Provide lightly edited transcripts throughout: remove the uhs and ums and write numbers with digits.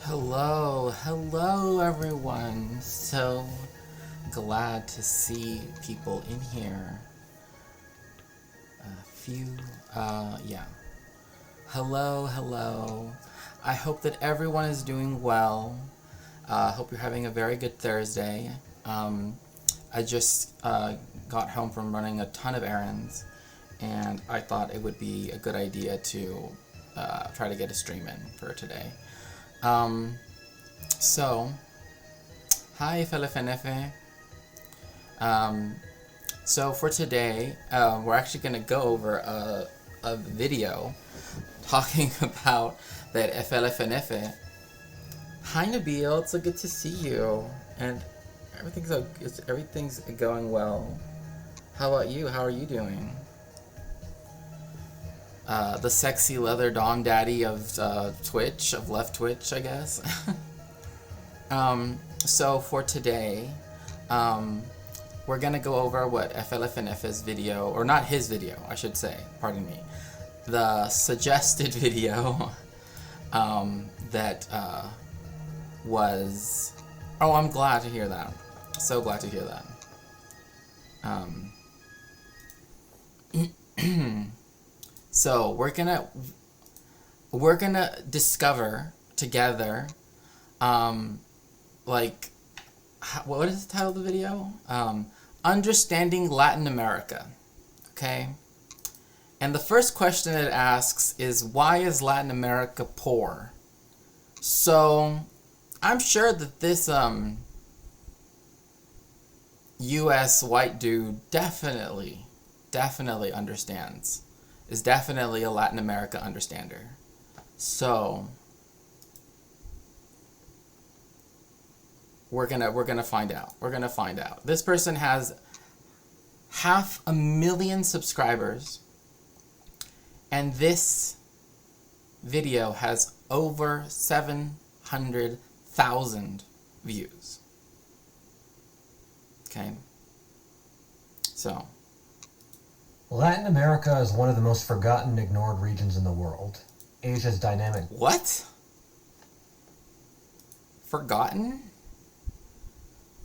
Hello everyone. So glad to see people in here. Yeah. Hello. I hope that everyone is doing well. Hope you're having a very good Thursday. I just got home from running a ton of errands, and I thought it would be a good idea to try to get a stream in for today. So, hi Felefenefe. So for today, we're actually going to go over a video talking about that Felefenefe. Hi Nabil, it's so good to see you, and everything's going well. How about you? How are you doing? The sexy leather dom daddy of Twitch, of left Twitch, I guess. So for today, we're gonna go over what FLFNF's video, or not his video, I should say, pardon me, the suggested video that was. Oh, I'm glad to hear that. So glad to hear that. So we're gonna discover together, what is the title of the video? Understanding Latin America. Okay. And the first question it asks is, why is Latin America poor? So I'm sure that this U.S. white dude definitely understands. Is definitely a Latin America understander. So we're gonna find out. This person has 500,000 subscribers, and this video has over 700,000 views. Okay. So Latin America is one of the most forgotten and ignored regions in the world. Asia's dynamic... What? Forgotten?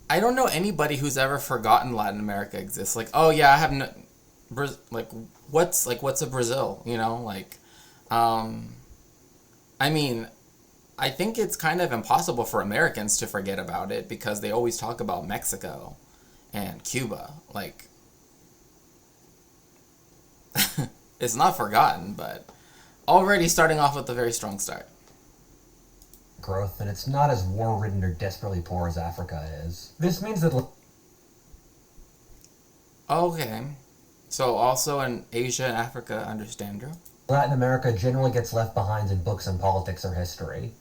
I don't know anybody who's ever forgotten Latin America exists. Like, oh yeah, I have no... what's a Brazil? You know, I mean, I think it's kind of impossible for Americans to forget about it because they always talk about Mexico and Cuba. Like, it's not forgotten, but already starting off with a very strong start. Growth, and it's not as war-ridden or desperately poor as Africa is. This means that... Okay. So also an Asia and Africa understander. Latin America generally gets left behind in books and politics or history.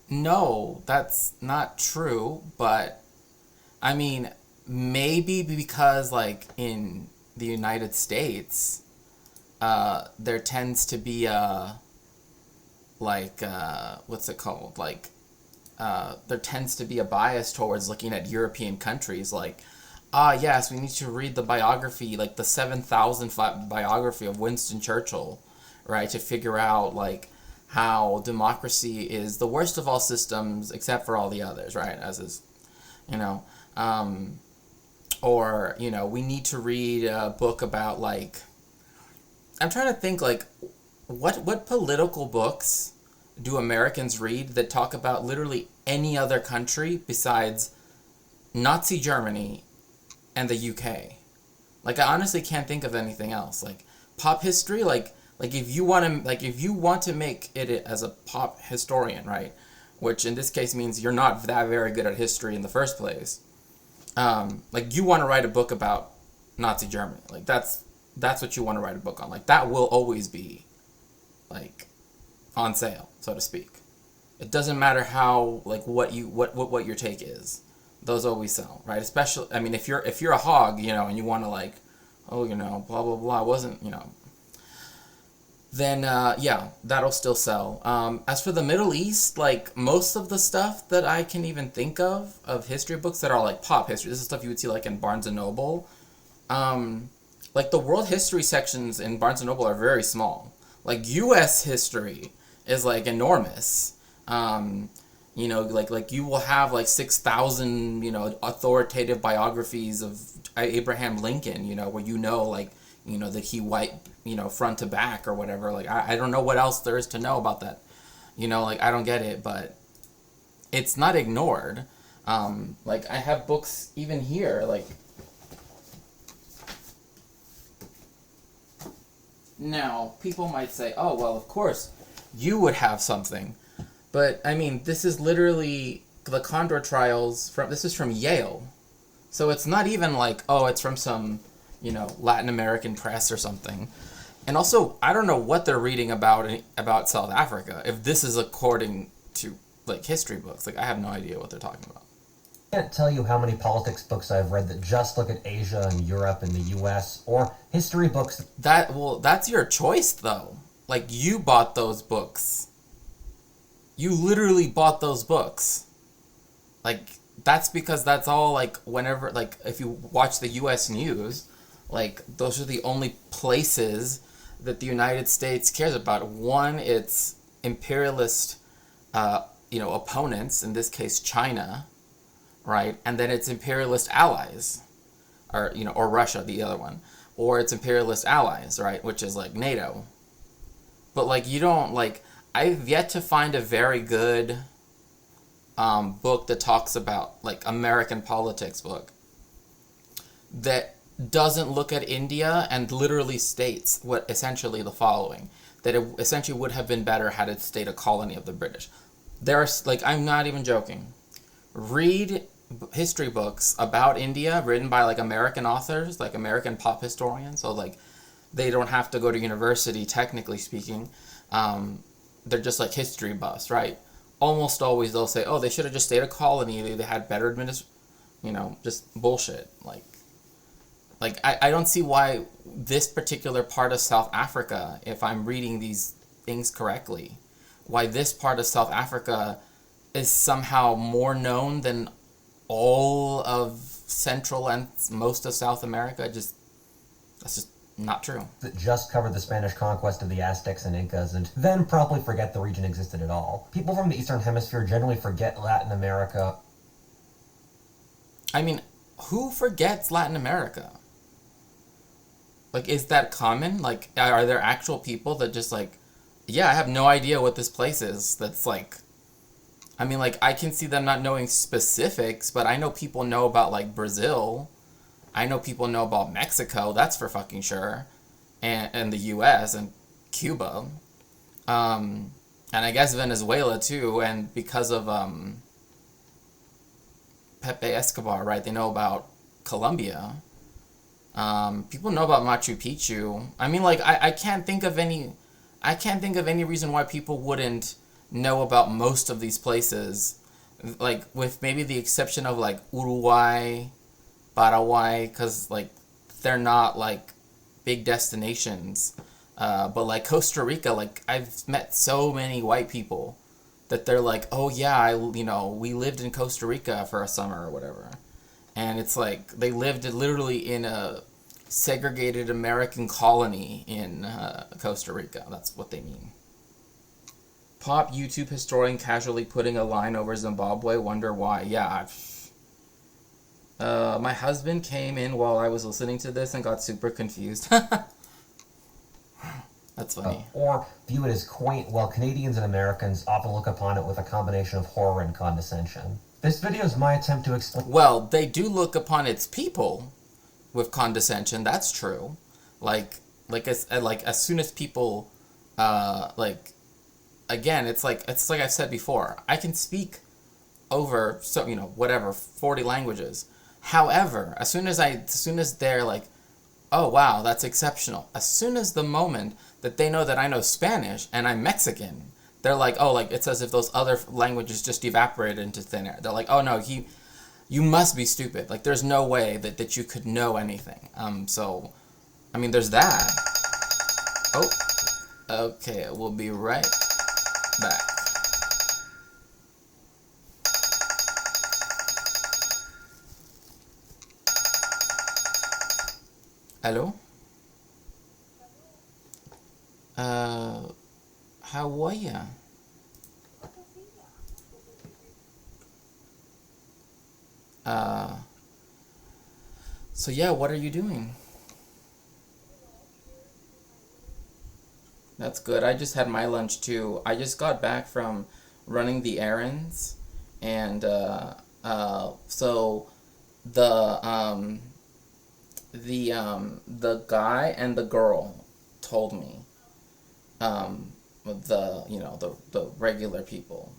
No, that's not true, but I mean, maybe because like in the United States, there tends to be what's it called? There tends to be a bias towards looking at European countries like, yes, we need to read the biography, like the 7,000 biography of Winston Churchill, right, to figure out like how democracy is the worst of all systems except for all the others, right, as is, you know, or, you know, we need to read a book about like, I'm trying to think like, what political books do Americans read that talk about literally any other country besides Nazi Germany and the UK? Like, I honestly can't think of anything else. Like, pop history, like if you want to make it as a pop historian, right? Which in this case means you're not that very good at history in the first place. Like, you want to write a book about Nazi Germany. Like, that's what you want to write a book on. Like, that will always be, like, on sale, so to speak. It doesn't matter how, like, what your take is. Those always sell, right? Especially, I mean, if you're a hog, you know, and you want to like, oh, you know, blah blah blah, wasn't, you know, then yeah, that'll still sell. As for the Middle East, like most of the stuff that I can even think of history books that are like pop history, this is stuff you would see like in Barnes and Noble. Like the world history sections in Barnes and Noble are very small. Like U.S. history is like enormous. Um, like you will have like 6,000 authoritative biographies of Abraham Lincoln, where like that he white front to back or whatever. Like I don't know what else there is to know about that. Like I don't get it, but it's not ignored. Like I have books even here, like now people might say, oh well, of course you would have something. But I mean, this is literally the Condor trials this is from Yale. So it's not even like, oh, it's from some, Latin American press or something. And also, I don't know what they're reading about South Africa if this is according to like history books. Like I have no idea what they're talking about. I can't tell you how many politics books I've read that just look at Asia and Europe and the US, or history books. That's your choice though. Like you bought those books. You literally bought those books. Like that's because that's all like whenever like if you watch the US news, like those are the only places that the United States cares about. One, it's imperialist opponents, in this case China, right? And then it's imperialist allies, or Russia, the other one, or it's imperialist allies, right? Which is like NATO. But like you don't like. I've yet to find a very good book that talks about like American politics book that doesn't look at India and literally states what essentially the following, that it essentially would have been better had it stayed a colony of the British. There's like, I'm not even joking. Read history books about India written by like American authors, like American pop historians. So like they don't have to go to university, technically speaking. They're just like history buffs, right? Almost always they'll say, oh, they should have just stayed a colony. They had better just bullshit. Like I don't see why this particular part of South Africa, if I'm reading these things correctly, why this part of South Africa is somehow more known than all of Central and most of South America. That's just not true. That just covered the Spanish conquest of the Aztecs and Incas and then promptly forget the region existed at all. People from the Eastern Hemisphere generally forget Latin America. I mean, who forgets Latin America? Like, is that common? Like, are there actual people that just like, yeah, I have no idea what this place is. That's like, I mean, like, I can see them not knowing specifics, but I know people know about like Brazil. I know people know about Mexico, that's for fucking sure, and the U.S. and Cuba, and I guess Venezuela too. And because of Pepe Escobar, right? They know about Colombia. People know about Machu Picchu. I mean, like I can't think of any reason why people wouldn't know about most of these places, like with maybe the exception of like Uruguay, Paraguay, because like they're not like big destinations, but like Costa Rica, like I've met so many white people that they're like, oh yeah, we lived in Costa Rica for a summer or whatever, and it's like they lived literally in a segregated American colony in Costa Rica. That's what they mean. Pop YouTube historian casually putting a line over Zimbabwe, wonder why. Yeah, my husband came in while I was listening to this and got super confused. That's funny. Or view it as quaint, while Canadians and Americans often look upon it with a combination of horror and condescension. This video is my attempt to explain... Well, they do look upon its people with condescension, that's true. Like as soon as people, again, it's like I've said before, I can speak over, so, whatever, 40 languages. However, as soon as they're like, oh wow, that's exceptional. As soon as the moment that they know that I know Spanish and I'm Mexican, they're like, oh, like it's as if those other languages just evaporated into thin air. They're like, oh no, you must be stupid. Like there's no way that you could know anything. So, I mean, there's that. Oh, okay, we'll be right back. Hello? How are ya? Uh, so yeah, what are you doing? That's good. I just had my lunch too. I just got back from running the errands, and so the the guy and the girl told me, the regular people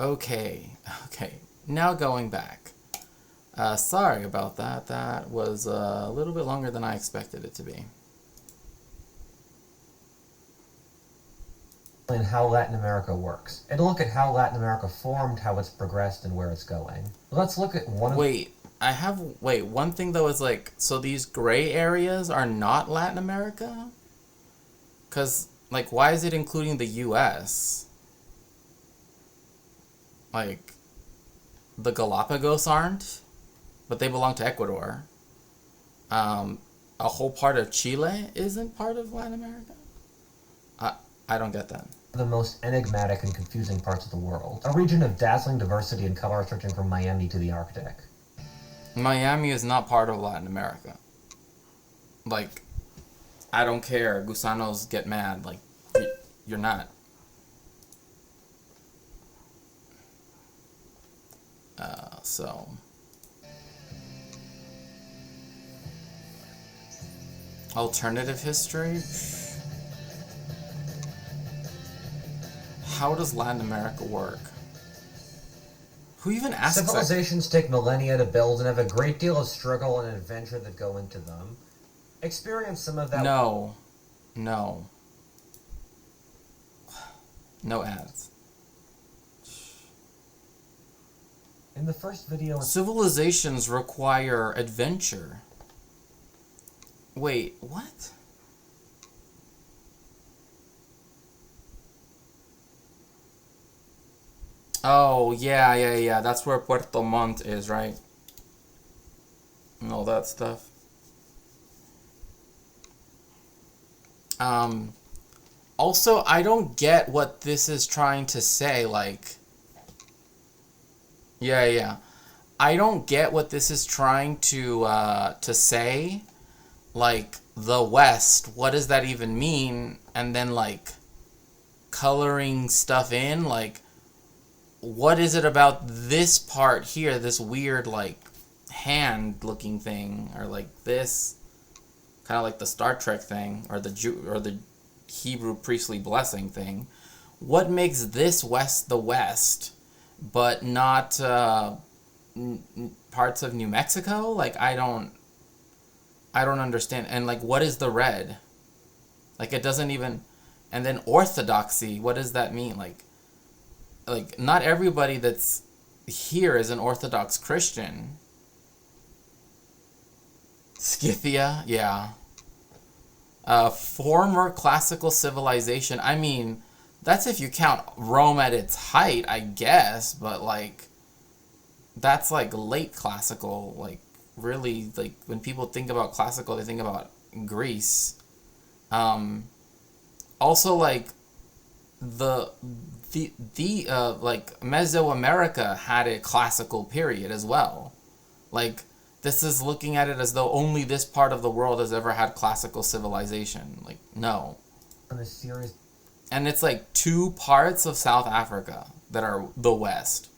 Okay, okay. Now going back. Sorry about that. That was a little bit longer than I expected it to be. And how Latin America works. It'll look at how Latin America formed, how it's progressed, and where it's going. Let's look at one of... Wait, one thing though is like, so these gray areas are not Latin America? Because, like, why is it including the US? Like, the Galapagos aren't, but they belong to Ecuador. A whole part of Chile isn't part of Latin America? I don't get that. the most enigmatic and confusing parts of the world. A region of dazzling diversity and color stretching from Miami to the Arctic. Miami is not part of Latin America. Like, I don't care. Gusanos get mad. Like, you're not. So... Alternative history? How does Latin America work? Who even asks that? Civilizations take millennia to build and have a great deal of struggle and adventure that go into them. Experience some of that. No. No ads. In the first video... Civilizations require adventure. Wait, what? Oh, yeah. That's where Puerto Montt is, right? And all that stuff. Also, I don't get what this is trying to say, like... Yeah. I don't get what this is trying to say. Like, the West, what does that even mean? And then, like, coloring stuff in, like, what is it about this part here, this weird, like, hand-looking thing, or, like, this, kind of like the Star Trek thing, or the Hebrew priestly blessing thing. What makes this West the West, but not parts of New Mexico? Like, I don't understand. And, like, what is the red? Like, it doesn't even... And then orthodoxy, what does that mean? Like, not everybody that's here is an Orthodox Christian. Scythia, yeah. Former classical civilization. I mean, that's if you count Rome at its height, I guess. But, like, that's, like, late classical, like, really, like, when people think about classical, they think about Greece. Also, like, like, Mesoamerica had a classical period as well. Like, this is looking at it as though only this part of the world has ever had classical civilization. Like, no. And it's like 2 parts of South Africa that are the West.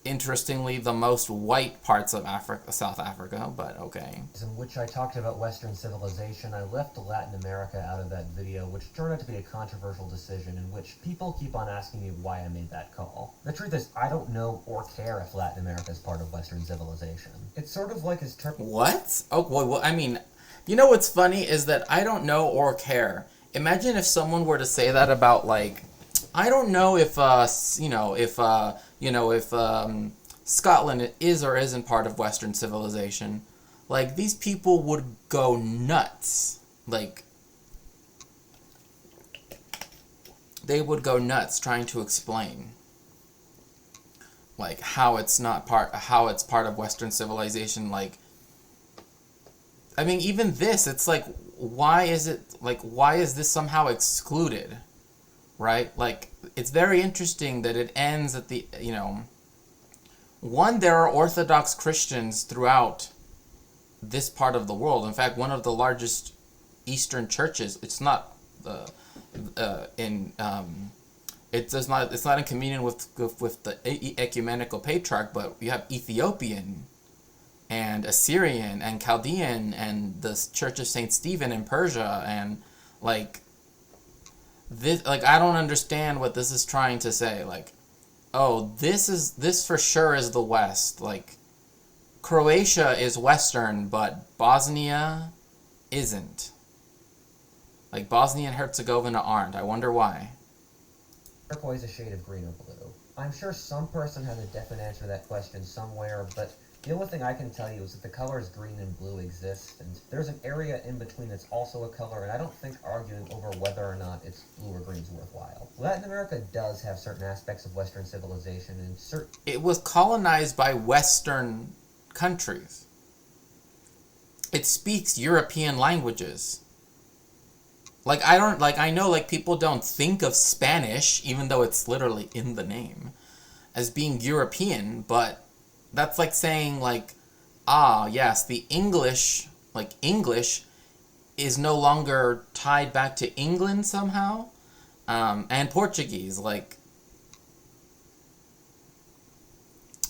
Interestingly, the most white parts of South Africa, but okay. In which I talked about Western civilization, I left Latin America out of that video, which turned out to be a controversial decision in which people keep on asking me why I made that call. The truth is, I don't know or care if Latin America is part of Western civilization. It's sort of like his What? Oh, well, I mean, you know what's funny is that I don't know or care. Imagine if someone were to say that about, like, I don't know if, if Scotland is or isn't part of Western civilization. Like, these people would go nuts. Like, they would go nuts trying to explain, like, how it's part of Western civilization. Like, I mean, even this, it's like, why is this somehow excluded? Right? Like, it's very interesting that it ends at the, one, there are Orthodox Christians throughout this part of the world. In fact, one of the largest Eastern churches, it's not it's not in communion with the ecumenical patriarch, but you have Ethiopian and Assyrian and Chaldean and the Church of Saint Stephen in Persia, and, like, this, like, I don't understand what this is trying to say. Like, oh, this for sure is the West. Like, Croatia is Western, but Bosnia isn't. Like, Bosnia and Herzegovina aren't. I wonder why. Turquoise a shade of green or blue? I'm sure some person has a definite answer to that question somewhere, but the only thing I can tell you is that the colors green and blue exist, and there's an area in between that's also a color, and I don't think arguing over whether or not it's blue or green is worthwhile. Latin America does have certain aspects of Western civilization, and certain... It was colonized by Western countries. It speaks European languages. Like, I know, like, people don't think of Spanish, even though it's literally in the name, as being European, but that's like saying, like, ah, yes, the English, like, English is no longer tied back to England somehow, and Portuguese, like,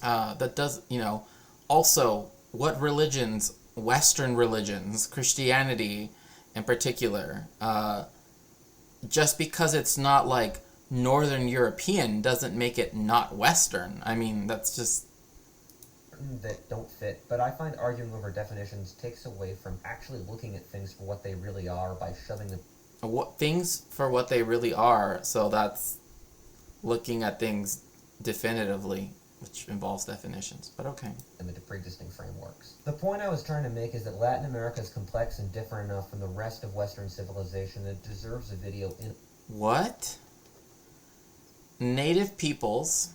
that does, also, what religions, Western religions, Christianity in particular, just because it's not like Northern European doesn't make it not Western. I mean, that's just... that don't fit, but I find arguing over definitions takes away from actually looking at things for what they really are by shoving them things for what they really are, so that's looking at things definitively, which involves definitions, but okay. into pre-existing frameworks. The point I was trying to make is that Latin America is complex and different enough from the rest of Western civilization that it deserves a video in... What? Native peoples.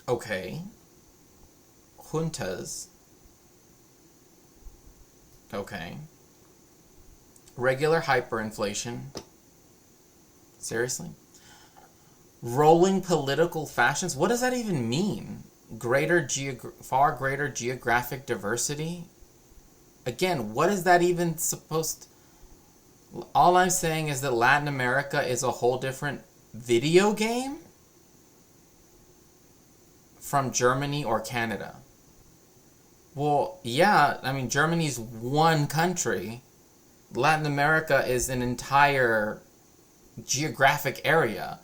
Okay. Juntas. Okay. Regular hyperinflation. Seriously? Rolling political fashions? What does that even mean? Far greater geographic diversity? Again, what is that even supposed to... All I'm saying is that Latin America is a whole different video game from Germany or Canada. Well, yeah, I mean, Germany's one country. Latin America is an entire geographic area.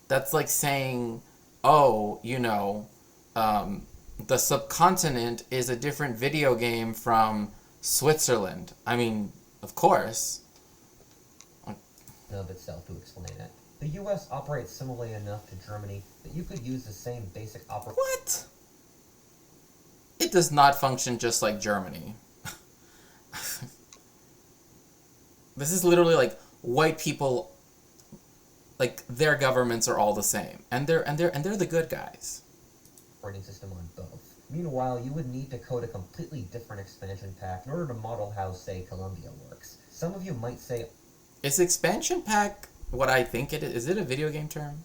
That's like saying, oh, the subcontinent is a different video game from Switzerland. I mean, of course. Of itself to explain it. The U.S. operates similarly enough to Germany that you could use the same basic What? It does not function just like Germany. This is literally like white people, like their governments are all the same, and they're the good guys. Operating system on both. Meanwhile, you would need to code a completely different expansion pack in order to model how, say, Colombia works. Some of you might say, is expansion pack what I think it is? Is it a video game term?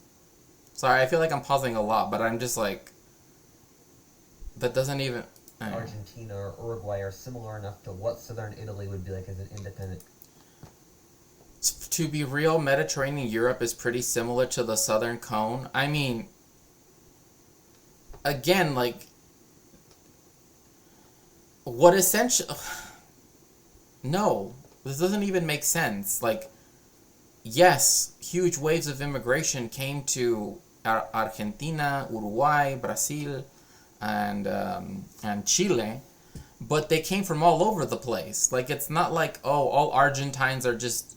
Sorry, I feel like I'm pausing a lot, but I'm just like... That doesn't even... Argentina or Uruguay are similar enough to what southern Italy would be like as an independent... To be real, Mediterranean Europe is pretty similar to the Southern Cone. I mean... Again, like... What essentially... No. This doesn't even make sense. Like, yes, huge waves of immigration came to Argentina, Uruguay, Brazil, and Chile, but they came from all over the place. Like, it's not like, oh, all Argentines are just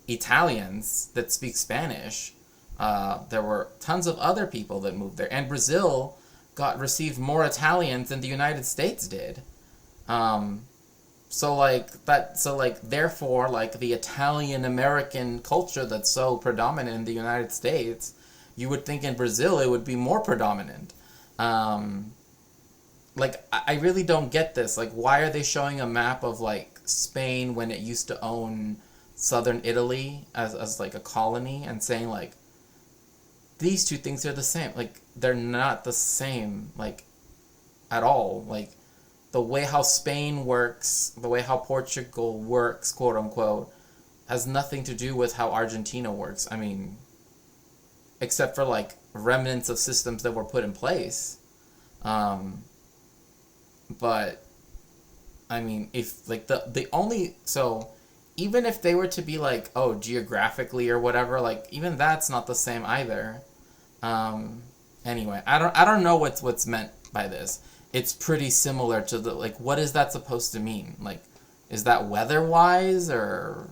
Italians that speak Spanish. There were tons of other people that moved there, and Brazil received more Italians than the United States did. Therefore, like, the Italian-American culture that's so predominant in the United States, you would think in Brazil it would be more predominant. I really don't get this. Like, why are they showing a map of, like, Spain when it used to own southern Italy as like, a colony, and saying, like, these two things are the same? Like, they're not the same, like, at all. Like, the way how Spain works, the way how Portugal works, quote unquote, has nothing to do with how Argentina works. I mean, except for like remnants of systems that were put in place. But I mean, if like even if they were to be like, oh, geographically or whatever, like even that's not the same either. Anyway, I don't know what's meant by this. It's pretty similar to the, like, what is that supposed to mean? Like, is that weather-wise, or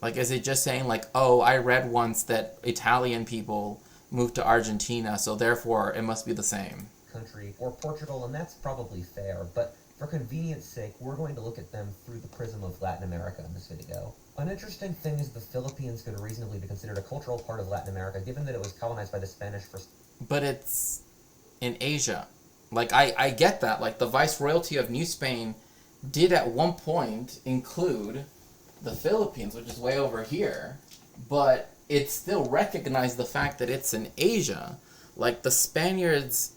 like, is it just saying like, oh, I read once that Italian people moved to Argentina, so therefore it must be the same. Country, or Portugal, and that's probably fair, but for convenience sake, we're going to look at them through the prism of Latin America in this video. An interesting thing is the Philippines could reasonably be considered a cultural part of Latin America, given that it was colonized by the Spanish for... But it's in Asia. Like, I get that. Like, the Viceroyalty of New Spain did at one point include the Philippines, which is way over here, but it still recognized the fact that it's in Asia. Like, the Spaniards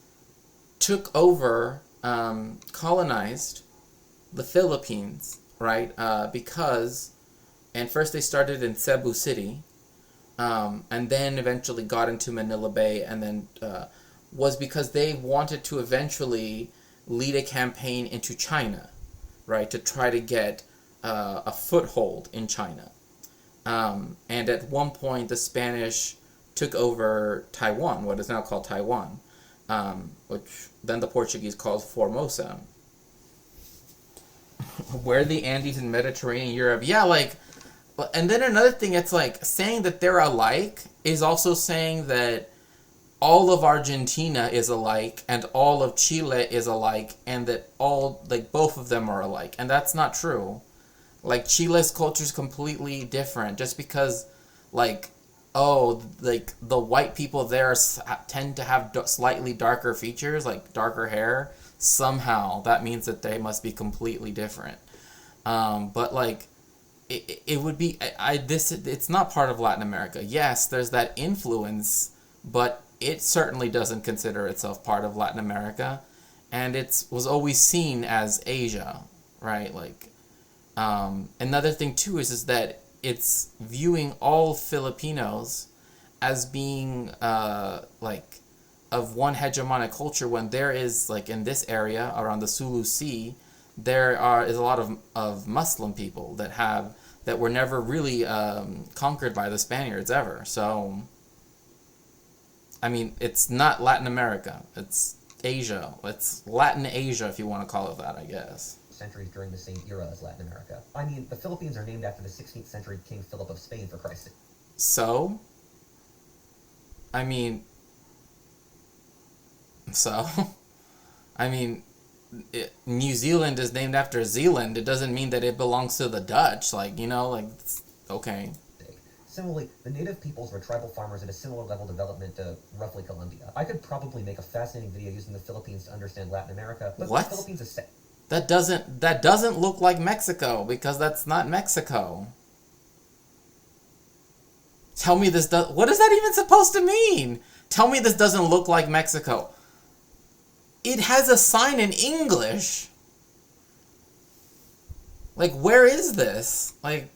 took over, colonized the Philippines, right? Because, and first they started in Cebu City, and then eventually got into Manila Bay, and then was because they wanted to eventually lead a campaign into China, right, to try to get a foothold in China. And at one point, the Spanish took over Taiwan, what is now called Taiwan, which then the Portuguese called Formosa. Where the Andes and Mediterranean Europe. Yeah, like, and then another thing, it's like saying that they're alike is also saying that all of Argentina is alike and all of Chile is alike, and that all, like, both of them are alike. And that's not true. Like, Chile's culture is completely different. Just because, like, oh, like, the white people there tend to have slightly darker features, like darker hair, somehow that means that they must be completely different. But, like, it would be, it's not part of Latin America. Yes, there's that influence, but it certainly doesn't consider itself part of Latin America, and it was always seen as Asia, right? Like, another thing too is that it's viewing all Filipinos as being like of one hegemonic culture, when there is, like, in this area around the Sulu Sea, there is a lot of Muslim people that were never really conquered by the Spaniards ever. So, I mean, it's not Latin America. It's Asia. It's Latin Asia, if you want to call it that, I guess. Centuries during the same era as Latin America. I mean, the Philippines are named after the 16th century King Philip of Spain, for Christ's sake. So? I mean... So? I mean, New Zealand is named after Zealand. It doesn't mean that it belongs to the Dutch. Like, you know, like, okay. Similarly, the native peoples were tribal farmers at a similar level of development to roughly Colombia. I could probably make a fascinating video using the Philippines to understand Latin America, but what? The Philippines is... That doesn't look like Mexico, because that's not Mexico. Tell me this does... What is that even supposed to mean? Tell me this doesn't look like Mexico. It has a sign in English. Like, where is this? Like...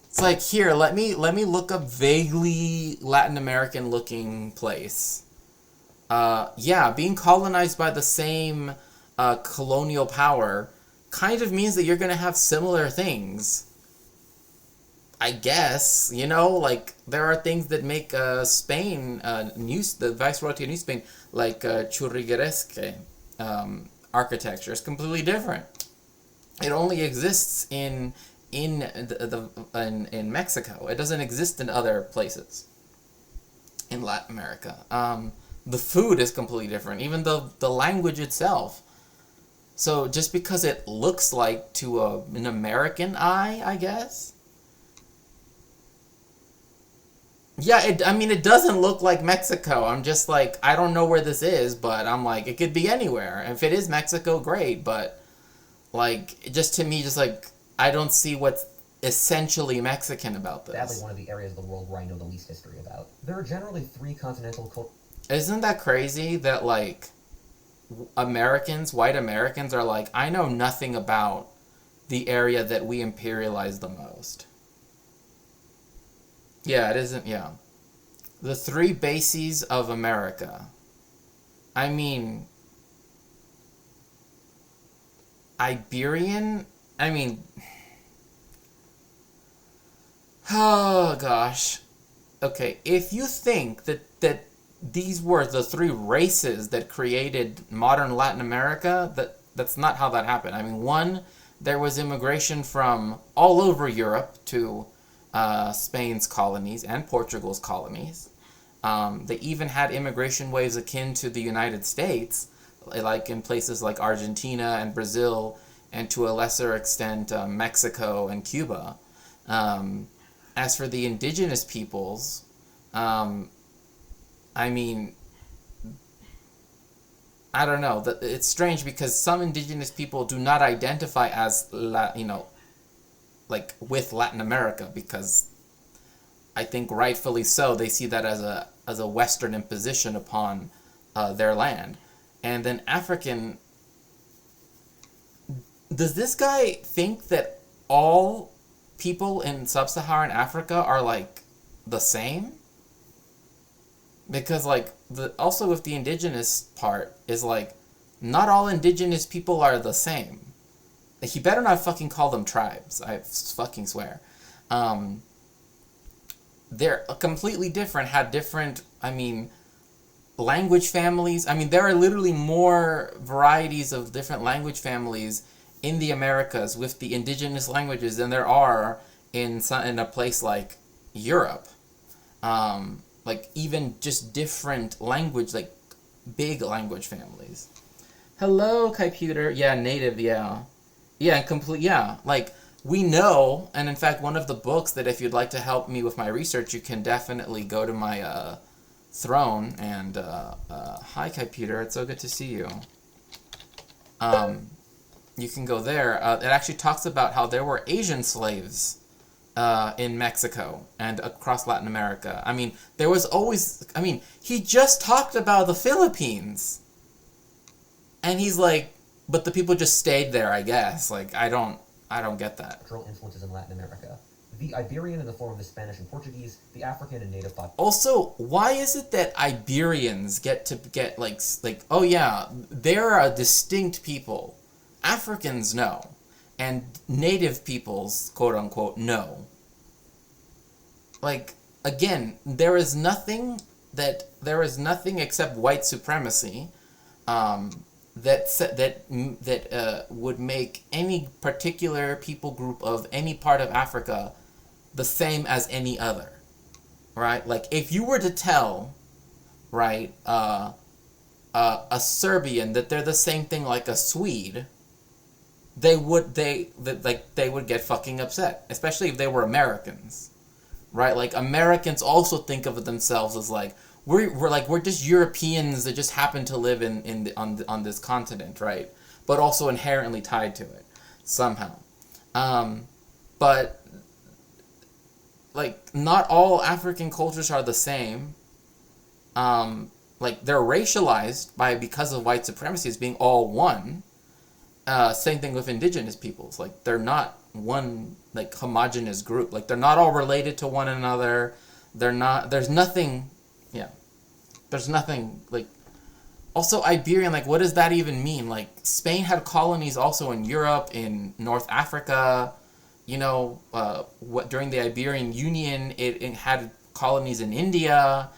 It's like, here, let me look up vaguely Latin American looking place. Yeah, being colonized by the same colonial power kind of means that you're going to have similar things. I guess, you know, like, there are things that make Spain, the Viceroyalty of New Spain, like Churrigueresque architecture is completely different. It only exists in Mexico. It doesn't exist in other places in Latin America. The food is completely different, even the language itself. So just because it looks like to an American eye, I guess. Yeah, it doesn't look like Mexico. I'm just like, I don't know where this is, but I'm like, it could be anywhere. If it is Mexico, great, but, like, just to me, just like, I don't see what's essentially Mexican about this. Sadly, one of the areas of the world where I know the least history about. There are generally three continental cultures. Isn't that crazy that, like, white Americans are like, I know nothing about the area that we imperialized the most. Yeah, it isn't, yeah. The three bases of America. I mean, Iberian, oh gosh. okay, if you think that these were the three races that created modern Latin America, that's not how that happened. I mean, one, there was immigration from all over Europe to Spain's colonies and Portugal's colonies. They even had immigration waves akin to the United States, like in places like Argentina and Brazil, and to a lesser extent Mexico and Cuba. As for the indigenous peoples, I mean, I don't know. It's strange because some indigenous people do not identify as, like with Latin America, because I think rightfully so they see that as a Western imposition upon their land. And then African. Does this guy think that all people in sub-Saharan Africa are like the same? Because like also with the indigenous part is like not all indigenous people are the same. He better not fucking call them tribes. I fucking swear. They're completely different, had different, I mean, language families. I mean, there are literally more varieties of different language families in the Americas with the indigenous languages than there are in a place like Europe. Like even just different language, like big language families. Hello, computer. Yeah, native. Yeah, yeah, complete. Yeah, like we know, and in fact, one of the books that if you'd like to help me with my research, you can definitely go to my throne and hi, computer. It's so good to see you. You can go there. It actually talks about how there were Asian slaves in Mexico and across Latin America. I mean, there was always. I mean, he just talked about the Philippines. And he's like, but the people just stayed there, I guess. Like, I don't get that. Cultural influences in Latin America. The Iberian in the form of the Spanish and Portuguese, the African and native populations. Also, why is it that Iberians get like oh yeah, they're a distinct people. Africans no. And native peoples, quote unquote, no. Like, again, there is nothing except white supremacy that would make any particular people group of any part of Africa the same as any other, right? Like if you were to tell, right, a Serbian that they're the same thing like a Swede, they would get fucking upset, especially if they were Americans, right? Like Americans also think of themselves as like we're just Europeans that just happen to live on this continent, right? But also inherently tied to it somehow. But like not all African cultures are the same. Like they're racialized because of white supremacy as being all one. Same thing with indigenous peoples. Like they're not one like homogenous group. Like they're not all related to one another. They're not. There's nothing. Yeah. There's nothing, like... Also, Iberian, like, what does that even mean? Like, Spain had colonies also in Europe, in North Africa. You know, during the Iberian Union, it had colonies in India.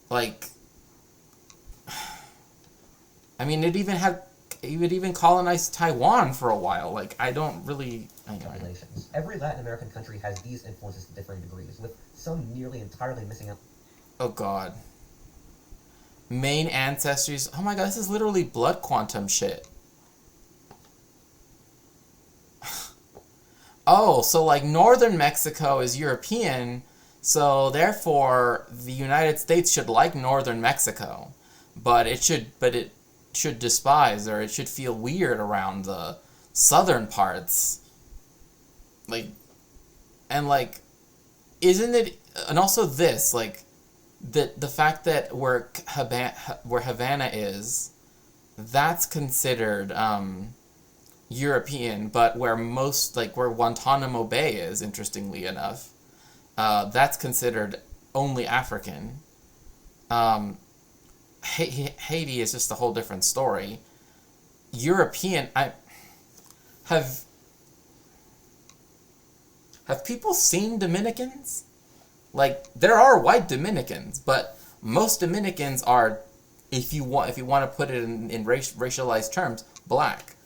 Like... I mean, it would even colonize Taiwan for a while. Like, I don't really... Anyway. Every Latin American country has these influences to differing degrees, with some nearly entirely missing out. Oh, God. Main ancestries. Oh my god, this is literally blood quantum shit. Oh, so like northern Mexico is European, so therefore the United States should like northern Mexico, but it should despise or it should feel weird around the southern parts. Like, and like, isn't it? And also this like. The fact that where Havana is, that's considered European, but where Guantanamo Bay is, interestingly enough, that's considered only African. Haiti is just a whole different story. European, have people seen Dominicans? Like, there are white Dominicans, but most Dominicans are, if you want to put it in racialized terms, black.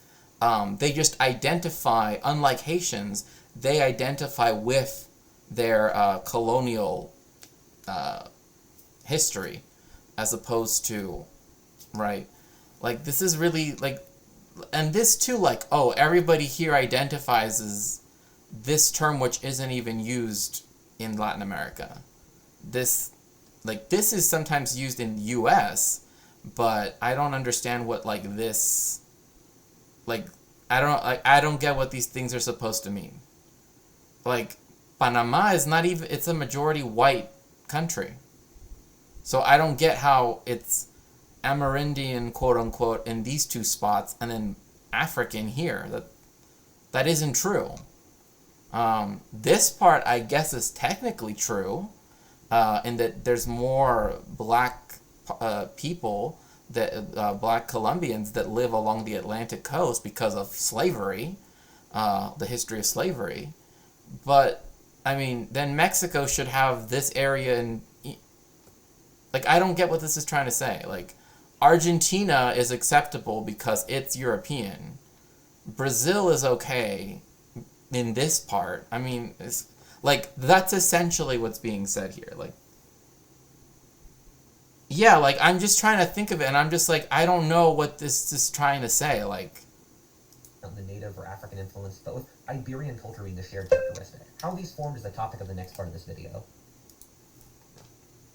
They just identify, unlike Haitians, they identify with their colonial history, as opposed to, right? Like, this is really, like, and this too, like, oh, everybody here identifies as this term which isn't even used in Latin America. This is sometimes used in the U.S., but I don't understand what, like, this, like, I don't get what these things are supposed to mean. Like, Panama is not even, it's a majority white country. So I don't get how it's Amerindian, quote unquote, in these two spots, and then African here. That isn't true. This part, I guess, is technically true, in that there's more black people, black Colombians that live along the Atlantic coast because of slavery, the history of slavery. But, I mean, then Mexico should have this area in... Like, I don't get what this is trying to say. Like, Argentina is acceptable because it's European. Brazil is okay in this part. I mean, it's, like, that's essentially what's being said here. Like, yeah, like, I'm just trying to think of it, and I'm just like, I don't know what this is trying to say. Like, the native or African influence, but with Iberian culture being the shared characteristic. How these formed is the topic of the next part of this video.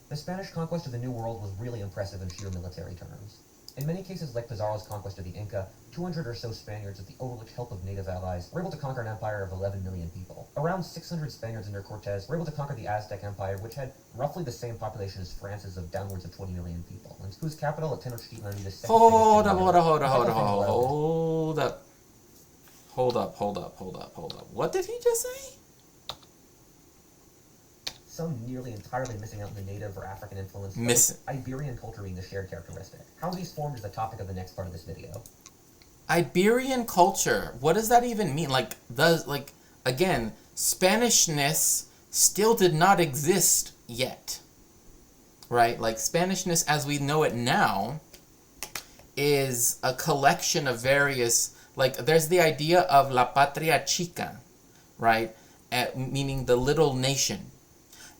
The Spanish conquest of the New World was really impressive in sheer military terms. In many cases, like Pizarro's conquest of the Inca, 200 or so Spaniards, with the overlooked help of native allies, were able to conquer an empire of 11 million people. Around 600 Spaniards under Cortez were able to conquer the Aztec Empire, which had roughly the same population as France's of downwards of 20 million people, and whose capital at Tenochtitlan be the second hold biggest up. What did he just say? Some nearly entirely missing out in the native or African influence, Iberian culture being the shared characteristic. How these formed is the topic of the next part of this video. Iberian culture, what does that even mean? Like, again, Spanishness still did not exist yet, right? Like, Spanishness as we know it now is a collection of various, like, there's the idea of la patria chica, right? Meaning the little nation.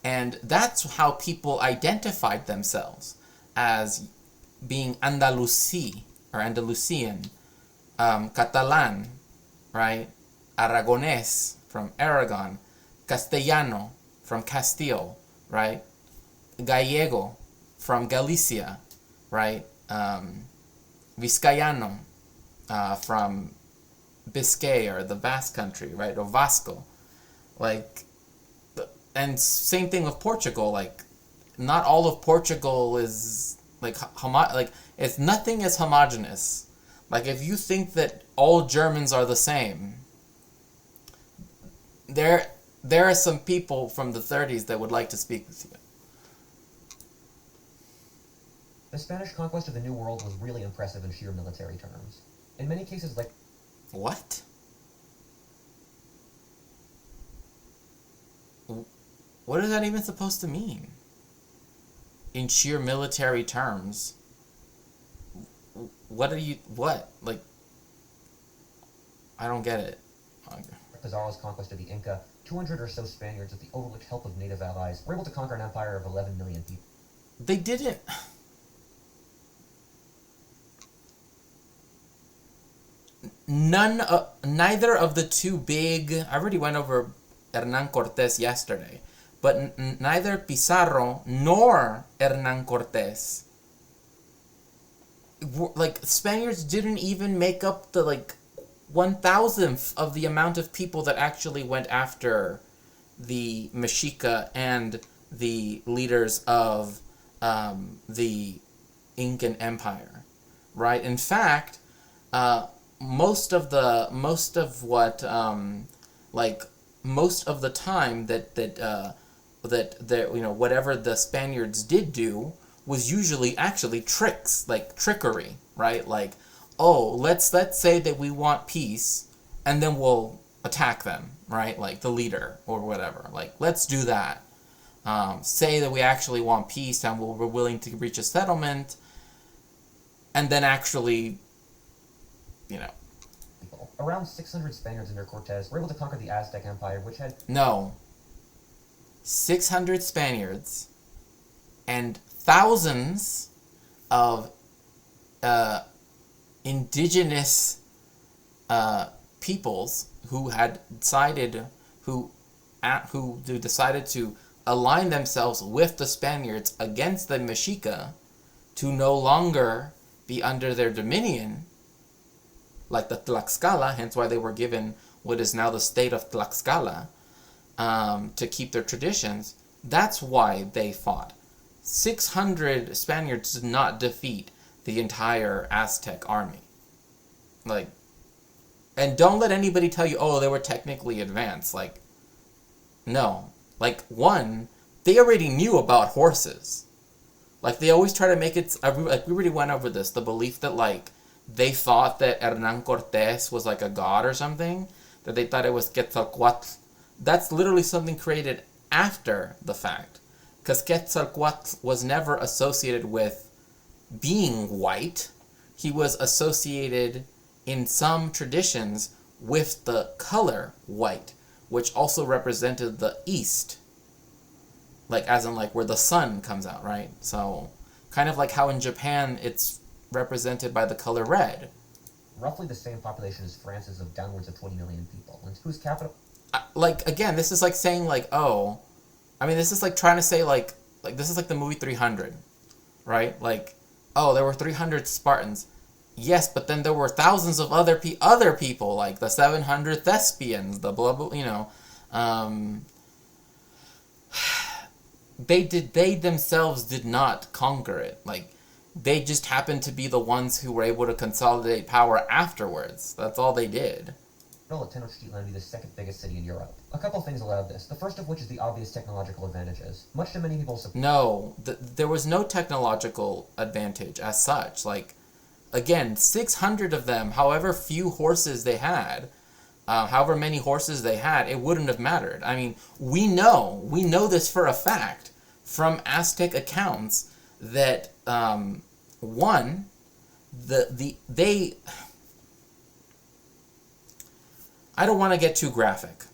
And that's how people identified themselves, as being Andalusi, or Andalusian, Catalan, right? Aragonés, from Aragon. Castellano, from Castile, right? Gallego, from Galicia, right? Vizcayano, from Biscay, or the Basque country, right? Or Vasco. Like, and same thing with Portugal. Like, not all of Portugal is like it's nothing is homogenous. Like, if you think that all Germans are the same, there are some people from the 30s that would like to speak with you. The Spanish conquest of the New World was really impressive in sheer military terms. In many cases, like... What? What is that even supposed to mean? In sheer military terms. What? Like, I don't get it. Pizarro's conquest of the Inca, 200 or so Spaniards, with the overlooked help of native allies, were able to conquer an empire of 11 million people. They didn't... Neither of the two big... I already went over Hernán Cortés yesterday. But neither Pizarro nor Hernán Cortés, like, Spaniards didn't even make up the, like, 1,000th of the amount of people that actually went after the Mexica and the leaders of the Incan Empire, right? In fact, most of the time that whatever the Spaniards did do was usually actually tricks, like trickery, right? Like, oh, let's say that we want peace, and then we'll attack them, right? Like the leader or whatever. Like, let's do that. say that we actually want peace and we're willing to reach a settlement, and then actually, you know. Around 600 Spaniards under Cortez were able to conquer the Aztec Empire, which had... No. 600 Spaniards and thousands of indigenous peoples who decided to align themselves with the Spaniards against the Mexica to no longer be under their dominion, like the Tlaxcala, hence why they were given what is now the state of Tlaxcala, to keep their traditions. That's why they fought. 600 Spaniards did not defeat the entire Aztec army. Like, and don't let anybody tell you, oh, they were technically advanced. Like, no. Like, one, they already knew about horses. Like, they always try to make it, like, we already went over this, the belief that, like, they thought that Hernan Cortés was, like, a god or something, that they thought it was Quetzalcoatl. That's literally something created after the fact. Because Quetzalcoatl was never associated with being white. He was associated in some traditions with the color white, which also represented the east. Like, as in, like, where the sun comes out, right? So, kind of like how in Japan it's represented by the color red. Roughly the same population as France is of downwards of 20 million people. And whose capital... Like, again, this is like saying, like, oh... I mean, this is like trying to say, like this is like the movie 300, right? Like, oh, there were 300 Spartans. Yes, but then there were thousands of other people, like the 700 Thespians, the blah, blah, you know. They themselves did not conquer it. Like, they just happened to be the ones who were able to consolidate power afterwards. That's all they did. Tenochtitlan be the second biggest city in Europe. A couple things allowed this, the first of which is the obvious technological advantages. Much to many people's... No, there was no technological advantage as such. Like, again, 600 of them, however few horses they had, however many horses they had, it wouldn't have mattered. I mean, we know this for a fact from Aztec accounts that, I don't want to get too graphic,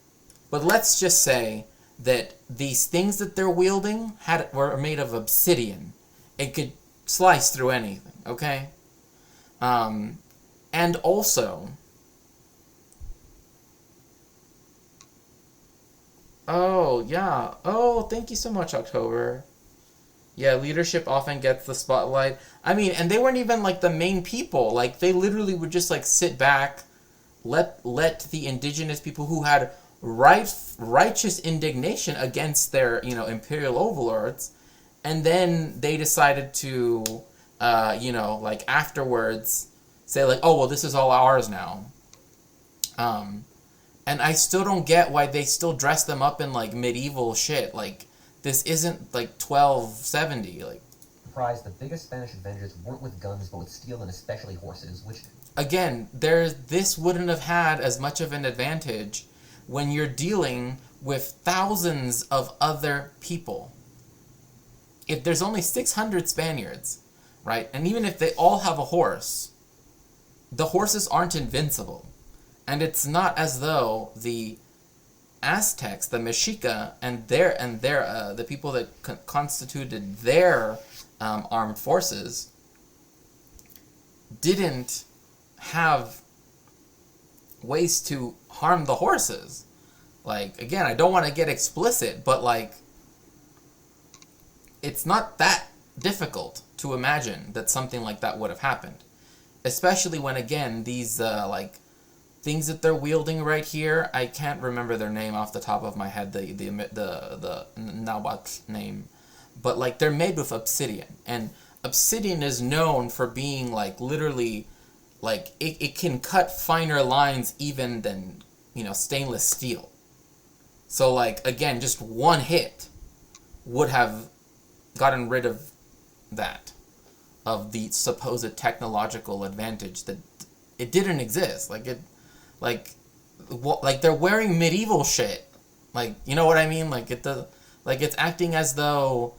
but let's just say that these things that they're wielding were made of obsidian. It could slice through anything, okay? And also... Oh, yeah. Oh, thank you so much, October. Yeah, leadership often gets the spotlight. I mean, and they weren't even, like, the main people. Like, they literally would just, like, sit back... Let the indigenous people who had righteous indignation against their, you know, imperial overlords, and then they decided to, you know, like, afterwards say, like, oh, well, this is all ours now. And I still don't get why they still dress them up in, like, medieval shit. Like, this isn't, like, 1270, like... Surprise, the biggest Spanish advantages weren't with guns, but with steel and especially horses, which... Again, this wouldn't have had as much of an advantage when you're dealing with thousands of other people. If there's only 600 Spaniards, right, and even if they all have a horse, the horses aren't invincible. And it's not as though the Aztecs, the Mexica, and the people that constituted their armed forces didn't have ways to harm the horses. Like, again, I don't want to get explicit, but, like, it's not that difficult to imagine that something like that would have happened. Especially when, again, these, like, things that they're wielding right here, I can't remember their name off the top of my head, the Nahuatl name, but, like, they're made with obsidian, and obsidian is known for being, like, literally... Like, it can cut finer lines even than, you know, stainless steel. So, like, again, just one hit would have gotten rid of that. Of the supposed technological advantage that it didn't exist. Like, they're wearing medieval shit. Like, you know what I mean? Like, Like, it's acting as though,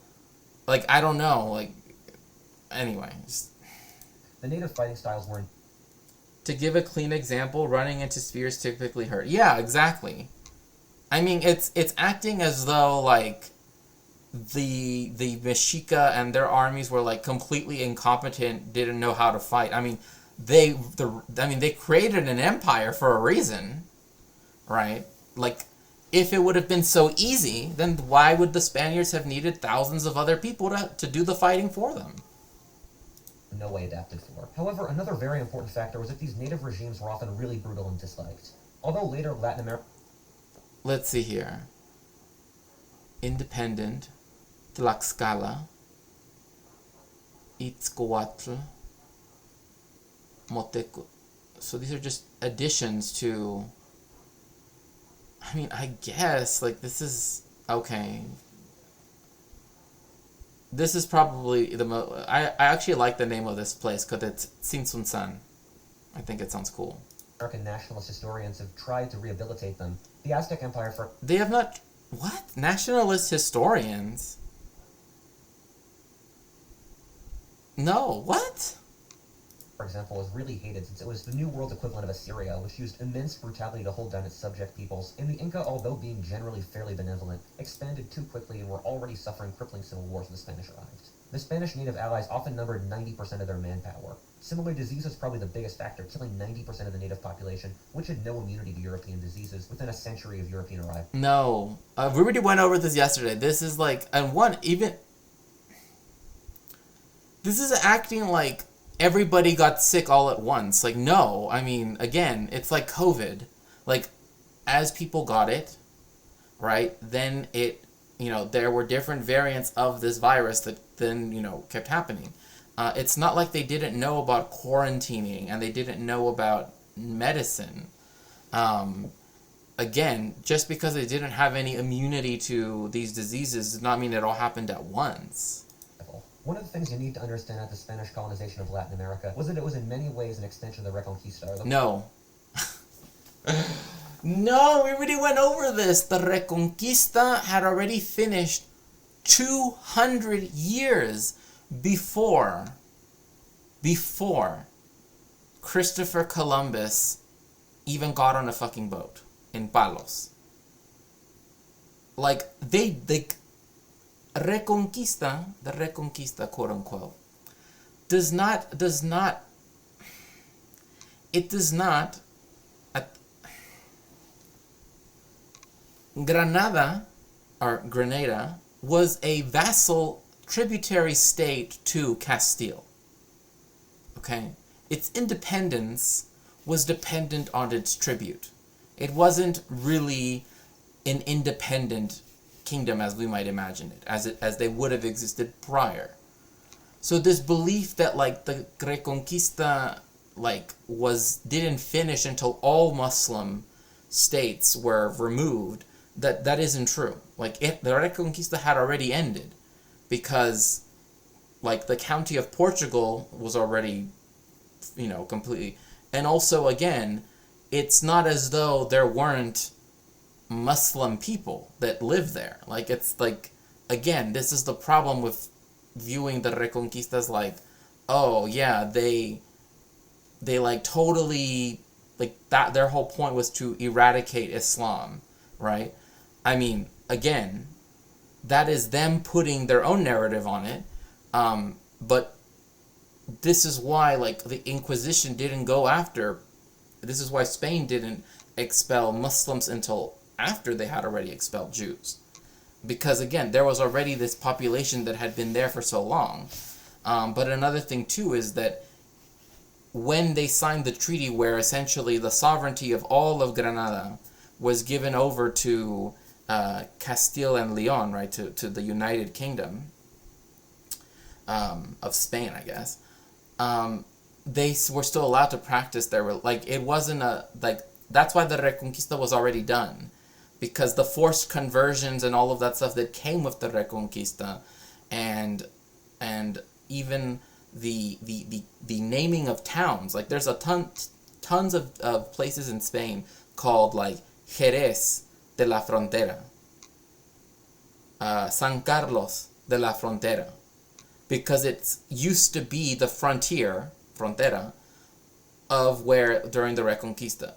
like, I don't know, like, anyway. The native fighting styles were... To give a clean example, running into spears typically hurt. Yeah, exactly. I mean, it's acting as though, like, the Mexica and their armies were, like, completely incompetent, didn't know how to fight. I mean, they created an empire for a reason, right? Like, if it would have been so easy, then why would the Spaniards have needed thousands of other people to do the fighting for them? No way adapted for. However, another very important factor was that these native regimes were often really brutal and disliked. Although later Latin America... Let's see here. Independent, Tlaxcala, Itzcoatl, Moteco. So these are just additions to... I mean, I guess, like, this is... Okay. This is probably the most... I actually like the name of this place, because it's Tzintzuntzan. I think it sounds cool. American nationalist historians have tried to rehabilitate them. The Aztec Empire for... They have not... What? Nationalist historians? No, what? For example, was really hated since it was the New World equivalent of Assyria, which used immense brutality to hold down its subject peoples, and the Inca, although being generally fairly benevolent, expanded too quickly and were already suffering crippling civil wars when the Spanish arrived. The Spanish native allies often numbered 90% of their manpower. Similar disease was probably the biggest factor, killing 90% of the native population, which had no immunity to European diseases within a century of European arrival. No. We already went over this yesterday. This is like... And one, even... This is acting like everybody got sick all at once. Like, no. I mean, again, it's like COVID. Like, as people got it, right, then it... there were different variants of this virus that then, kept happening. It's not like they didn't know about quarantining and they didn't know about medicine. Again, just because they didn't have any immunity to these diseases does not mean it all happened at once. One of the things you need to understand at the Spanish colonization of Latin America was that it was in many ways an extension of the Reconquista. No. No, we already went over this. The Reconquista had already finished 200 years before Christopher Columbus even got on a fucking boat in Palos. Like, the Reconquista, quote unquote, does not, Granada, or Grenada, was a vassal tributary state to Castile. Okay? Its independence was dependent on its tribute. It wasn't really an independent kingdom as we might imagine it, as they would have existed prior. So this belief that like the Reconquista didn't finish until all Muslim states were removed, that isn't true. Like the Reconquista had already ended because like the county of Portugal was already completely, and also again, it's not as though there weren't Muslim people that live there. Like, it's like, again, this is the problem with viewing the Reconquista as like, oh yeah, they like totally, like that, their whole point was to eradicate Islam, right? I mean, again, that is them putting their own narrative on it, but this is why, like, the Inquisition didn't go after, this is why Spain didn't expel Muslims until after they had already expelled Jews. Because, again, there was already this population that had been there for so long. But another thing, too, is that when they signed the treaty where essentially the sovereignty of all of Granada was given over to Castile and Leon, right, to the United Kingdom of Spain, I guess, they were still allowed to practice their, like, it wasn't that's why the Reconquista was already done. Because the forced conversions and all of that stuff that came with the Reconquista, and even the naming of towns, like there's tons of places in Spain called like Jerez de la Frontera. San Carlos de la Frontera, because it used to be the frontera, of where during the Reconquista.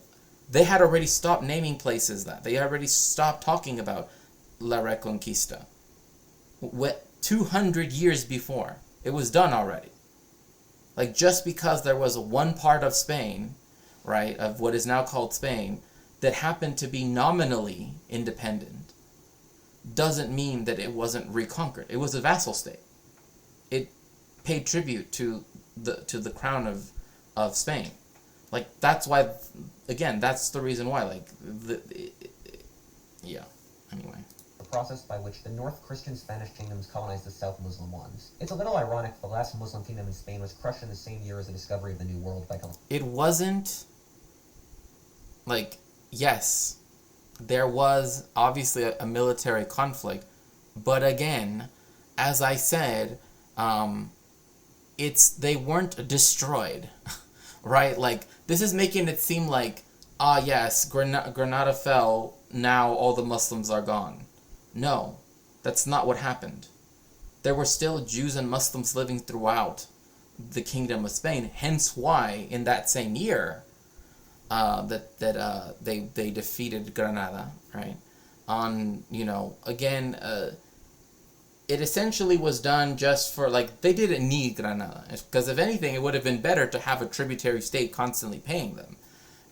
They had already stopped naming places that. They already stopped talking about La Reconquista. 200 years before. It was done already. Like, just because there was one part of Spain, right, of what is now called Spain, that happened to be nominally independent, doesn't mean that it wasn't reconquered. It was a vassal state. It paid tribute to the crown of Spain. Like, that's why, again, that's the reason why, like, yeah, anyway. The process by which the North Christian Spanish kingdoms colonized the South Muslim ones. It's a little ironic the last Muslim kingdom in Spain was crushed in the same year as the discovery of the New World by Columbus. It wasn't, like, yes, there was obviously a military conflict, but again, as I said, they weren't destroyed, right? Like, this is making it seem like, yes, Granada fell, now all the Muslims are gone. No, that's not what happened. There were still Jews and Muslims living throughout the Kingdom of Spain, hence why, in that same year, they defeated Granada, right? It essentially was done just for, like, they didn't need Granada, because if anything, it would have been better to have a tributary state constantly paying them.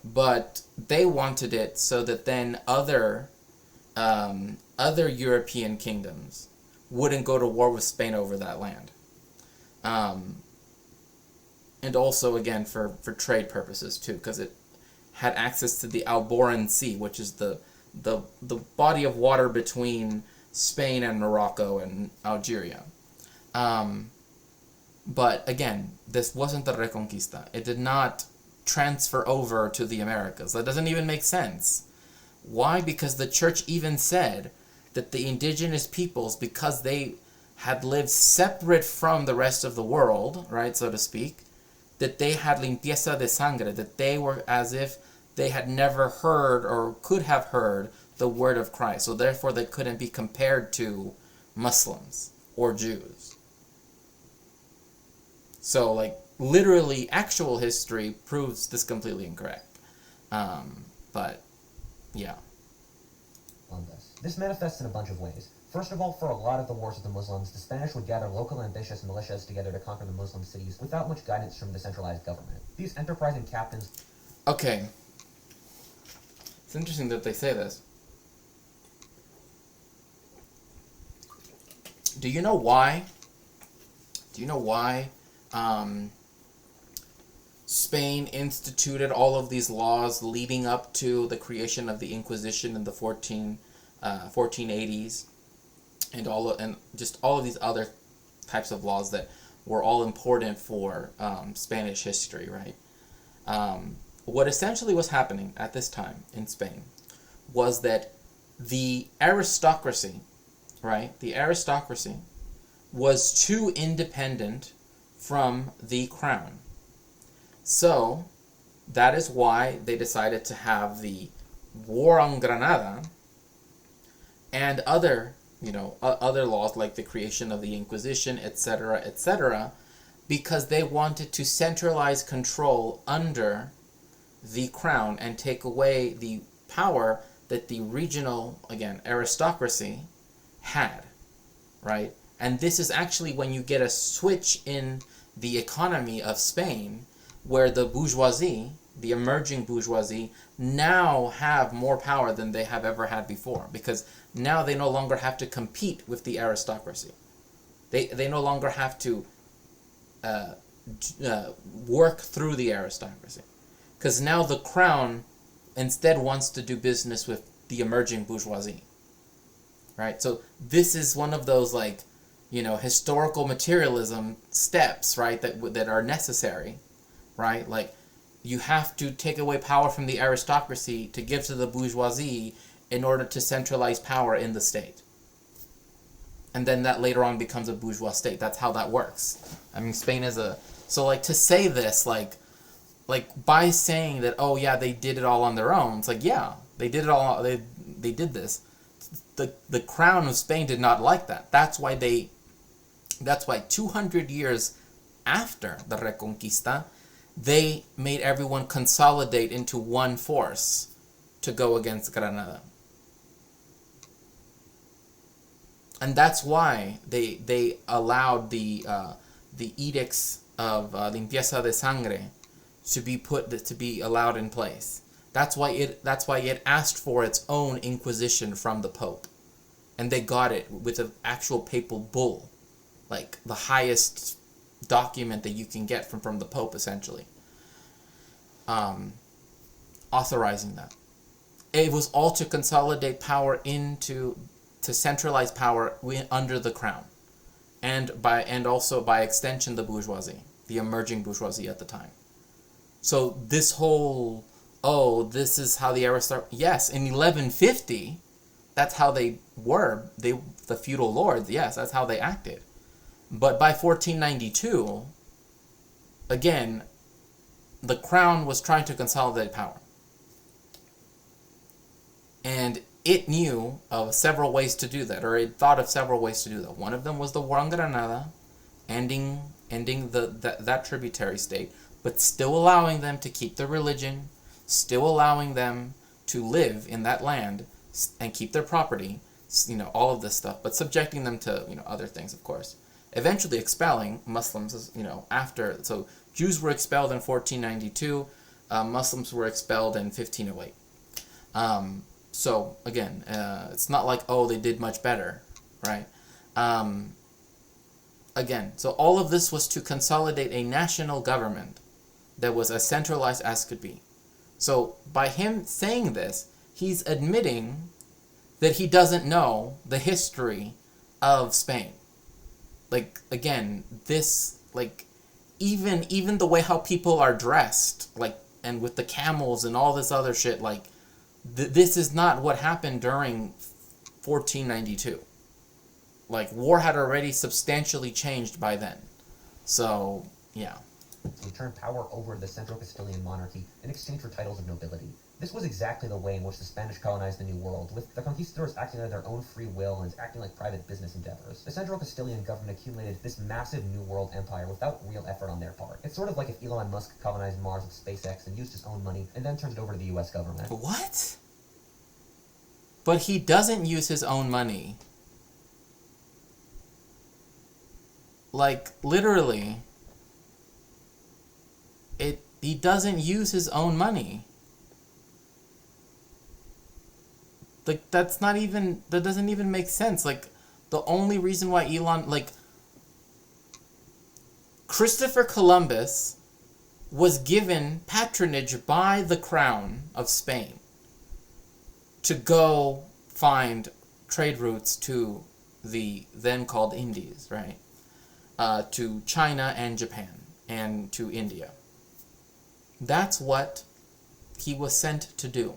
But they wanted it so that then other European kingdoms wouldn't go to war with Spain over that land. And also, again, for trade purposes, too, because it had access to the Alboran Sea, which is the body of water between Spain and Morocco and Algeria. But again, this wasn't the Reconquista. It did not transfer over to the Americas. That doesn't even make sense. Why? Because the church even said that the indigenous peoples, because they had lived separate from the rest of the world, right, so to speak, that they had limpieza de sangre, that they were as if they had never heard or could have heard the word of Christ. So therefore they couldn't be compared to Muslims or Jews. So, like, literally actual history proves this completely incorrect. But, yeah. On this. This manifests in a bunch of ways. First of all, for a lot of the wars with the Muslims, the Spanish would gather local ambitious militias together to conquer the Muslim cities without much guidance from the centralized government. These enterprising captains... Okay. It's interesting that they say this. Do you know why? Spain instituted all of these laws leading up to the creation of the Inquisition in the 1480s, and just all of these other types of laws that were all important for Spanish history, right? What essentially was happening at this time in Spain was that the aristocracy, right? The aristocracy was too independent from the crown. So that is why they decided to have the War on Granada and other laws like the creation of the Inquisition, etc., because they wanted to centralize control under the crown and take away the power that the regional, again, aristocracy had, right? And this is actually when you get a switch in the economy of Spain, where the bourgeoisie, the emerging bourgeoisie, now have more power than they have ever had before, because now they no longer have to compete with the aristocracy. They no longer have to work through the aristocracy, because now the crown instead wants to do business with the emerging bourgeoisie, right? So this is one of those, like, historical materialism steps, right, that are necessary, right? Like, you have to take away power from the aristocracy to give to the bourgeoisie in order to centralize power in the state. And then that later on becomes a bourgeois state. That's how that works. I mean, Spain is so, like, to say this, like by saying that, oh yeah, they did it all on their own, it's like, yeah, they did it all, they did this. the crown of Spain did not like that. That's why 200 years after the Reconquista, they made everyone consolidate into one force to go against Granada. And that's why they allowed the edicts of limpieza de sangre to be allowed in place. That's why it asked for its own inquisition from the Pope, and they got it with an actual papal bull, like the highest document that you can get from the Pope, essentially, authorizing that. It was all to consolidate power to centralize power under the crown, and also by extension the bourgeoisie, the emerging bourgeoisie at the time. So this whole, this is how the aristocracy, yes, in 1150, that's how they were. The feudal lords, yes, that's how they acted. But by 1492, again, the crown was trying to consolidate power. And it knew of several ways to do that, or it thought of several ways to do that. One of them was the war on Granada, ending that tributary state, but still allowing them to keep their religion, still allowing them to live in that land and keep their property, all of this stuff, but subjecting them to, other things, of course. Eventually expelling Muslims, after. So Jews were expelled in 1492, Muslims were expelled in 1508. So again, it's not like, they did much better, right? Again, so all of this was to consolidate a national government that was as centralized as could be. So by him saying this, he's admitting that he doesn't know the history of Spain. Like, again, this, like, even the way how people are dressed, like, and with the camels and all this other shit, like, this is not what happened during 1492. Like, war had already substantially changed by then. So, yeah. To return power over the Central Castilian monarchy in exchange for titles of nobility. This was exactly the way in which the Spanish colonized the New World, with the conquistadors acting on their own free will and acting like private business endeavors. The Central Castilian government accumulated this massive New World empire without real effort on their part. It's sort of like if Elon Musk colonized Mars with SpaceX and used his own money and then turned it over to the US government. What? But he doesn't use his own money. Like, literally, he doesn't use his own money. Like, that doesn't even make sense. Like, the only reason why Christopher Columbus was given patronage by the crown of Spain to go find trade routes to the then called Indies, right? To China and Japan and to India. That's what he was sent to do.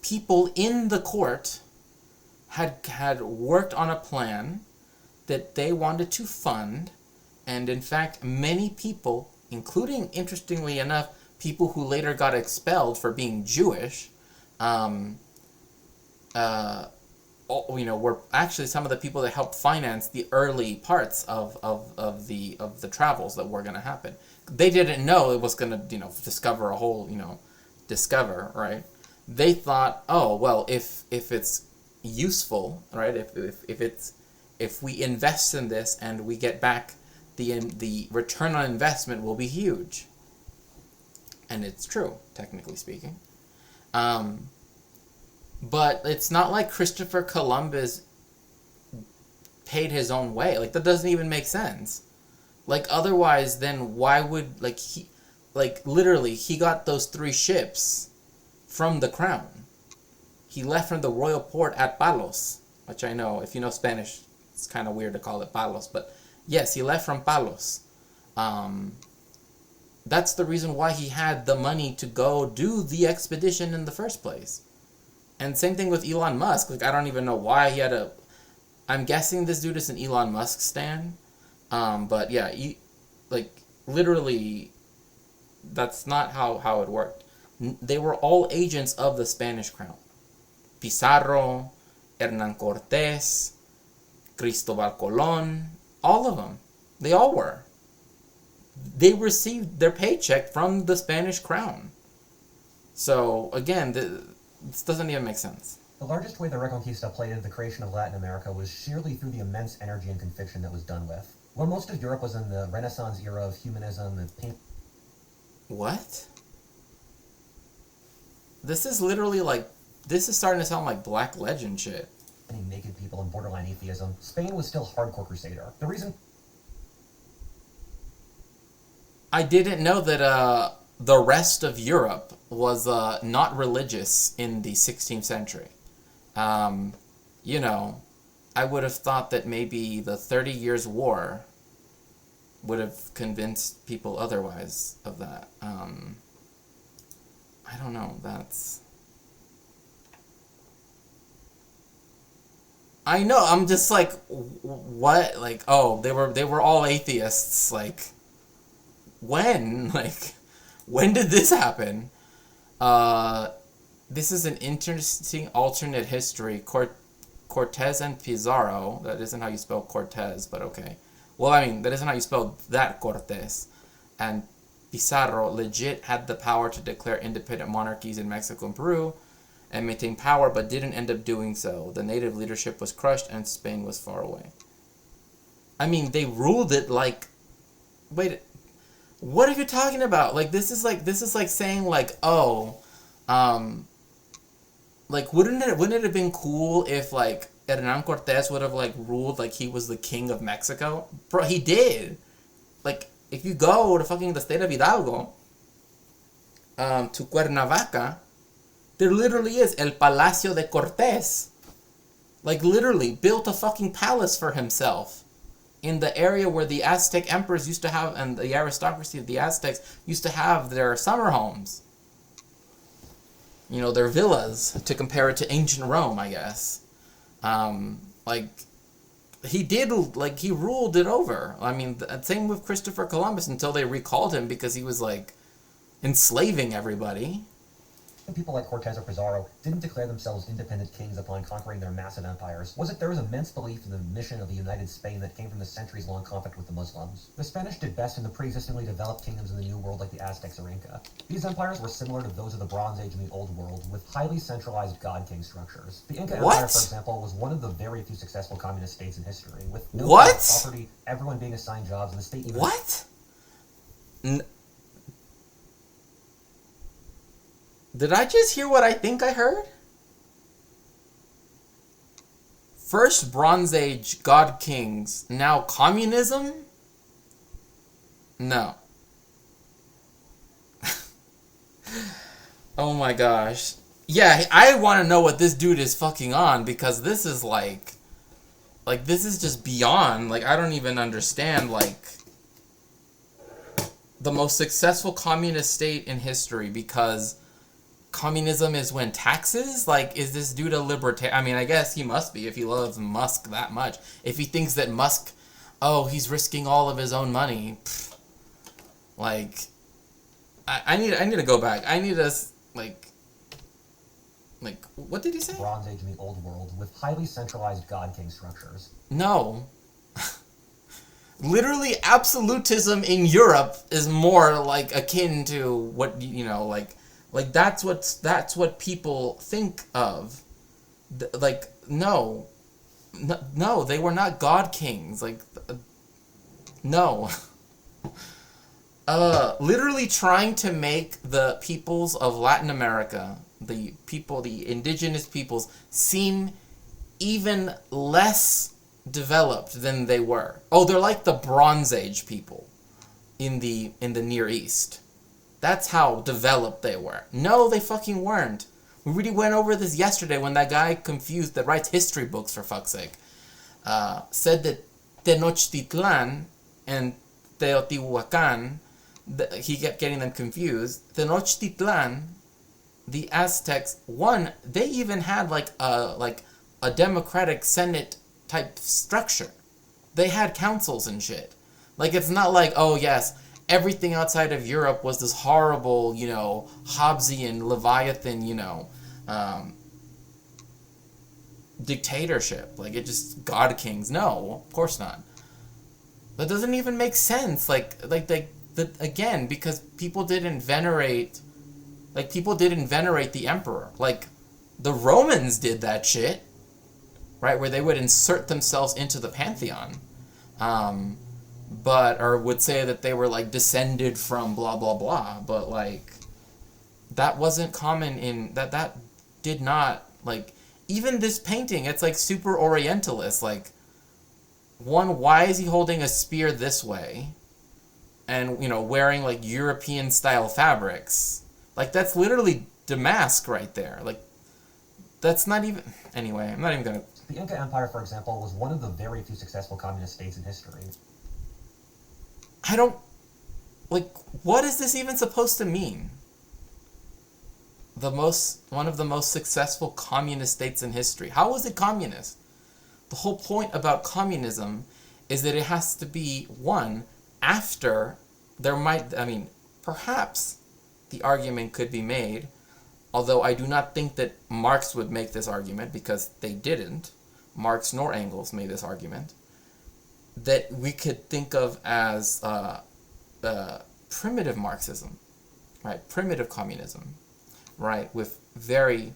People in the court had worked on a plan that they wanted to fund, and in fact, many people, including, interestingly enough, people who later got expelled for being Jewish, were actually some of the people that helped finance the early parts of the travels that were going to happen. They didn't know it was going to, discover a whole, right? They thought, if it's useful, right? If we invest in this and we get back, the return on investment will be huge. And it's true, technically speaking. But it's not like Christopher Columbus paid his own way. Like, that doesn't even make sense. Like, otherwise, then why would, literally, he got those 3 ships from the crown. He left from the royal port at Palos, which I know, if you know Spanish, it's kind of weird to call it Palos, but yes, he left from Palos. That's the reason why he had the money to go do the expedition in the first place. And same thing with Elon Musk. Like, I don't even know why he had I'm guessing this dude is an Elon Musk stan. But yeah, literally, that's not how it worked. They were all agents of the Spanish crown. Pizarro, Hernan Cortés, Cristobal Colon, all of them. They all were. They received their paycheck from the Spanish crown. So, again, this doesn't even make sense. The largest way the Reconquista played into the creation of Latin America was sheerly through the immense energy and conviction that was done with. While most of Europe was in the Renaissance era of humanism and paint... What? This is literally like... This is starting to sound like Black Legend shit. Naked people and borderline atheism, Spain was still hardcore crusader. The reason... I didn't know that the rest of Europe was not religious in the 16th century. You know, I would have thought that maybe the 30 Years' War would have convinced people otherwise of that. I don't know, that's... I know, I'm just like, what? Like, oh, they were all atheists, like, when? Like, when did this happen? This is an interesting alternate history. Cortez and Pizarro, that isn't how you spell Cortez, but okay. Well, I mean, that isn't how you spell that Cortez. And Pizarro legit had the power to declare independent monarchies in Mexico and Peru and maintain power, but didn't end up doing so. The native leadership was crushed and Spain was far away. I mean, they ruled it like... Wait, what are you talking about? Like, this is like saying, like, oh, like, wouldn't it have been cool if, like, Hernan Cortés would have, like, ruled like he was the king of Mexico? Bro, he did. Like, if you go to fucking the state of Hidalgo, to Cuernavaca, there literally is El Palacio de Cortés. Like, literally built a fucking palace for himself in the area where the Aztec emperors used to have, and the aristocracy of the Aztecs used to have their summer homes. You know, their villas, to compare it to ancient Rome, I guess. Like, he did, like, he ruled it over. I mean, same with Christopher Columbus until they recalled him because he was, like, enslaving everybody. People like Cortez or Pizarro didn't declare themselves independent kings upon conquering their massive empires. Was it there was immense belief in the mission of the United Spain that came from the centuries-long conflict with the Muslims? The Spanish did best in the pre-existingly developed kingdoms in the New World like the Aztecs or Inca. These empires were similar to those of the Bronze Age and the Old World, with highly centralized god-king structures. The Inca Empire, for example, was one of the very few successful communist states in history, with no property, everyone being assigned jobs, and the state even... What? Did I just hear what I think I heard? First Bronze Age God Kings, now communism? No. Oh my gosh. Yeah, I want to know what this dude is fucking on, because this is like, this is just beyond, like, I don't even understand, like, the most successful communist state in history, because communism is when taxes? Like, is this dude a libertarian? I mean, I guess he must be if he loves Musk that much. If he thinks that Musk, oh, he's risking all of his own money. Pfft. Like, I need to go back. I need to, like, what did he say? Bronze Age in the Old World, with highly centralized god-king structures. No. Literally, absolutism in Europe is more, like, akin to what, you know, like that's what people think of. Like, no, they were not god kings. Like, no. Literally trying to make the peoples of Latin America, the indigenous peoples, seem even less developed than they were. Oh, they're like the Bronze Age people in the Near East. That's how developed they were. No, they fucking weren't. We really went over this yesterday when that guy confused, that writes history books for fuck's sake, said that Tenochtitlan and Teotihuacan, he kept getting them confused. Tenochtitlan, the Aztecs, one, they even had like a democratic Senate type structure. They had councils and shit. Like, it's not like, oh yes, everything outside of Europe was this horrible, you know, Hobbesian, Leviathan, you know, dictatorship. Like, it just God kings. No, of course not. That doesn't even make sense. Again, because people didn't venerate the emperor. Like, the Romans did that shit, right? Where they would insert themselves into the pantheon, or would say that they were like descended from blah blah blah. But like, that wasn't common in that did not, like, even this painting. It's like super Orientalist. Like, why is he holding a spear this way, and wearing like European style fabrics? Like, that's literally Damask right there. Like, that's not even... Anyway, I'm not even gonna... The Inca Empire, for example, was one of the very few successful communist states in history. I don't... Like, what is this even supposed to mean? One of the most successful communist states in history. How was it communist? The whole point about communism is that it has to be, one, after there might... I mean, perhaps the argument could be made, although I do not think that Marx would make this argument, because they didn't. Marx nor Engels made this argument, that we could think of as primitive Marxism, right? Primitive communism, right? With very...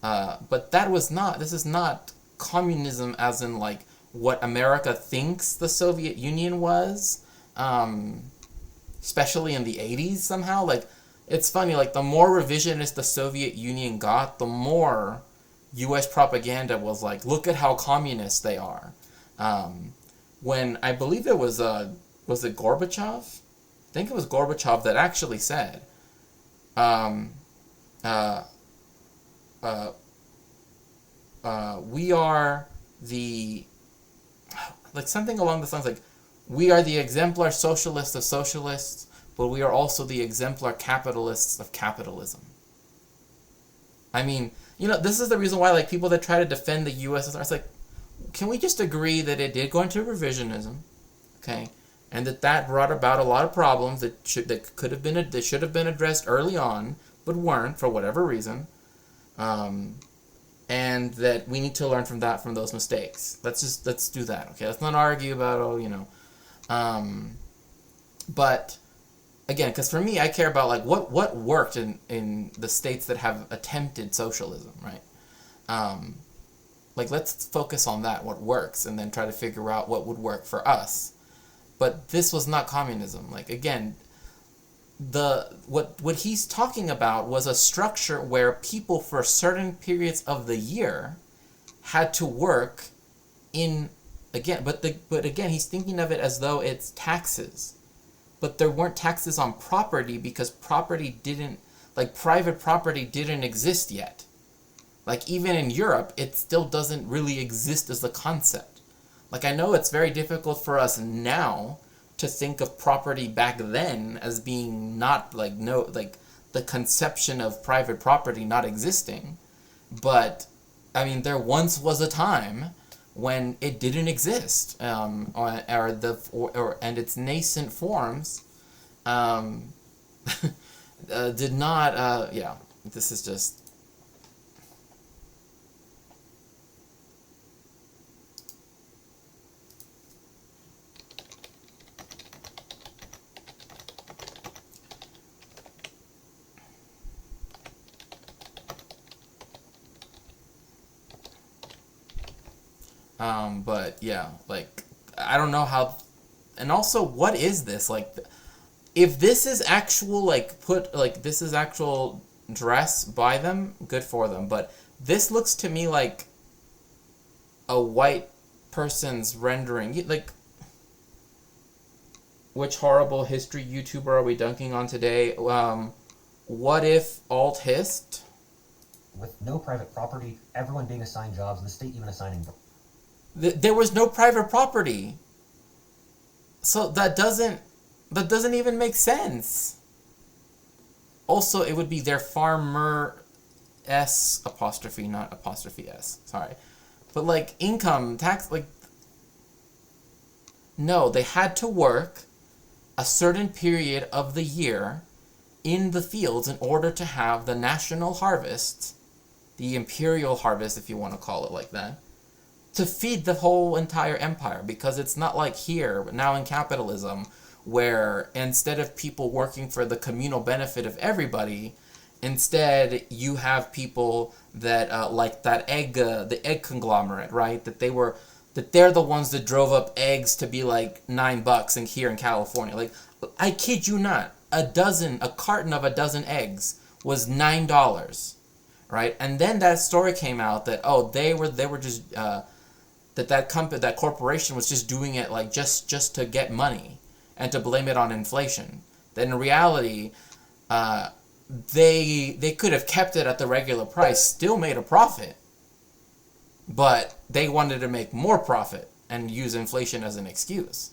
but this is not communism as in, like, what America thinks the Soviet Union was, especially in the 80s somehow. Like, it's funny, like, the more revisionist the Soviet Union got, the more U.S. propaganda was like, look at how communist they are. When I believe it was it Gorbachev? I think it was Gorbachev that actually said, we are the... like, something along the lines, like, we are the exemplar socialists of socialists, but we are also the exemplar capitalists of capitalism. I mean, this is the reason why, like, people that try to defend the USSR, it's like, can we just agree that it did go into revisionism, okay, and that brought about a lot of problems that should have been addressed early on, but weren't for whatever reason, and that we need to learn from those mistakes. Let's do that, okay? Let's not argue about but again, because for me, I care about, like, what worked in the states that have attempted socialism, right? Like, let's focus on that, what works, and then try to figure out what would work for us. But this was not communism. Like, again, what he's talking about was a structure where people for certain periods of the year had to work in, again, but again, he's thinking of it as though it's taxes. But there weren't taxes on property because private property didn't exist yet. Like, even in Europe, it still doesn't really exist as a concept. Like, I know it's very difficult for us now to think of property back then as being not, like, the conception of private property not existing. But, I mean, there once was a time when it didn't exist, and its nascent forms did not, this is just... but yeah, like, I don't know how, and also, what is this? Like, if this is actual, this is actual dress by them, good for them, but this looks to me like a white person's rendering. Like, which horrible history YouTuber are we dunking on today? What if alt-hist? With no private property, everyone being assigned jobs, and the state even assigning... There was no private property. So that doesn't even make sense. Also, it would be their farmer S apostrophe, not apostrophe S. Sorry. But, like, income tax, like... No, they had to work a certain period of the year in the fields in order to have the national harvest, the imperial harvest, if you want to call it like that, to feed the whole entire empire, because it's not like here now in capitalism where instead of people working for the communal benefit of everybody, instead you have people that like that the egg conglomerate, right? That they're the ones that drove up eggs to be like $9 in here in California. Like, I kid you not, a carton of a dozen eggs was $9, right? And then that story came out that they were just that corporation was just doing it like just to get money and to blame it on inflation. Then in reality, they could have kept it at the regular price, still made a profit, but they wanted to make more profit and use inflation as an excuse.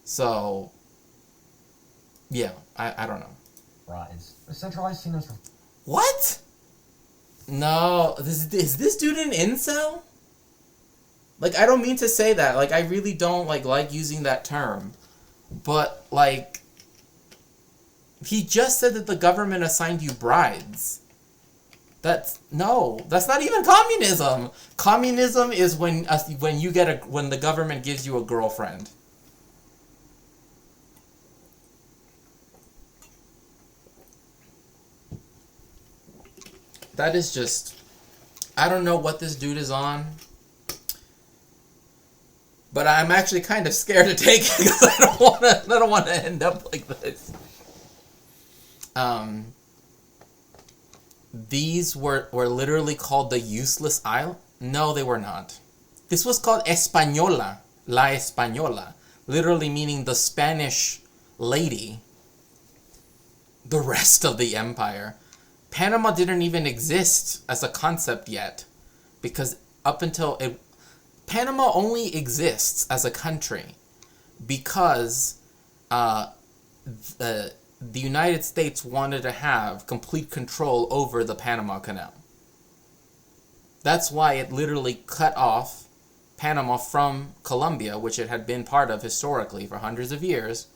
So, yeah, I don't know. Rise. Centralized kingdoms. What? No, is this dude an incel? Like, I don't mean to say that. Like, I really don't like using that term. But, like, he just said that the government assigned you brides. That's not even communism. Communism is when the government gives you a girlfriend. That is just, I don't know what this dude is on, but I'm actually kind of scared to take it because I don't want to end up like this. These were literally called the useless isle. No, they were not. This was called Española, La Española, literally meaning the Spanish lady. The rest of the empire. Panama didn't even exist as a concept yet, because Panama only exists as a country because the United States wanted to have complete control over the Panama Canal. That's why it literally cut off Panama from Colombia, which it had been part of historically for hundreds of years,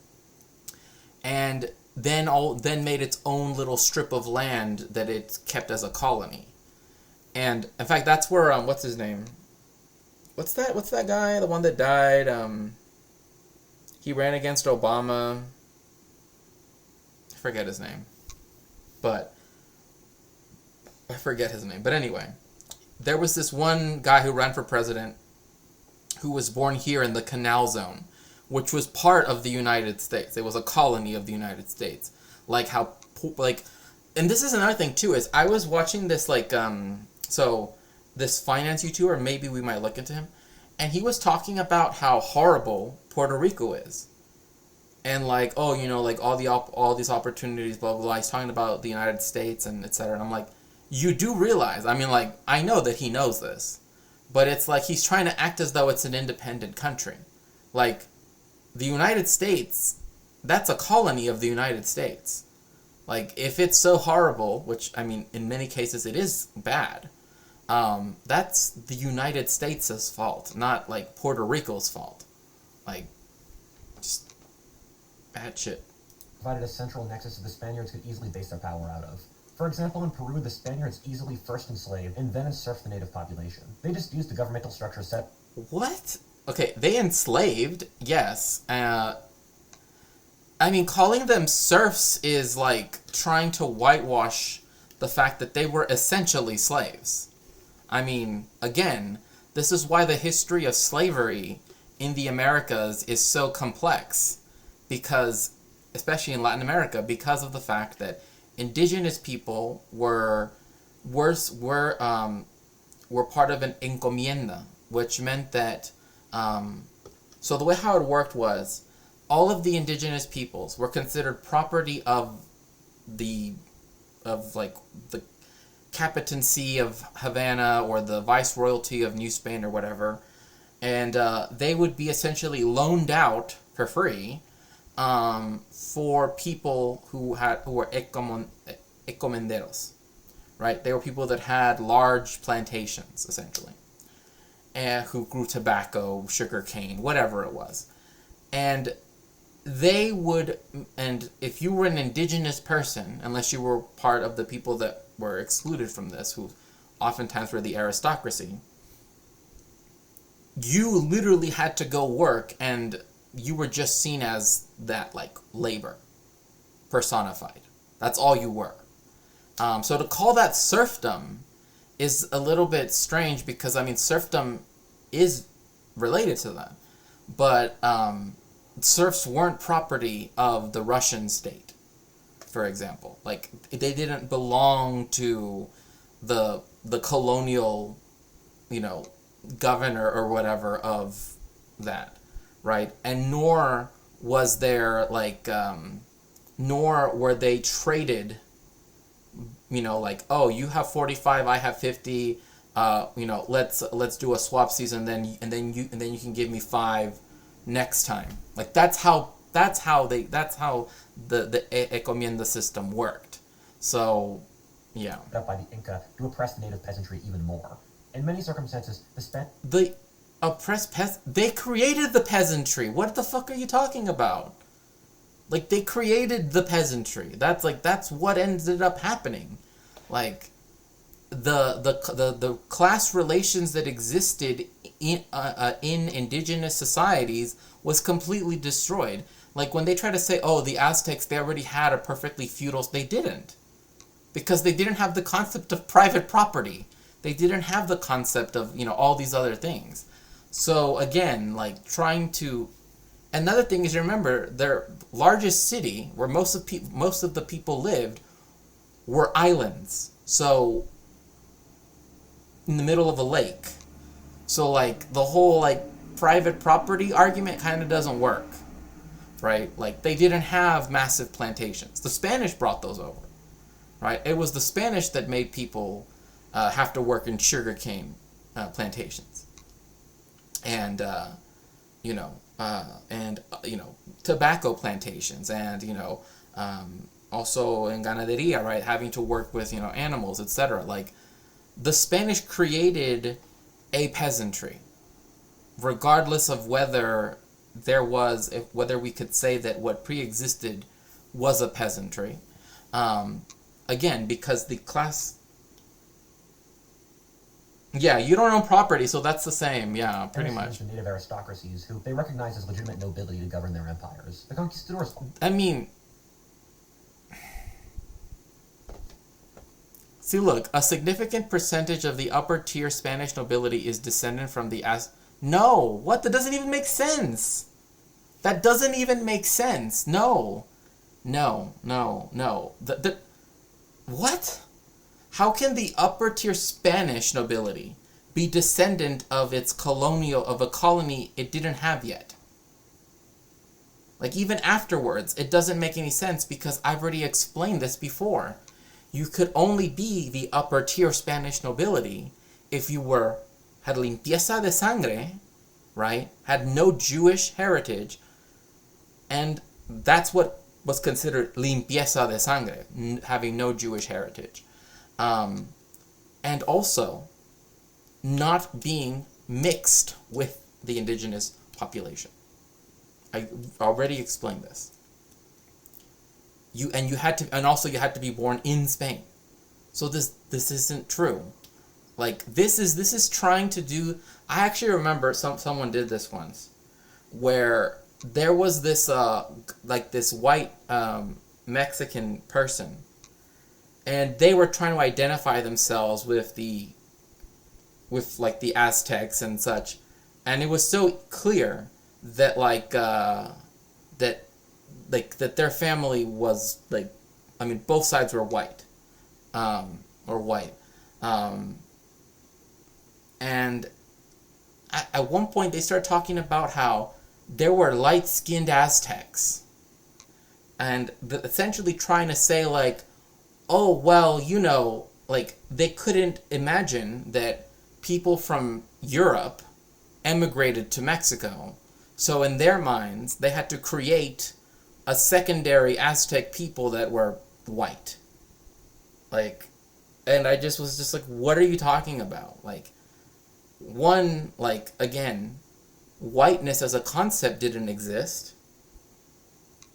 and then made its own little strip of land that it kept as a colony. And in fact, that's where what's his name? What's that guy? The one that died? He ran against Obama. I forget his name. But anyway, there was this one guy who ran for president who was born here in the Canal Zone, which was part of the United States. It was a colony of the United States. And this is another thing too, is I was watching this this finance YouTuber, maybe we might look into him, and he was talking about how horrible Puerto Rico is. And all these opportunities, blah, blah, blah. He's talking about the United States and etc. And I'm like, you do realize, I know that he knows this, but it's like he's trying to act as though it's an independent country. Like, the United States, that's a colony of the United States. Like, if it's so horrible, which, in many cases it is bad, that's the United States' fault, not, Puerto Rico's fault. Just bad shit. Provided a central nexus that the Spaniards could easily base their power out of. For example, in Peru, the Spaniards easily first enslaved and then serfed the native population. They just used the governmental structure set... What? Okay, they enslaved, yes. Calling them serfs is trying to whitewash the fact that they were essentially slaves. Again, this is why the history of slavery in the Americas is so complex. Because, especially in Latin America, because of the fact that indigenous people were part of an encomienda, which meant that so the way how it worked was all of the indigenous peoples were considered property of the Capitancy of Havana or the Viceroyalty of New Spain or whatever, and they would be essentially loaned out for free for people who were encomenderos, right? They were people that had large plantations, essentially, and who grew tobacco, sugar cane, whatever it was. And they would, and if you were an indigenous person, unless you were part of the people that were excluded from this, who oftentimes were the aristocracy, you literally had to go work, and you were just seen as that, like, labor personified. That's all you were. So to call that serfdom is a little bit strange, because, I mean, serfdom is related to that. But serfs weren't property of the Russian state, for example. Like, they didn't belong to the colonial, governor or whatever of that, right? And nor was there, like, nor were they traded, like, oh, you have 45, I have 50, let's do a swap season, and then you can give me 5 next time. Like, that's how the encomienda system worked. So, yeah. Up by the Inca to oppress the native peasantry even more. In many circumstances, the oppressed they created the peasantry. What the fuck are you talking about? Like, they created the peasantry. That's what ended up happening. Like, the class relations that existed in indigenous societies was completely destroyed. Like, when they try to say, oh, the Aztecs, they already had a perfectly feudal, they didn't. Because they didn't have the concept of private property. They didn't have the concept of, all these other things. So, again, like, trying to... Another thing is, remember, their largest city, where most of the people lived, were islands. So, in the middle of a lake. So, like, the whole, like, private property argument kind of doesn't work. Right? Like, they didn't have massive plantations. The Spanish brought those over. Right? It was the Spanish that made people have to work in sugarcane plantations. And, tobacco plantations, and, also in ganaderia, right? Having to work with, animals, etc. Like, the Spanish created a peasantry, regardless of whether whether we could say that what pre-existed was a peasantry. Again, because the class... Yeah, you don't own property, so that's the same. Yeah, pretty much. The native aristocracies, who they recognized as legitimate nobility to govern their empires. The conquistadors... I mean... See, look, a significant percentage of the upper-tier Spanish nobility is descendant from the No! What? That doesn't even make sense! That doesn't even make sense! No! No. What? How can the upper-tier Spanish nobility be descendant of a colony it didn't have yet? Like, even afterwards, it doesn't make any sense, because I've already explained this before. You could only be the upper-tier Spanish nobility if you had limpieza de sangre, right? Had no Jewish heritage, and that's what was considered limpieza de sangre, having no Jewish heritage. And also not being mixed with the indigenous population. I already explained this. You had to be born in Spain. So this isn't true. Like, this is trying to do... I actually remember someone did this once, where there was this this white Mexican person, and they were trying to identify themselves with the Aztecs and such, and it was so clear that that their family was, like, I mean, both sides were white, and at one point they started talking about how there were light-skinned Aztecs, and essentially trying to say, like, oh, well, like, they couldn't imagine that people from Europe emigrated to Mexico, so in their minds they had to create a secondary Aztec people that were white. Like, and I was just like, what are you talking about? Like, one, like, again, whiteness as a concept didn't exist,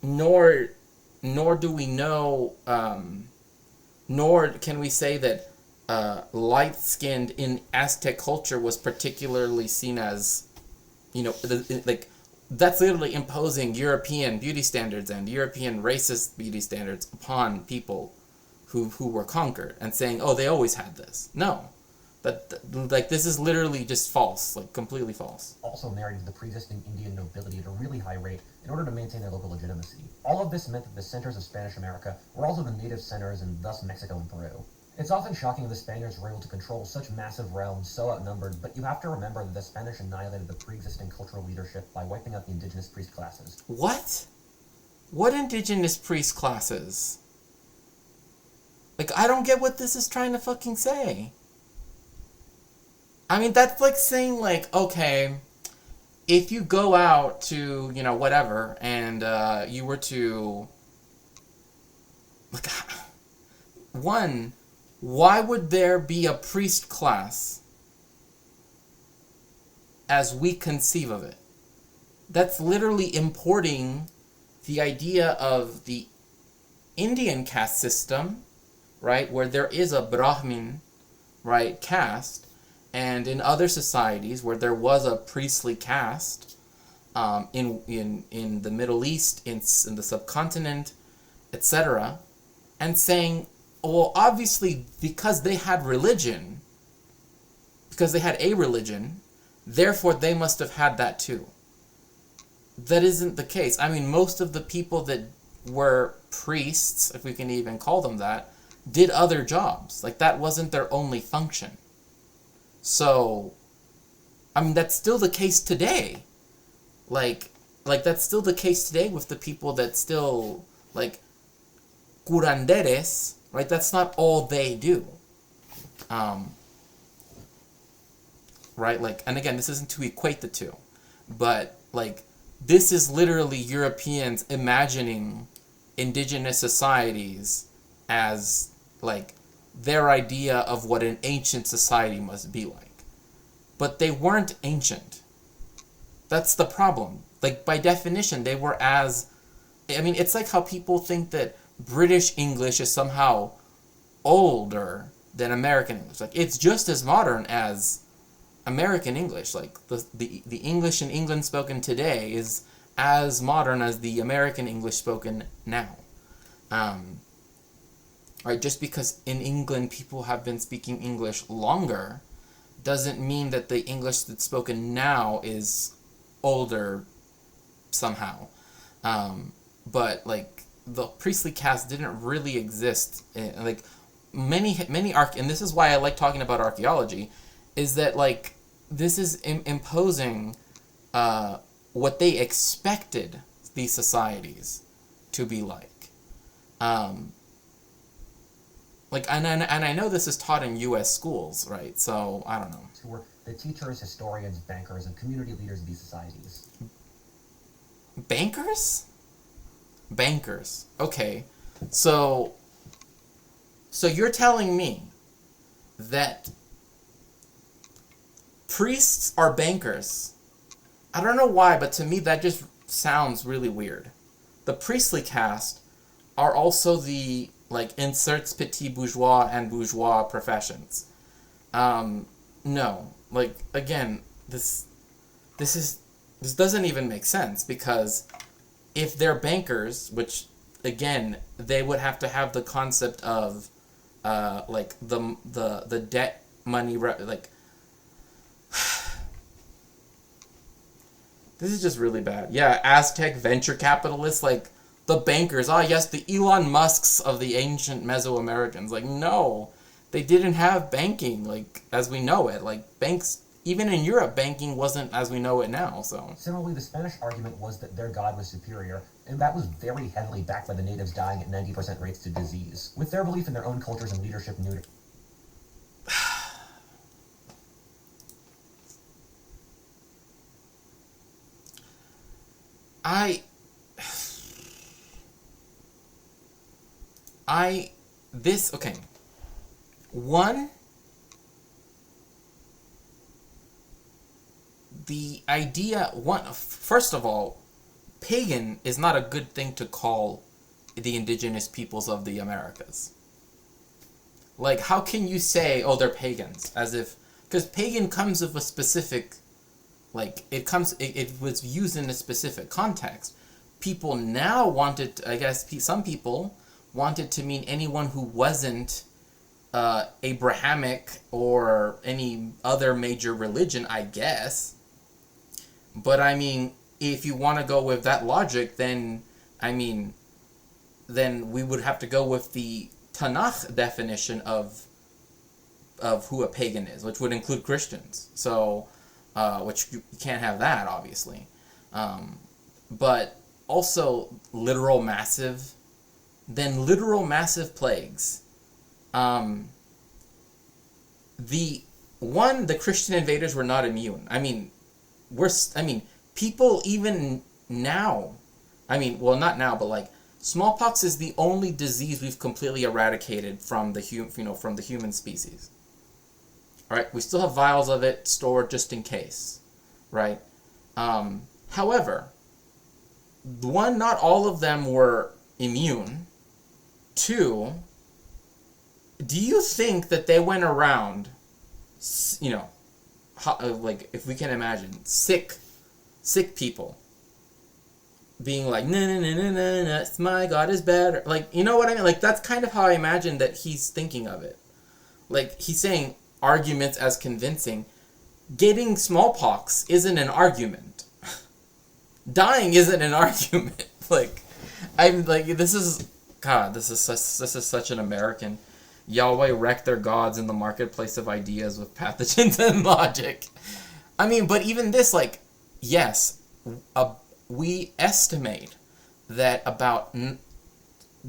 nor do we know, nor can we say that light-skinned in Aztec culture was particularly seen as, like, that's literally imposing European beauty standards and European racist beauty standards upon people who were conquered and saying, oh, they always had this. No. Like, this is literally just false, like, completely false. Also married to the pre-existing Indian nobility at a really high rate in order to maintain their local legitimacy. All of this meant that the centers of Spanish America were also the native centers and thus Mexico and Peru. It's often shocking the Spaniards were able to control such massive realms so outnumbered, but you have to remember that the Spanish annihilated the pre-existing cultural leadership by wiping out the indigenous priest classes. What? What indigenous priest classes? Like, I don't get what this is trying to fucking say. I mean, that's like saying, like, okay, if you go out to, whatever, and you were to, like, one, why would there be a priest class as we conceive of it? That's literally importing the idea of the Indian caste system, right, where there is a Brahmin, right, caste, and in other societies where there was a priestly caste, in the Middle East, in the subcontinent, etc., and saying, well, obviously, because they had a religion, therefore they must have had that too. That isn't the case. I mean, most of the people that were priests, if we can even call them that, did other jobs. Like, that wasn't their only function. So, I mean, that's still the case today. Like that's still the case today with the people that still, like, curanderes, right? That's not all they do. Right? Like, and again, this isn't to equate the two, but, like, this is literally Europeans imagining indigenous societies as, like, their idea of what an ancient society must be like. But they weren't ancient. That's the problem. Like, by definition, they were as... I mean, it's like how people think that British English is somehow older than American English. Like, it's just as modern as American English. Like, the English in England spoken today is as modern as the American English spoken now. Right, just because in England people have been speaking English longer doesn't mean that the English that's spoken now is older somehow. But, like, the priestly caste didn't really exist. Like, many and this is why I like talking about archaeology, is that, like, this is imposing what they expected these societies to be like. Like, and I know this is taught in U.S. schools, right? So, I don't know. Who were the teachers, historians, bankers, and community leaders of these societies. Bankers? Bankers. Okay. So you're telling me that priests are bankers. I don't know why, but to me that just sounds really weird. The priestly caste are also the, like, inserts petit bourgeois and bourgeois professions. No. Like, again, this doesn't even make sense, because if they're bankers, which, again, they would have to have the concept of, like, the debt money, like, this is just really bad. Yeah, Aztec venture capitalists, like, the bankers, yes, the Elon Musks of the ancient Mesoamericans. Like, no, they didn't have banking, like, as we know it. Like, banks, even in Europe, banking wasn't as we know it now, so. Similarly, the Spanish argument was that their god was superior, and that was very heavily backed by the natives dying at 90% rates to disease. With their belief in their own cultures and leadership new to... Okay. One, the idea, first of all, pagan is not a good thing to call the indigenous peoples of the Americas. Like, how can you say, oh, they're pagans? As if, because pagan comes with a specific, like, it was used in a specific context. People now wanted, I guess, some people wanted to mean anyone who wasn't Abrahamic or any other major religion, I guess. But I mean, if you want to go with that logic, then we would have to go with the Tanakh definition of who a pagan is, which would include Christians. So, which you can't have that, obviously. But also literal massive plagues. The Christian invaders were not immune. People even now, not now, but like smallpox is the only disease we've completely eradicated from the human species. All right, we still have vials of it stored just in case, right? However, one, not all of them were immune. Two, do you think that they went around, like, if we can imagine, sick people being like, no, my God is better. Like, you know what I mean? Like, that's kind of how I imagine that he's thinking of it. Like, he's saying arguments as convincing. Getting smallpox isn't an argument. Dying isn't an argument. Like, I'm like, this is such an American. Yahweh wrecked their gods in the marketplace of ideas with pathogens and logic. But even this, like, yes, we estimate that about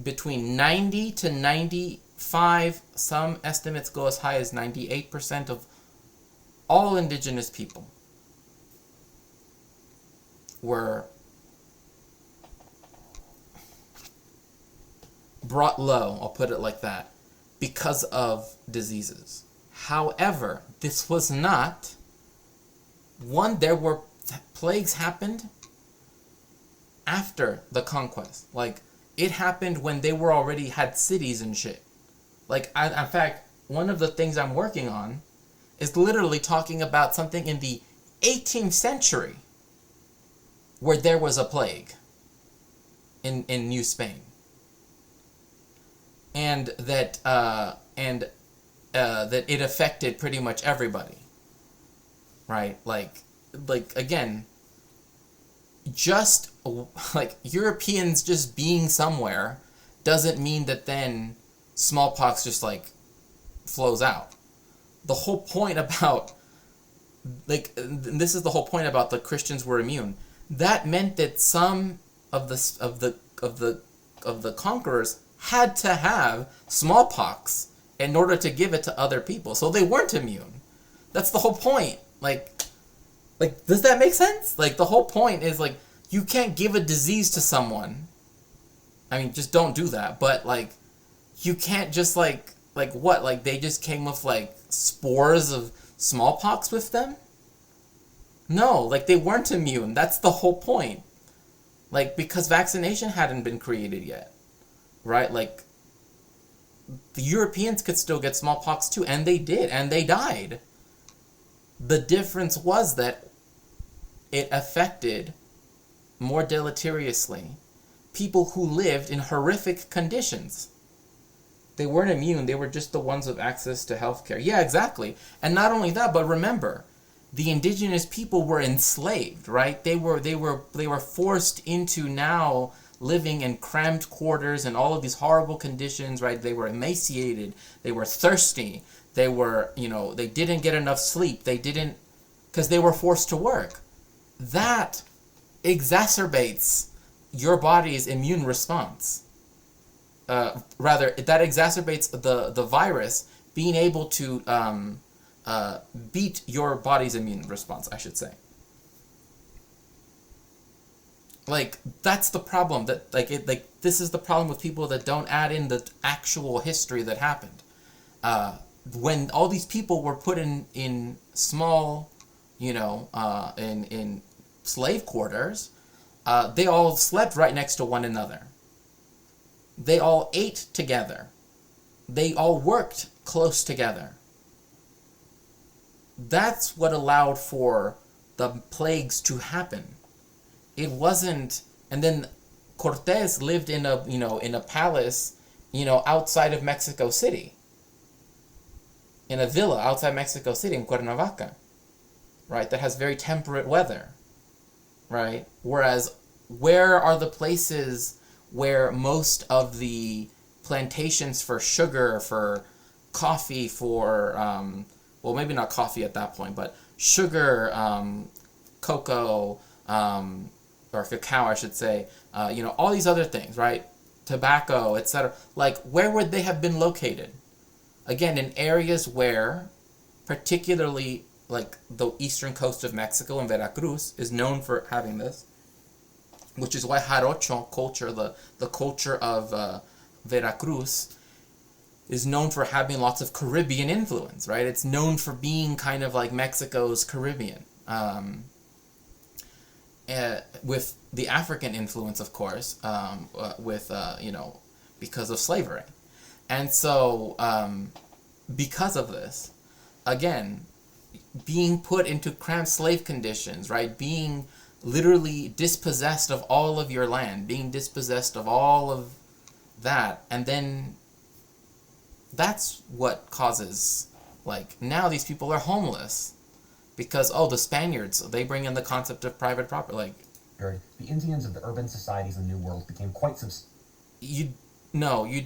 between 90 to 95, some estimates go as high as 98% of all indigenous people were brought low, I'll put it like that, because of diseases. However, this was not one. There were plagues happened after the conquest. Like, it happened when they were already had cities and shit. Like, in fact, one of the things I'm working on is literally talking about something in the 18th century where there was a plague in New Spain. And that that it affected pretty much everybody, right? Like again, just like Europeans just being somewhere doesn't mean that then smallpox just like flows out. The whole point about this is the whole point about the Christians were immune. That meant that some of the conquerors had to have smallpox in order to give it to other people, so they weren't immune. That's the whole point. Like, does that make sense? Like, the whole point is, like, you can't give a disease to someone. Just don't do that. But, like, you can't just, like what? Like, they just came with, like, spores of smallpox with them? No, like, they weren't immune. That's the whole point. Like, because vaccination hadn't been created yet. Right? Like, the Europeans could still get smallpox too, and they did, and they died. The difference was that it affected more deleteriously people who lived in horrific conditions. They weren't immune, they were just the ones with access to healthcare. Yeah, exactly. And not only that, but remember, the indigenous people were enslaved, right? They were forced into now living in cramped quarters and all of these horrible conditions, right? They were emaciated, they were thirsty, they were, they didn't get enough sleep, because they were forced to work. That exacerbates your body's immune response. Rather, that exacerbates the virus being able to beat your body's immune response, I should say. Like, that's the problem. This is the problem with people that don't add in the actual history that happened. When all these people were put in small, in slave quarters, they all slept right next to one another. They all ate together. They all worked close together. That's what allowed for the plagues to happen. It wasn't, and then Cortés lived in a palace, outside of Mexico City, in a villa outside Mexico City in Cuernavaca, right? That has very temperate weather, right? Whereas, where are the places where most of the plantations for sugar, for coffee, for well, maybe not coffee at that point, but sugar, cocoa, or cacao, I should say, all these other things, right? Tobacco, etc. Like, where would they have been located? Again, in areas where, particularly like the eastern coast of Mexico and Veracruz is known for having this, which is why Jarocho culture, the culture of Veracruz, is known for having lots of Caribbean influence, right? It's known for being kind of like Mexico's Caribbean, with the African influence, of course, because of slavery. And so, because of this, again, being put into cramped slave conditions, right? Being literally dispossessed of all of your land, being dispossessed of all of that, and then that's what causes, like, now these people are homeless because, the Spaniards, they bring in the concept of private property, like, the Indians of the urban societies of the New World became quite you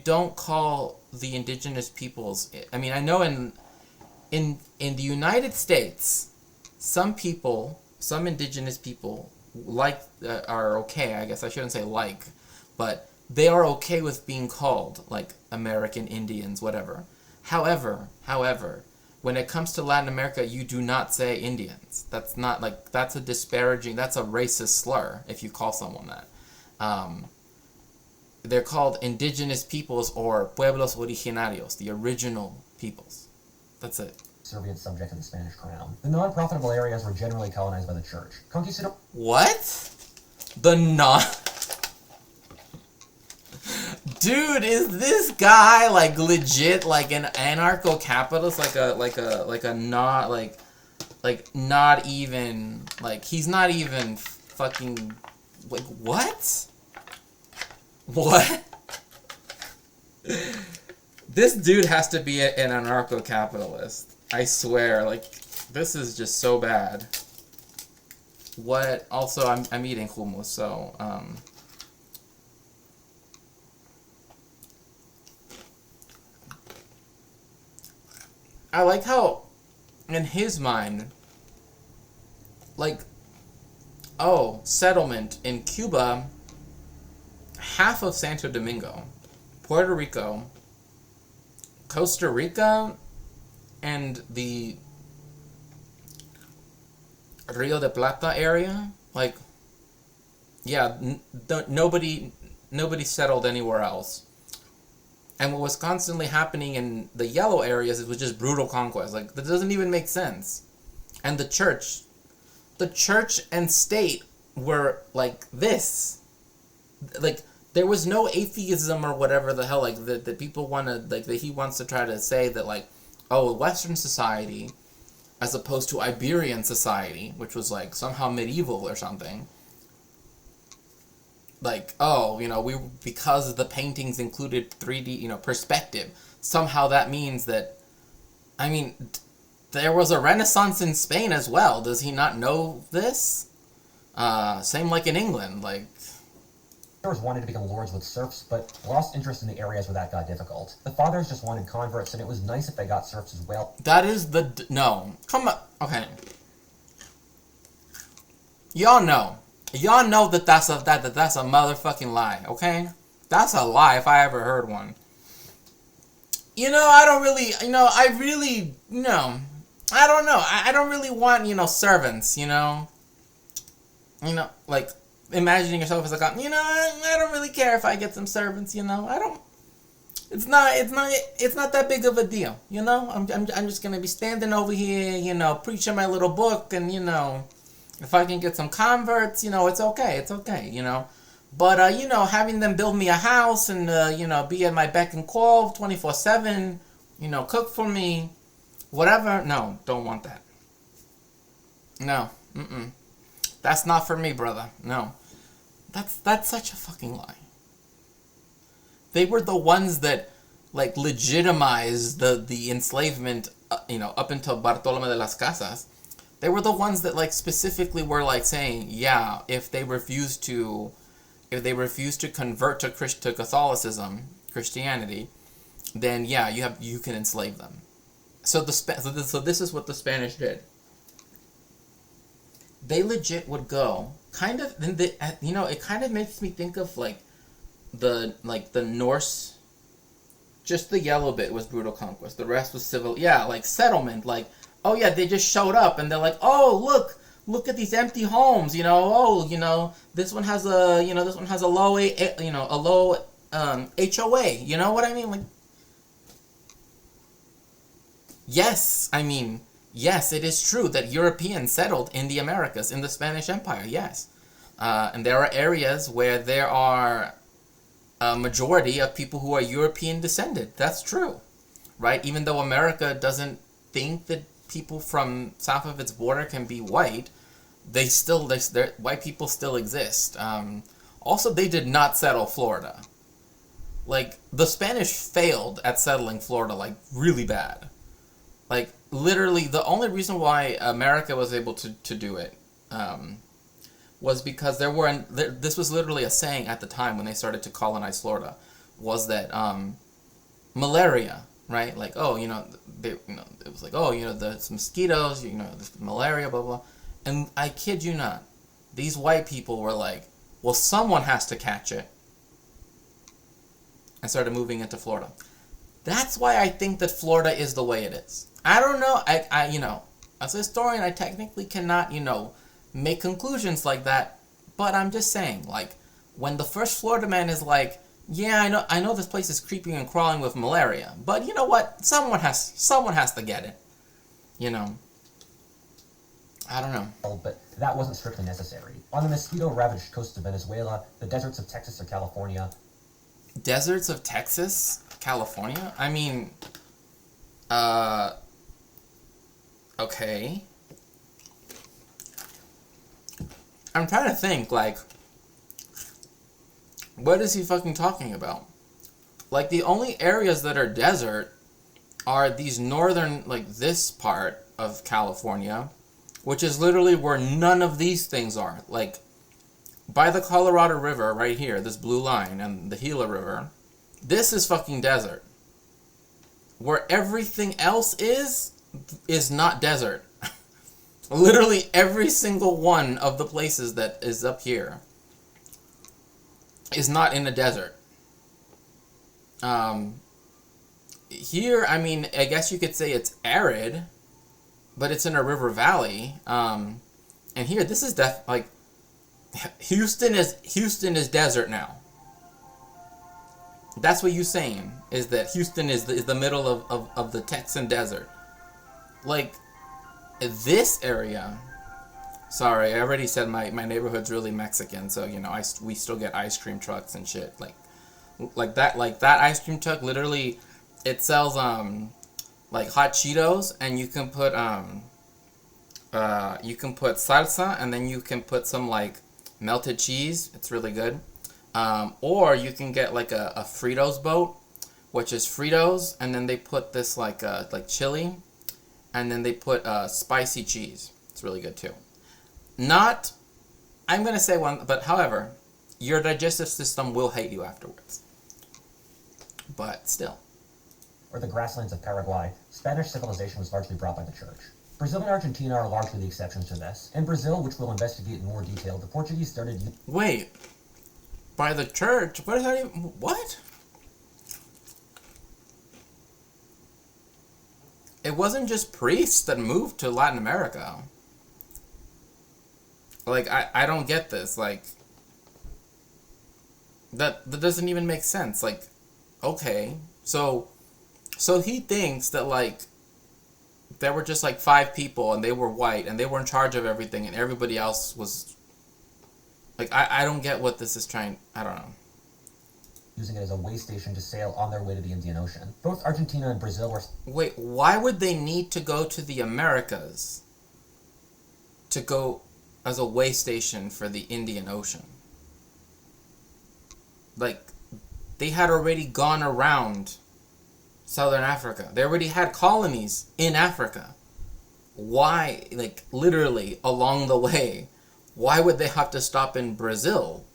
don't call the indigenous peoples. I mean, I know in the United States, some indigenous people are okay. I guess I shouldn't say but they are okay with being called like American Indians, whatever. However, when it comes to Latin America, you do not say Indians. That's not that's a disparaging, that's a racist slur if you call someone that. They're called indigenous peoples or pueblos originarios, the original peoples. That's it. Serbian subject of the Spanish crown. The non-profitable areas were generally colonized by the church. Conquistador. What? Dude, is this guy like legit like an anarcho-capitalist, not even he's not even fucking what? What? This dude has to be an anarcho-capitalist. I swear, this is just so bad. What? Also, I'm eating hummus, so I like how, in his mind, settlement in Cuba, half of Santo Domingo, Puerto Rico, Costa Rica, and the Rio de Plata area, nobody settled anywhere else. And what was constantly happening in the yellow areas, it was just brutal conquest. That doesn't even make sense. And the church and state were like this. There was no atheism or whatever the hell, that people want to, that he wants to try to say that, Western society, as opposed to Iberian society, which was, somehow medieval or something, because the paintings included 3D, perspective, somehow that means that, there was a Renaissance in Spain as well. Does he not know this? Same in England, wanted to become lords with serfs, but lost interest in the areas where that got difficult. The fathers just wanted converts, and it was nice if they got serfs as well. That is no. Come on. Okay. Y'all know that that's a motherfucking lie, okay? That's a lie if I ever heard one. I don't really, I don't know. I don't really want, servants, imagining yourself as I don't really care if I get some servants, I don't, it's not that big of a deal, I'm just gonna be standing over here, preaching my little book, and, if I can get some converts, it's okay, but, having them build me a house and, be at my beck and call 24/7, cook for me, whatever. No, don't want that. No, that's not for me, brother. No, that's such a fucking lie. They were the ones that like legitimized the enslavement, up until Bartolome de las Casas. They were the ones that like specifically were like saying, yeah, if they refuse to convert to Catholicism, Christianity, then yeah, you can enslave them. So this is what the Spanish did. They legit would go kind of, it kind of makes me think of like the Norse. Just the yellow bit was brutal conquest. The rest was civil. Yeah, like settlement. Like, oh yeah, they just showed up and they're like, oh look at these empty homes. This one has a low HOA. You know what I mean? Like, yes, it is true that Europeans settled in the Americas in the Spanish Empire. Yes, and there are areas where there are a majority of people who are European descended. That's true, right? Even though America doesn't think that people from south of its border can be white, white people still exist. Also, they did not settle Florida. Like, the Spanish failed at settling Florida, like, really bad. Like, literally, the only reason why America was able to do it, was because this was literally a saying at the time when they started to colonize Florida, was that malaria, right? Like, it was like, there's mosquitoes, there's malaria, blah blah, and I kid you not, these white people were like, well, someone has to catch it, and started moving into Florida. That's why I think that Florida is the way it is. I don't know. I as a historian, I technically cannot, make conclusions like that, but I'm just saying, like, when the first Florida man is like, yeah, I know this place is creeping and crawling with malaria, but you know what? Someone has to get it. I don't know. But that wasn't strictly necessary. On the mosquito-ravaged coast of Venezuela, the deserts of Texas or California. Deserts of Texas? California? Okay. I'm trying to think, like, what is he fucking talking about? Like, the only areas that are desert are these northern, like, this part of California, which is literally where none of these things are. Like, by the Colorado River, right here, this blue line, and the Gila River, this is fucking desert. Where everything else is not desert. Literally every single one of the places that is up here is not in a desert. Here, I guess you could say it's arid, but it's in a river valley. And here, this is like, Houston is desert now. That's what you're saying, is that Houston is the middle of the Texan desert. Like, this area, sorry, I already said my neighborhood's really Mexican, so, we still get ice cream trucks and shit. Like that ice cream truck, literally, it sells, like, hot Cheetos, and you can put salsa, and then you can put some, like, melted cheese. It's really good. Or you can get, like, a Fritos boat, which is Fritos, and then they put this, like chili, and then they put spicy cheese. It's really good too. Not, I'm going to say one, but however, your digestive system will hate you afterwards. But still. Or the grasslands of Paraguay, Spanish civilization was largely brought by the church. Brazil and Argentina are largely the exceptions to this. In Brazil, which we'll investigate in more detail, the Portuguese started... Wait. By the church? What is that even... What? It wasn't just priests that moved to Latin America. Like, I don't get this. Like, that doesn't even make sense. Like, okay, so he thinks that, like, there were just, like, 5 people, and they were white, and they were in charge of everything, and everybody else was... Like, I don't get what this is trying... I don't know. using it as a way station to sail on their way to the Indian Ocean. Both Argentina and Brazil were... Wait, why would they need to go to the Americas to go as a way station for the Indian Ocean? Like, they had already gone around Southern Africa. They already had colonies in Africa. Why, like, literally along the way, why would they have to stop in Brazil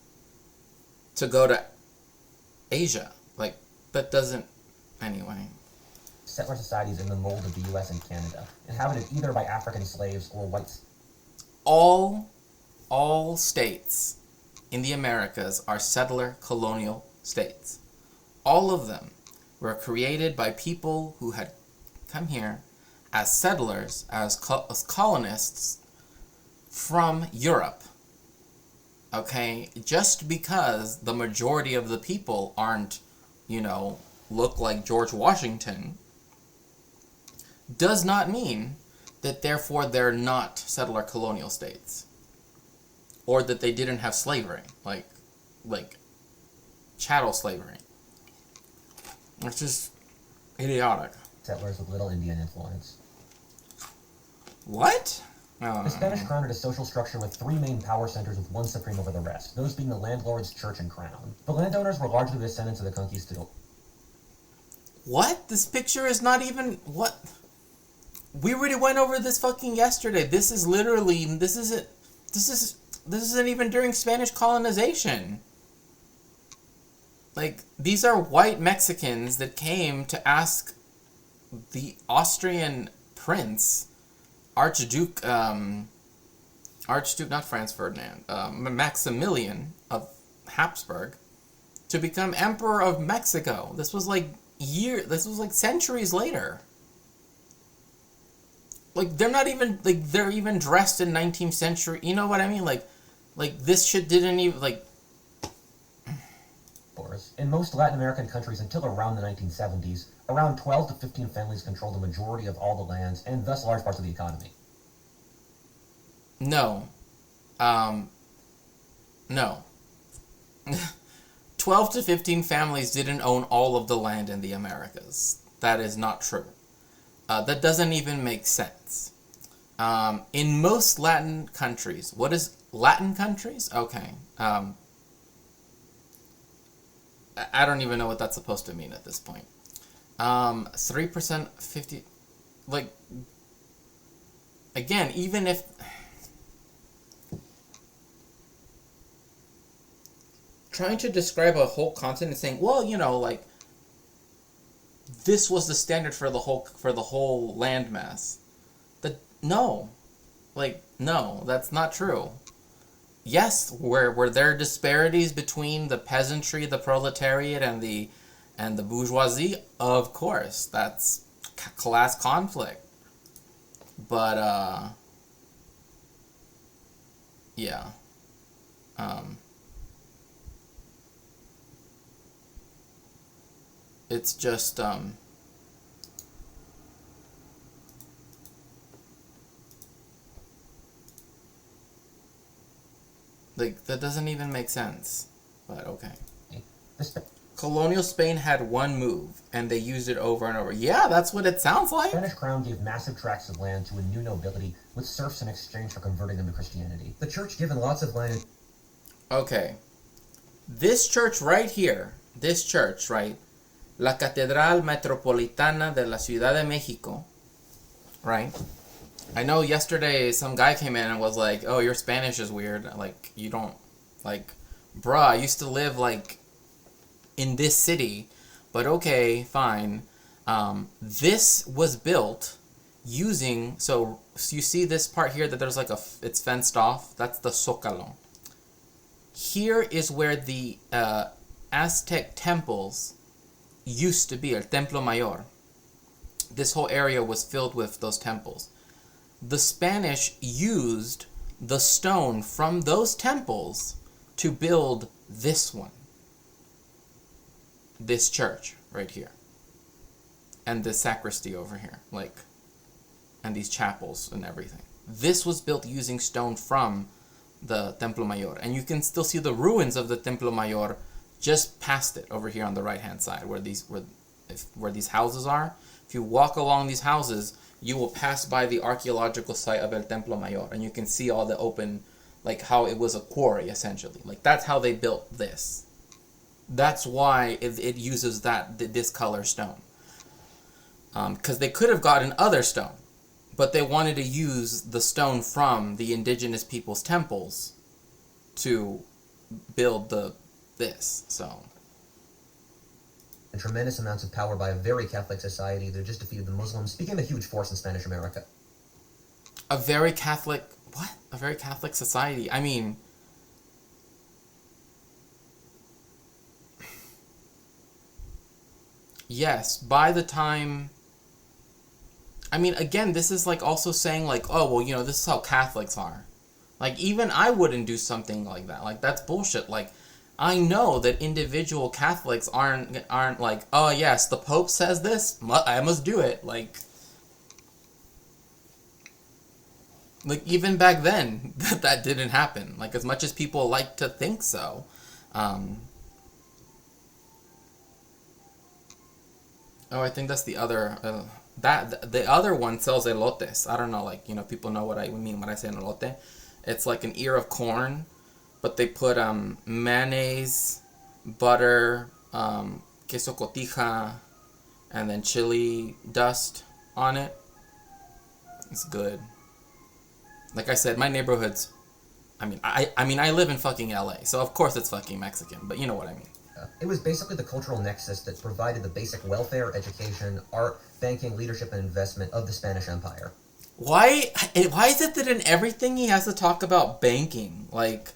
to go to Asia? Like, that doesn't... Anyway. Settler societies in the mold of the U.S. and Canada, inhabited either by African slaves or whites. All states in the Americas are settler colonial states. All of them were created by people who had come here as settlers, as colonists from Europe. Okay? Just because the majority of the people aren't, look like George Washington, does not mean that therefore they're not settler colonial states. Or that they didn't have slavery, like chattel slavery. It's just idiotic. Settlers with little Indian influence. What? The Spanish crown had a social structure with three main power centers with one supreme over the rest, those being the landlords, church, and crown. The landowners were largely descendants of the conquistadors. What? This picture is not even... What? We already went over this fucking yesterday. This is literally... This isn't even during Spanish colonization. Like, these are white Mexicans that came to ask the Austrian prince, Archduke, not Franz Ferdinand, Maximilian of Habsburg, to become Emperor of Mexico. This was like centuries later. Like, they're not even, like, they're even dressed in 19th century, you know what I mean? Like this shit didn't even, like... In most Latin American countries until around the 1970s, around 12 to 15 families controlled the majority of all the lands, and thus large parts of the economy. No. No. 12 to 15 families didn't own all of the land in the Americas. That is not true. That doesn't even make sense. In most Latin countries, what is Latin countries? Okay. I don't even know what that's supposed to mean at this point. 3%, 50... Like, again, even if... Trying to describe a whole continent saying, well, like... This was the standard for the whole landmass. No. Like, no, that's not true. Yes, were there disparities between the peasantry, the proletariat, and the bourgeoisie? Of course, that's class conflict. But yeah. It's just like, that doesn't even make sense, but okay. Colonial Spain had one move, and they used it over and over. Yeah, that's what it sounds like. The Spanish crown gave massive tracts of land to a new nobility with serfs in exchange for converting them to Christianity. The church given lots of land. Okay. This church right here, right? La Catedral Metropolitana de la Ciudad de Mexico, right? I know yesterday some guy came in and was like, oh, your Spanish is weird. Like, you don't, like, bruh, I used to live, like, in this city, but okay, fine. This was built using, so you see this part here that there's like it's fenced off? That's the Zócalo. Here is where the Aztec temples used to be, El Templo Mayor. This whole area was filled with those temples. The Spanish used the stone from those temples to build this one. This church right here. And this sacristy over here. Like, and these chapels and everything. This was built using stone from the Templo Mayor. And you can still see the ruins of the Templo Mayor just past it over here on the right hand side where these houses are. If you walk along these houses, you will pass by the archaeological site of El Templo Mayor, and you can see all the open, like how it was a quarry essentially. Like that's how they built this. That's why it uses this color stone. Because they could have gotten other stone, but they wanted to use the stone from the indigenous people's temples to build this. So. And tremendous amounts of power by a very Catholic society that just defeated the Muslims, became a huge force in Spanish America. A very Catholic... What? A very Catholic society? I mean... Yes, by the time... I mean, again, this is like also saying like, oh, well, you know, this is how Catholics are. Like, even I wouldn't do something like that. Like, that's bullshit. Like, I know that individual Catholics aren't like, oh, yes, the Pope says this, I must do it. Like even back then, that didn't happen. Like, as much as people like to think so. Oh, I think that's the other... the other one sells elotes. I don't know, like, you know, people know what I mean when I say an elote. It's like an ear of corn, but they put mayonnaise, butter, queso cotija, and then chili dust on it. It's good. Like I said, my neighborhood's... I mean, I live in fucking LA, so of course it's fucking Mexican, but you know what I mean. It was basically the cultural nexus that provided the basic welfare, education, art, banking, leadership, and investment of the Spanish Empire. Why is it that in everything he has to talk about banking? Like...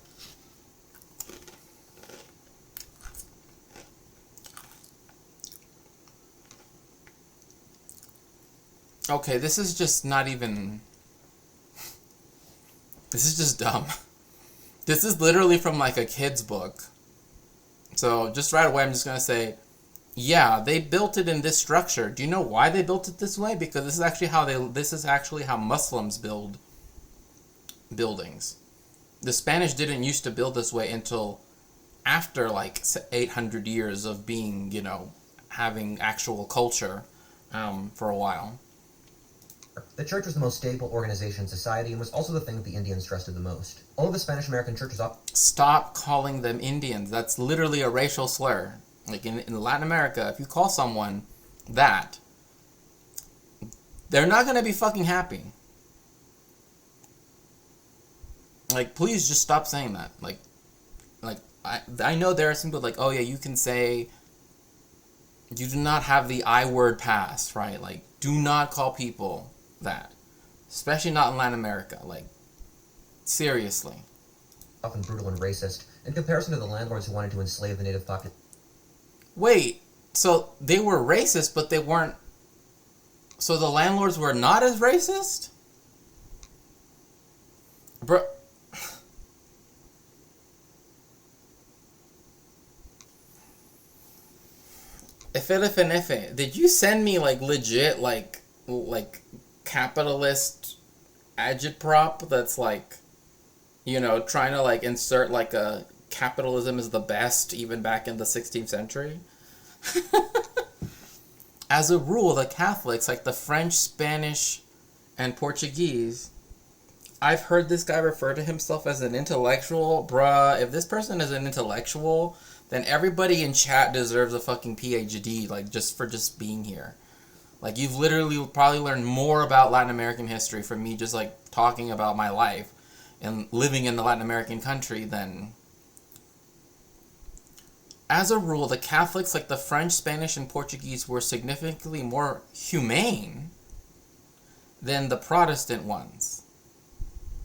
Okay, this is just not even... This is just dumb. This is literally from like a kid's book. So just right away I'm just going to say, yeah, they built it in this structure. Do you know why they built it this way? Because this is actually how Muslims build buildings. The Spanish didn't used to build this way until after like 800 years of being, you know, having actual culture for a while. The church was the most stable organization in society and was also the thing that the Indians trusted the most. All of the Spanish-American churches Stop calling them Indians. That's literally a racial slur. Like in Latin America, if you call someone that, they're not going to be fucking happy. Like, please just stop saying that. Like I know there are some people like, oh yeah, you can say, you do not have the I word pass, right? Like, do not call people that. Especially not in Latin America. Like, seriously. Often brutal and racist, in comparison to the landlords who wanted to enslave the native population. Wait, so they were racist, but they weren't... So the landlords were not as racist? Bro... Efe, did you send me like legit like capitalist agitprop that's like, you know, trying to like insert like a capitalism is the best even back in the 16th century? As a rule, the Catholics, like the French, Spanish, and Portuguese, I've heard this guy refer to himself as an intellectual. Bruh, if this person is an intellectual, then everybody in chat deserves a fucking PhD, like, just for just being here. Like, you've literally probably learned more about Latin American history from me just, like, talking about my life and living in the Latin American country than... As a rule, the Catholics, like the French, Spanish, and Portuguese, were significantly more humane than the Protestant ones,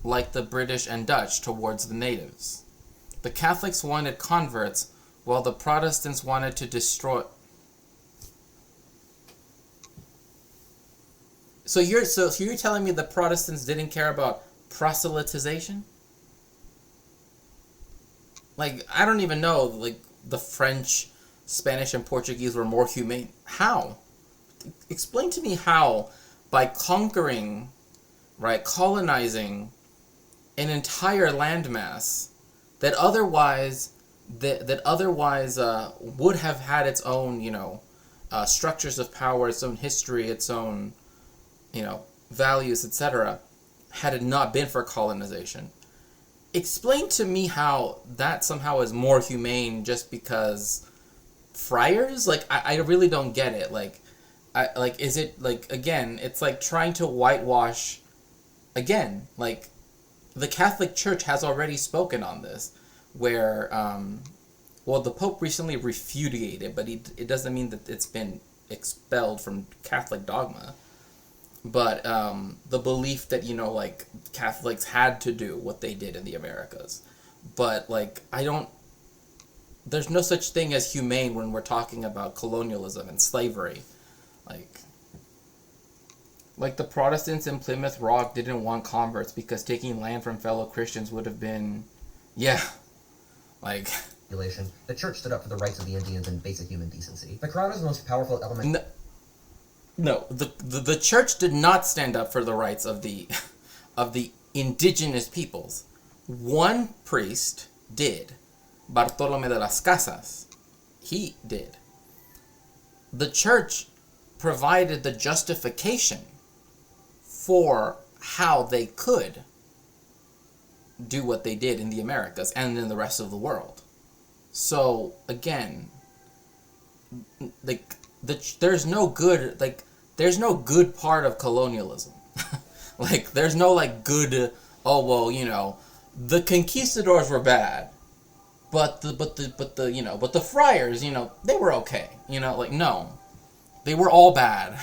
like the British and Dutch, towards the natives. The Catholics wanted converts, while the Protestants wanted to destroy... So you're telling me the Protestants didn't care about proselytization? Like, I don't even know, like, the French, Spanish, and Portuguese were more humane. How? Explain to me how, by conquering, right, colonizing an entire landmass that otherwise that otherwise would have had its own, structures of power, its own history, its own, values, etc., had it not been for colonization. Explain to me how that somehow is more humane just because friars? Like, I really don't get it. Is it, like, again, it's like trying to whitewash, again, like, the Catholic Church has already spoken on this, where, the Pope recently repudiated, but it doesn't mean that it's been expelled from Catholic dogma. But the belief that, like, Catholics had to do what they did in the Americas. But, like, there's no such thing as humane when we're talking about colonialism and slavery. Like the Protestants in Plymouth Rock didn't want converts because taking land from fellow Christians would have been, like... The church stood up for the rights of the Indians and basic human decency. The crown is the most powerful element... No, the church did not stand up for the rights of the indigenous peoples. One priest did. Bartolome de las Casas. He did. The church provided the justification for how they could do what they did in the Americas and in the rest of the world. So, again, there's no good part of colonialism. Like, there's no, like, good, the conquistadors were bad, but the friars, they were okay. No. They were all bad.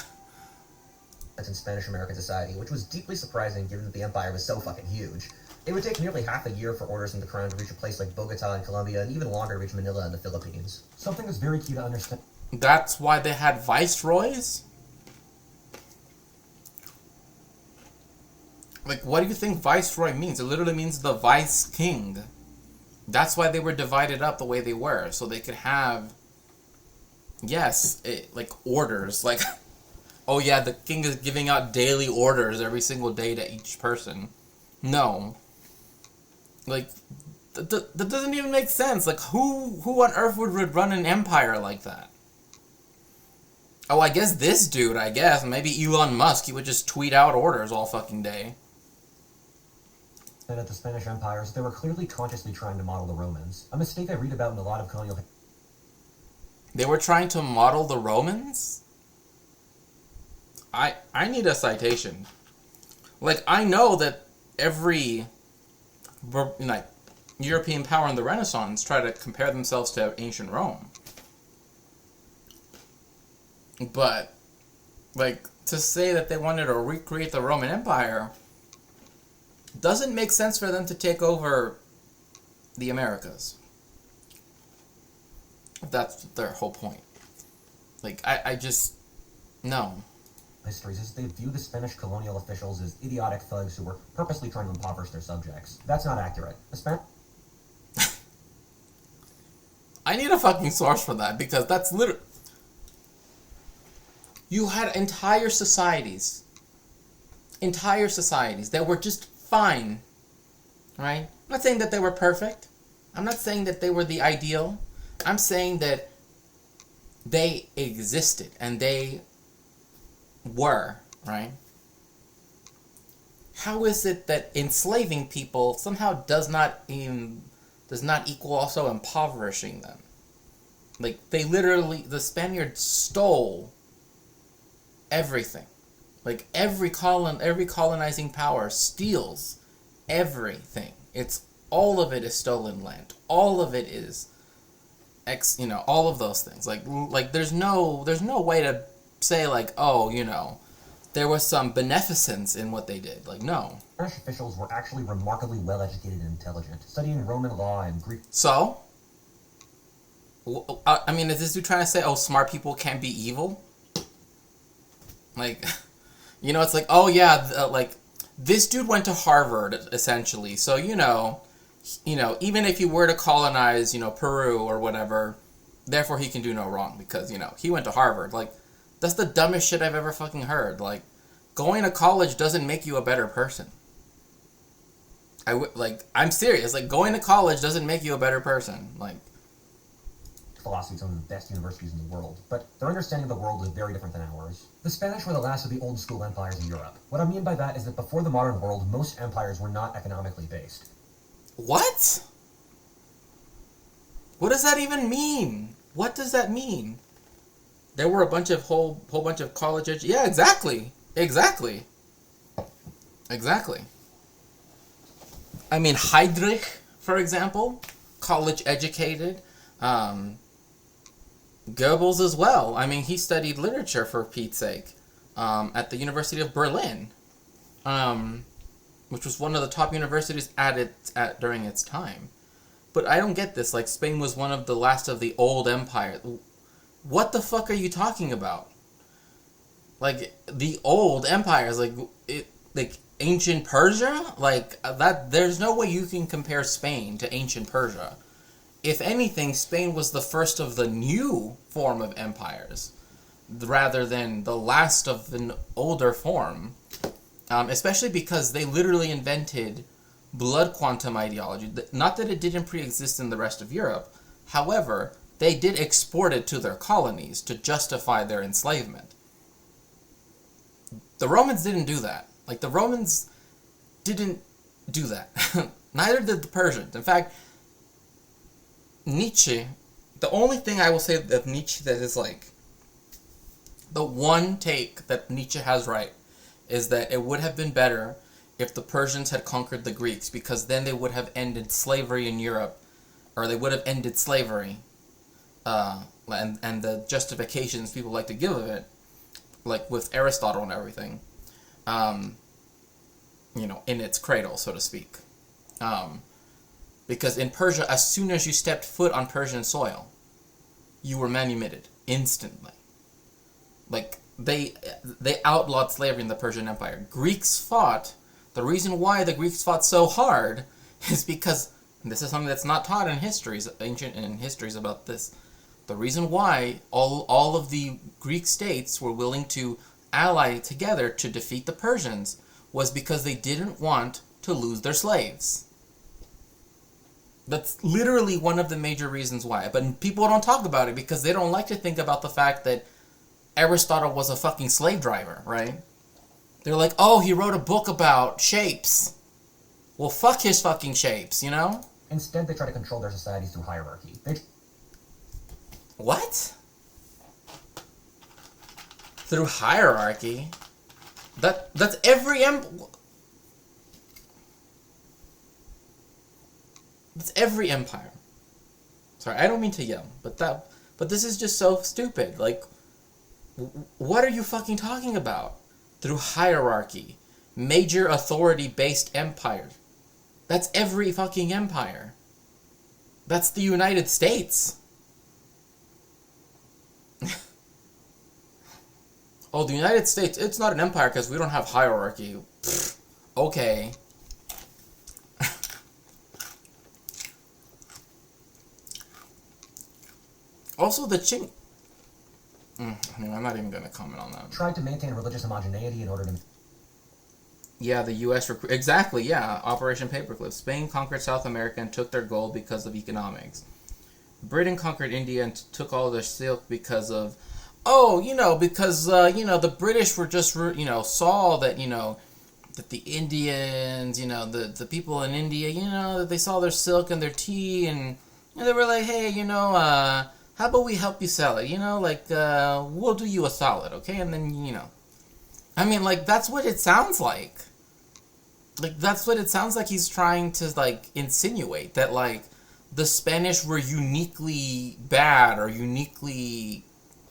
In Spanish American society, which was deeply surprising given that the empire was so fucking huge. It would take nearly half a year for orders from the crown to reach a place like Bogota in Colombia, and even longer to reach Manila in the Philippines. Something that's very key to understand. That's why they had viceroys? Like, what do you think viceroy means? It literally means the vice king. That's why they were divided up the way they were, so they could have, orders, like... Oh yeah, the king is giving out daily orders every single day to each person. No. Like, that doesn't even make sense. Like, who on earth would run an empire like that? Oh, I guess this dude, Maybe Elon Musk, he would just tweet out orders all fucking day. And at the Spanish empires, they were clearly consciously trying to model the Romans. A mistake I read about in a lot of colonial... They were trying to model the Romans? I need a citation. Like, I know that every European power in the Renaissance tried to compare themselves to ancient Rome. But, like, to say that they wanted to recreate the Roman Empire doesn't make sense for them to take over the Americas. That's their whole point. Like, I just... No. Histories is they view the Spanish colonial officials as idiotic thugs who were purposely trying to impoverish their subjects. That's not accurate. I need a fucking source for that, because that's literally... You had entire societies that were just fine, right? I'm not saying that they were perfect. I'm not saying that they were the ideal. I'm saying that they existed, and they were, right? How is it that enslaving people somehow does not equal also impoverishing them? Like, the Spaniards stole everything. Like, every colonizing power steals everything. All of it is stolen land. All of it is all of those things. Like there's no way to say, like, there was some beneficence in what they did. Like, no. Spanish officials were actually remarkably well-educated and intelligent, studying Roman law and Greek... So? I mean, is this dude trying to say, smart people can't be evil? Like, it's like, this dude went to Harvard, essentially, so, even if he were to colonize, Peru or whatever, therefore he can do no wrong, because, he went to Harvard. Like, that's the dumbest shit I've ever fucking heard. Like, going to college doesn't make you a better person. I'm serious. Like, going to college doesn't make you a better person. Like, philosophy at some of the best universities in the world, but their understanding of the world is very different than ours. The Spanish were the last of the old school empires in Europe. What I mean by that is that before the modern world, most empires were not economically based. What? What does that even mean? What does that mean? There were a whole bunch of college yeah, exactly. Exactly. I mean, Heydrich, for example, college educated. Goebbels as well. I mean, he studied literature, for Pete's sake, at the University of Berlin, which was one of the top universities during its time. But I don't get this. Like, Spain was one of the last of the old empires. What the fuck are you talking about? Like, the old empires, like ancient Persia? Like, that, there's no way you can compare Spain to ancient Persia. If anything, Spain was the first of the new form of empires, rather than the last of an older form. Especially because they literally invented blood quantum ideology. Not that it didn't pre-exist in the rest of Europe. However, they did export it to their colonies to justify their enslavement. The Romans didn't do that. Like, the Romans didn't do that. Neither did the Persians. In fact, Nietzsche, the only thing I will say of Nietzsche that is like, the one take that Nietzsche has right is that it would have been better if the Persians had conquered the Greeks, because then they would have ended slavery in Europe, or they would have ended slavery, and the justifications people like to give of it, like with Aristotle and everything, in its cradle, so to speak. Because in Persia, as soon as you stepped foot on Persian soil, you were manumitted instantly. Like, they outlawed slavery in the Persian Empire. Greeks fought. The reason why the Greeks fought so hard is because, and this is something that's not taught in ancient histories about this. The reason why all of the Greek states were willing to ally together to defeat the Persians was because they didn't want to lose their slaves. That's literally one of the major reasons why. But people don't talk about it because they don't like to think about the fact that Aristotle was a fucking slave driver, right? They're like, oh, he wrote a book about shapes. Well, fuck his fucking shapes, you know? Instead, they try to control their societies through hierarchy. What? Through hierarchy? That's every That's every empire. Sorry, I don't mean to yell, but this is just so stupid. Like, what are you fucking talking about? Through hierarchy. Major authority-based empire. That's every fucking empire. That's the United States. Oh, the United States, it's not an empire because we don't have hierarchy. Pfft, okay. Also, the Ching... Anyway, I'm not even going to comment on that. Tried to maintain religious homogeneity in order to... Yeah, the U.S. Exactly, yeah. Operation Paperclip. Spain conquered South America and took their gold because of economics. Britain conquered India and took all their silk because of... because the British were just, saw that, that the Indians, the people in India, that they saw their silk and their tea, and they were like, hey, how about we help you sell it? We'll do you a solid, okay? And then, I mean, like, that's what it sounds like. Like, that's what it sounds like he's trying to, like, insinuate. That, like, the Spanish were uniquely bad or uniquely...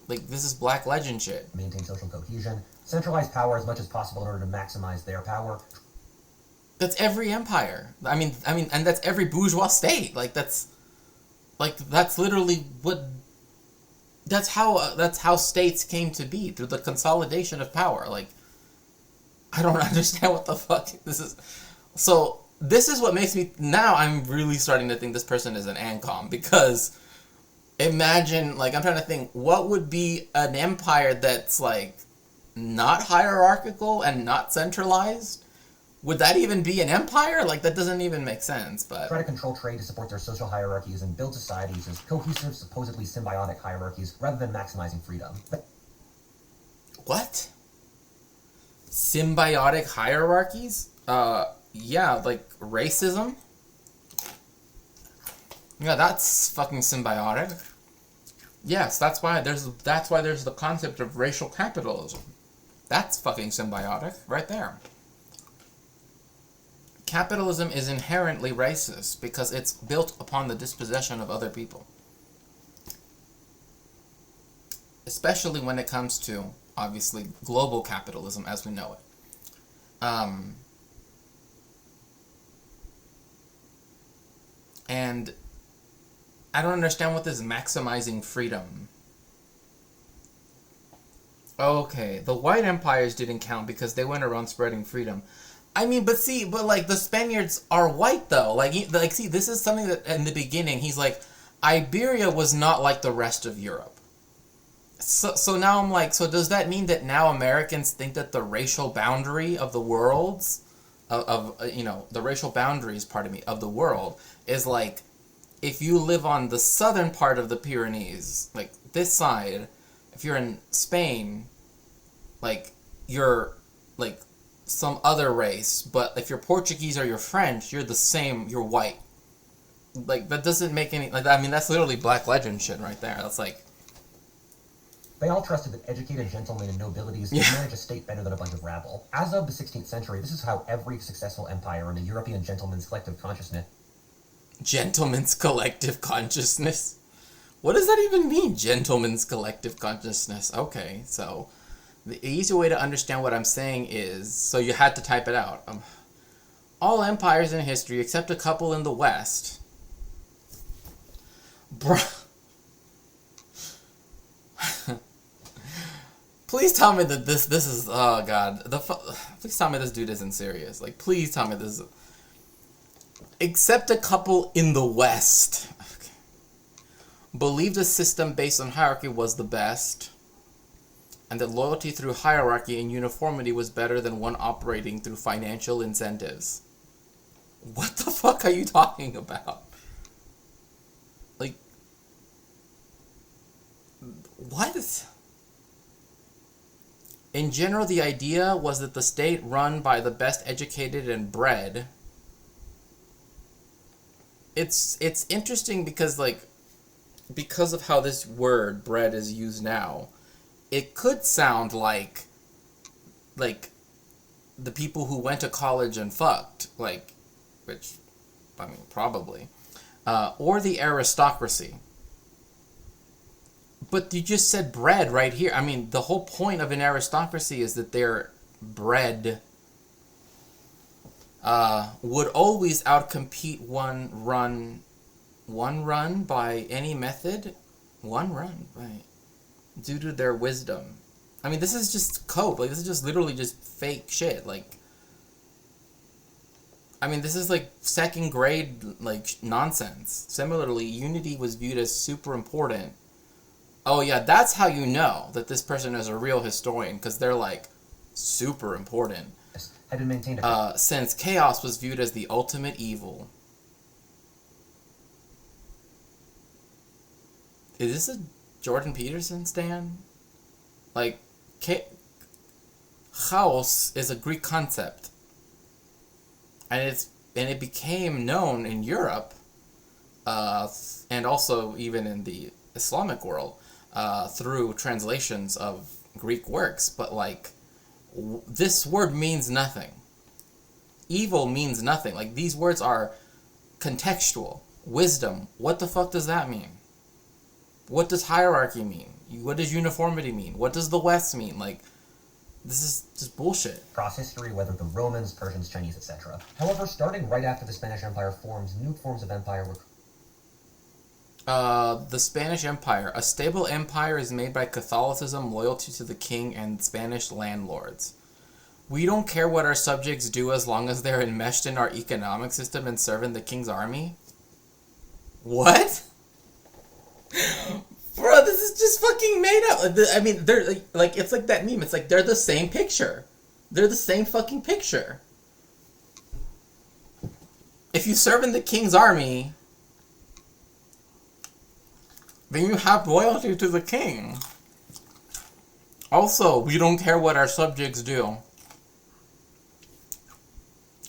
Like, this is Black Legend shit. Maintain social cohesion, centralize power as much as possible in order to maximize their power. That's every empire. I mean, and that's every bourgeois state. That's literally what. That's how states came to be, through the consolidation of power. Like, I don't understand what the fuck this is. So this is what makes me, now I'm really starting to think this person is an ANCOM, because imagine, like, I'm trying to think, what would be an empire that's, like, not hierarchical and not centralized, Would that even be an empire? Like, that doesn't even make sense, but... Try to control trade to support their social hierarchies and build societies as cohesive, supposedly symbiotic hierarchies, rather than maximizing freedom. What? Symbiotic hierarchies? Yeah, like racism? Yeah, that's fucking symbiotic. Yes, that's why there's the concept of racial capitalism. That's fucking symbiotic right there. Capitalism is inherently racist because it's built upon the dispossession of other people. Especially when it comes to, obviously, global capitalism as we know it. And I don't understand what this maximizing freedom. Okay, the white empires didn't count because they went around spreading freedom. I mean, but like the Spaniards are white though. Like see, this is something that in the beginning he's like, Iberia was not like the rest of Europe. So now I'm like, so does that mean that now Americans think that the racial boundary of the worlds, the racial boundaries, of the world is like, if you live on the southern part of the Pyrenees, like this side, if you're in Spain, like you're like some other race, but if you're Portuguese or you're French, you're the same, you're white. Like, that doesn't make any, like, I mean, that's literally Black Legend shit right there. That's like... They all trusted that educated gentlemen and nobilities could manage a state better than a bunch of rabble. As of the 16th century, this is how every successful empire in the European gentleman's collective consciousness... Gentleman's collective consciousness? What does that even mean, gentleman's collective consciousness? Okay, so... The easy way to understand what I'm saying is... So you had to type it out. All empires in history, except a couple in the West... Bruh... Please tell me that this is, oh god, please tell me this dude isn't serious. Like, please tell me this is, except a couple in the West. Okay. Believed a system based on hierarchy was the best, and that loyalty through hierarchy and uniformity was better than one operating through financial incentives. What the fuck are you talking about? Like, what is... In general, the idea was that the state run by the best educated and bred. It's interesting because, like, because of how this word bred is used now, it could sound like the people who went to college and fucked, like, which, I mean, probably, or the aristocracy. But you just said bred right here. I mean, the whole point of an aristocracy is that they're bred, would always outcompete one run by any method. One run, right. Due to their wisdom. I mean, this is just code. Like, this is just literally just fake shit. Like, I mean, this is like second grade, like, nonsense. Similarly, unity was viewed as super important. Oh yeah, that's how you know that this person is a real historian, because they're like super important. Had been maintained since chaos was viewed as the ultimate evil. Is this a Jordan Peterson stan? Like, chaos is a Greek concept, and it became known in Europe, and also even in the Islamic world. Through translations of Greek works, but like, this word means nothing. Evil means nothing. Like, these words are contextual. Wisdom, what the fuck does that mean? What does hierarchy mean? What does uniformity mean? What does the West mean? Like, this is just bullshit. Across history, whether the Romans, Persians, Chinese, etc. However, starting right after the Spanish Empire forms, new forms of empire were... The Spanish Empire. A stable empire is made by Catholicism, loyalty to the king, and Spanish landlords. We don't care what our subjects do as long as they're enmeshed in our economic system and serve in the king's army. What? Bro, this is just fucking made up. I mean, they're like, it's like that meme. It's like they're the same picture. They're the same fucking picture. if you serve in the king's army, then you have loyalty to the king. Also, we don't care what our subjects do.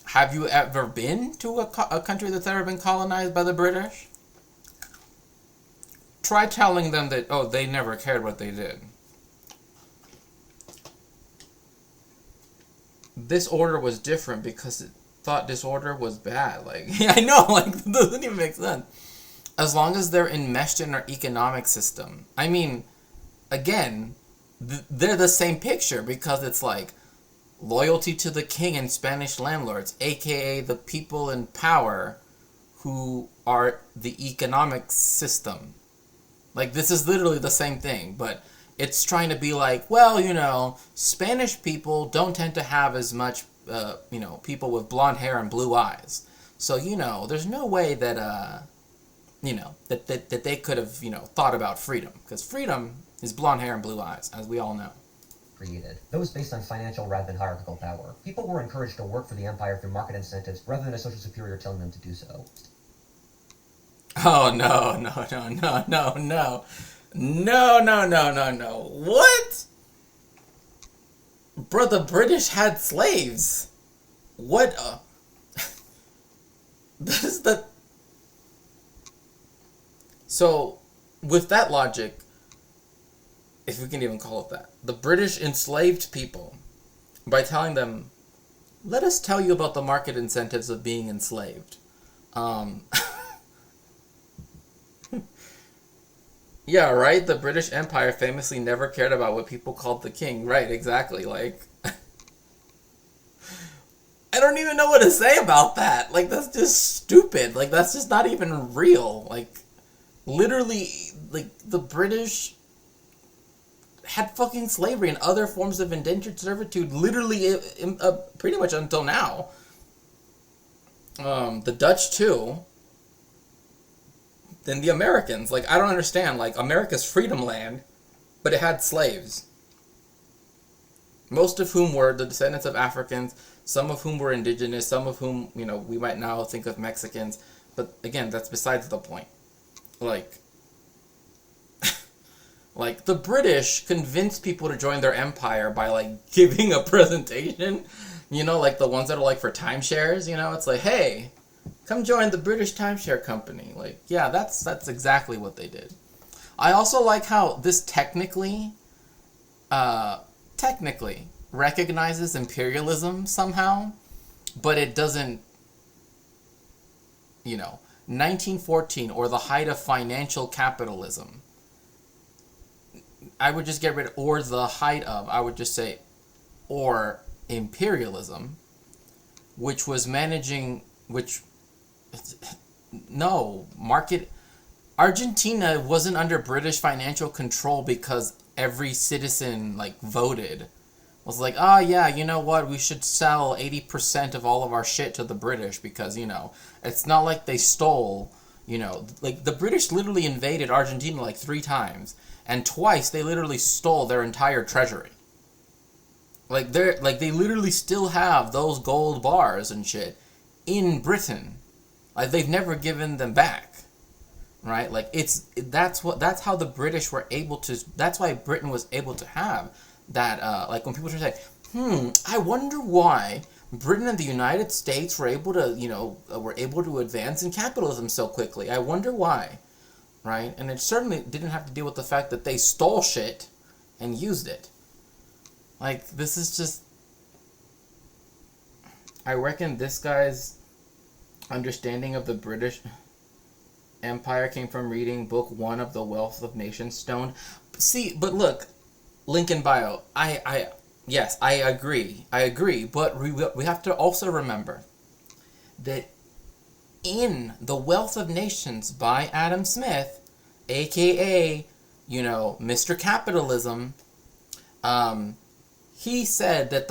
Have you ever been to a country that's ever been colonized by the British? Try telling them that, oh, they never cared what they did. This order was different because it thought disorder was bad. Like, yeah, I know, like, it doesn't even make sense. As long as they're enmeshed in our economic system. I mean, again, they're the same picture because it's like loyalty to the king and Spanish landlords, aka the people in power who are the economic system. Like, this is literally the same thing, but it's trying to be like, well, you know, Spanish people don't tend to have as much, you know, people with blonde hair and blue eyes. So, you know, there's no way that, you know, that they could have, you know, thought about freedom. Because freedom is blonde hair and blue eyes, as we all know. Created. Those based on financial rather than hierarchical power. People were encouraged to work for the empire through market incentives rather than a social superior telling them to do so. Oh, no. No. What? Bro, the British had slaves. What? This is the... So, with that logic, if we can even call it that, the British enslaved people by telling them, let us tell you about the market incentives of being enslaved. Yeah, right? The British Empire famously never cared about what people called the king. Right, exactly. Like, I don't even know what to say about that. Like, that's just stupid. Like, that's just not even real. Like, literally, like, the British had fucking slavery and other forms of indentured servitude literally pretty much until now. The Dutch, too. Then the Americans. Like, I don't understand. Like, America's freedom land, but it had slaves. Most of whom were the descendants of Africans, some of whom were indigenous, some of whom, you know, we might now think of Mexicans. But, again, that's besides the point. Like, like, the British convinced people to join their empire by, like, giving a presentation. You know, like the ones that are, like, for timeshares, you know? It's like, hey, come join the British timeshare company. Like, yeah, that's exactly what they did. I also like how this technically recognizes imperialism somehow, but it doesn't, you know, 1914 or the height of financial capitalism. I would just get rid of, or the height of, I would just say, or imperialism, which was managing, Argentina wasn't under British financial control because every citizen, like, voted. Was like, oh, yeah, you know what, we should sell 80% of all of our shit to the British because, you know, it's not like they stole, you know, like, the British literally invaded Argentina, like, 3 times, and twice they literally stole their entire treasury. Like, they literally still have those gold bars and shit in Britain. Like, they've never given them back, right? Like, that's how the British were able to, that's why Britain was able to have that, like, when people try to say, I wonder why Britain and the United States were able to, you know, advance in capitalism so quickly. I wonder why, right? And it certainly didn't have to deal with the fact that they stole shit and used it. Like, this is just, I reckon this guy's understanding of the British Empire came from reading book 1 of The Wealth of Nations Stone. See, but look, link in bio. Yes, I agree, but we have to also remember that in The Wealth of Nations by Adam Smith, aka, you know, Mr. Capitalism, he said that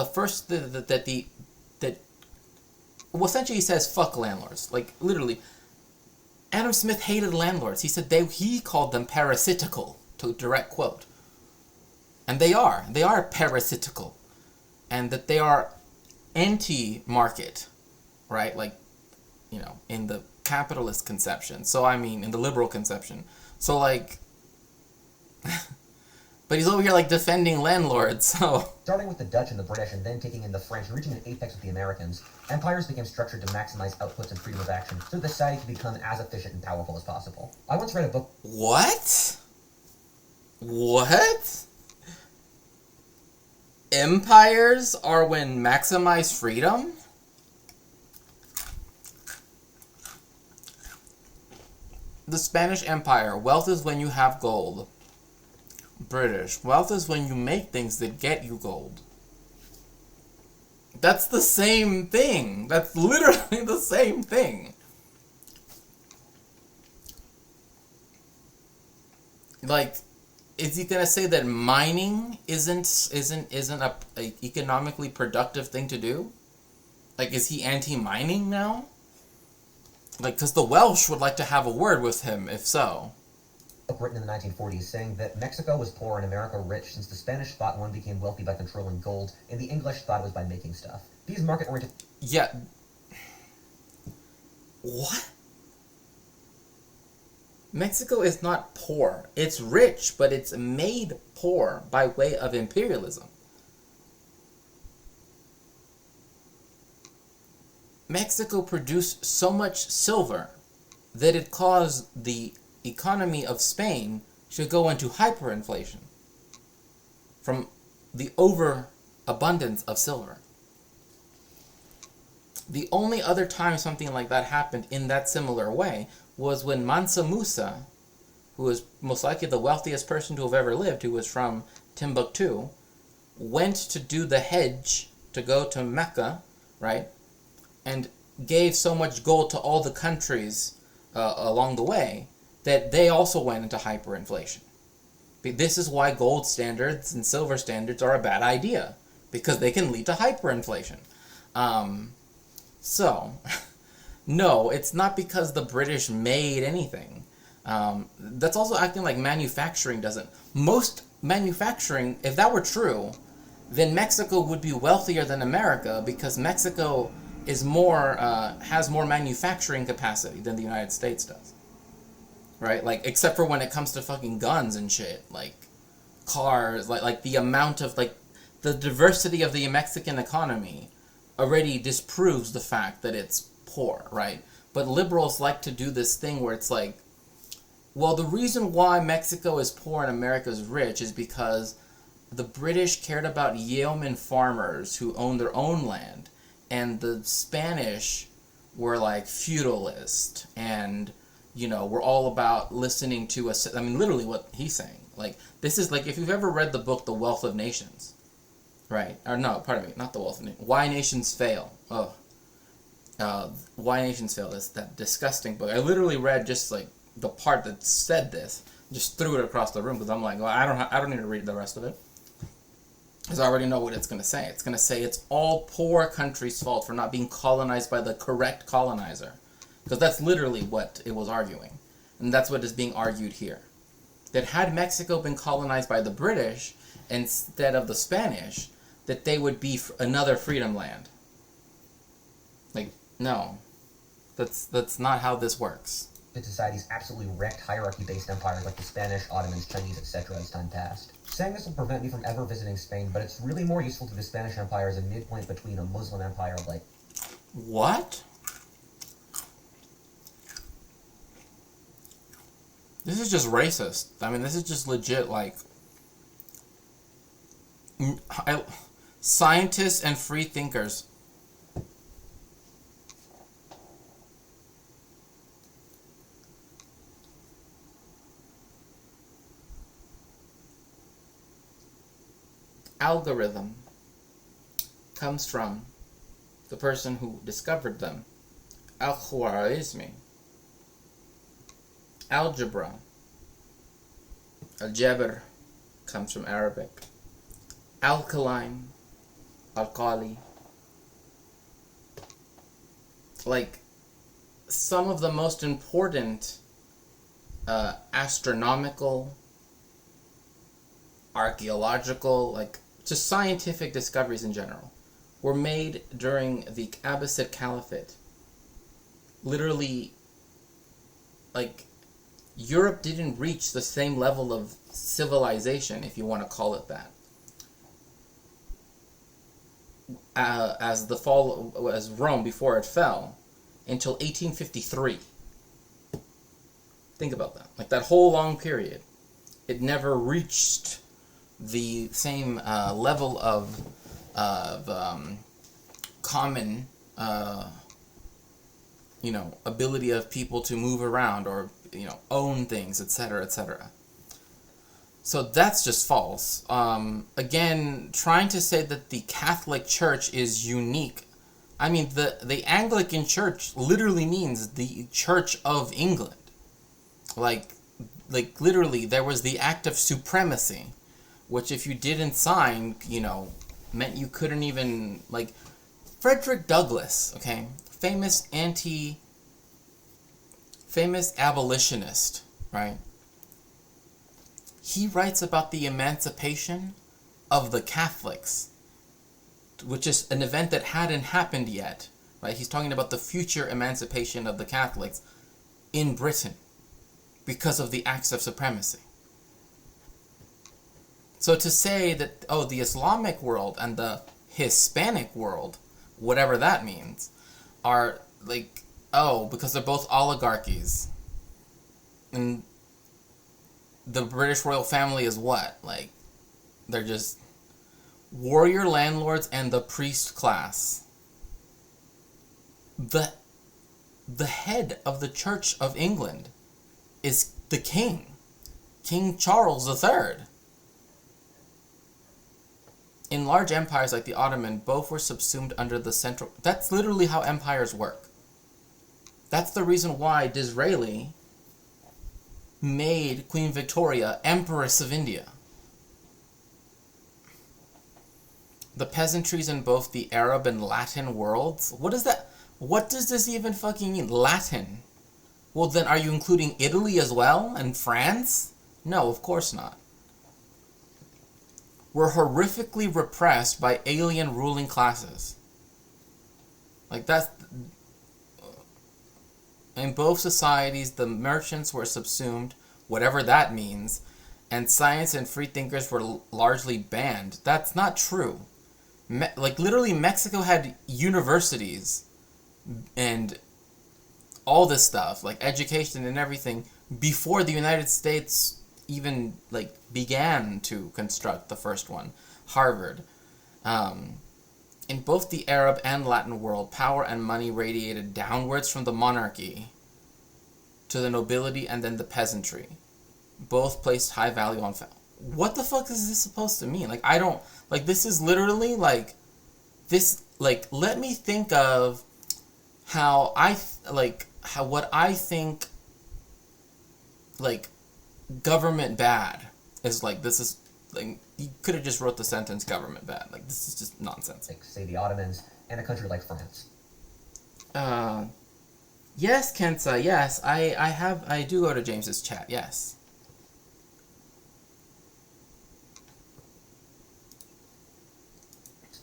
well, essentially he says fuck landlords. Like, literally, Adam Smith hated landlords. He said he called them parasitical, to direct quote. And they are parasitical. And that they are anti-market, right? Like, in the capitalist conception. So I mean, in the liberal conception. So like, but he's over here like defending landlords. So starting with the Dutch and the British, and then taking in the French, reaching an apex with the Americans, empires became structured to maximize outputs and freedom of action, so that society could become as efficient and powerful as possible. I once read a book. What? What? Empires are when maximize freedom? The Spanish Empire, wealth is when you have gold. British, wealth is when you make things that get you gold. That's the same thing. That's literally the same thing. Like, is he gonna say that mining isn't a economically productive thing to do? Like, is he anti-mining now? Like, because the Welsh would like to have a word with him, if so. Written in the 1940s saying that Mexico was poor and America rich, since the Spanish thought one became wealthy by controlling gold, and the English thought it was by making stuff. These market-oriented... Yeah. What? Mexico is not poor. It's rich, but it's made poor by way of imperialism. Mexico produced so much silver that it caused the economy of Spain to go into hyperinflation from the overabundance of silver. The only other time something like that happened in that similar way was when Mansa Musa, who was most likely the wealthiest person to have ever lived, who was from Timbuktu, went to do the Hajj, to go to Mecca, right, and gave so much gold to all the countries along the way that they also went into hyperinflation. This is why gold standards and silver standards are a bad idea, because they can lead to hyperinflation. So, no, it's not because the British made anything. That's also acting like manufacturing doesn't. Most manufacturing, if that were true, then Mexico would be wealthier than America, because Mexico is has more manufacturing capacity than the United States does. Right? Like, except for when it comes to fucking guns and shit, like cars, like the amount of, like, the diversity of the Mexican economy already disproves the fact that it's poor, right? But liberals like to do this thing where it's like, well, the reason why Mexico is poor and America is rich is because the British cared about yeoman farmers who owned their own land, and the Spanish were like feudalist and, we're all about listening to I mean, literally what he's saying. Like, this is like, if you've ever read the book The Wealth of Nations, right? Or no, pardon me, not The Wealth of Nations. Why Nations Fail. Oh. Why Nations Fail, is that disgusting book. I literally read just like the part that said this, just threw it across the room, because I'm like, well, I don't need to read the rest of it, because I already know what it's going to say. It's going to say it's all poor countries' fault for not being colonized by the correct colonizer. Because that's literally what it was arguing. And that's what is being argued here. That had Mexico been colonized by the British instead of the Spanish, that they would be another freedom land. Like, no. That's not how this works. The societies absolutely wrecked hierarchy-based empires like the Spanish, Ottomans, Chinese, etc. as time passed. Saying this will prevent me from ever visiting Spain, but it's really more useful to the Spanish Empire as a midpoint between a Muslim empire like... What? This is just racist. I mean, this is just legit, like... scientists and free thinkers. Algorithm comes from the person who discovered them, Al-Khwarizmi. Algebra, Al-Jabr, comes from Arabic. Alkaline, Alkali. Like, some of the most important astronomical, archaeological, like, just scientific discoveries in general were made during the Abbasid Caliphate. literally, like, Europe didn't reach the same level of civilization, if you want to call it that, as Rome before it fell, until 1853. Think about that. Like, that whole long period, it never reached the same level of common, ability of people to move around or, own things, etc., etc. So that's just false. Again, trying to say that the Catholic Church is unique. I mean, the Anglican Church literally means the Church of England. Like literally, there was the Act of Supremacy, which if you didn't sign, meant you couldn't even, like, Frederick Douglass, okay, famous abolitionist, right? He writes about the emancipation of the Catholics, which is an event that hadn't happened yet, right? He's talking about the future emancipation of the Catholics in Britain because of the acts of supremacy. So to say that, the Islamic world and the Hispanic world, whatever that means, are like, because they're both oligarchies. And the British royal family is what? Like, they're just warrior landlords and the priest class. The head of the Church of England is the king, King Charles III. In large empires like the Ottoman, both were subsumed under the central... That's literally how empires work. That's the reason why Disraeli made Queen Victoria Empress of India. The peasantries in both the Arab and Latin worlds. What is that? What does this even fucking mean? Latin. Well, then are you including Italy as well? And France? No, of course not. Were horrifically repressed by alien ruling classes. Like, that's... In both societies, the merchants were subsumed, whatever that means, and science and freethinkers were largely banned. That's not true. Literally, Mexico had universities and all this stuff, like education and everything, before the United States even, began to construct the first one, Harvard. In both the Arab and Latin world, power and money radiated downwards from the monarchy to the nobility and then the peasantry. Both placed high value on what the fuck is this supposed to mean? I don't... this is literally, let me think of how what I think, government bad is, this is, you could have just wrote the sentence government bad. This is just nonsense. Say the Ottomans and a country like France. Yes, Kensa, yes. I do go to James's chat, yes.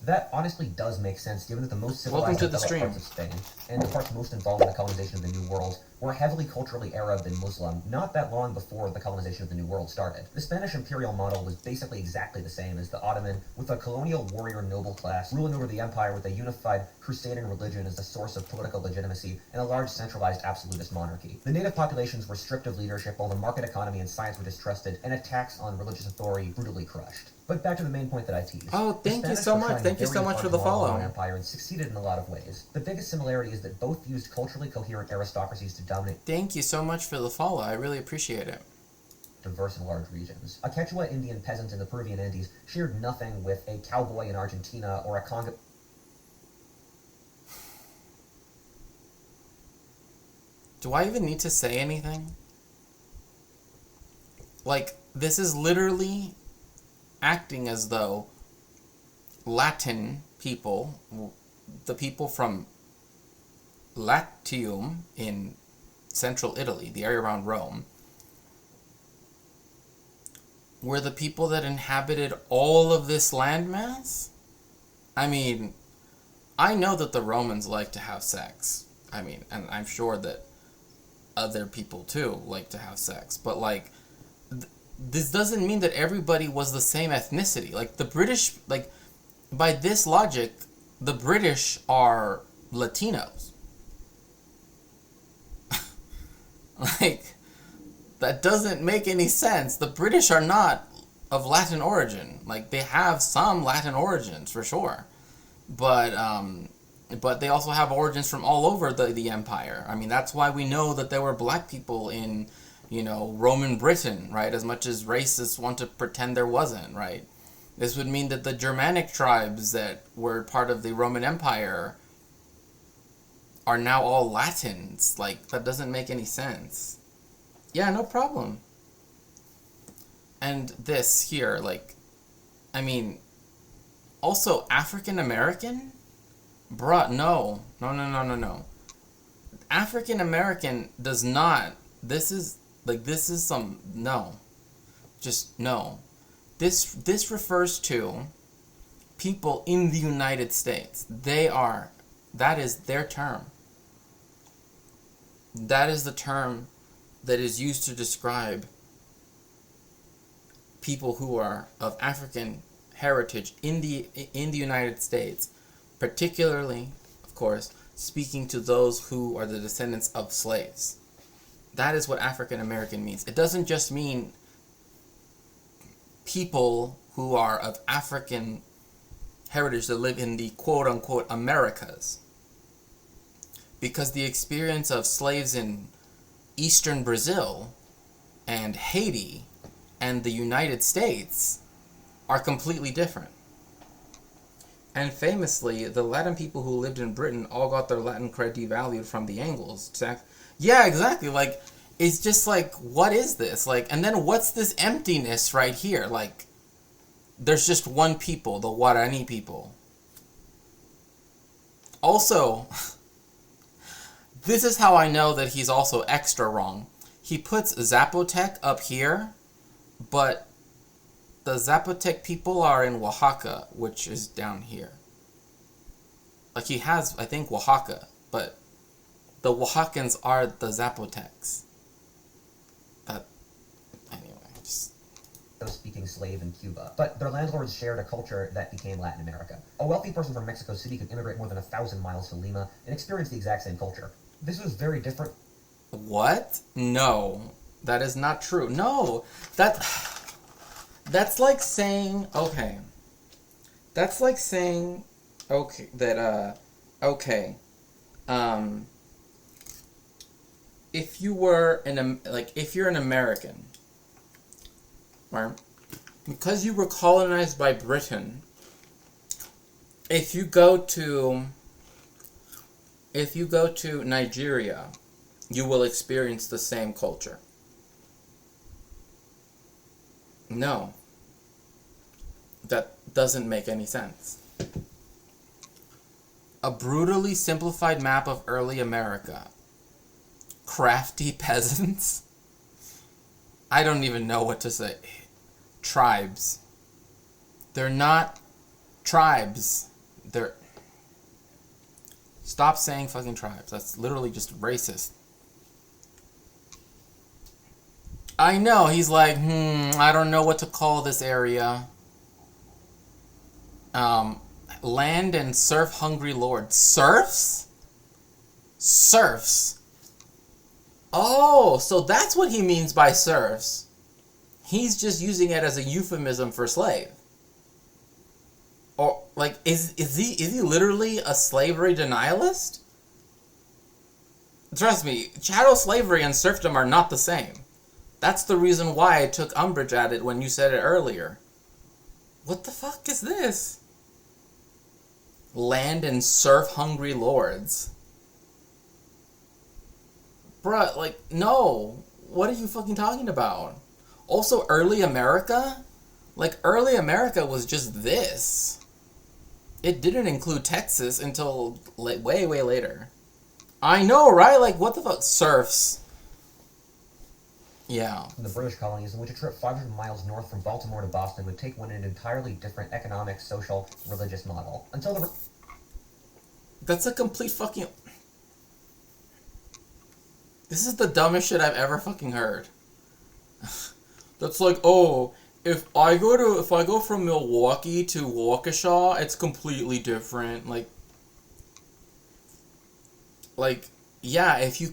That honestly does make sense, given that the most civilized parts of Spain, and the parts most involved in the colonization of the New World, were heavily culturally Arab and Muslim, not that long before the colonization of the New World started. The Spanish imperial model was basically exactly the same as the Ottoman, with a colonial warrior noble class ruling over the empire with a unified Crusadan religion as the source of political legitimacy, and a large centralized absolutist monarchy. The native populations were stripped of leadership, while the market economy and science were distrusted, and attacks on religious authority brutally crushed. But back to the main point that I teased. Oh, thank you so much. Thank you so much for the follow. Empire and succeeded in a lot of ways. The biggest similarity is that both used culturally coherent aristocracies to dominate. Thank you so much for the follow. I really appreciate it. Diverse and large regions. A Quechua Indian peasant in the Peruvian Andes shared nothing with a cowboy in Argentina or a Congo. Do I even need to say anything? This is literally acting as though Latin people, the people from Latium in central Italy, the area around Rome, were the people that inhabited all of this landmass? I mean, I know that the Romans like to have sex. I mean, and I'm sure that other people too like to have sex, but like this doesn't mean that everybody was the same ethnicity. Like the British, like by this logic, the British are Latinos. Like that doesn't make any sense. The British are not of Latin origin. Like they have some Latin origins for sure, but they also have origins from all over the empire. I mean, that's why we know that there were black people in, Roman Britain, right? As much as racists want to pretend there wasn't, right? This would mean that the Germanic tribes that were part of the Roman Empire are now all Latins. Like, that doesn't make any sense. Yeah, no problem. And this here, like, I mean, also African American? Bruh, no. No. African American does not. This is some. No. Just no. This refers to people in the United States. That is their term. That is the term that is used to describe people who are of African heritage in the United States, particularly, of course, speaking to those who are the descendants of slaves. That is what African American means. It doesn't just mean people who are of African heritage that live in the quote-unquote Americas. Because the experience of slaves in eastern Brazil and Haiti and the United States are completely different. And famously, the Latin people who lived in Britain all got their Latin cred devalued from the Angles. Yeah, exactly. Like, it's just like, what is this? Like, and then what's this emptiness right here? Like, there's just one people, the Guarani people. Also, this is how I know that he's also extra wrong. He puts Zapotec up here, but the Zapotec people are in Oaxaca, which is down here. Like, he has, I think, Oaxaca, but the Oaxacans are the Zapotecs. Speaking slave in Cuba, but their landlords shared a culture that became Latin America. A wealthy person from Mexico City could immigrate more than 1,000 miles to Lima and experience the exact same culture. This was very different. What? No, that is not true. No, that's like saying, okay. That's like saying, okay, that okay, if you were if you're an American, right? Because you were colonized by Britain, if you go to Nigeria, you will experience the same culture. No. That doesn't make any sense. A brutally simplified map of early America. Crafty peasants. I don't even know what to say. Tribes. They're not tribes. They're... Stop saying fucking tribes. That's literally just racist. I know, he's like, I don't know what to call this area. Land and serf-hungry lords. Serfs? Serfs. Oh, so that's what he means by serfs. He's just using it as a euphemism for slave. Or, like, is he literally a slavery denialist? Trust me, chattel slavery and serfdom are not the same. That's the reason why I took umbrage at it when you said it earlier. What the fuck is this? Land and serf-hungry lords. Bruh, like, no. What are you fucking talking about? Also, early America? Like, early America was just this. It didn't include Texas until way, way later. I know, right? Like, what the fuck? Serfs. Yeah. The British colonies, in which a trip 500 miles north from Baltimore to Boston would take one in an entirely different economic, social, religious model. Until the... That's a complete fucking... This is the dumbest shit I've ever fucking heard. That's like, oh, if I go from Milwaukee to Waukesha, it's completely different. Like, yeah, if you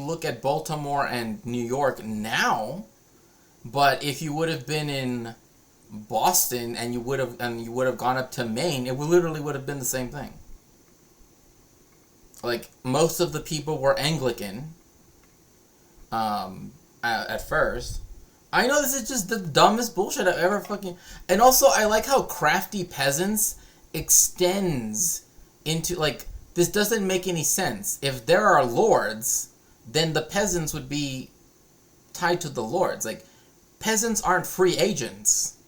look at Baltimore and New York now, but if you would have been in Boston and you would have gone up to Maine, it literally would have been the same thing. Like, most of the people were Anglican, at first. I know this is just the dumbest bullshit I've ever fucking... And also, I like how crafty peasants extends into, like, this doesn't make any sense. If there are lords, then the peasants would be tied to the lords. Like, peasants aren't free agents.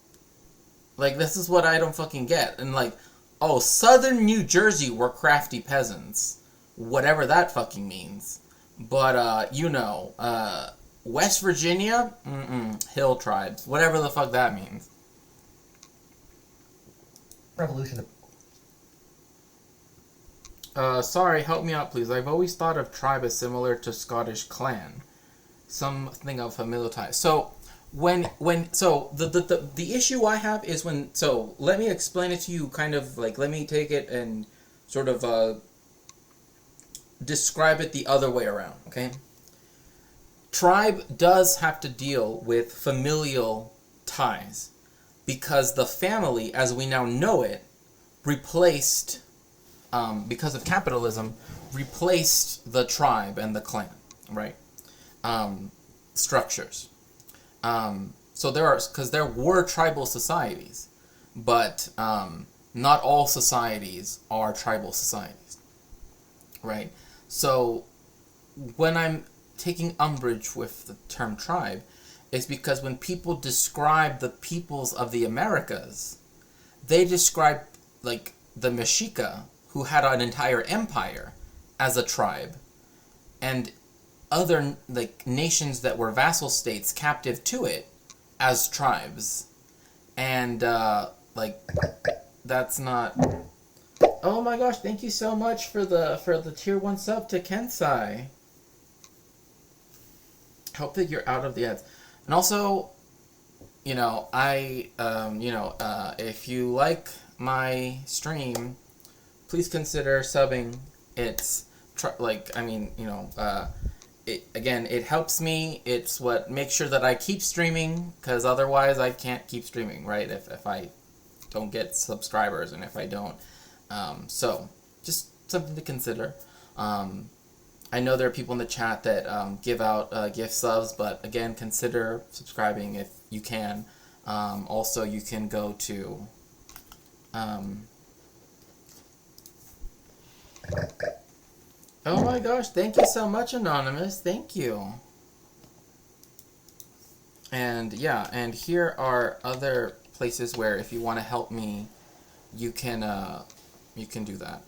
Like, this is what I don't fucking get. And, like, oh, southern New Jersey were crafty peasants. Whatever that fucking means. But, West Virginia? Hill tribes. Whatever the fuck that means. Revolution. Sorry, help me out, please. I've always thought of tribe as similar to Scottish clan. Something of familial ties. So, the issue I have is let me explain it to you, kind of, like, let me take it and sort of, describe it the other way around, okay? Tribe does have to deal with familial ties because the family, as we now know it, replaced, because of capitalism, replaced the tribe and the clan, right? Structures. So there were tribal societies, but not all societies are tribal societies, right? So when I'm taking umbrage with the term tribe, is because when people describe the peoples of the Americas, they describe, like, the Mexica, who had an entire empire, as a tribe, and other, like, nations that were vassal states captive to it as tribes. And, that's not... Oh my gosh, thank you so much for the tier 1 sub to Kensai. Hope that you're out of the ads. And also, if you like my stream, please consider subbing. It's, it helps me. It's what makes sure that I keep streaming, because otherwise I can't keep streaming, right? If I don't get subscribers and if I don't. So, just something to consider. I know there are people in the chat that give out gift subs, but again, consider subscribing if you can. Also, you can go to... Oh my gosh, thank you so much, Anonymous. Thank you. And yeah, and here are other places where if you want to help me, you can do that.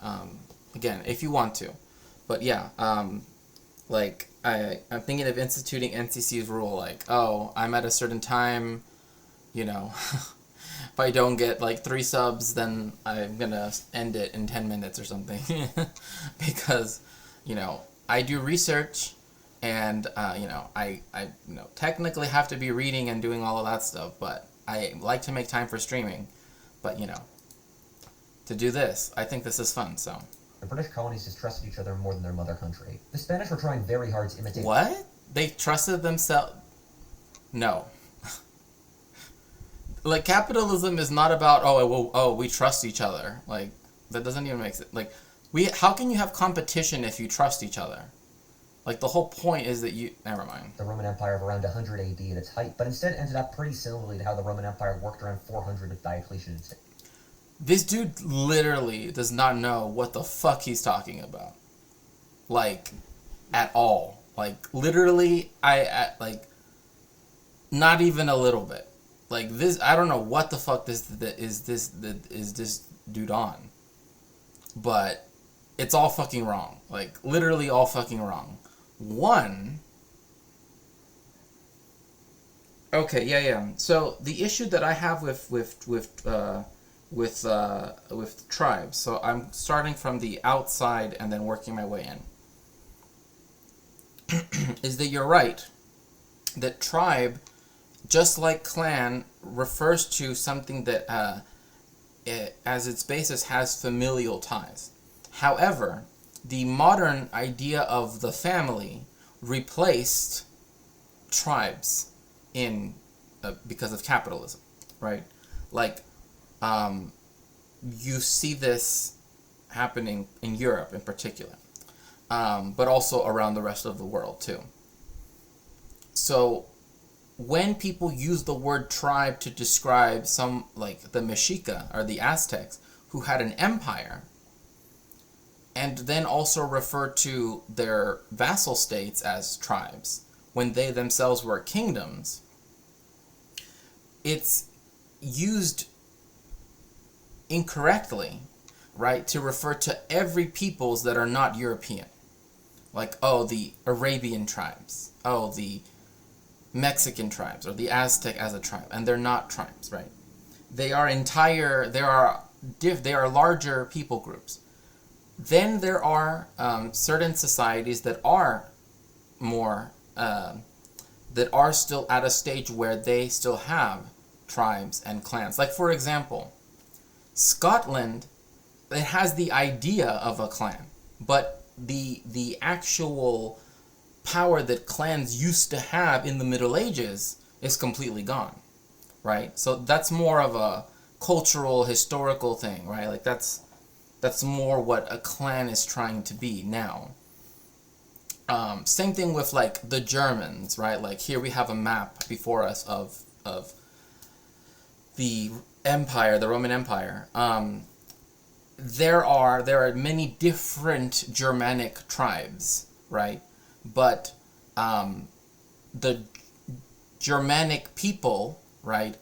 Again, if you want to. But yeah, like, I'm thinking of instituting NCC's rule, like, oh, I'm at a certain time, if I don't get, like, 3 subs, then I'm gonna end it in 10 minutes or something. Because, I do research, and, I technically have to be reading and doing all of that stuff, but I like to make time for streaming. But, to do this, I think this is fun, so... The British colonies distrusted each other more than their mother country. The Spanish were trying very hard to imitate... What? They trusted themselves... No. Like, capitalism is not about, we trust each other. Like, that doesn't even make sense. Like, how can you have competition if you trust each other? Like, the whole point is that you... Never mind. The Roman Empire of around 100 AD at its height, but instead ended up pretty similarly to how the Roman Empire worked around 400 with Diocletian. This dude literally does not know what the fuck he's talking about. Like, at all. Like, literally, not even a little bit. Like, this, I don't know what the fuck is this dude on. But it's all fucking wrong. Like, literally all fucking wrong. One... Okay, yeah. So, the issue that I have with tribes. So I'm starting from the outside and then working my way in. is that you're right, that tribe, just like clan, refers to something that, as its basis, has familial ties. However, the modern idea of the family replaced tribes in because of capitalism, right? Like, you see this happening in Europe in particular, but also around the rest of the world too. So when people use the word tribe to describe some, like the Mexica or the Aztecs, who had an empire, and then also refer to their vassal states as tribes, when they themselves were kingdoms, it's used incorrectly, right, to refer to every peoples that are not European. Like, oh, the Arabian tribes, oh, the Mexican tribes, or the Aztec as a tribe, and they're not tribes, right? They are larger people groups. Then there are certain societies that are more that are still at a stage where they still have tribes and clans. Like, for example, Scotland, it has the idea of a clan, but the actual power that clans used to have in the Middle Ages is completely gone, right? So that's more of a cultural, historical thing, right? Like, that's more what a clan is trying to be now. Same thing with, like, the Germans, right? Like, here we have a map before us of the empire, the Roman Empire. There are many different Germanic tribes, right? But the Germanic people, right,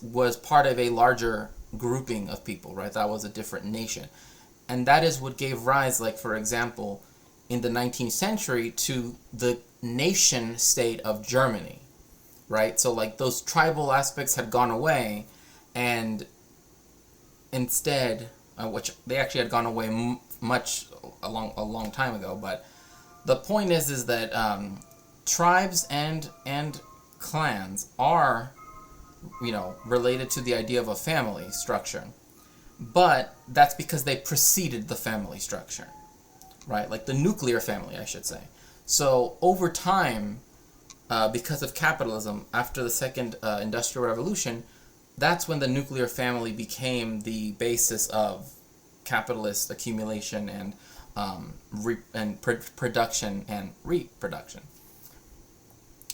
was part of a larger grouping of people, right? That was a different nation. And that is what gave rise, like, for example, in the 19th century, to the nation state of Germany, right? So, like, those tribal aspects had gone away, and instead, which they actually had gone away a long time ago, but the point is that tribes and clans are, related to the idea of a family structure, but that's because they preceded the family structure, right? Like the nuclear family, I should say. So over time, because of capitalism, after the second industrial revolution, that's when the nuclear family became the basis of capitalist accumulation and production and reproduction.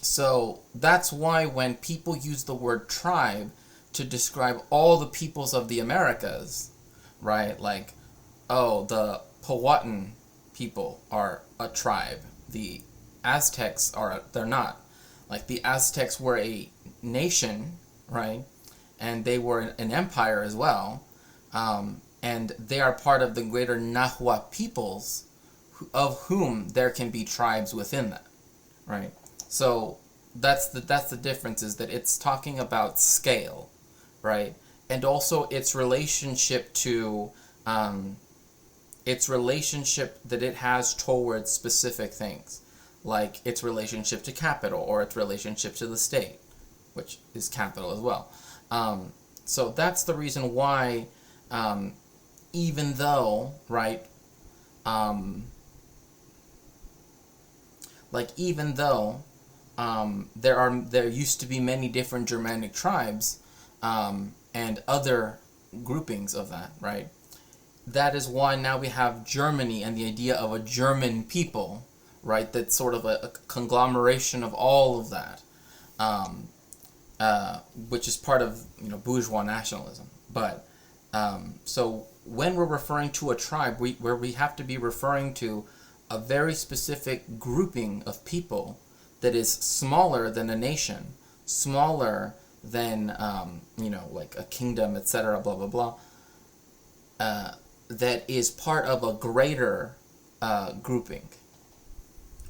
So that's why when people use the word tribe to describe all the peoples of the Americas, right? Like, oh, the Powhatan people are a tribe. The Aztecs they're not. Like, the Aztecs were a nation, right? And they were an empire as well. And they are part of the greater Nahua peoples, of whom there can be tribes within that, right? So that's the difference, is that it's talking about scale, right? And also its relationship to its relationship that it has towards specific things, like its relationship to capital, or its relationship to the state, which is capital as well. So that's the reason why, even though, right, there used to be many different Germanic tribes, and other groupings of that, right? That is why now we have Germany and the idea of a German people, right? That's sort of a conglomeration of all of that, which is part of bourgeois nationalism. But so when we're referring to a tribe, we have to be referring to a very specific grouping of people that is smaller than a nation, smaller than like a kingdom, etc. Blah blah blah. That is part of a greater grouping.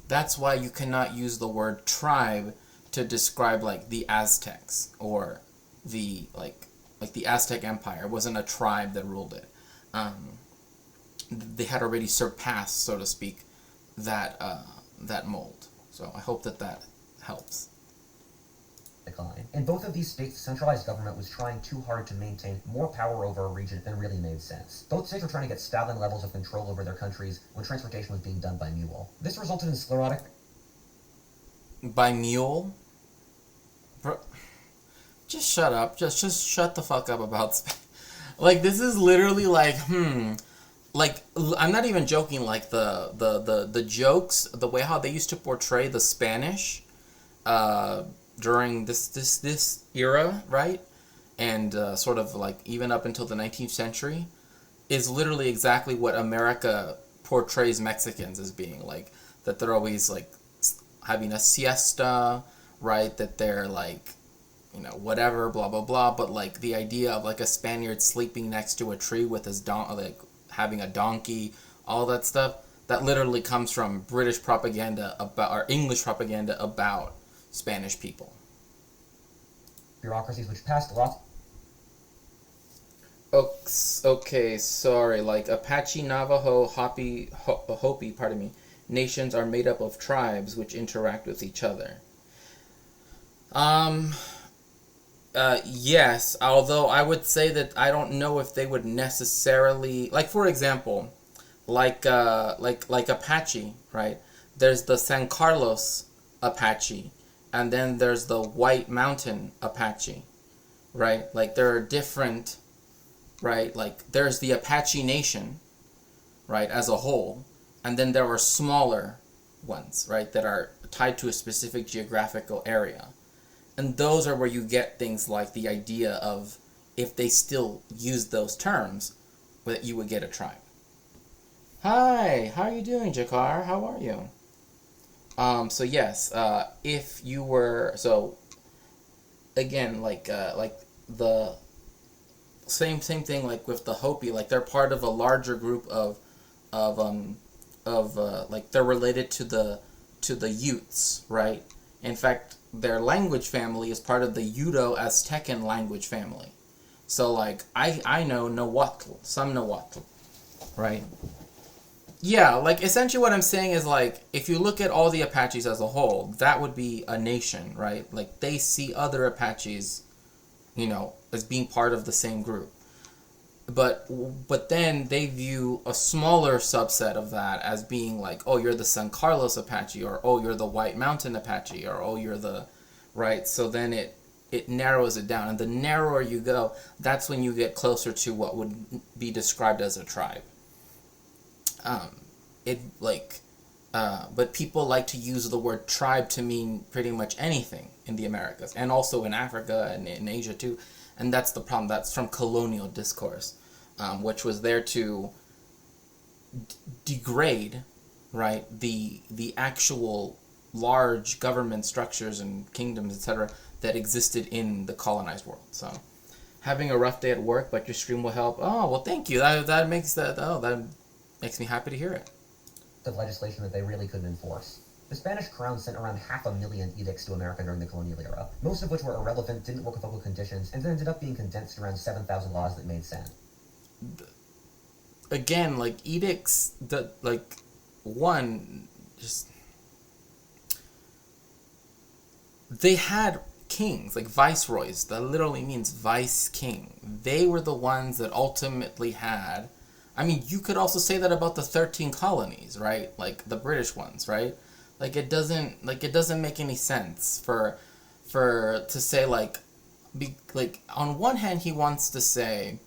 That's why you cannot use the word tribe to describe, like, the Aztecs, or the like the Aztec Empire. It wasn't a tribe that ruled it. They had already surpassed, so to speak, that that mold. So I hope that helps. Decline. In both of these states, the centralized government was trying too hard to maintain more power over a region than really made sense. Both states were trying to get Stalin levels of control over their countries when transportation was being done by mule. This resulted in sclerotic... By mule? Bro, just shut up. Just shut the fuck up about... Like, this is literally like, like, I'm not even joking, like, the jokes, the way how they used to portray the Spanish, during this era, right? And sort of like even up until the 19th century is literally exactly what America portrays Mexicans as being. Like, that they're always like having a siesta, right? That they're like, you know, whatever, blah, blah, blah. But like the idea of like a Spaniard sleeping next to a tree with his like having a donkey, all that stuff, that literally comes from British propaganda about, or English propaganda about Spanish people. Bureaucracies which passed laws. Okay, sorry. Like Apache, Navajo, Hopi, pardon me, nations are made up of tribes which interact with each other. Yes, although I would say that I don't know if they would necessarily, like, for example, like Apache, right? There's the San Carlos Apache, and then there's the White Mountain Apache, right? Like, there are different, right? Like, there's the Apache Nation, right, as a whole, and then there are smaller ones, right, that are tied to a specific geographical area. And those are where you get things like the idea of, if they still use those terms, that you would get a tribe. Hi, how are you doing, Jakar? How are you? So yes, if you were, so again, like the same thing, like with the Hopi, like they're part of a larger group of like they're related to the Utes, right? In fact, their language family is part of the Uto-Aztecan language family. So like I know Nahuatl, some Nahuatl, right? Yeah, like essentially what I'm saying is, like, if you look at all the Apaches as a whole, that would be a nation, right? Like, they see other Apaches, you know, as being part of the same group. But then they view a smaller subset of that as being like, oh, you're the San Carlos Apache, or oh, you're the White Mountain Apache, or oh, you're the, right? So then it narrows it down. And the narrower you go, that's when you get closer to what would be described as a tribe. But people like to use the word tribe to mean pretty much anything in the Americas, and also in Africa and in Asia too. And that's the problem. That's from colonial discourse, which was there to degrade, right, the actual large government structures and kingdoms, etc., that existed in the colonized world. So, having a rough day at work, but your stream will help. Oh, well, thank you. That makes me happy to hear it. Of legislation that they really couldn't enforce. The Spanish crown sent around 500,000 edicts to America during the colonial era, most of which were irrelevant, didn't work with local conditions, and then ended up being condensed around 7,000 laws that made sense. Again, like, edicts, they had kings, like viceroys. That literally means vice king. They were the ones that ultimately had, I mean, you could also say that about the 13 colonies, right? Like the British ones, right? Like it doesn't make any sense for to say like on one hand he wants to say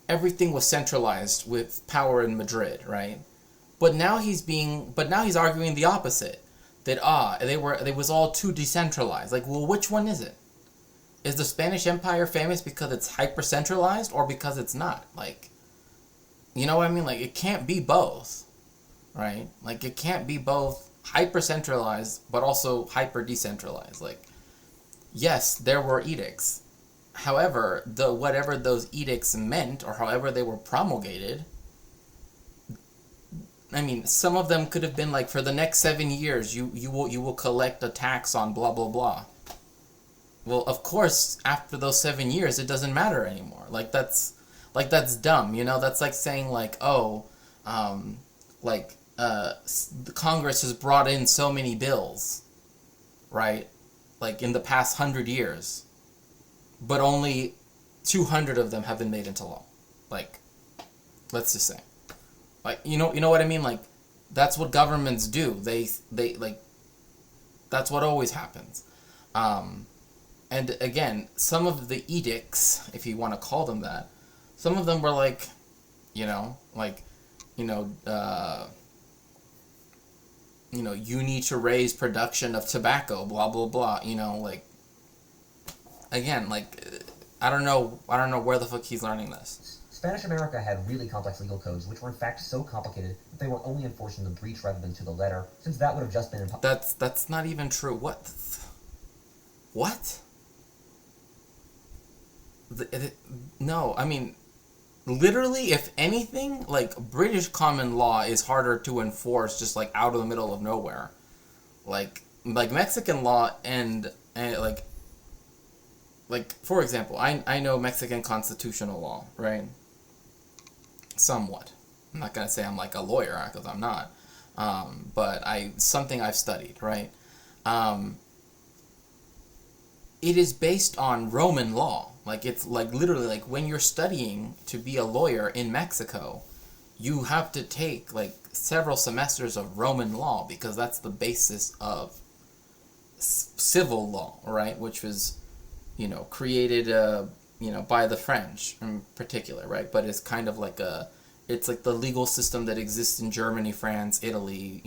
everything was centralized with power in Madrid, right? But now he's arguing the opposite, that it was all too decentralized. Like, well, which one is it? Is the Spanish Empire famous because it's hyper centralized, or because it's not? Like, you know what I mean? Like, it can't be both, right? Like, it can't be both hyper-centralized, but also hyper-decentralized. Like, yes, there were edicts. However, whatever those edicts meant, or however they were promulgated, I mean, some of them could have been like, for the next 7 years, you will collect a tax on blah, blah, blah. Well, of course, after those 7 years, it doesn't matter anymore. Like, that's dumb, you know? That's like saying, like, oh, like, the Congress has brought in so many bills, right? Like in the past 100 years, but only 200 of them have been made into law. Like, let's just say, like you know what I mean? Like, that's what governments do. They like, that's what always happens. And again, some of the edicts, if you want to call them that, some of them were like, you know, like, you know, you need to raise production of tobacco, blah blah blah. You know, like, again, like, I don't know where the fuck he's learning this. Spanish America had really complex legal codes, which were in fact so complicated that they were only enforcing the breach rather than to the letter, since that would have just been That's not even true. What? No, I mean, literally, if anything, like, British common law is harder to enforce, just like out of the middle of nowhere. Like Mexican law and like for example, I know Mexican constitutional law, right? Somewhat. I'm not gonna say I'm like a lawyer because I'm not, but something I've studied, right? It is based on Roman law. Like, it's like literally, like, when you're studying to be a lawyer in Mexico, you have to take like several semesters of Roman law because that's the basis of civil law, right? Which was, created, by the French in particular, right? But it's kind of like it's like the legal system that exists in Germany, France, Italy,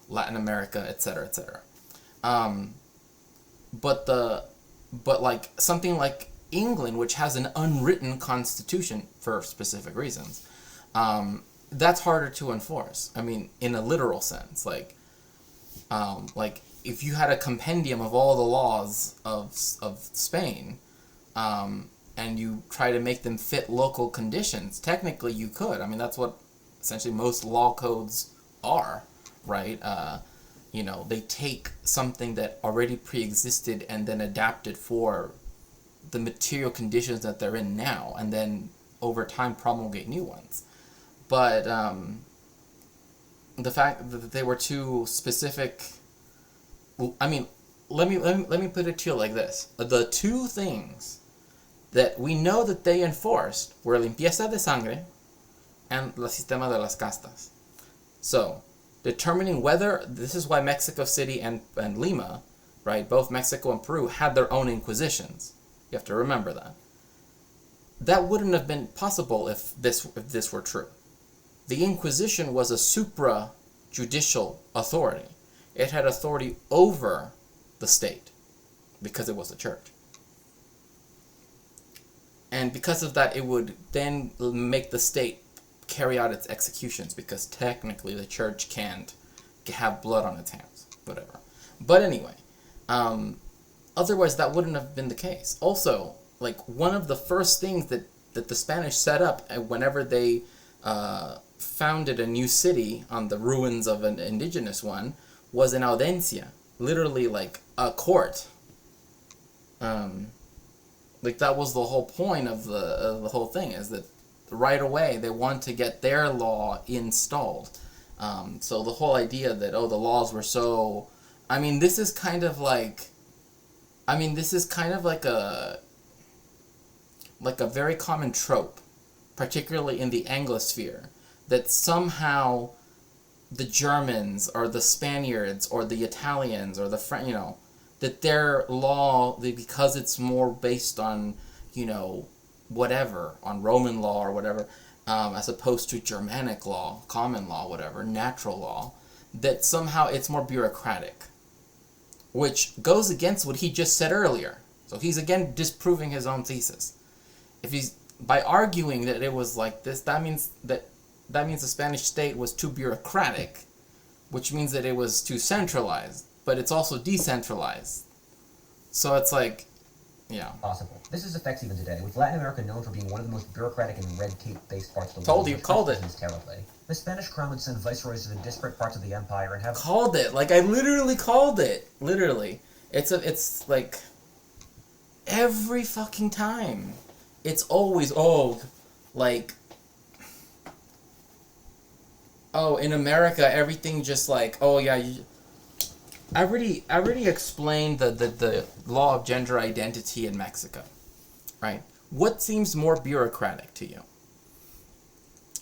Latin America, etc., etc. But like something like England, which has an unwritten constitution for specific reasons, that's harder to enforce. I mean, in a literal sense, like if you had a compendium of all the laws of Spain, and you try to make them fit local conditions, technically you could. I mean, that's what essentially most law codes are, right? They take something that already pre-existed and then adapt it for the material conditions that they're in now, and then over time promulgate new ones. But the fact that they were too specific, I mean, let me put it to you like this: the two things that we know that they enforced were limpieza de sangre and el sistema de las castas. So, determining whether, this is why Mexico City and Lima, right, both Mexico and Peru had their own inquisitions. You have to remember that. That wouldn't have been possible if this were true. The Inquisition was a supra-judicial authority. It had authority over the state because it was a church. And because of that, it would then make the state carry out its executions, because technically the church can't have blood on its hands, whatever. But anyway, otherwise that wouldn't have been the case. Also, like, one of the first things that the Spanish set up whenever they founded a new city on the ruins of an indigenous one was an audiencia, literally like a court. Like, that was the whole point of the whole thing, is that right away they want to get their law installed. So the whole idea that, the laws were so... I mean, this is kind of like a very common trope, particularly in the Anglosphere, that somehow the Germans or the Spaniards or the Italians or the French, that their law, because it's more based on, whatever, on Roman law or whatever, as opposed to Germanic law, common law, whatever, natural law, that somehow it's more bureaucratic, which goes against what he just said earlier. So he's again disproving his own thesis. If he's, by arguing that it was like this, that means the Spanish state was too bureaucratic, which means that it was too centralized, but it's also decentralized. So it's like, yeah. Possible. This is effects even today, with Latin America known for being one of the most bureaucratic and red tape-based parts of the world. Told you, called it. Terribly. The Spanish crown would send viceroys to the disparate parts of the empire and have... Called it. Like, I literally called it. Literally. It's like, every fucking time. It's always, like... oh, in America, everything just like, oh yeah, I already explained the law of gender identity in Mexico, right? What seems more bureaucratic to you?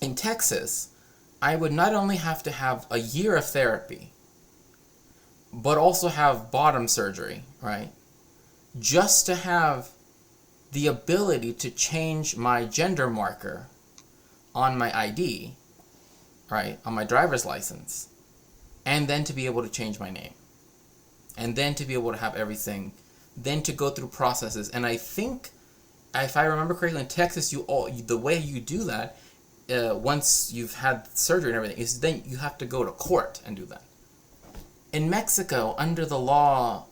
In Texas, I would not only have to have a year of therapy, but also have bottom surgery, right? Just to have the ability to change my gender marker on my ID, right? On my driver's license, and then to be able to change my name. And then to be able to have everything, then to go through processes. And I think, if I remember correctly, in Texas, the way you do that, once you've had surgery and everything, is then you have to go to court and do that. In Mexico, under the law,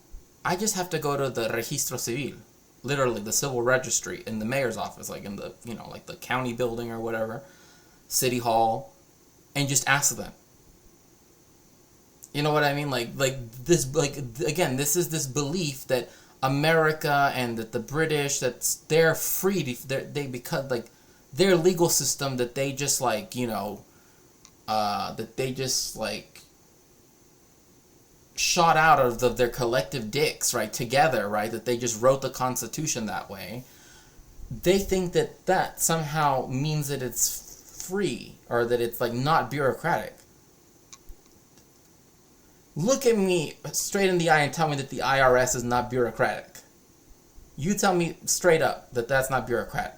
I just have to go to the registro civil, literally the civil registry in the mayor's office, like in the, like the county building or whatever, city hall, and just ask them. You know what I mean? Like this, again, this is this belief that America and that the British, that they're free they because like their legal system, that they just like, that they just like shot out of their collective dicks, right, together, right, that they just wrote the Constitution that way. They think that somehow means that it's free, or that it's like not bureaucratic. Look at me straight in the eye and tell me that the IRS is not bureaucratic. You tell me straight up that that's not bureaucratic.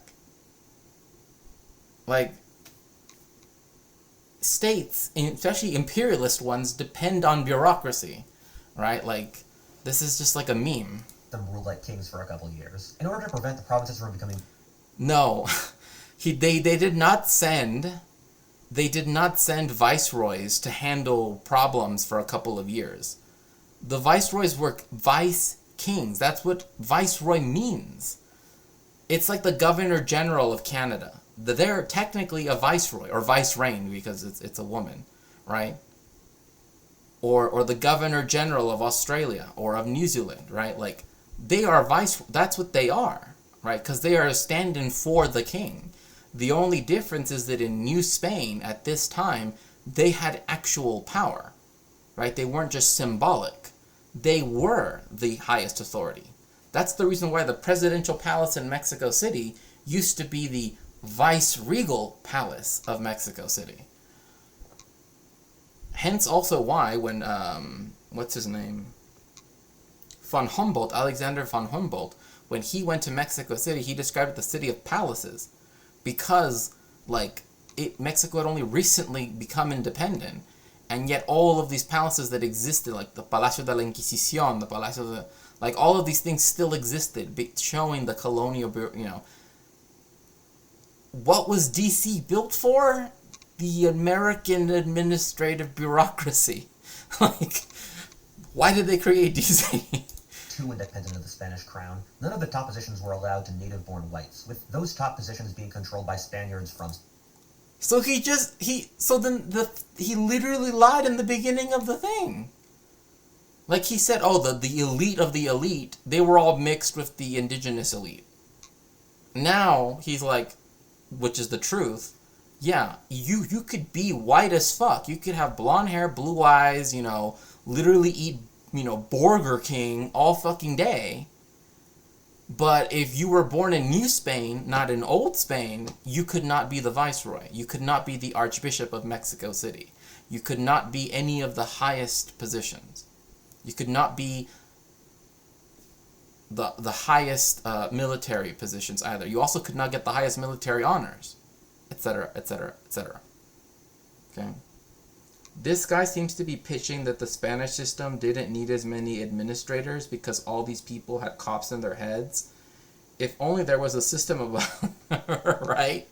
Like, states, especially imperialist ones, depend on bureaucracy, right? Like, this is just like a meme. Them ruled like kings for a couple of years in order to prevent the provinces from becoming... No. They did not send viceroys to handle problems for a couple of years. The viceroys were vice kings. That's what viceroy means. It's like the governor general of Canada. They're technically a viceroy, or vice reign, because it's a woman, right? Or the governor general of Australia or of New Zealand, right? Like, they are that's what they are, right? Because they are standing for the king. The only difference is that in New Spain, at this time, they had actual power, right? They weren't just symbolic. They were the highest authority. That's the reason why the presidential palace in Mexico City used to be the vice-regal palace of Mexico City. Hence also why when, what's his name? Alexander von Humboldt, when he went to Mexico City, he described it the city of palaces. Because, like, Mexico had only recently become independent, and yet all of these palaces that existed, like the Palacio de la Inquisición, the Palacio de... Like, all of these things still existed, showing the colonial, What was D.C. built for? The American administrative bureaucracy. Like, why did they create D.C.? Too independent of the Spanish crown. None of the top positions were allowed to native-born whites, with those top positions being controlled by Spaniards from... So he literally lied in the beginning of the thing. Like he said, the elite of the elite, they were all mixed with the indigenous elite. Now he's like, which is the truth, yeah, you could be white as fuck. You could have blonde hair, blue eyes, literally eat Burger King all fucking day. But if you were born in New Spain, not in Old Spain, you could not be the viceroy. You could not be the Archbishop of Mexico City. You could not be any of the highest positions. You could not be the highest military positions either. You also could not get the highest military honors, etc., etc., etc. Okay? This guy seems to be pitching that the Spanish system didn't need as many administrators because all these people had cops in their heads. If only there was a system of... right?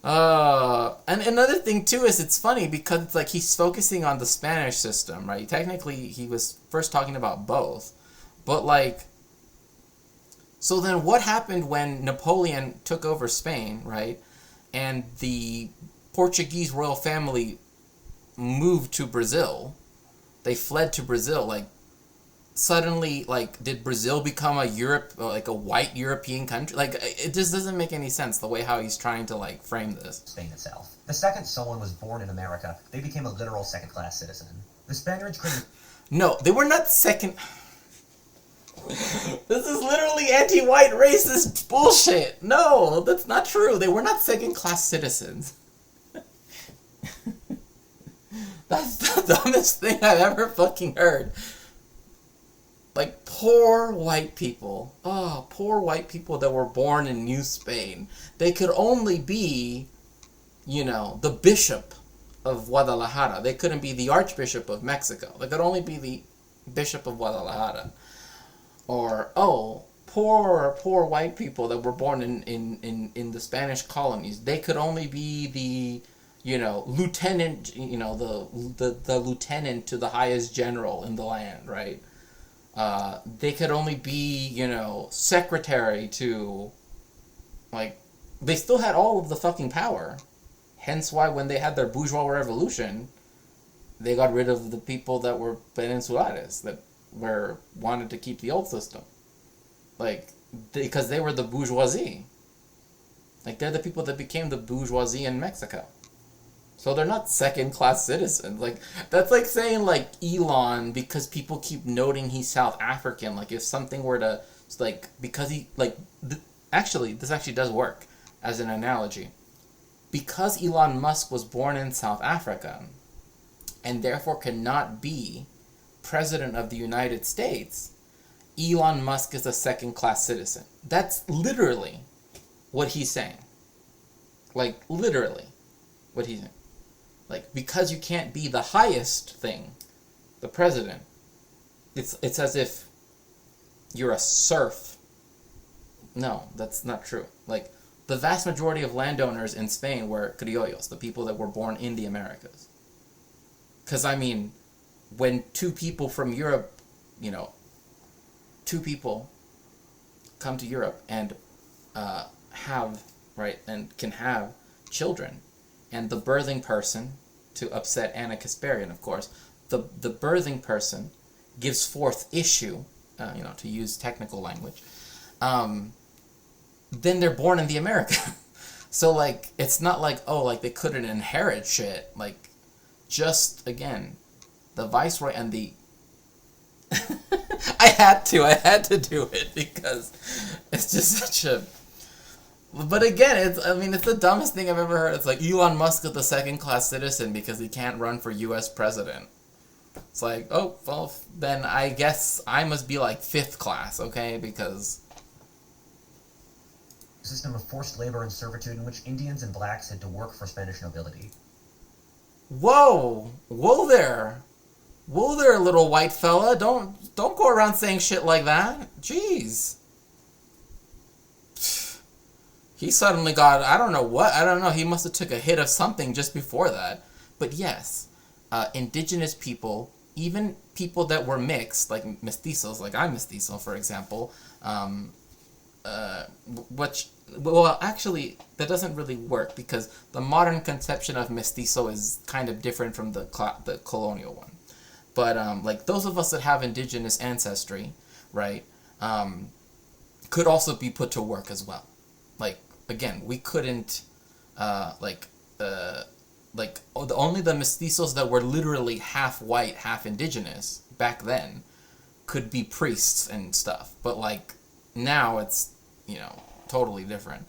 And another thing, too, is it's funny because it's like he's focusing on the Spanish system, right? Technically, he was first talking about both. But, like... So then what happened when Napoleon took over Spain, right? And the Portuguese royal family moved to Brazil. They fled to Brazil, like, suddenly, like, did Brazil become a like a white European country? Like, it just doesn't make any sense the way how he's trying to, like, frame this. Spain itself. The second someone was born in America, they became a literal second-class citizen. The Spaniards couldn't... No, they were not second... This is literally anti-white racist bullshit. No, that's not true. They were not second-class citizens. That's the dumbest thing I've ever fucking heard. Like, poor white people. Oh, poor white people that were born in New Spain. They could only be, you know, the bishop of Guadalajara. They couldn't be the Archbishop of Mexico. They could only be the Bishop of Guadalajara. Or, oh, poor white people that were born in the Spanish colonies. They could only be the, you know, lieutenant, you know, the lieutenant to the highest general in the land, right? They could only be, you know, secretary to, like, they still had all of the fucking power. Hence why when they had their bourgeois revolution, they got rid of the people that were peninsulares, that wanted to keep the old system. Like, because they were the bourgeoisie. Like, they're the people that became the bourgeoisie in Mexico. So they're not second-class citizens. Like, that's like saying, like, Elon, because people keep noting he's South African. Like, if something were to, like, because he, like, actually, this actually does work as an analogy. Because Elon Musk was born in South Africa, and therefore cannot be President of the United States, Elon Musk is a second-class citizen. That's literally what he's saying. Like, literally what he's saying. Like, because you can't be the highest thing, the president, it's as if you're a serf. No, that's not true. Like, the vast majority of landowners in Spain were criollos, the people that were born in the Americas. Because, I mean, when two people from Europe, you know, two people come to Europe and have, right, and can have children, and the birthing person, to upset Anna Kasparian, of course, the birthing person gives forth issue, you know, to use technical language, then they're born in the America. So, like, it's not like, oh, like, they couldn't inherit shit. Like, just, again, the viceroy and the... I had to do it because it's just such a... But again, it's the dumbest thing I've ever heard. It's like Elon Musk is the second-class citizen because he can't run for U.S. president. It's like, oh, well, then I guess I must be like fifth class, okay? Because... system of forced labor and servitude in which Indians and blacks had to work for Spanish nobility. Whoa! Whoa there! Whoa there, little white fella! Don't go around saying shit like that. Jeez. He suddenly got, I don't know, he must have took a hit of something just before that. But yes, indigenous people, even people that were mixed, like mestizos, like I'm mestizo, for example, well, actually, that doesn't really work because the modern conception of mestizo is kind of different from the colonial one. But, like, those of us that have indigenous ancestry, right, could also be put to work as well. Like, again, we couldn't, only the mestizos that were literally half white, half indigenous back then could be priests and stuff. But, like, now it's, you know, totally different.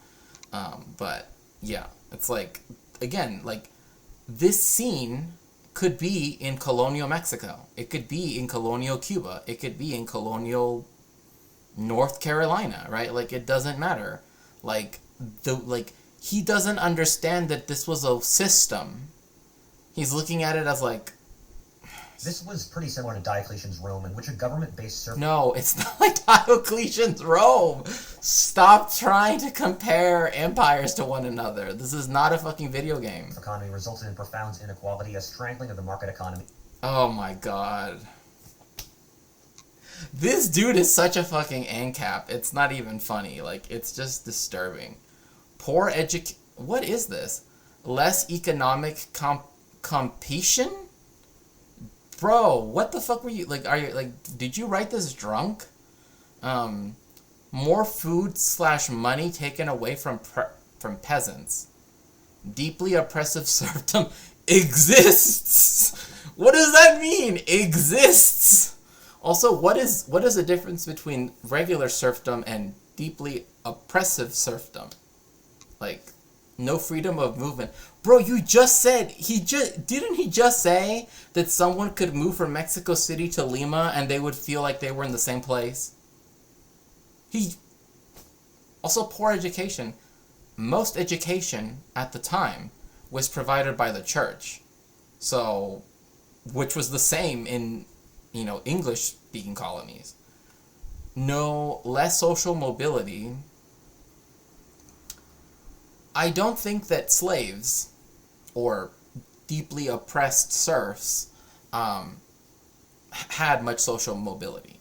But, yeah, it's like, again, like, this scene could be in colonial Mexico. It could be in colonial Cuba. It could be in colonial North Carolina, right? Like, it doesn't matter. Like, he doesn't understand that this was a system. He's looking at it as, like... This was pretty similar to Diocletian's Rome, in which a government-based service... No, it's not like Diocletian's Rome. Stop trying to compare empires to one another. This is not a fucking video game. ...economy resulted in profound inequality, a strangling of the market economy. Oh my god. This dude is such a fucking ANCAP. It's not even funny. Like, it's just disturbing. Poor What is this? Less economic competition? Bro, what the fuck were you like? Are you like? Did you write this drunk? Um, More food slash money taken away from peasants. Deeply oppressive serfdom exists. What does that mean? Exists. Also, what is the difference between regular serfdom and deeply oppressive serfdom? Like, no freedom of movement. Bro, you just said didn't he just say that someone could move from Mexico City to Lima and they would feel like they were in the same place? He also, poor education. Most education at the time was provided by the church. So, which was the same in, English speaking colonies. No, less social mobility. I don't think that slaves or deeply oppressed serfs had much social mobility.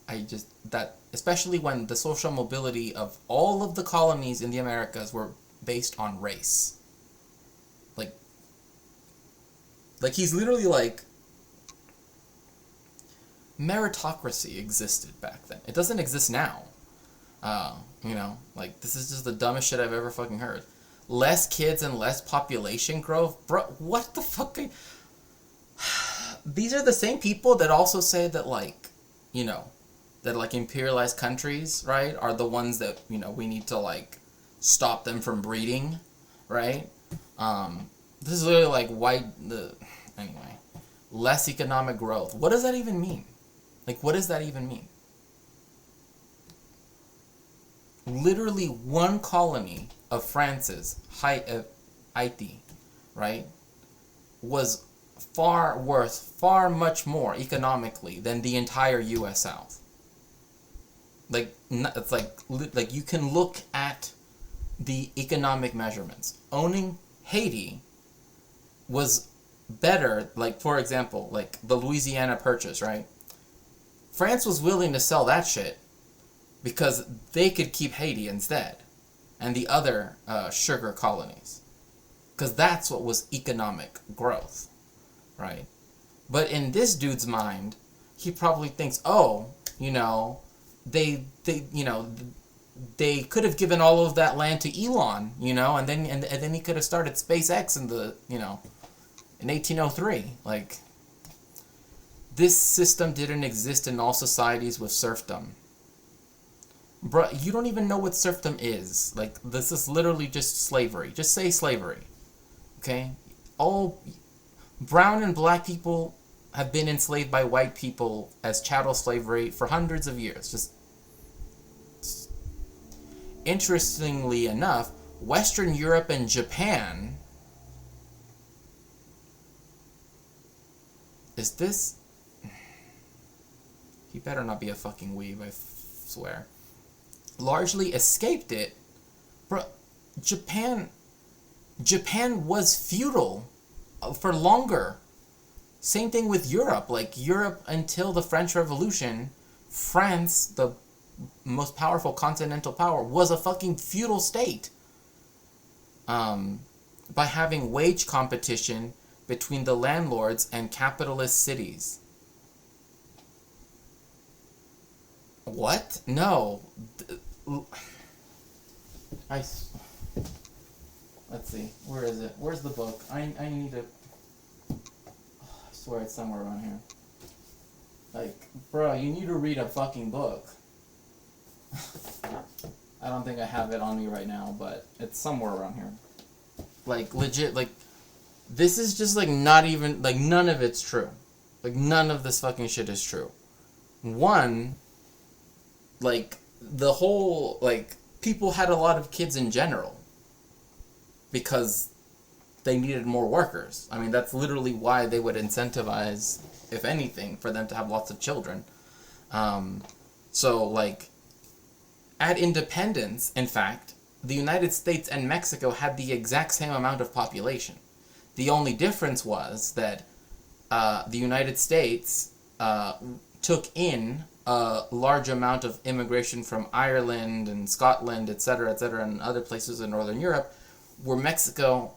Especially when the social mobility of all of the colonies in the Americas were based on race. Like he's literally like, meritocracy existed back then. It doesn't exist now. This is just the dumbest shit I've ever fucking heard. Less kids and less population growth? Bro, what the fuck? These are the same people that also say that, that, imperialized countries, right, are the ones that, we need to, stop them from breeding, right? This is literally, anyway. Less economic growth. What does that even mean? What does that even mean? Literally one colony of France's, Haiti, right, was far much more economically than the entire U.S. South. It's like you can look at the economic measurements. Owning Haiti was better, for example, the Louisiana Purchase, right? France was willing to sell that shit because they could keep Haiti instead and the other sugar colonies, because that's what was economic growth, right? But in this dude's mind, he probably thinks, they could have given all of that land to Elon, and then he could have started SpaceX in in 1803. This system didn't exist in all societies with serfdom. Bro, you don't even know what serfdom is. This is literally just slavery. Just say slavery. Okay? All brown and black people have been enslaved by white people as chattel slavery for hundreds of years. Interestingly enough, Western Europe and Japan... Is this... He better not be a fucking weeb, I swear. Largely escaped it. Bro, Japan was feudal for longer. Same thing with Europe. Europe until the French Revolution, France, the most powerful continental power, was a fucking feudal state. By having wage competition between the landlords and capitalist cities. What? No. Let's see. Where is it? Where's the book? I need to... I swear it's somewhere around here. Bro, you need to read a fucking book. I don't think I have it on me right now, but it's somewhere around here. Legit, this is just, not even... none of it's true. None of this fucking shit is true. One... the whole, people had a lot of kids in general because they needed more workers. I mean, that's literally why they would incentivize, if anything, for them to have lots of children. At independence, in fact, the United States and Mexico had the exact same amount of population. The only difference was that the United States took in a large amount of immigration from Ireland and Scotland, etc., and other places in Northern Europe, where Mexico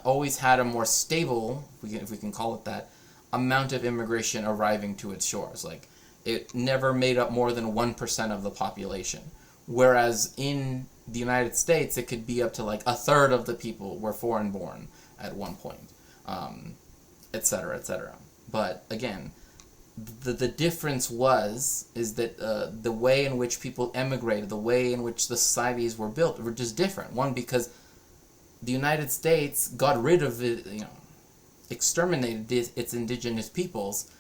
always had a more stable, if we can call it that, amount of immigration arriving to its shores. Like, it never made up more than 1% of the population. Whereas in the United States, it could be up to like a third of the people were foreign born at one point, et cetera, et cetera. But again, the difference is that the way in which people emigrated, the way in which the societies were built, were just different. One, because the United States got rid of it, exterminated its indigenous peoples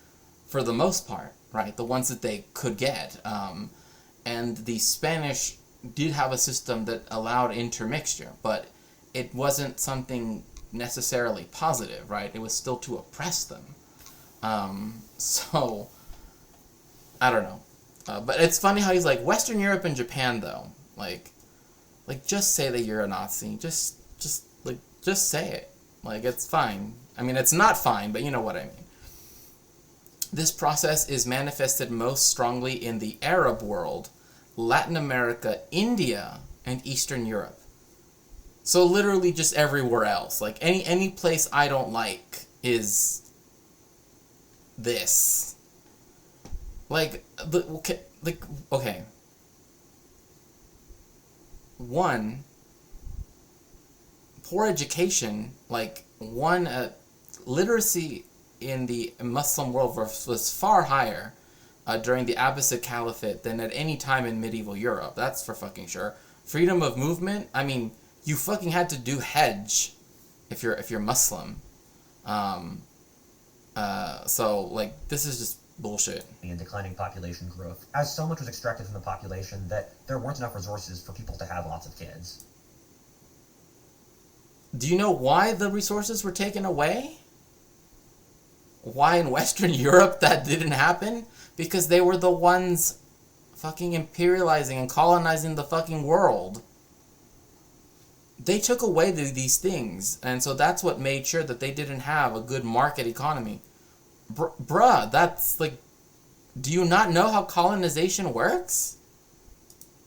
for the most part, right? The ones that they could get. And the Spanish did have a system that allowed intermixture, but it wasn't something necessarily positive, right? It was still to oppress them. So, I don't know. But it's funny how he's like, Western Europe and Japan, though. Like just say that you're a Nazi. Just say it. Like, it's fine. I mean, it's not fine, but you know what I mean. This process is manifested most strongly in the Arab world, Latin America, India, and Eastern Europe. So literally just everywhere else. Like, any place I don't like is this. Okay. One, poor education, literacy in the Muslim world was far higher during the Abbasid Caliphate than at any time in medieval Europe. That's for fucking sure. Freedom of movement, I mean, you fucking had to do Hajj if you're Muslim. So, like, this is just bullshit. And declining population growth, as so much was extracted from the population that there weren't enough resources for people to have lots of kids. Do you know why the resources were taken away? Why in Western Europe that didn't happen? Because they were the ones fucking imperializing and colonizing the fucking world. They took away these things, and so that's what made sure that they didn't have a good market economy. Bruh, that's like... Do you not know how colonization works?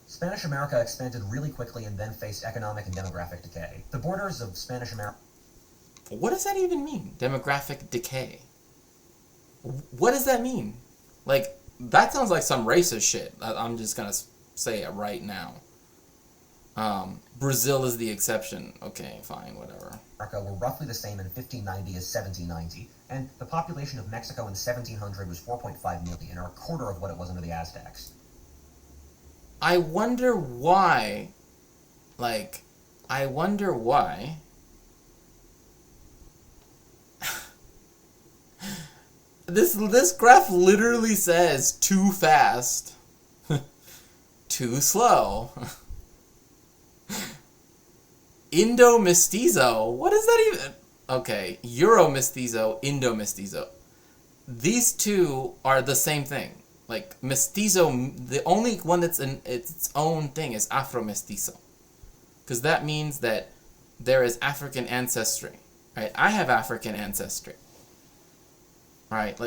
Spanish America expanded really quickly and then faced economic and demographic decay. The borders of Spanish America... What does that even mean? Demographic decay. What does that mean? Like, that sounds like some racist shit. I'm just gonna say it right now. Brazil is the exception. Okay, fine, whatever. America were roughly the same in 1590 as 1790, and the population of Mexico in 1700 was 4.5 million, or a quarter of what it was under the Aztecs. I wonder why. This graph literally says too fast, too slow. Indo-mestizo? What is that even? Okay, Euro-mestizo, Indo-mestizo. These two are the same thing. Like, mestizo, the only one that's its own thing is Afro-mestizo. Because that means that there is African ancestry. Right? I have African ancestry. Right?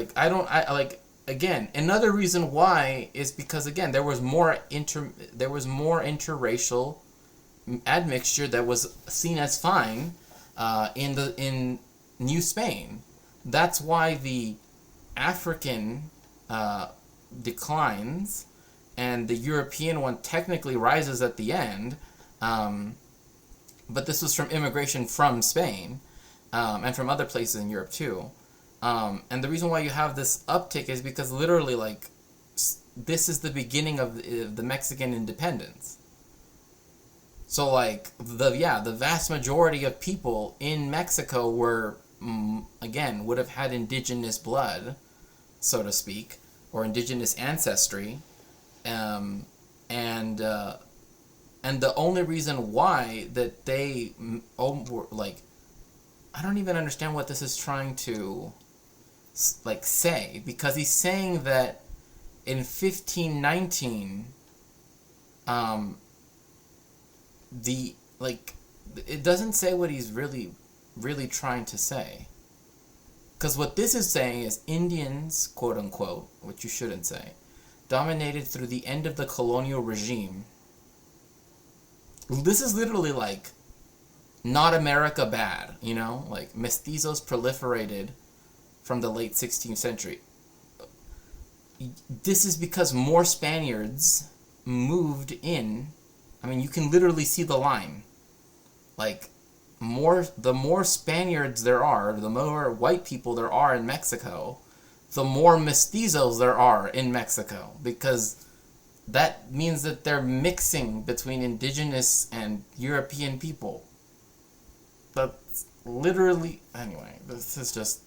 Again, another reason why is because, again, there was more interracial admixture that was seen as fine in New Spain. That's why the African declines and the European one technically rises at the end, but this was from immigration from Spain and from other places in Europe too. And the reason why you have this uptick is because literally, like, this is the beginning of the Mexican independence. So, like, the vast majority of people in Mexico were, again, would have had indigenous blood, so to speak, or indigenous ancestry, and the only reason why that they, were, like, I don't even understand what this is trying to, like, say, because he's saying that in 1519, it doesn't say what he's really trying to say. Because what this is saying is Indians, quote unquote, which you shouldn't say, dominated through the end of the colonial regime. This is literally like, not America bad, you know? Like, mestizos proliferated from the late 16th century. This is because more Spaniards moved in. I mean, you can literally see the line. Like, the more Spaniards there are, the more white people there are in Mexico, the more mestizos there are in Mexico, because that means that they're mixing between indigenous and European people. But literally, anyway, this is just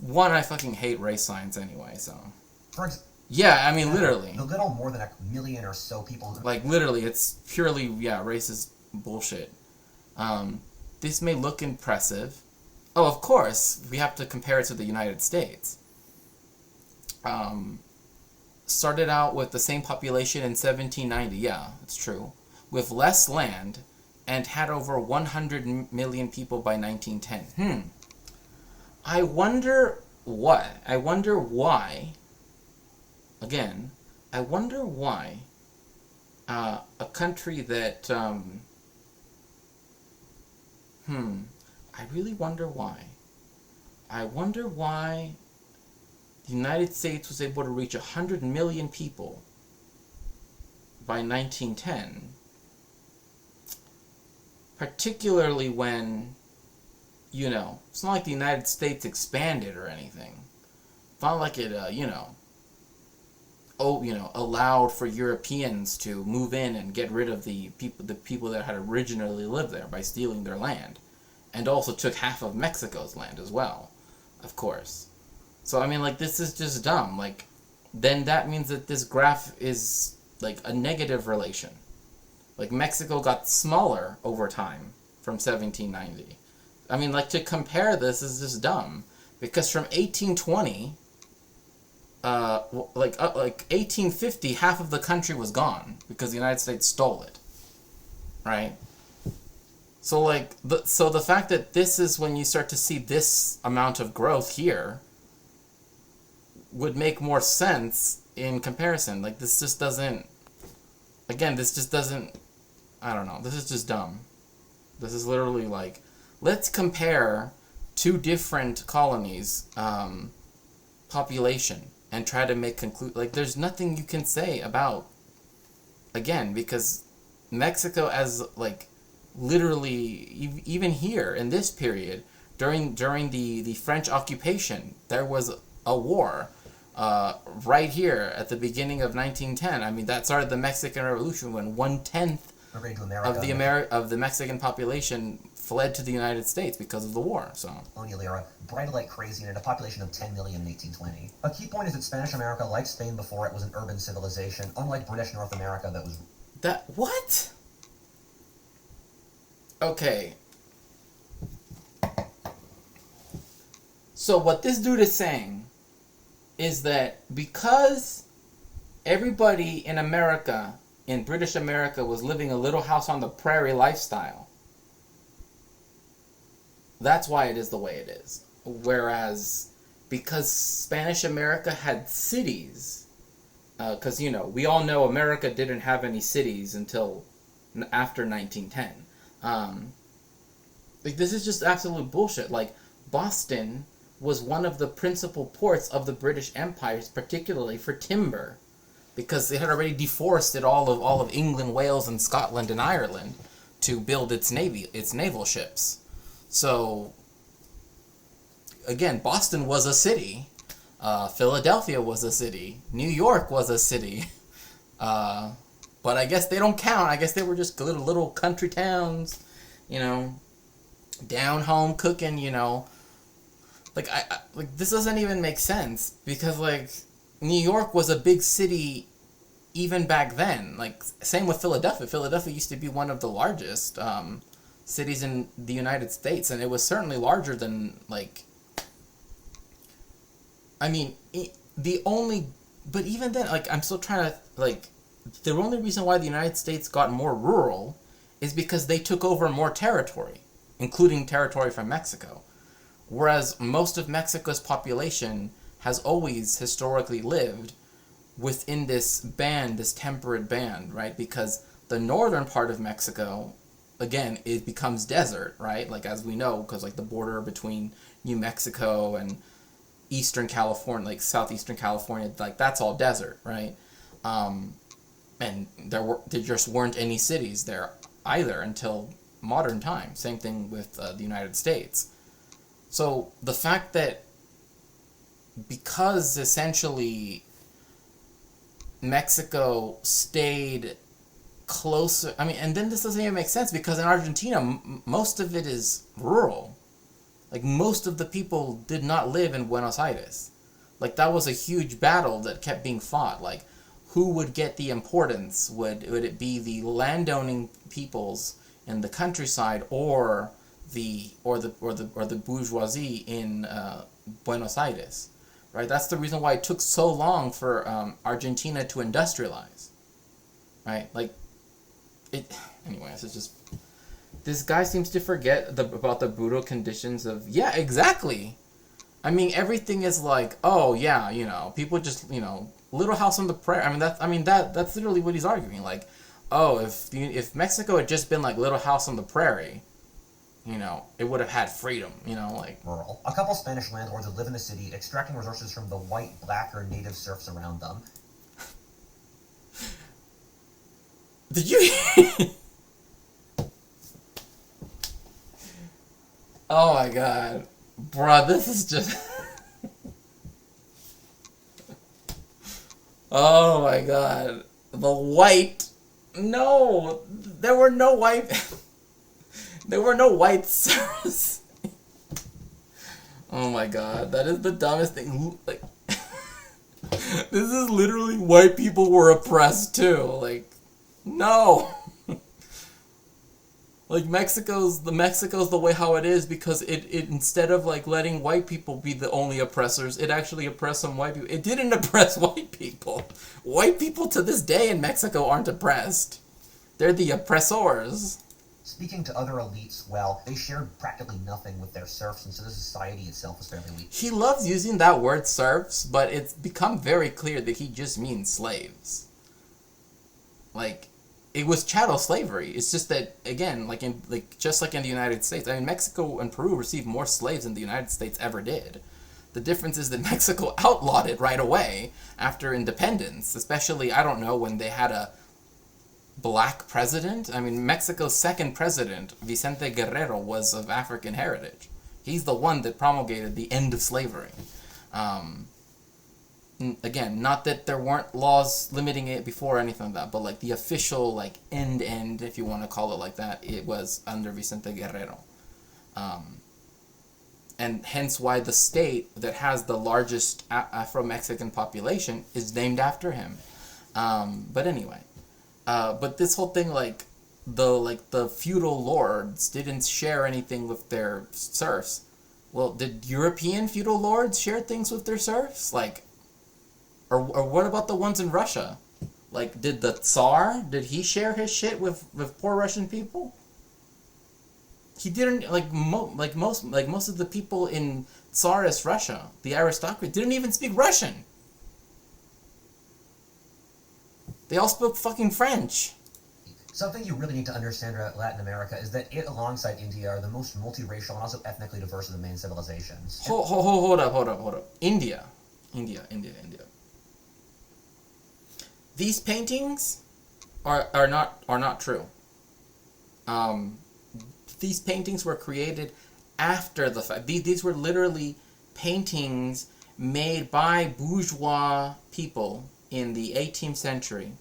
one. I fucking hate race science anyway. So yeah, I mean, literally, the little more than 1 million or so people. Like, literally, it's purely racist bullshit. This may look impressive. Oh, of course, we have to compare it to the United States. Started out with the same population in 1790. Yeah, it's true. With less land, and had over 100 million people by 1910. I wonder what? I wonder why. Again, I wonder why a country that, I really wonder why. I wonder why the United States was able to reach 100 million people by 1910. Particularly when, it's not like the United States expanded or anything. It's not like it, allowed for Europeans to move in and get rid of the people that had originally lived there by stealing their land. And also took half of Mexico's land as well, of course. So, I mean, like, this is just dumb. Like, then that means that this graph is, like, a negative relation. Like, Mexico got smaller over time from 1790. I mean, like, to compare this is just dumb. Because from 1820, 1850, half of the country was gone because the United States stole it. Right? So, like, the fact that this is when you start to see this amount of growth here would make more sense in comparison. Like, this just doesn't... Again, this just doesn't... I don't know. This is just dumb. This is literally like, let's compare two different colonies' population and try to make like, there's nothing you can say about, again, because Mexico as, like, literally, even here in this period, during the French occupation, there was a war right here at the beginning of 1910. I mean, that started the Mexican Revolution when 1/10 of the Mexican population fled to the United States because of the war. So colonial era, bred like crazy, and had a population of 10 million in 1820. A key point is that Spanish America, like Spain before it, was an urban civilization, unlike British North America that was... What? Okay. So what this dude is saying is that because everybody in America, in British America, was living a little house on the prairie lifestyle, that's why it is the way it is. Whereas, because Spanish America had cities, because, we all know America didn't have any cities until after 1910. Like, this is just absolute bullshit. Like, Boston was one of the principal ports of the British Empire, particularly for timber, because it had already deforested all of England, Wales, and Scotland and Ireland to build its naval ships. So, again, Boston was a city. Philadelphia was a city. New York was a city. But I guess they don't count. I guess they were just little country towns, down home cooking, Like, like, this doesn't even make sense, because, like, New York was a big city even back then. Like, same with Philadelphia. Philadelphia used to be one of the largest cities in the United States, and it was certainly larger than, like... I mean, but even then, like, I'm still trying to, like... The only reason why the United States got more rural is because they took over more territory, including territory from Mexico. Whereas most of Mexico's population has always historically lived within this temperate band, right? Because the northern part of Mexico, again, it becomes desert, right? Like, as we know, because, like, the border between New Mexico and Eastern California, like southeastern California, like that's all desert, right? And there just weren't any cities there either until modern times. Same thing with the United States. So the fact that because essentially Mexico stayed closer, I mean, and then this doesn't even make sense because in Argentina, most of it is rural. Like, most of the people did not live in Buenos Aires. Like, that was a huge battle that kept being fought. Like, who would get the importance? Would it be the landowning peoples in the countryside, or the bourgeoisie in Buenos Aires? Right. That's the reason why it took so long for Argentina to industrialize. Right. Like, it. Anyway, it's just. This guy seems to forget about the brutal conditions of... Yeah, exactly. I mean, everything is like, oh, yeah, people just, Little House on the Prairie. That's literally what he's arguing. Like, oh, if Mexico had just been like Little House on the Prairie, it would have had freedom, like... Rural. A couple Spanish landlords would live in the city, extracting resources from the white, black, or native serfs around them. Did you... Oh my god. Bruh, this is just... Oh my god. The white... No! There were no white... There were no white serfs. Oh my god. That is the dumbest thing. Like... This is literally white people were oppressed too. Like... No! Like, Mexico's the way how it is because it instead of, like, letting white people be the only oppressors, it actually oppressed some white people. It didn't oppress white people. White people to this day in Mexico aren't oppressed. They're the oppressors. Speaking to other elites, well, they shared practically nothing with their serfs, and so the society itself was fairly weak. He loves using that word serfs, but it's become very clear that he just means slaves. Like... It was chattel slavery. It's just that, again, just like in the United States, I mean, Mexico and Peru received more slaves than the United States ever did. The difference is that Mexico outlawed it right away after independence, especially, I don't know, when they had a black president. I mean, Mexico's second president, Vicente Guerrero, was of African heritage. He's the one that promulgated the end of slavery. Again, not that there weren't laws limiting it before or anything like that, but like the official end, if you want to call it like that, it was under Vicente Guerrero. And hence why the state that has the largest Afro-Mexican population is named after him. But anyway, but this whole thing, the feudal lords didn't share anything with their serfs. Well, did European feudal lords share things with their serfs? Or what about the ones in Russia? Like, did the Tsar, did he share his shit with poor Russian people? He didn't, most of the people in Tsarist Russia, the aristocracy, didn't even speak Russian. They all spoke fucking French. Something you really need to understand about Latin America is that it, alongside India, are the most multiracial and also ethnically diverse of the main civilizations. Hold up. India. These paintings are not true. These paintings were created after the fact. These were literally paintings made by bourgeois people in the 18th century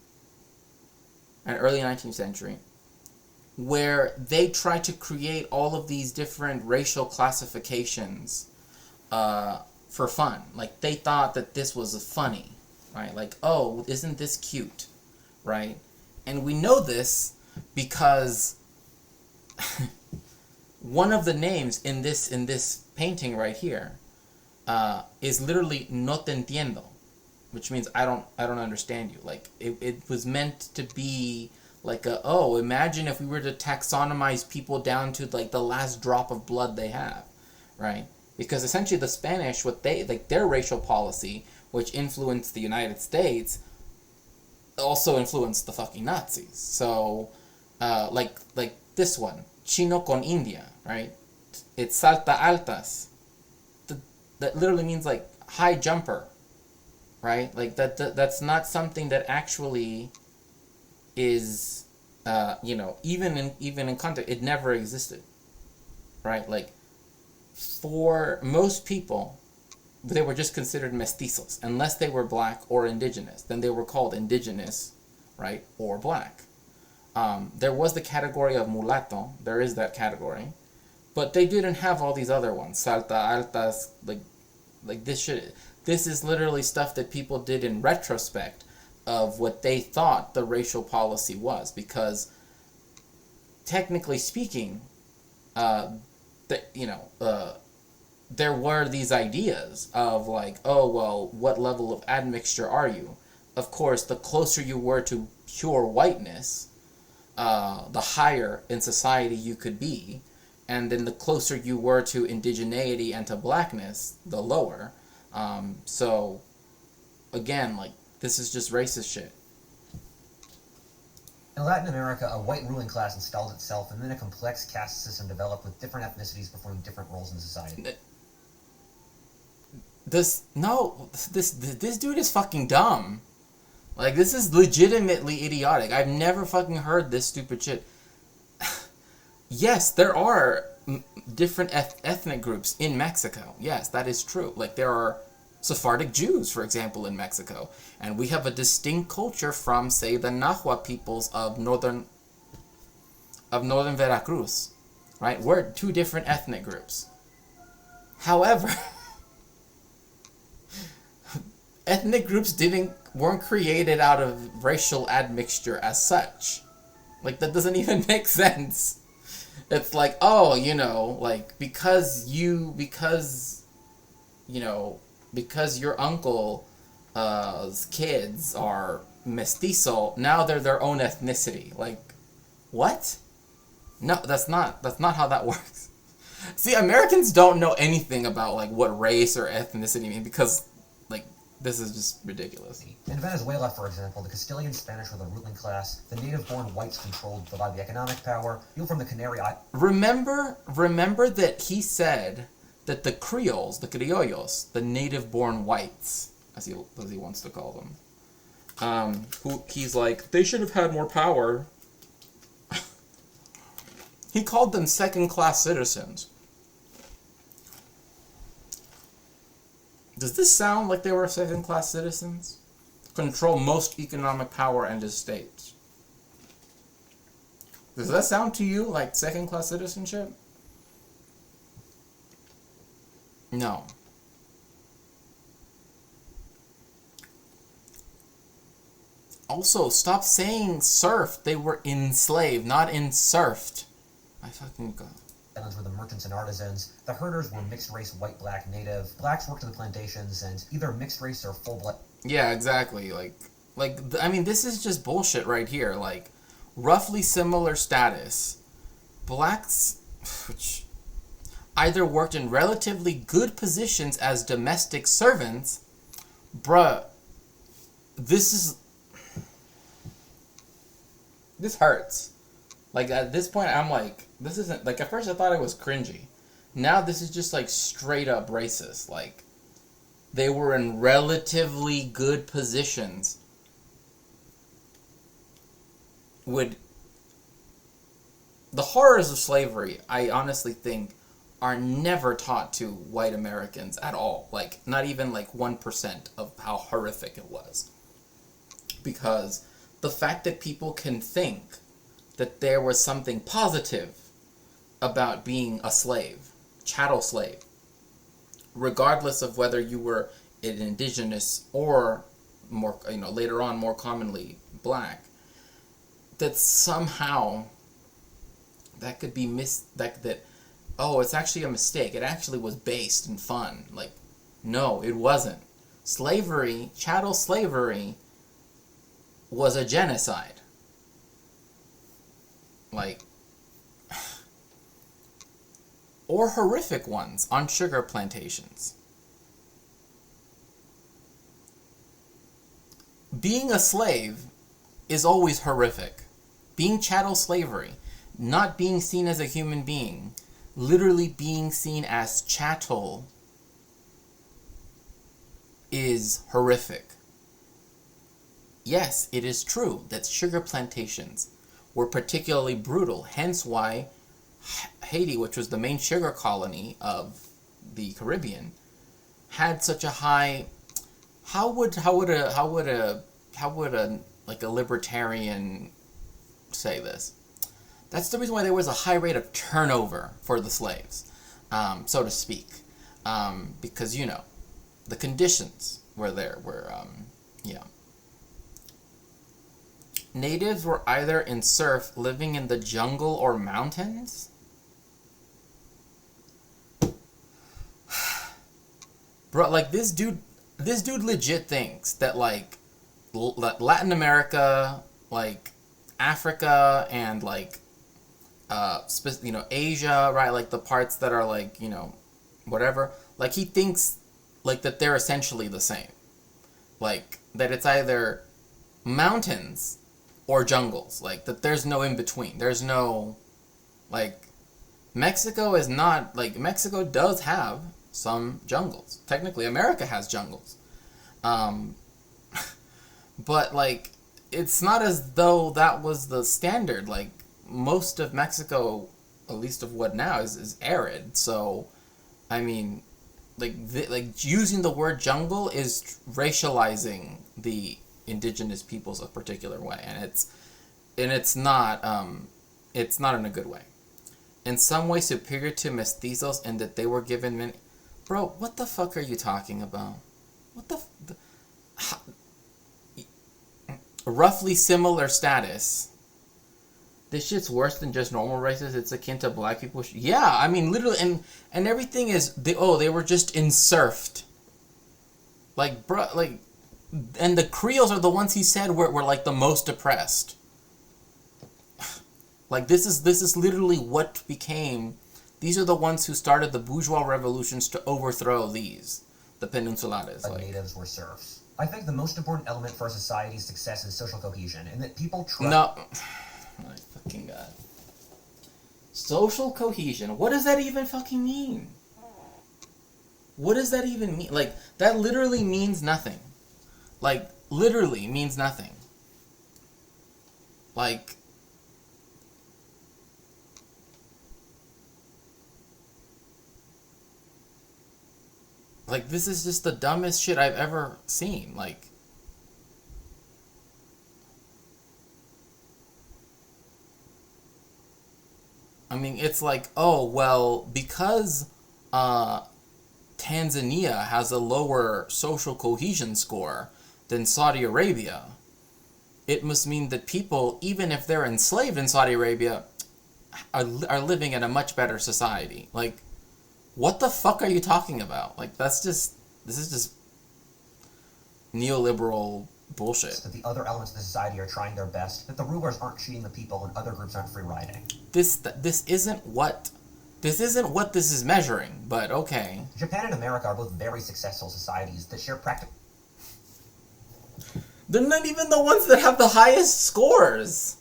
and early 19th century, where they tried to create all of these different racial classifications for fun. Like, they thought that this was funny. Right? Like, oh, isn't this cute? Right? And we know this because one of the names in this painting right here is literally no te entiendo, which means I don't understand you. Like, it was meant to be like imagine if we were to taxonomize people down to like the last drop of blood they have, right? Because essentially the Spanish, their racial policy, which influenced the United States, also influenced the fucking Nazis. So, like this one, Chino con India, right? It's salta altas. That literally means like high jumper, right? Like that's not something that actually is, even in context, it never existed, right? Like for most people, they were just considered mestizos unless they were black or indigenous. Then they were called indigenous, right, or black. There was the category of mulatto. There is that category, but they didn't have all these other ones. Salta, altas, like this shit. This is literally stuff that people did in retrospect of what they thought the racial policy was, because technically speaking, there were these ideas of like, oh well, what level of admixture are you? Of course, the closer you were to pure whiteness, the higher in society you could be, and then the closer you were to indigeneity and to blackness, the lower. So, again, like, this is just racist shit. In Latin America, a white ruling class installed itself, and then a complex caste system developed with different ethnicities performing different roles in society. This dude is fucking dumb. Like, this is legitimately idiotic. I've never fucking heard this stupid shit. Yes, there are different ethnic groups in Mexico. Yes, that is true. Like, there are Sephardic Jews, for example, in Mexico. And we have a distinct culture from, say, the Nahua peoples of northern Veracruz. Right? We're two different ethnic groups. However, ethnic groups weren't created out of racial admixture as such. Like, that doesn't even make sense. It's like, oh, like, because your uncle's kids are mestizo, now they're their own ethnicity. Like, what? No, that's not how that works. See, Americans don't know anything about, like, what race or ethnicity mean, because, like, this is just ridiculous. In Venezuela, for example, the Castilian Spanish were the ruling class. The native-born whites controlled by the economic power. People from the Canary Islands. Remember that he said that the Creoles, the criollos, the native-born whites, as he wants to call them, he's like, they should have had more power. He called them second-class citizens. Does this sound like they were second-class citizens? Control most economic power and estates. Does that sound to you like second-class citizenship? No. Also, stop saying serfed. They were enslaved, not enserfed. My fucking God. Islands were the merchants and artisans. The herders were mixed race, white, black, native. Blacks worked in the plantations, and either mixed race or full blood. Yeah, exactly. I mean, this is just bullshit right here. Like, roughly similar status. Blacks, which either worked in relatively good positions as domestic servants. Bruh, this hurts. Like, at this point, I'm like, this isn't, like, at first I thought it was cringy. Now this is just, like, straight up racist. Like, they were in relatively good positions. The horrors of slavery, I honestly think, are never taught to white Americans at all. Like, not even, like, 1% of how horrific it was. Because the fact that people can think that there was something positive about being a slave, chattel slave, regardless of whether you were an indigenous or more, later on more commonly black, that somehow that could be oh, it's actually a mistake. It actually was based in fun. Like, no, it wasn't. Slavery, chattel slavery, was a genocide. Like, or horrific ones on sugar plantations. Being a slave is always horrific. Being chattel slavery, not being seen as a human being, literally being seen as chattel, is horrific. Yes, it is true that sugar plantations were particularly brutal, hence why Haiti, which was the main sugar colony of the Caribbean, had such a high. How would a like a libertarian say this? That's the reason why there was a high rate of turnover for the slaves, so to speak, because the conditions were there were yeah. Natives were either in serf, living in the jungle or mountains. Bro, like this dude legit thinks that like Latin America, like Africa, and like Asia, right? Like the parts that are like whatever. Like he thinks like that they're essentially the same. Like that it's either mountains or jungles. Like that there's no in between. There's no like Mexico is not like Mexico does have some jungles. Technically, America has jungles. But like it's not as though that was the standard. Like most of Mexico, at least of what now is arid. So, I mean, like using the word jungle is racializing the indigenous peoples a particular way, and it's not in a good way. In some way superior to mestizos in that they were given many. Bro, what the fuck are you talking about? What roughly similar status. This shit's worse than just normal races. It's akin to black people. Yeah, I mean, literally, and everything is they were just inserfed. Like, bro, like, and the Creoles are the ones he said were like the most oppressed. Like this is literally what became. These are the ones who started the bourgeois revolutions to overthrow the peninsulares. The natives were serfs. I think the most important element for a society's success is social cohesion, and that people trust. No, my fucking god. Social cohesion. What does that even fucking mean? What does that even mean? Like that literally means nothing. Like literally means nothing. Like. Like, this is just the dumbest shit I've ever seen. Like, I mean, it's like, oh, well, because Tanzania has a lower social cohesion score than Saudi Arabia, it must mean that people, even if they're enslaved in Saudi Arabia, are living in a much better society. Like, what the fuck are you talking about? Like, this is just neoliberal bullshit. That the other elements of the society are trying their best, that the rulers aren't cheating the people and other groups aren't free riding. This isn't what this is measuring, but okay. Japan and America are both very successful societies that share practical. They're not even the ones that have the highest scores.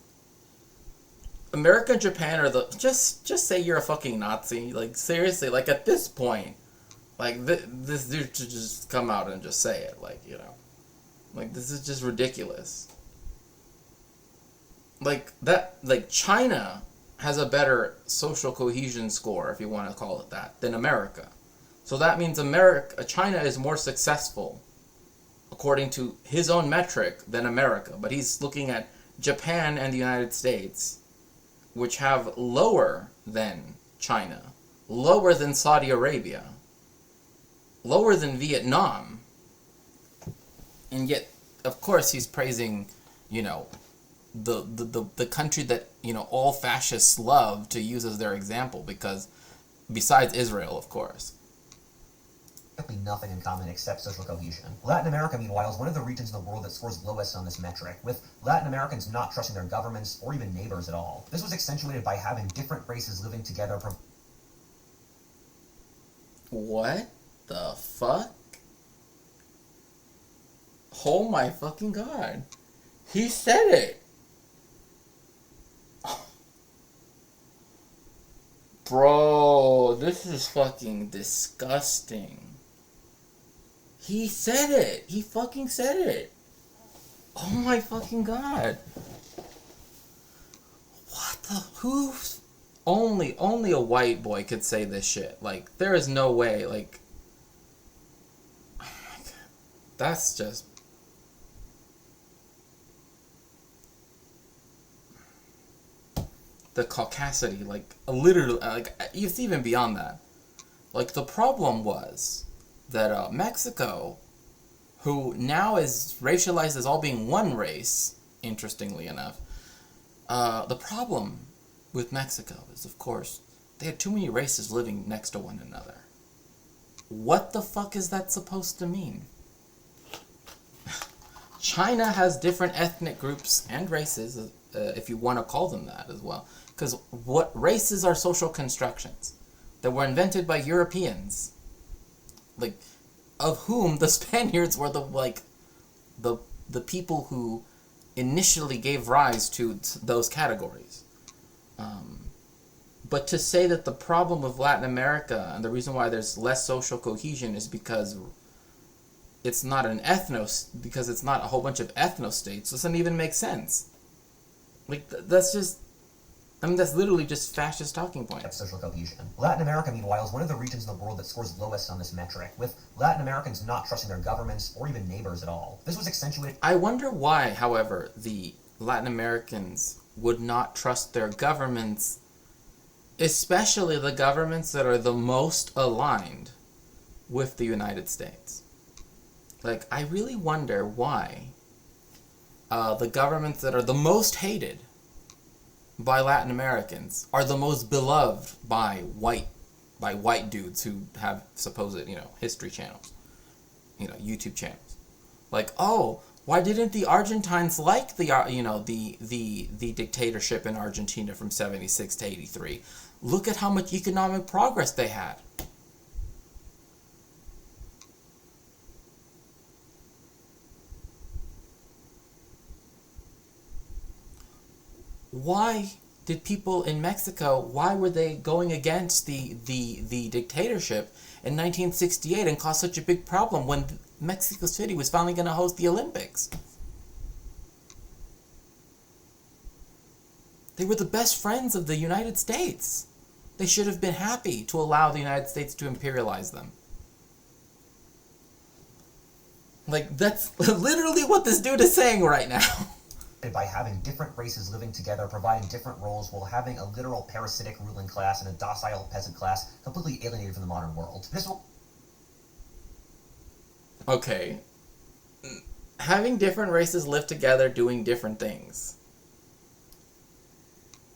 America and Japan are the just say you're a fucking Nazi. Like seriously, like at this point, like this dude should just come out and just say it. Like like this is just ridiculous. Like that, like China has a better social cohesion score, if you want to call it that, than America. So that means China is more successful, according to his own metric, than America. But he's looking at Japan and the United States, which have lower than China, lower than Saudi Arabia, lower than Vietnam. And yet, of course, he's praising, the country that, all fascists love to use as their example, because besides Israel, of course. Nothing in common except social cohesion. Latin America, meanwhile, is one of the regions in the world that scores lowest on this metric, with Latin Americans not trusting their governments or even neighbors at all. This was accentuated by having different races living together. What the fuck? Oh my fucking god. He said it. Bro, this is fucking disgusting. He said it. He fucking said it. Oh my fucking god. What the? Who? Only a white boy could say this shit. Like, there is no way. Like, oh my god. That's just. The caucasity, like, literally, like, it's even beyond that. Like, the problem was that Mexico, who now is racialized as all being one race, interestingly enough, the problem with Mexico is, of course, they had too many races living next to one another. What the fuck is that supposed to mean? China has different ethnic groups and races, if you want to call them that as well. Because what races are social constructions that were invented by Europeans, like, of whom the Spaniards were the people who initially gave rise to those categories. But to say that the problem with Latin America and the reason why there's less social cohesion is because it's not because it's not a whole bunch of ethno-states doesn't even make sense. Like, that's just, I mean, that's literally just fascist talking points. Social cohesion. Latin America, meanwhile, is one of the regions in the world that scores lowest on this metric, with Latin Americans not trusting their governments or even neighbors at all. This was accentuated. I wonder why, however, the Latin Americans would not trust their governments, especially the governments that are the most aligned with the United States. Like, I really wonder why the governments that are the most hated by Latin Americans are the most beloved by white dudes who have supposed, history channels, YouTube channels. Like, oh, why didn't the Argentines like the dictatorship in Argentina from 76 to 83? Look at how much economic progress they had. Why did people in Mexico, why were they going against the dictatorship in 1968 and cause such a big problem when Mexico City was finally going to host the Olympics? They were the best friends of the United States. They should have been happy to allow the United States to imperialize them. Like, that's literally what this dude is saying right now. By having different races living together, providing different roles, while having a literal parasitic ruling class and a docile peasant class completely alienated from the modern world. Okay. Having different races live together doing different things.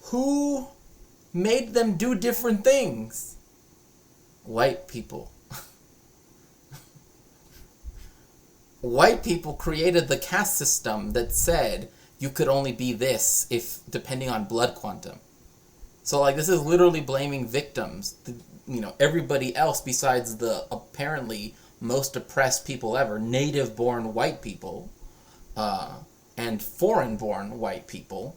Who made them do different things? White people. White people created the caste system that said you could only be this if depending on blood quantum. So, like, this is literally blaming victims, everybody else besides the apparently most oppressed people ever, native-born white people, and foreign-born white people.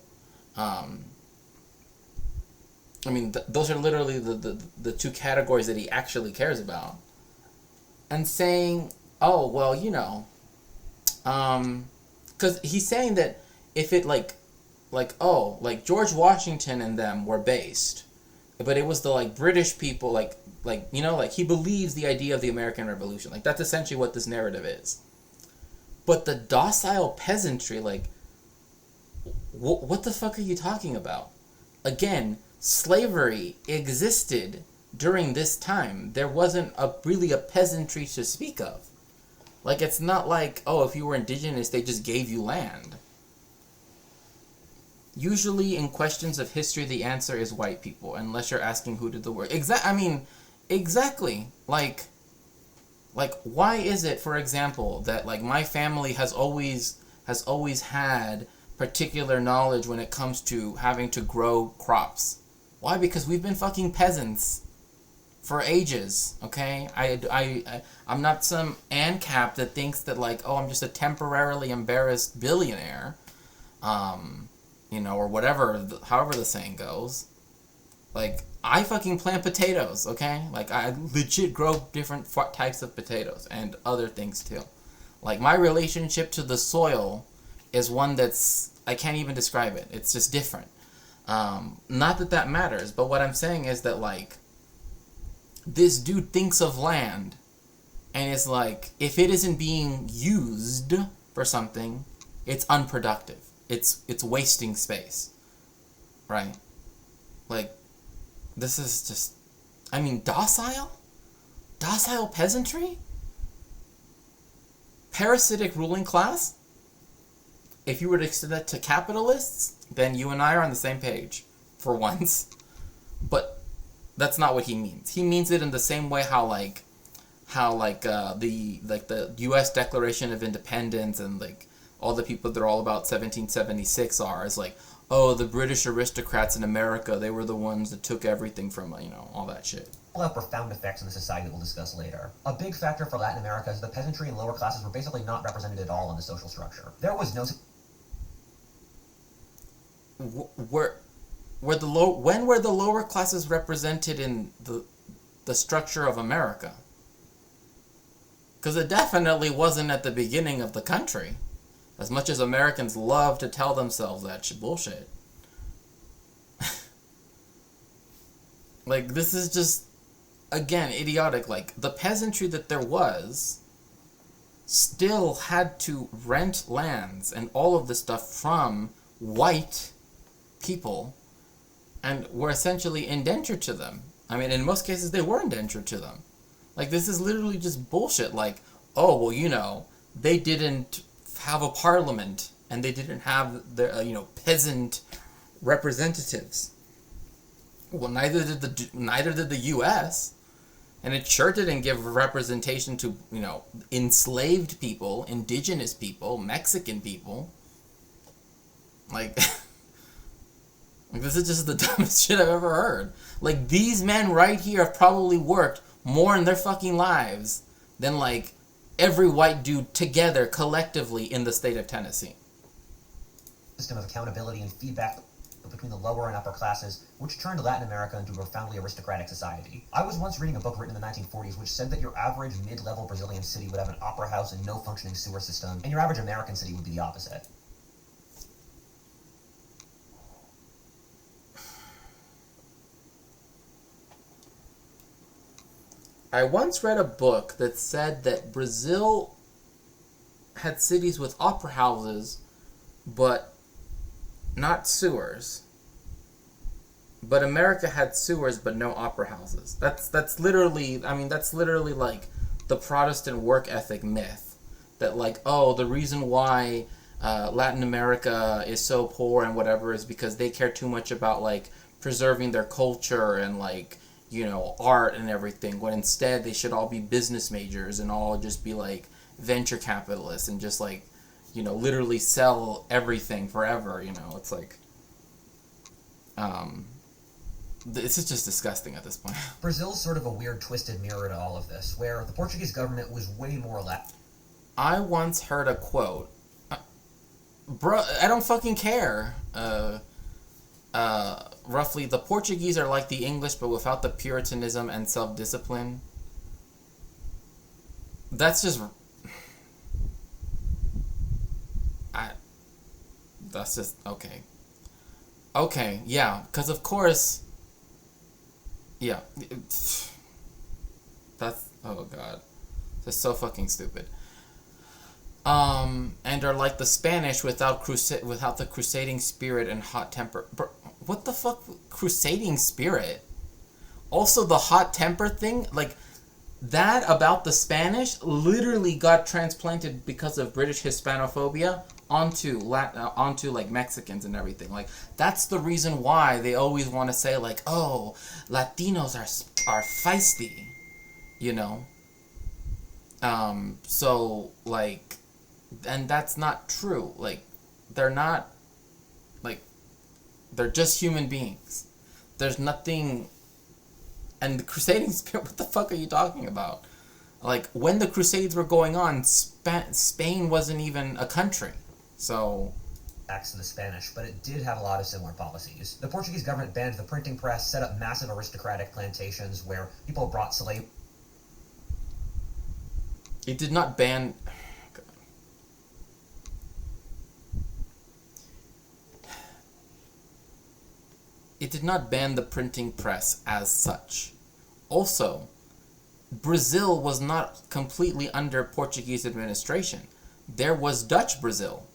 Those are literally the two categories that he actually cares about. And saying, oh, well, because he's saying that if it like George Washington and them were based, but it was the British people he believes the idea of the American Revolution. Like, that's essentially what this narrative is. But the docile peasantry, what the fuck are you talking about? Again, slavery existed during this time. There wasn't really a peasantry to speak of. Like, it's not like, oh, if you were indigenous, they just gave you land. Usually in questions of history, the answer is white people, unless you're asking who did the work. Exactly. Like, why is it, for example, that, my family has always had particular knowledge when it comes to having to grow crops? Why? Because we've been fucking peasants for ages, okay? I'm not some ANCAP that thinks that, I'm just a temporarily embarrassed billionaire, or whatever, however the saying goes. Like, I fucking plant potatoes, okay? Like, I legit grow different types of potatoes and other things too. Like, my relationship to the soil is one that's, I can't even describe it. It's just different. Not that that matters, but what I'm saying is that, like, this dude thinks of land, and it's like, if it isn't being used for something, it's unproductive. It's wasting space, right? Like, this is just, I mean, docile peasantry, parasitic ruling class. If you were to extend that to capitalists, then you and I are on the same page for once. But that's not what he means. He means it in the same way how the U.S. Declaration of Independence and like all the people that are all about 1776 are. Is like, oh, the British aristocrats in America, they were the ones that took everything from, all that shit. Will have profound effects on the society that we'll discuss later. A big factor for Latin America is the peasantry and lower classes were basically not represented at all in the social structure. There was no... When were the lower classes represented in the structure of America? Because it definitely wasn't at the beginning of the country. As much as Americans love to tell themselves that bullshit. Like, this is just, again, idiotic. Like, the peasantry that there was still had to rent lands and all of this stuff from white people and were essentially indentured to them. I mean, in most cases, they were indentured to them. Like, this is literally just bullshit. Like, oh, well, they didn't have a parliament and they didn't have their, peasant representatives. Well, neither did the U.S., and it sure didn't give representation to, enslaved people, indigenous people, Mexican people. Like, this is just the dumbest shit I've ever heard. Like, these men right here have probably worked more in their fucking lives than, like, every white dude together, collectively, in the state of Tennessee. System of accountability and feedback between the lower and upper classes, which turned Latin America into a profoundly aristocratic society. I was once reading a book written in the 1940s which said that your average mid-level Brazilian city would have an opera house and no functioning sewer system, and your average American city would be the opposite. I once read a book that said that Brazil had cities with opera houses, but not sewers. But America had sewers, but no opera houses. That's literally like the Protestant work ethic myth. That, like, oh, the reason why Latin America is so poor and whatever is because they care too much about, like, preserving their culture and, like, art and everything, when instead they should all be business majors and all just be, like, venture capitalists and just, like, literally sell everything forever, It's like, this is just disgusting at this point. Brazil's sort of a weird twisted mirror to all of this, where the Portuguese government was way more I once heard a quote. Bro, I don't fucking care. Roughly, the Portuguese are like the English, but without the Puritanism and self-discipline. That's just... That's just... Okay. Okay, yeah, because of course... Yeah. That's... Oh, God. That's so fucking stupid. And are like the Spanish without the crusading spirit and hot temper. Bro, what the fuck? Crusading spirit? Also, the hot temper thing, like, that about the Spanish literally got transplanted because of British Hispanophobia onto like Mexicans and everything. Like, that's the reason why they always want to say, like, oh, Latinos are feisty, So, like, and that's not true. Like, they're not, like, they're just human beings. There's nothing... And the crusading spirit, what the fuck are you talking about? Like, when the Crusades were going on, Spain wasn't even a country. So, acts to the Spanish, but it did have a lot of similar policies. The Portuguese government banned the printing press, set up massive aristocratic plantations where people brought slaves. It did not ban. It did not ban the printing press as such. Also, Brazil was not completely under Portuguese administration. There was Dutch Brazil.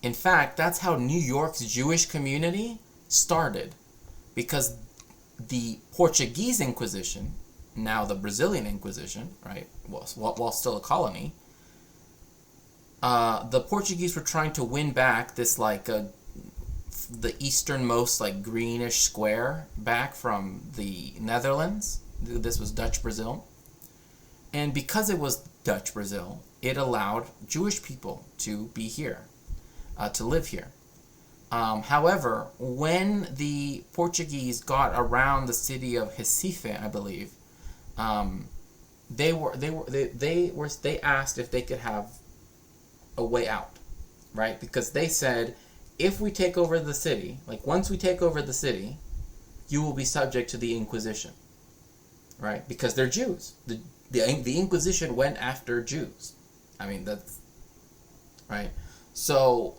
In fact, that's how New York's Jewish community started. Because the Portuguese Inquisition, now the Brazilian Inquisition, right, while still a colony, the Portuguese were trying to win back this, like, the easternmost, like, greenish square back from the Netherlands. This was Dutch Brazil. And because it was Dutch Brazil, it allowed Jewish people to be here, to live here. However, when the Portuguese got around the city of Recife, I believe, they asked if they could have a way out, right? Because they said, if we take over the city, like once we take over the city, you will be subject to the Inquisition, right? Because they're Jews. The Inquisition went after Jews. I mean, that's right. So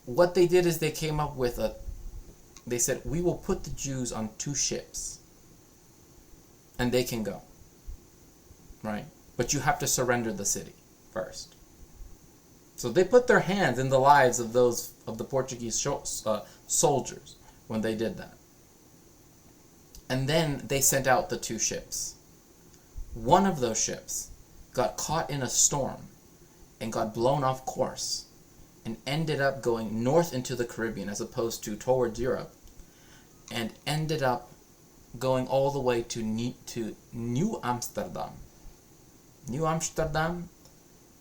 what they did is they came up with they said, we will put the Jews on 2 ships and they can go, right? But you have to surrender the city first. So they put their hands in the lives of the Portuguese soldiers when they did that. And then they sent out the 2 ships. One of those ships got caught in a storm and got blown off course and ended up going north into the Caribbean as opposed to towards Europe, and ended up going all the way to New Amsterdam. New Amsterdam.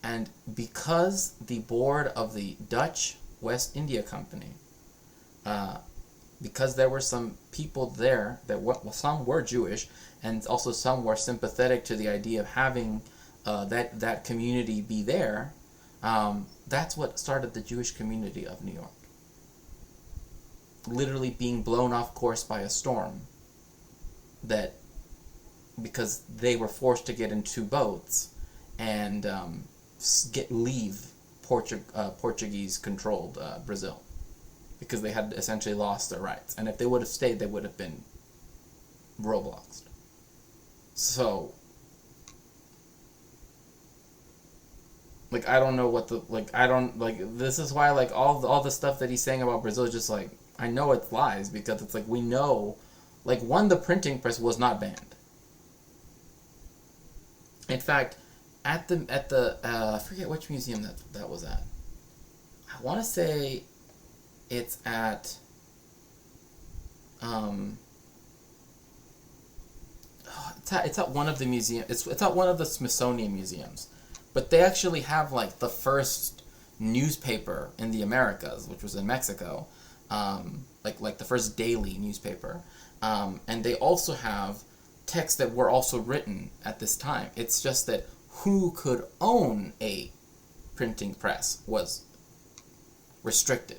And because the board of the Dutch West India Company, because there were some people there some were Jewish, and also some were sympathetic to the idea of having that community be there, that's what started the Jewish community of New York. Literally being blown off course by a storm, because they were forced to get in 2 boats and leave Portuguese-controlled Brazil, because they had essentially lost their rights. And if they would have stayed, they would have been Robloxed. So, like, I don't know what this is why, like, all the stuff that he's saying about Brazil is just, like, I know it's lies, because it's, like, we know, like, the printing press was not banned. In fact, at the I forget which museum that was at. I want to say it's at it's at one of the museum. It's at one of the Smithsonian museums, but they actually have, like, the first newspaper in the Americas, which was in Mexico, like the first daily newspaper, and they also have texts that were also written at this time. It's just that who could own a printing press was restricted.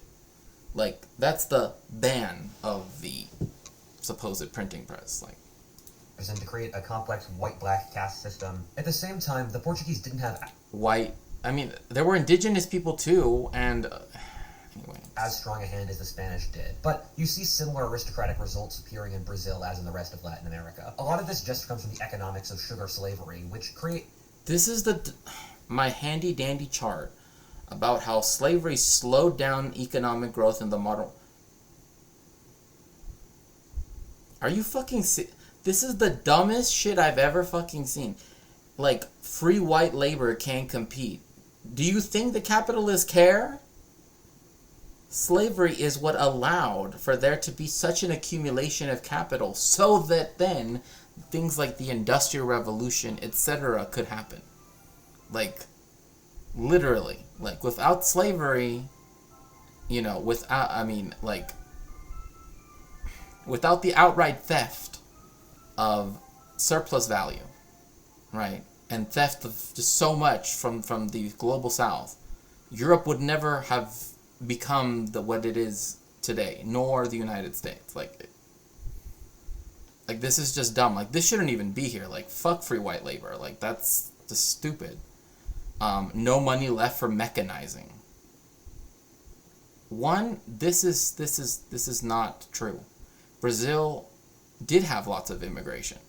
Like, that's the ban of the supposed printing press. Like, and to create a complex white-black caste system. At the same time, the Portuguese didn't have I mean, there were indigenous people too, and anyway, as strong a hand as the Spanish did. But you see similar aristocratic results appearing in Brazil as in the rest of Latin America. A lot of this just comes from the economics of sugar slavery, which create... This is my handy-dandy chart about how slavery slowed down economic growth in the modern... Are you fucking... This is the dumbest shit I've ever fucking seen. Like, free white labor can't compete. Do you think the capitalists care? Slavery is what allowed for there to be such an accumulation of capital so that then things like the Industrial Revolution, etc. could happen. Like, literally. Like, without slavery, without the outright theft of surplus value, right? And theft of just so much from the global south, Europe would never have become what it is today, nor the United States. Like this is just dumb. Like this shouldn't even be here. Like fuck free white labor. Like that's just stupid. No money left for mechanizing. One, this is not true. Brazil did have lots of immigration.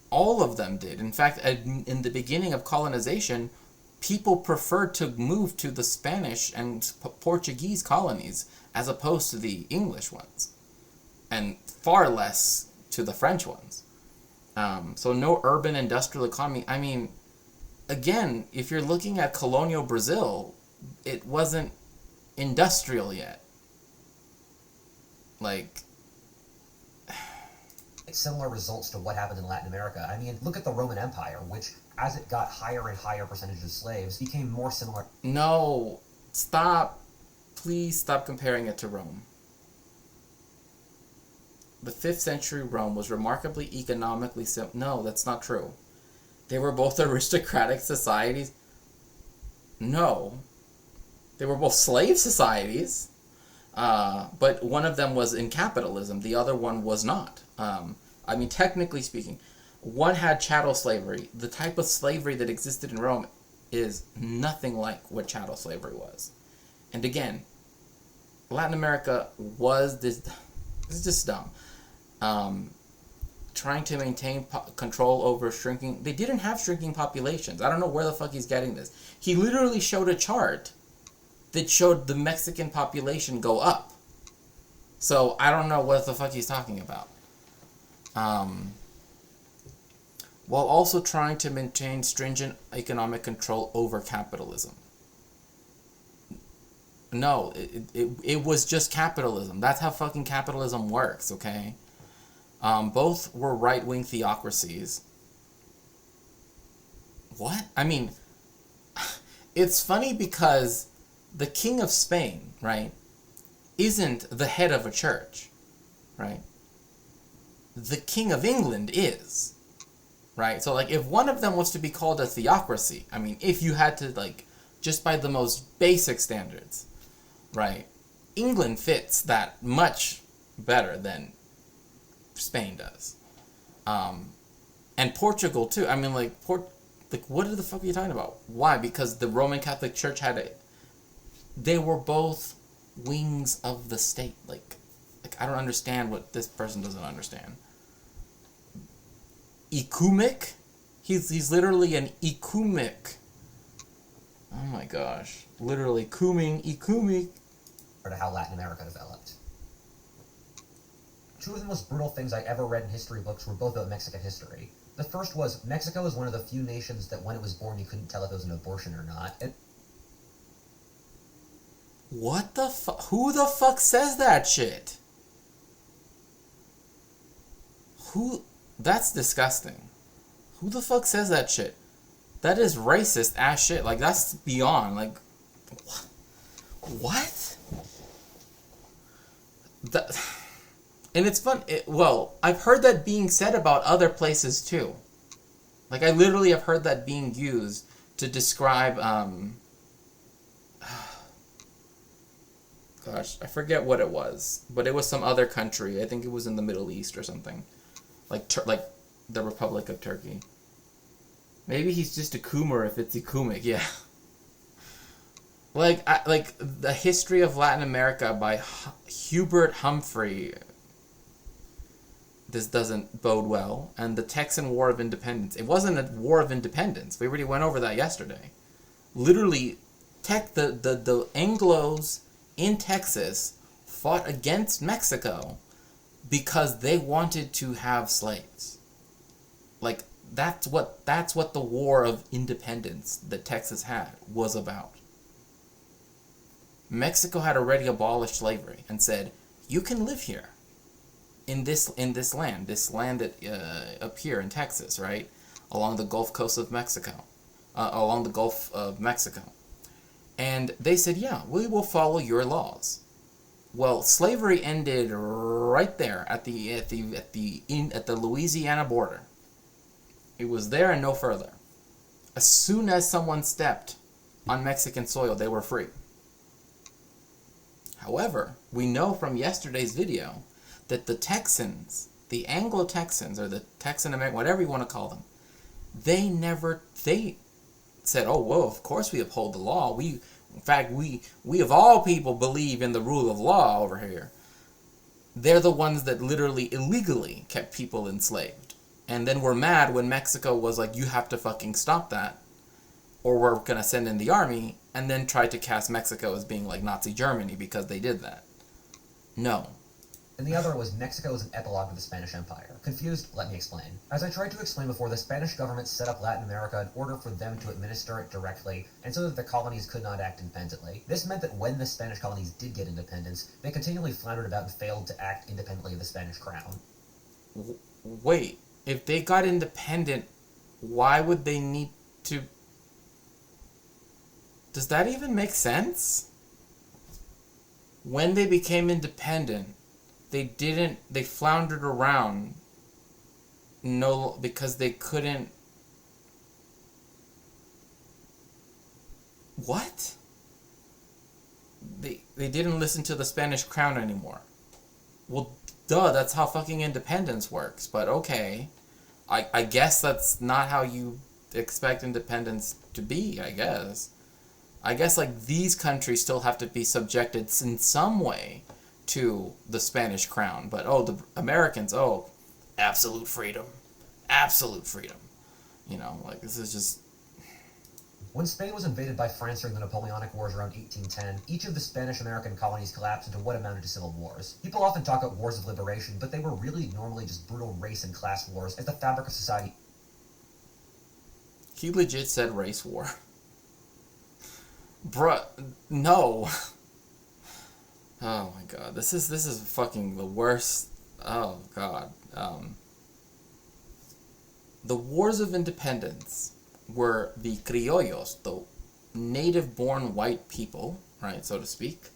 All of them did. In fact, in the beginning of colonization, people preferred to move to the Spanish and Portuguese colonies as opposed to the English ones, and far less to the French ones. So no urban industrial economy. I mean, again, if you're looking at colonial Brazil, it wasn't industrial yet. Like, similar results to what happened in Latin America. I mean, look at the Roman Empire, which, as it got higher and higher percentage of slaves, became more similar. no, stop. Please stop comparing it to Rome. The 5th century Rome was remarkably economically No, that's not true. They were both aristocratic societies. No. They were both slave societies. But one of them was in capitalism. The other one was not. I mean, technically speaking, one had chattel slavery. The type of slavery that existed in Rome is nothing like what chattel slavery was. And again, Latin America was this. This is just dumb. Trying to maintain control over shrinking. They didn't have shrinking populations. I don't know where the fuck he's getting this. He literally showed a chart that showed the Mexican population go up. So I don't know what the fuck he's talking about. While also trying to maintain stringent economic control over capitalism. No, it was just capitalism. That's how fucking capitalism works, okay? Both were right-wing theocracies. What? I mean, it's funny because the King of Spain, right, isn't the head of a church, right? The King of England is, right? So, like, if one of them was to be called a theocracy, I mean, if you had to, like, just by the most basic standards, right, England fits that much better than Spain does. And Portugal, too. I mean, like, what the fuck are you talking about? Why? Because the Roman Catholic Church they were both wings of the state. Like I don't understand what this person doesn't understand. Ecumenic? He's literally an ecumenic. Oh my gosh. Literally, ecumenic. To how Latin America developed. Two of the most brutal things I ever read in history books were both about Mexican history. The first was, Mexico is one of the few nations that when it was born you couldn't tell if it was an abortion or not. What the fuck? Who the fuck says that shit? That's disgusting. Who the fuck says that shit? That is racist ass shit. Like, that's beyond. Like, what? And it's fun. Well, I've heard that being said about other places too. Like, I literally have heard that being used to describe, gosh, I forget what it was, but it was some other country. I think it was in the Middle East or something. Like the Republic of Turkey. Maybe he's just a Coomer if it's Ecumenic, yeah. Like the History of Latin America by Hubert Humphrey. This doesn't bode well. And the Texan War of Independence. It wasn't a war of independence. We already went over that yesterday. Literally, the Anglos in Texas fought against Mexico because they wanted to have slaves. Like, that's what the War of Independence that Texas had was about. Mexico had already abolished slavery and said, you can live here in this land that up here in Texas, right, along the Gulf Coast of Mexico, along the Gulf of Mexico, and they said, yeah, we will follow your laws. Well, slavery ended right there at the Louisiana border. It was there and no further. As soon as someone stepped on Mexican soil, they were free. However, we know from yesterday's video that the Texans, the Anglo-Texans, or the Texan American, whatever you want to call them, they said, oh, whoa, of course we uphold the law. In fact, we of all people believe in the rule of law over here. They're the ones that literally illegally kept people enslaved. And then were mad when Mexico was like, you have to fucking stop that, or we're going to send in the army, and then tried to cast Mexico as being like Nazi Germany because they did that. No. And the other was Mexico as an epilogue to the Spanish Empire. Confused? Let me explain. As I tried to explain before, the Spanish government set up Latin America in order for them to administer it directly, and so that the colonies could not act independently. This meant that when the Spanish colonies did get independence, they continually floundered about and failed to act independently of the Spanish crown. Wait, if they got independent, why would they need to... Does that even make sense? When they became independent, they floundered around because they couldn't... What? They didn't listen to the Spanish crown anymore. Well, duh, that's how fucking independence works, but okay. I guess that's not how you expect independence to be, I guess. I guess, like, these countries still have to be subjected in some way to the Spanish crown. But, oh, the Americans, oh, absolute freedom. Absolute freedom. You know, like, this is just... When Spain was invaded by France during the Napoleonic Wars around 1810, each of the Spanish-American colonies collapsed into what amounted to civil wars. People often talk about wars of liberation, but they were really normally just brutal race and class wars as the fabric of society... He legit said race war. Bruh, no. Oh my god, this is fucking the worst. Oh god. The wars of independence were the criollos, the native-born white people, right, so to speak,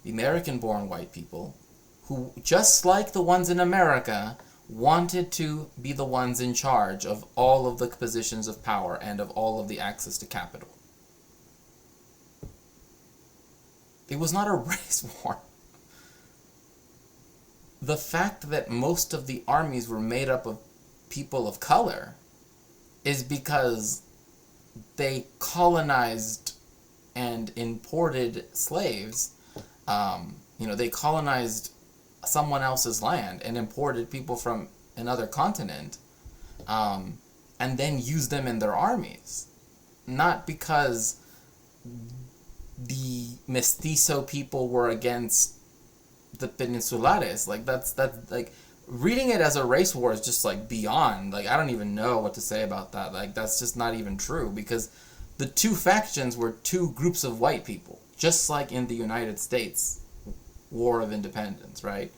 the American-born white people, who, just like the ones in America, wanted to be the ones in charge of all of the positions of power and of all of the access to capital. It was not a race war. The fact that most of the armies were made up of people of color is because they colonized and imported slaves. They colonized someone else's land and imported people from another continent, and then used them in their armies. Not because the mestizo people were against the peninsulares. Like, that's like, reading it as a race war is just like beyond, like, I don't even know what to say about that. Like, that's just not even true, because the two factions were two groups of white people, just like in the United States War of Independence, right?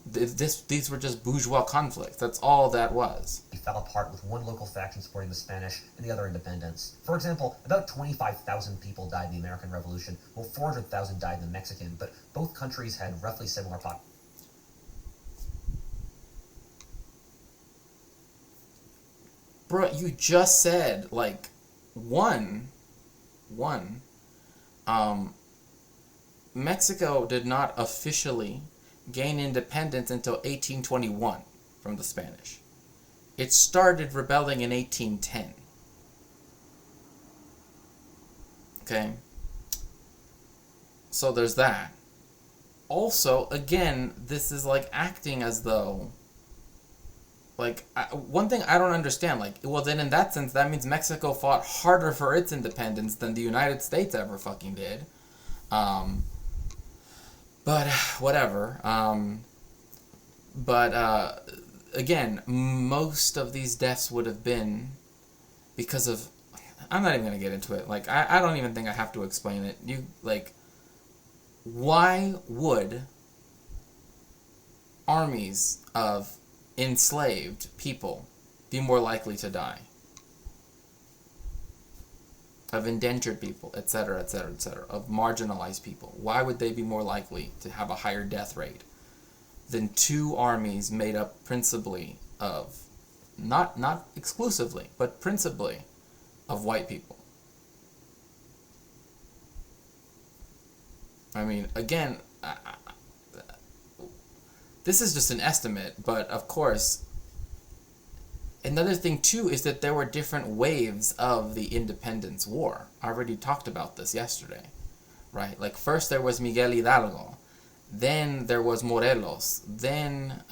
These were just bourgeois conflicts. That's all that was. It fell apart with one local faction supporting the Spanish and the other independents. For example, about 25,000 people died in the American Revolution, while 400,000 died in the Mexican, but both countries had roughly similar populations. Bro, you just said, like, Mexico did not officially gain independence until 1821 from the Spanish. It started rebelling in 1810. Okay? So there's that. Also, again, this is like acting as though, like, one thing I don't understand, like, well, then in that sense, that means Mexico fought harder for its independence than the United States ever fucking did. But whatever. Again, most of these deaths would have been because of... I'm not even going to get into it. Like, I don't even think I have to explain it. Why would armies of enslaved people be more likely to die? Of indentured people, etc., etc., etc., of marginalized people. Why would they be more likely to have a higher death rate than two armies made up principally of, not exclusively, but principally of white people? I mean, again, this is just an estimate, but of course, another thing too is that there were different waves of the independence war. I already talked about this yesterday, right? Like first there was Miguel Hidalgo, then there was Morelos, then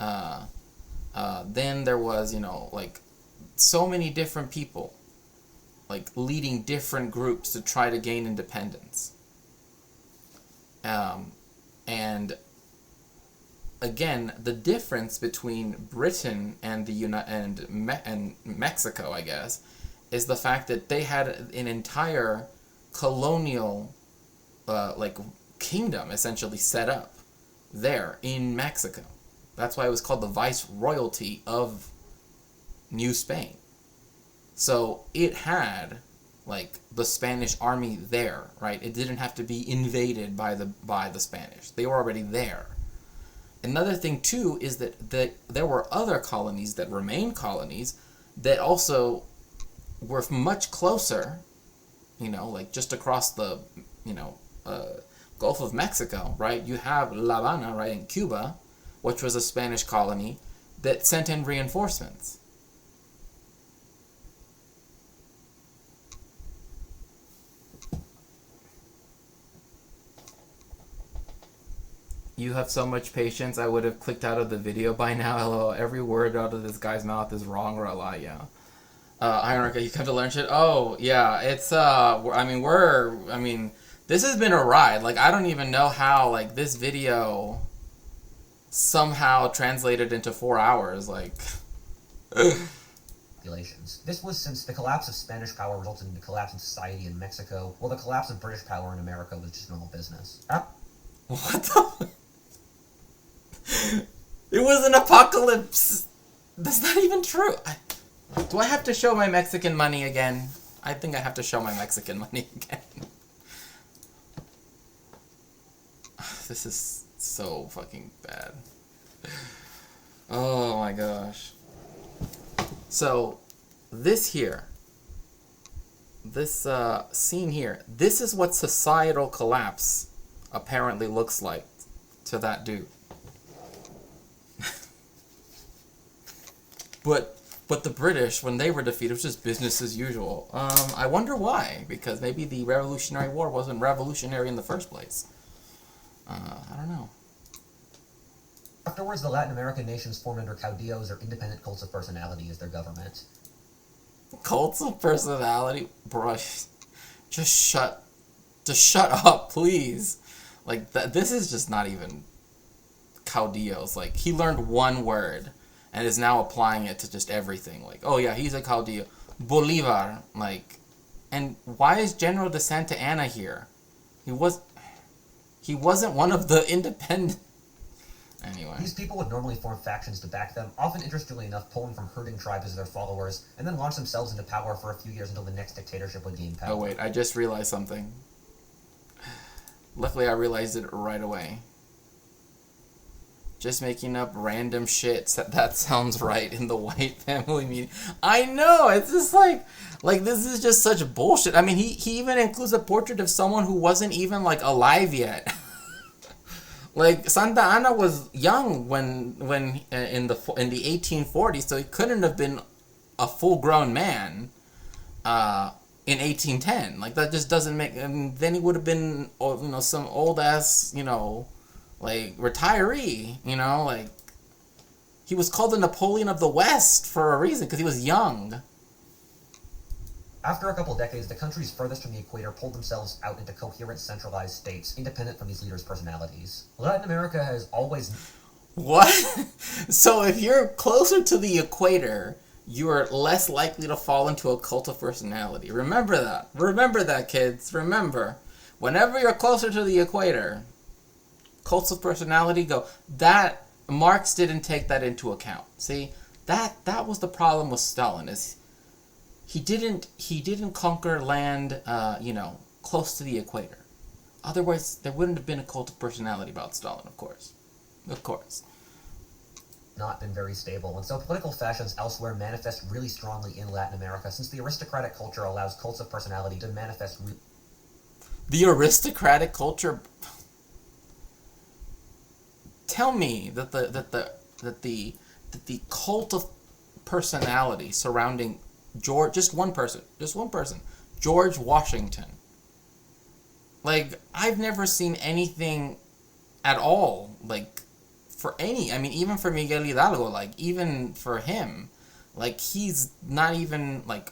there was, you know, like so many different people, like leading different groups to try to gain independence. And again, the difference between Britain and and Mexico, I guess, is the fact that they had an entire colonial, like kingdom essentially set up there in Mexico. That's why it was called the Viceroyalty of New Spain. So it had like the Spanish army there, right? It didn't have to be invaded by the Spanish. They were already there. Another thing too is that there were other colonies that remained colonies that also were much closer, you know, like just across the, you know, Gulf of Mexico, right? You have La Habana, right, in Cuba, which was a Spanish colony that sent in reinforcements. You have so much patience, I would have clicked out of the video by now. LOL. Every word out of this guy's mouth is wrong or a lie, yeah. Hierarchy, you come to learn shit? Oh, yeah, it's, I mean, this has been a ride. Like, I don't even know how, like, this video somehow translated into 4 hours, like... Populations. This was since the collapse of Spanish power resulted in the collapse in society in Mexico, while the collapse of British power in America was just normal business. What the... It was an apocalypse. That's not even true. Do I have to show my Mexican money again? I think I have to show my Mexican money again. This is so fucking bad. Oh my gosh. So, this here, this scene here, this is what societal collapse apparently looks like to that dude. But the British, when they were defeated, it was just business as usual. I wonder why, because maybe the Revolutionary War wasn't revolutionary in the first place. I don't know. Afterwards, the Latin American nations formed under caudillos or independent cults of personality as their government. Cults of personality? Bro, just shut up, please. Like, this is just not even caudillos. Like, he learned one word and is now applying it to just everything. Like, oh yeah, he's a caudillo. Bolivar, like, and why is General de Santa Anna here? He wasn't one of the independent... Anyway. These people would normally form factions to back them, often interestingly enough pulling from herding tribes as their followers, and then launch themselves into power for a few years until the next dictatorship would gain power. Oh wait, I just realized something. Luckily I realized it right away. Just making up random shit. That sounds right in the white family meeting. I know, it's just like this is just such bullshit. I mean, he even includes a portrait of someone who wasn't even like alive yet. Like, Santa Anna was young when in the 1840s, so he couldn't have been a full-grown man in 1810. Like, that just doesn't make... And then he would have been, you know, some old-ass, you know, like, retiree, you know? Like, he was called the Napoleon of the West for a reason, because he was young. After a couple decades, the countries furthest from the equator pulled themselves out into coherent, centralized states, independent from these leaders' personalities. Latin America has always... What? So if you're closer to the equator, you are less likely to fall into a cult of personality. Remember that. Remember that, kids. Remember. Whenever you're closer to the equator, cults of personality go... That... Marx didn't take that into account. See? That was the problem with Stalin, is... He didn't conquer land, you know, close to the equator. Otherwise, there wouldn't have been a cult of personality about Stalin, of course. Of course. Not been very stable, and so political fashions elsewhere manifest really strongly in Latin America, since the aristocratic culture allows cults of personality to manifest... The aristocratic culture... tell me that the cult of personality surrounding just one person, George Washington. Like, I've never seen anything at all, like, for any, I mean, even for Miguel Hidalgo, like, even for him, like, he's not even, like,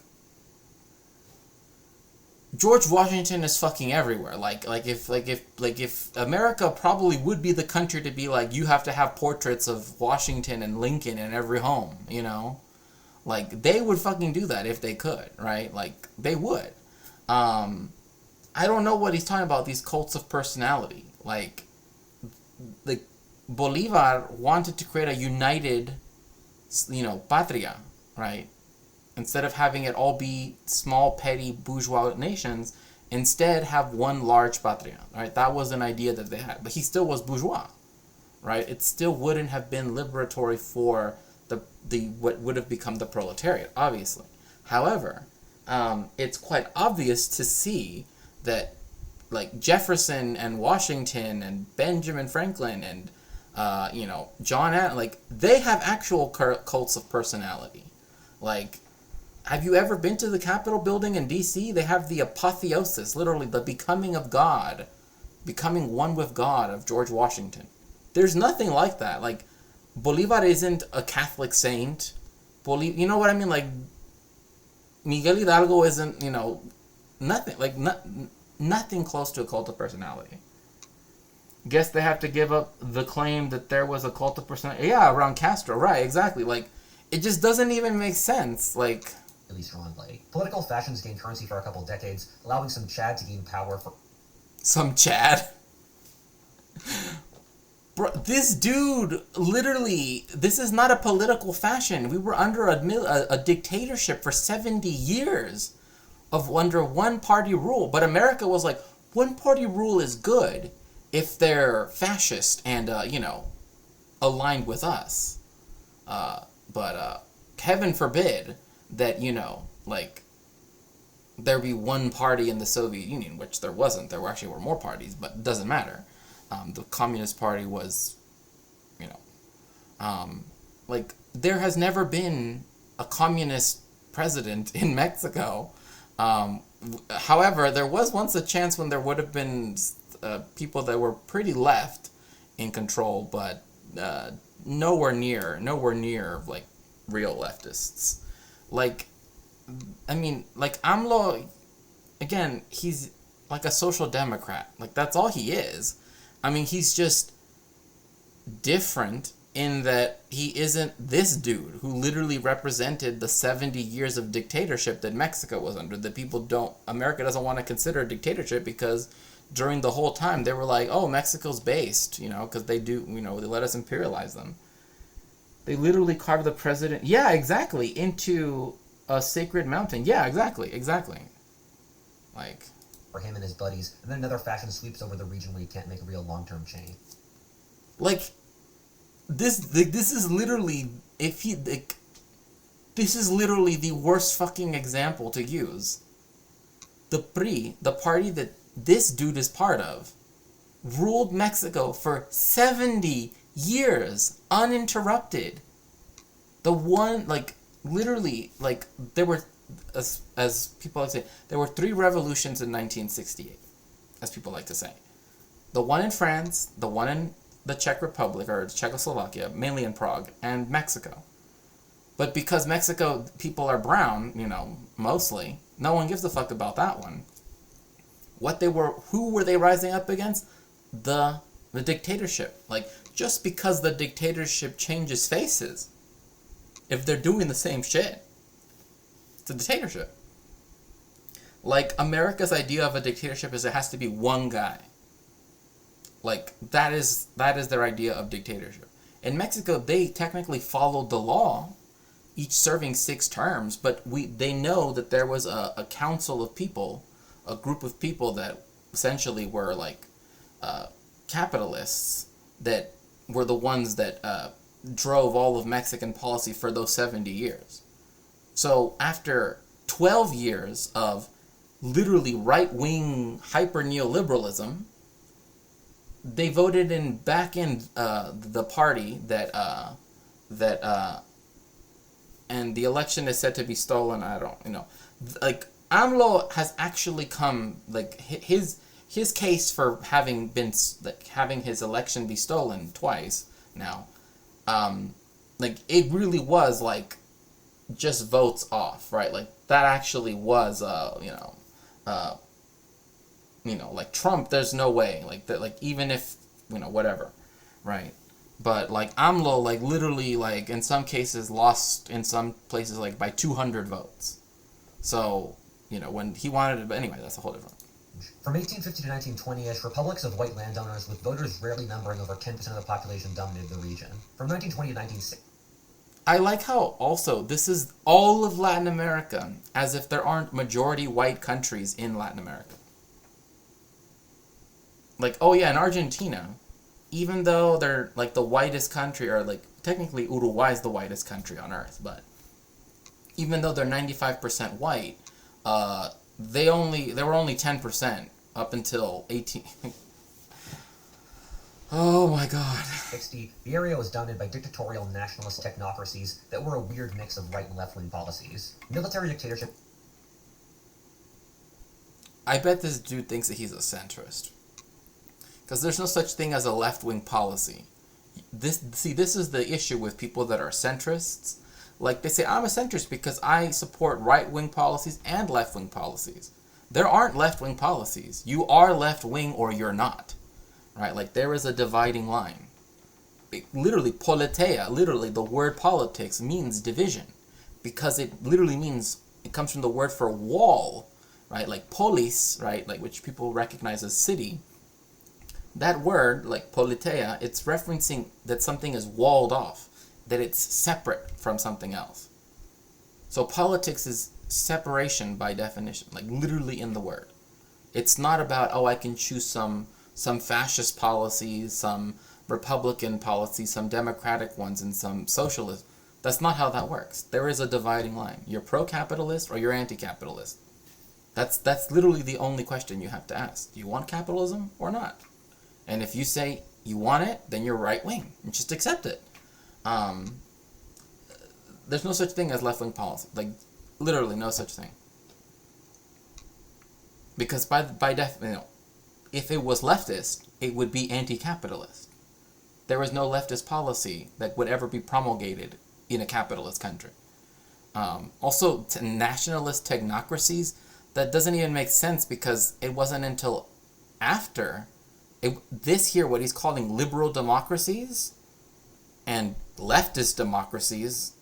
George Washington is fucking everywhere. Like if America probably would be the country to be like, you have to have portraits of Washington and Lincoln in every home, you know? Like, they would fucking do that if they could, right? Like, they would. I don't know what he's talking about, these cults of personality. Like Bolivar wanted to create a united, patria, right? Instead of having it all be small, petty, bourgeois nations, instead have one large patria, right? That was an idea that they had. But he still was bourgeois, right? It still wouldn't have been liberatory for the what would have become the proletariat, obviously. However, it's quite obvious to see that, like, Jefferson and Washington and Benjamin Franklin and, John Adams, like, they have actual cults of personality. Like, have you ever been to the Capitol building in D.C.? They have the apotheosis, literally the becoming of God, becoming one with God of George Washington. There's nothing like that. Like, Bolivar isn't a Catholic saint. You know what I mean? Like, Miguel Hidalgo isn't, nothing. Like, nothing close to a cult of personality. Guess they have to give up the claim that there was a cult of personality. Yeah, around Castro, right, exactly. Like, it just doesn't even make sense. Like, at least wrongly. Political fashions gained currency for a couple decades, allowing some Chad to gain power for... Some Chad? Bro, this dude, literally, this is not a political fashion. We were under a dictatorship for 70 years under one-party rule. But America was like, one-party rule is good if they're fascist and, aligned with us. But heaven forbid that, there be one party in the Soviet Union, which there wasn't. There were more parties, but it doesn't matter. The Communist Party was, there has never been a communist president in Mexico. However, there was once a chance when there would have been people that were pretty left in control, but nowhere near like real leftists. Like, I mean, like, AMLO, again, he's like a social democrat. Like, that's all he is. I mean, he's just different in that he isn't this dude who literally represented the 70 years of dictatorship that Mexico was under. That America doesn't want to consider a dictatorship because during the whole time they were like, oh, Mexico's based, because they do, they let us imperialize them. They literally carved the president, yeah, exactly, into a sacred mountain. Yeah, exactly. Like, for him and his buddies, and then another faction sweeps over the region where you can't make a real long-term change. Like, this is literally, this is literally the worst fucking example to use. The PRI, the party that this dude is part of, ruled Mexico for 70 years, uninterrupted. The one, like, literally, like, there were, as people like to say, there were 3 revolutions in 1968, as people like to say. The one in France, the one in the Czech Republic, or Czechoslovakia, mainly in Prague, and Mexico. But because Mexico people are brown, mostly, no one gives a fuck about that one. Who were they rising up against? The dictatorship. Like, just because the dictatorship changes faces, if they're doing the same shit, it's a dictatorship. Like, America's idea of a dictatorship is it has to be one guy. Like, that is their idea of dictatorship. In Mexico, they technically followed the law, each serving 6 terms, but they know that there was a council of people, a group of people that essentially were like capitalists, that were the ones that drove all of Mexican policy for those 70 years. So after 12 years of literally right-wing hyper-neoliberalism, they voted in back in the party that and the election is said to be stolen. I don't, like AMLO has actually come, like his case for having been, like, having his election be stolen twice now, like it really was like just votes off, right? Like that actually was like Trump, there's no way, like that, like even if whatever, right? But like AMLO, like literally, like in some cases lost in some places like by 200 votes. So when he wanted it, but anyway, that's a whole different. From 1850 to 1920-ish, republics of white landowners with voters rarely numbering over 10% of the population dominated the region. From 1920 to 1960. I like how also this is all of Latin America, as if there aren't majority white countries in Latin America. Like, oh yeah, in Argentina, even though they're like the whitest country, or like technically Uruguay is the whitest country on earth, but even though they're 95% white, they were only 10% up until 18. Oh my god. 60, the area was dominated by dictatorial nationalist technocracies that were a weird mix of right and left-wing policies. Military dictatorship. I bet this dude thinks that he's a centrist. Because there's no such thing as a left-wing policy. This is the issue with people that are centrists. Like, they say, I'm a centrist because I support right-wing policies and left-wing policies. There aren't left-wing policies. You are left-wing or you're not. Right? Like, there is a dividing line. Literally, politia, literally, the word politics means division. Because it literally means, it comes from the word for wall. Right? Like, polis, right? Like, which people recognize as city. That word, like politia, it's referencing that something is walled off, that it's separate from something else. So politics is separation by definition, like literally in the word. It's not about, oh, I can choose some fascist policies, some Republican policies, some Democratic ones, and some socialist. That's not how that works. There is a dividing line. You're pro-capitalist or you're anti-capitalist. That's literally the only question you have to ask. Do you want capitalism or not? And if you say you want it, then you're right wing. Just accept it. There's no such thing as left wing policy. Like, literally no such thing. Because by definition, if it was leftist, it would be anti-capitalist. There is no leftist policy that would ever be promulgated in a capitalist country. Also, nationalist technocracies, that doesn't even make sense because it wasn't until after this here, what he's calling liberal democracies and leftist democracies,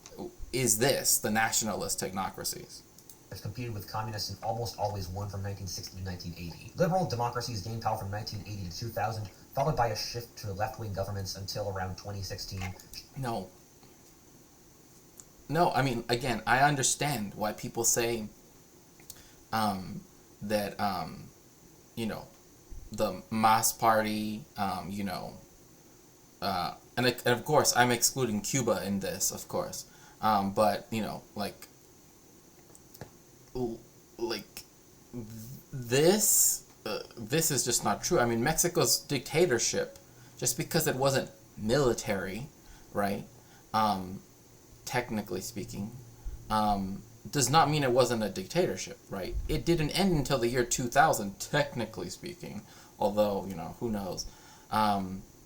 is the nationalist technocracies. It's competed with communists and almost always won from 1960 to 1980. Liberal democracies gained power from 1980 to 2000, followed by a shift to left-wing governments until around 2016. No, I mean, again, I understand why people say that, the Mas Party, and of course, I'm excluding Cuba in this, of course. But, this is just not true. I mean, Mexico's dictatorship, just because it wasn't military, right, technically speaking, does not mean it wasn't a dictatorship, right? It didn't end until the year 2000, technically speaking, although, who knows.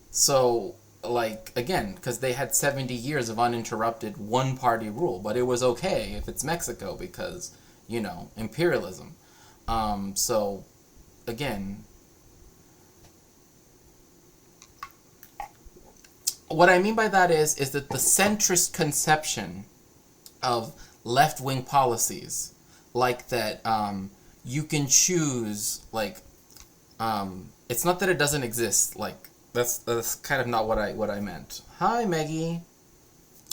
So, again, because they had 70 years of uninterrupted one-party rule, but it was okay if it's Mexico because, imperialism. So, again, what I mean by that is that the centrist conception of left-wing policies, like that, you can choose, it's not that it doesn't exist, that's kind of not what I meant. Hi, Maggie.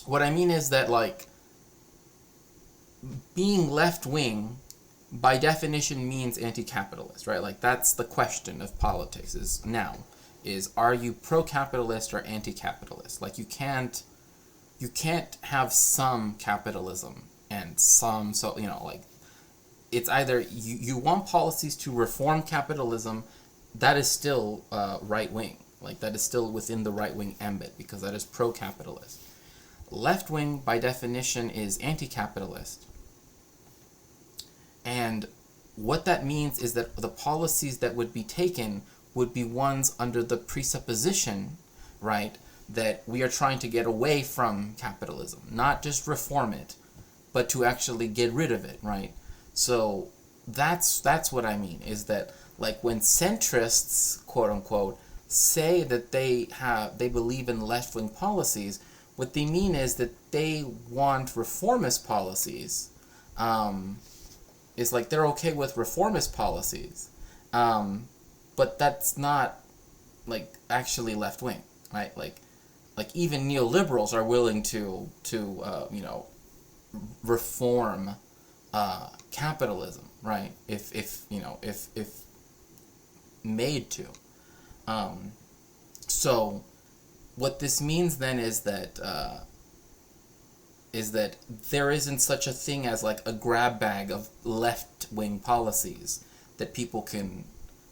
What I mean is that, being left-wing, by definition, means anti-capitalist, right? That's the question of politics is, are you pro-capitalist or anti-capitalist? You can't have some capitalism and some, it's either you want policies to reform capitalism, that is still right-wing. Like, that is still within the right-wing ambit, because that is pro-capitalist. Left-wing, by definition, is anti-capitalist. And what that means is that the policies that would be taken would be ones under the presupposition, right, that we are trying to get away from capitalism, not just reform it, but to actually get rid of it, right? So that's what I mean, is that, like, when centrists, quote unquote, say that they believe in left-wing policies, what they mean is that they want reformist policies. Is like they're okay with reformist policies, but that's not, like, actually left-wing, right? Like even neoliberals are willing to reform capitalism, right? If made to. So what this means then is that there isn't such a thing as, like, a grab bag of left-wing policies that people can,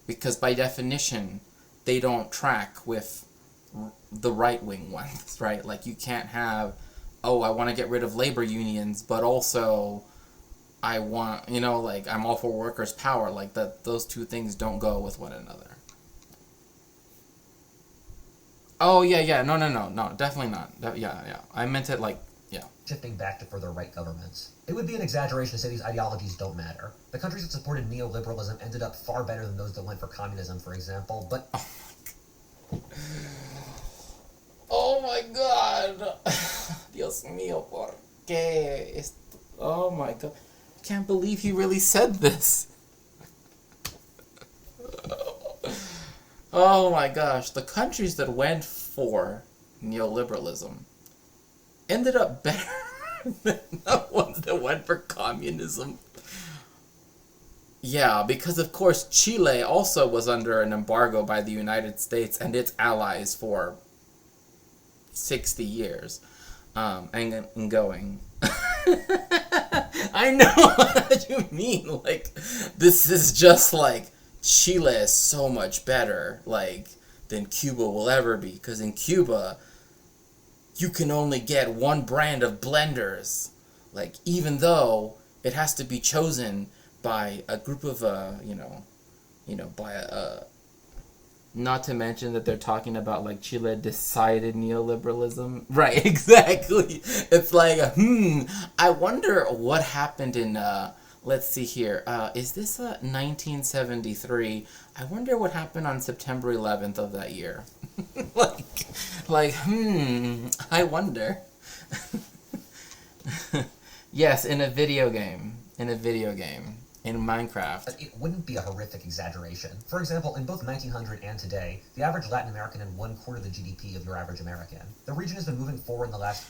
because by definition they don't track with the right-wing ones, right? Like, you can't have, oh, I want to get rid of labor unions, but also I want, like, I'm all for workers' power. Like, that, those two things don't go with one another. Oh, yeah, no, definitely not. Yeah, I meant it, like, yeah. Shifting back to further right governments. It would be an exaggeration to say these ideologies don't matter. The countries that supported neoliberalism ended up far better than those that went for communism, for example, but... Oh my god! Dios mío, ¿por qué? Oh my god. I can't believe he really said this. Oh my gosh. The countries that went for neoliberalism ended up better than the ones that went for communism. Yeah, because of course Chile also was under an embargo by the United States and its allies for 60 years. And going. I know what you mean. Like, this is just like, Chile is so much better, like, than Cuba will ever be. Because in Cuba, you can only get one brand of blenders. Like, even though it has to be chosen by a group of, by a... Not to mention that they're talking about, like, Chile decided neoliberalism. Right, exactly. It's like, I wonder what happened in, let's see here. Is this 1973? I wonder what happened on September 11th of that year. I wonder. Yes, in a video game. In Minecraft. It wouldn't be a horrific exaggeration. For example, in both 1900 and today, the average Latin American had 1/4 the GDP of your average American. The region has been moving forward in the last...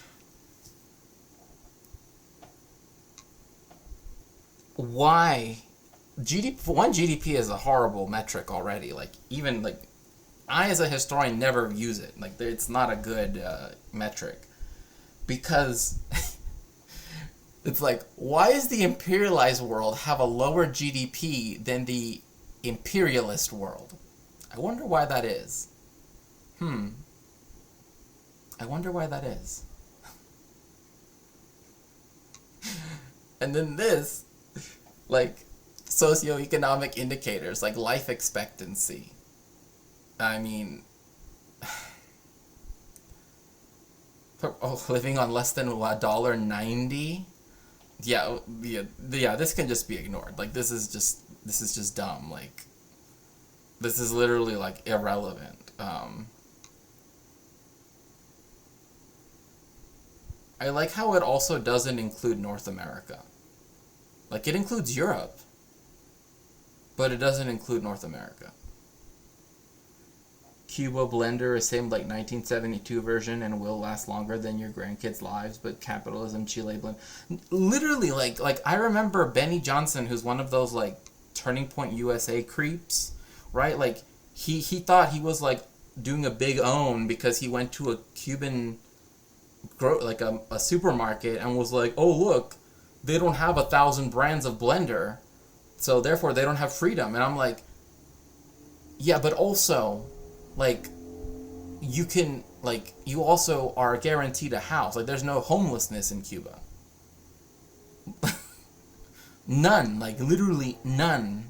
Why? GDP is a horrible metric already. Like, even, like, I as a historian never use it. Like, it's not a good metric. Because... It's like, why does the imperialized world have a lower GDP than the imperialist world? I wonder why that is. I wonder why that is. And then this, like, socioeconomic indicators, like life expectancy. I mean... living on less than $1.90? Yeah, this can just be ignored. Like, this is just dumb. Like, this is literally, like, irrelevant. I like how it also doesn't include North America. Like, it includes Europe, but it doesn't include North America. Cuba Blender is same like 1972 version and will last longer than your grandkids' lives, but capitalism Chile blend. Literally, like I remember Benny Johnson, who's one of those, like, Turning Point USA creeps, right? Like, he thought he was, like, doing a big own because he went to a Cuban, like, a supermarket and was like, oh, look, they don't have 1,000 brands of blender, so therefore they don't have freedom. And I'm like, yeah, but also... Like, you can, like, you also are guaranteed a house. Like, there's no homelessness in Cuba. None. Like, literally none.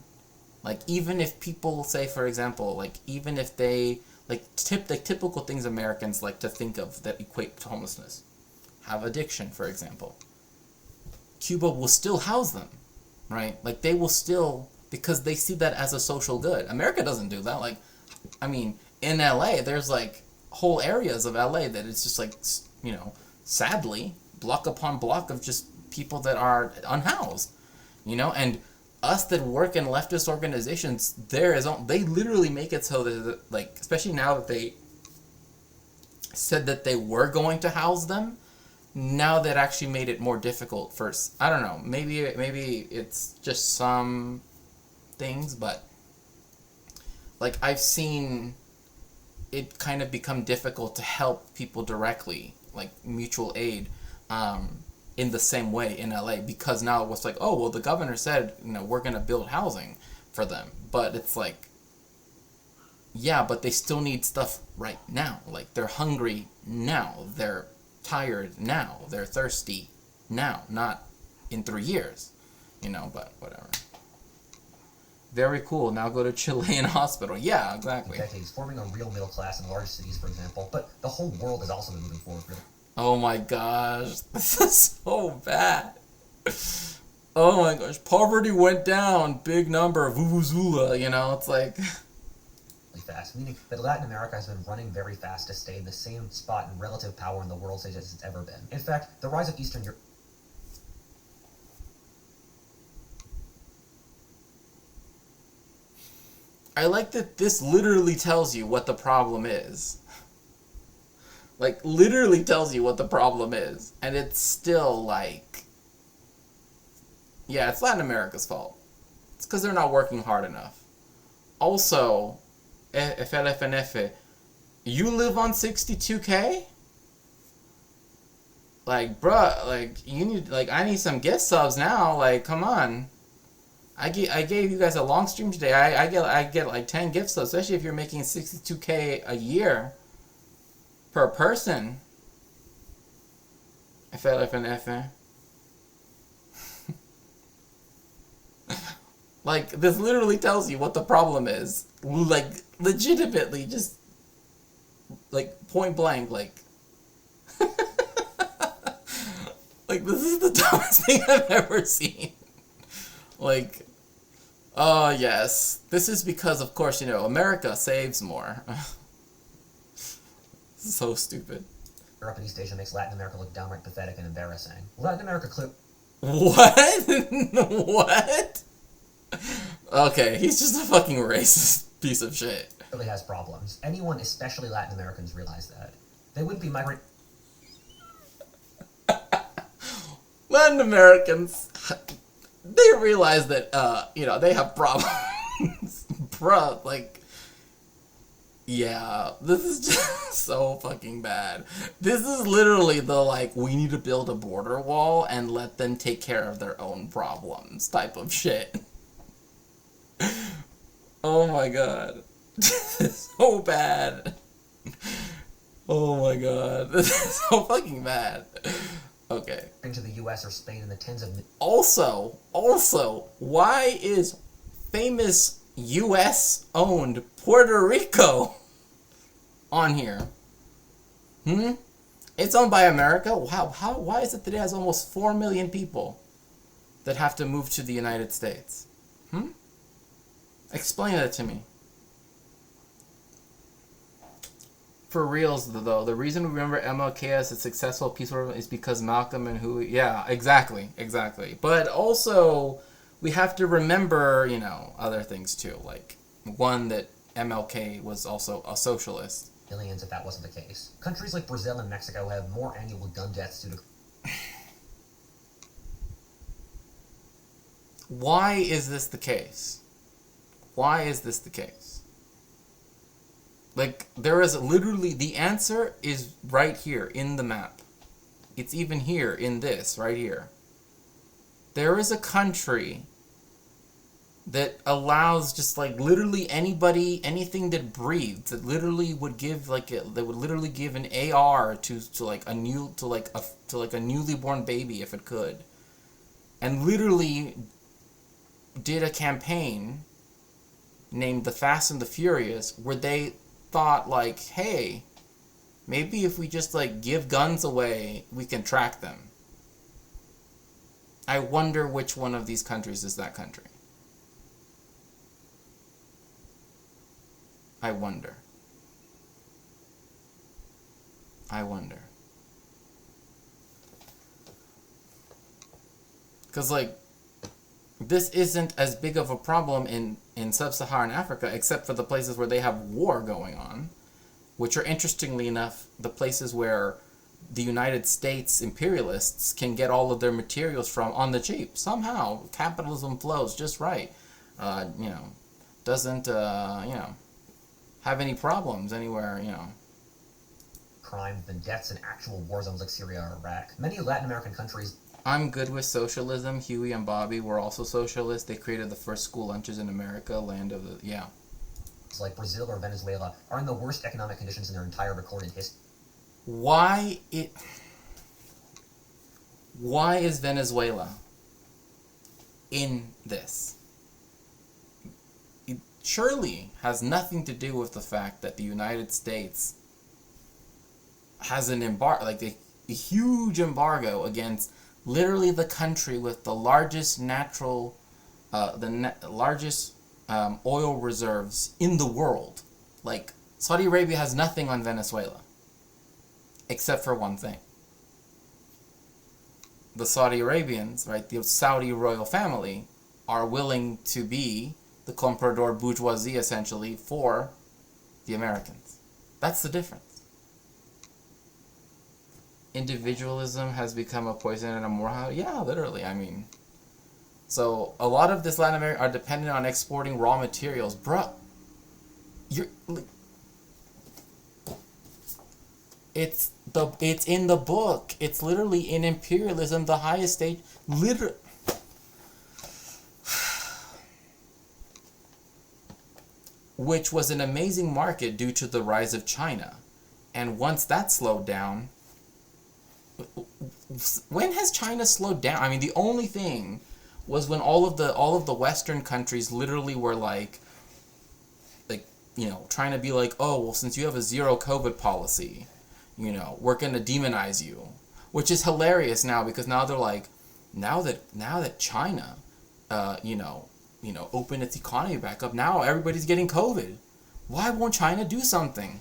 Like, even if people say, for example, like, even if they, like, typical things Americans like to think of that equate to homelessness. Have addiction, for example. Cuba will still house them, right? Like, they will still, because they see that as a social good. America doesn't do that. Like, I mean, in LA, there's, like, whole areas of LA that it's just, like, you know, sadly, block upon block of just people that are unhoused, you know? And us that work in leftist organizations, they literally make it so that, like, especially now that they said that they were going to house them, now that actually made it more difficult for, I don't know, maybe it's just some things, but, like, I've seen it kind of become difficult to help people directly, like mutual aid, in the same way in LA, because now it was like, oh, well, the governor said, you know, we're going to build housing for them. But it's like, yeah, but they still need stuff right now. Like, they're hungry now. They're tired now. They're thirsty now, not in 3 years, you know, but whatever. Very cool. Now go to Chilean hospital. Yeah, exactly. Decades, forming a real middle class in large cities, for example, but the whole world has also been moving forward, really. Oh my gosh, this is so bad. Oh my gosh, poverty went down, big number, vuvuzela, you know, it's like... fast, meaning that Latin America has been running very fast to stay in the same spot in relative power in the world stage as it's ever been. In fact, the rise of Eastern Europe... I like that this literally tells you what the problem is. Like, literally tells you what the problem is. And it's still like... Yeah, it's Latin America's fault. It's because they're not working hard enough. Also, FLFNF, you live on 62K? Like, bruh, like, you need, like, I need some gift subs now. Like, come on. I gave you guys a long stream today. I get like 10 gift subs, especially if you're making 62K a year per person. FLFNF. Like, this literally tells you what the problem is. Like, legitimately, just, like, point blank, like... Like, this is the dumbest thing I've ever seen. Like, oh, yes. This is because, of course, you know, America saves more. So stupid. Europe and East Asia makes Latin America look downright pathetic and embarrassing. Latin America What? What? Okay, he's just a fucking racist piece of shit. Really has problems. Anyone, especially Latin Americans, realize that. They wouldn't be migrating... Latin Americans, they realize that, you know, they have problems. Bruh, like, yeah, this is just so fucking bad. This is literally the, like, we need to build a border wall and let them take care of their own problems type of shit. Oh my god. This is so bad. Oh my god. This is so fucking bad. Okay. ...to the US or Spain in the tens of... Also, why is famous US-owned Puerto Rico on here? It's owned by America? Why is it that it has almost 4 million people that have to move to the United States? Explain that to me. For reals, though, the reason we remember MLK as a successful peaceful is because Malcolm and who... Yeah, exactly. But also, we have to remember, you know, other things, too. Like, one, that MLK was also a socialist. Millions if that wasn't the case. Countries like Brazil and Mexico have more annual gun deaths due to... Why is this the case? Why is this the case? Like, there is literally, the answer is right here in the map. It's even here in this, right here. There is a country that allows just like literally anybody, anything that breathes, that literally would give that would literally give an AR to like a new to like a newly born baby if it could, and literally did a campaign named The Fast and the Furious where they thought like, hey, maybe if we just like give guns away, we can track them. I wonder which one of these countries is that country. I wonder. I wonder. Because, like, this isn't as big of a problem in sub-Saharan Africa, except for the places where they have war going on, which are, interestingly enough, the places where the United States imperialists can get all of their materials from on the cheap. Somehow, capitalism flows just right. Doesn't, have any problems anywhere, Crime than deaths in actual war zones like Syria or Iraq. Many Latin American countries. I'm good with socialism. Huey and Bobby were also socialists. They created the first school lunches in America, land of the, yeah. Like Brazil or Venezuela are in the worst economic conditions in their entire recorded history. Why is Venezuela in this? It surely has nothing to do with the fact that the United States has an embargo, like a huge embargo against literally the country with the largest largest oil reserves in the world. Like, Saudi Arabia has nothing on Venezuela, except for one thing. The Saudi Arabians, right, the Saudi royal family, are willing to be the comprador bourgeoisie, essentially, for the Americans. That's the difference. Individualism has become a poison and a moral. Yeah, literally. I mean, so a lot of this Latin America are dependent on exporting raw materials, bruh. It's in the book. It's literally in imperialism, the highest stage. Which was an amazing market due to the rise of China, and once that slowed down. When has China slowed down? I mean, the only thing was when all of the Western countries literally were like, trying to be like, oh, well, since you have a zero COVID policy, we're gonna demonize you, which is hilarious now because now they're like, now that China, opened its economy back up, now everybody's getting COVID. Why won't China do something?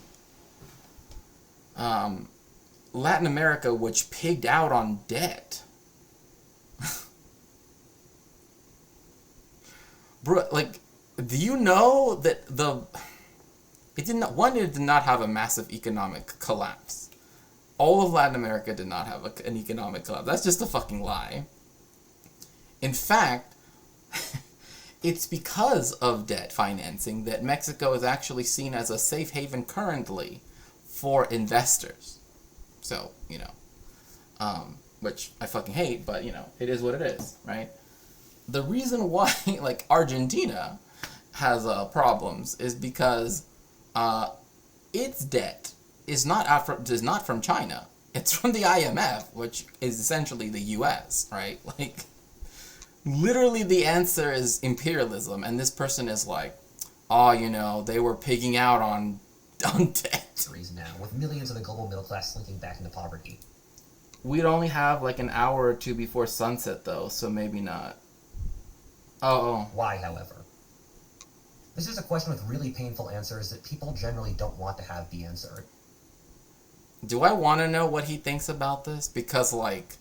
Latin America, which pigged out on debt. Bro, like, do you know that it did not have a massive economic collapse. All of Latin America did not have an economic collapse. That's just a fucking lie. In fact, it's because of debt financing that Mexico is actually seen as a safe haven currently for investors. So, which I fucking hate, but, it is what it is, right? The reason why, like, Argentina has problems is because its debt is not from China. It's from the IMF, which is essentially the US, right? Like, literally the answer is imperialism, and this person is like, oh, they were pigging out on debt. Now, with millions of the global middle class slinking back into poverty. We'd only have like an hour or two before sunset, though, so maybe not. Oh. Why, however? This is a question with really painful answers that people generally don't want to have be answered. Do I want to know what he thinks about this? Because, like,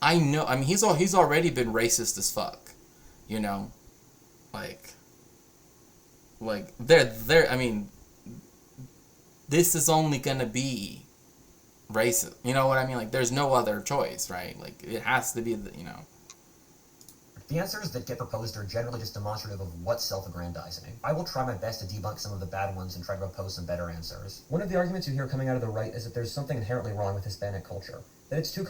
I mean, he's already been racist as fuck, Like, I mean, this is only gonna be racist. You know what I mean? Like, there's no other choice, right? Like, it has to be The answers that get proposed are generally just demonstrative of what's self-aggrandizing. I will try my best to debunk some of the bad ones and try to propose some better answers. One of the arguments you hear coming out of the right is that there's something inherently wrong with Hispanic culture. That it's too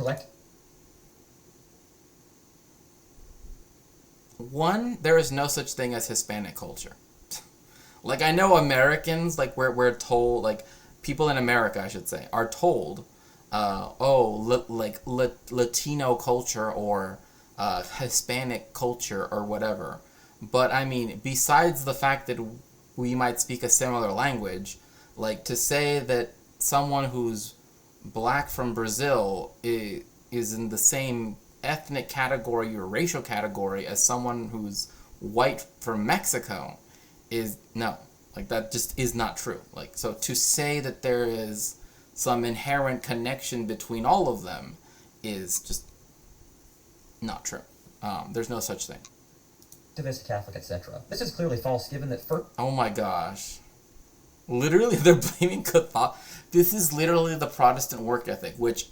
One, there is no such thing as Hispanic culture. Like, I know Americans, like, we're told, like, people in America, I should say, are told, Latino culture or Hispanic culture or whatever. But, I mean, besides the fact that we might speak a similar language, like, to say that someone who's black from Brazil is in the same ethnic category or racial category as someone who's white from Mexico is no. Like, that just is not true. Like, so to say that there is some inherent connection between all of them is just not true. There's no such thing. Activist, Catholic, etc. This is clearly false, given that Oh my gosh. Literally, they're blaming Catholic. This is literally the Protestant work ethic, which,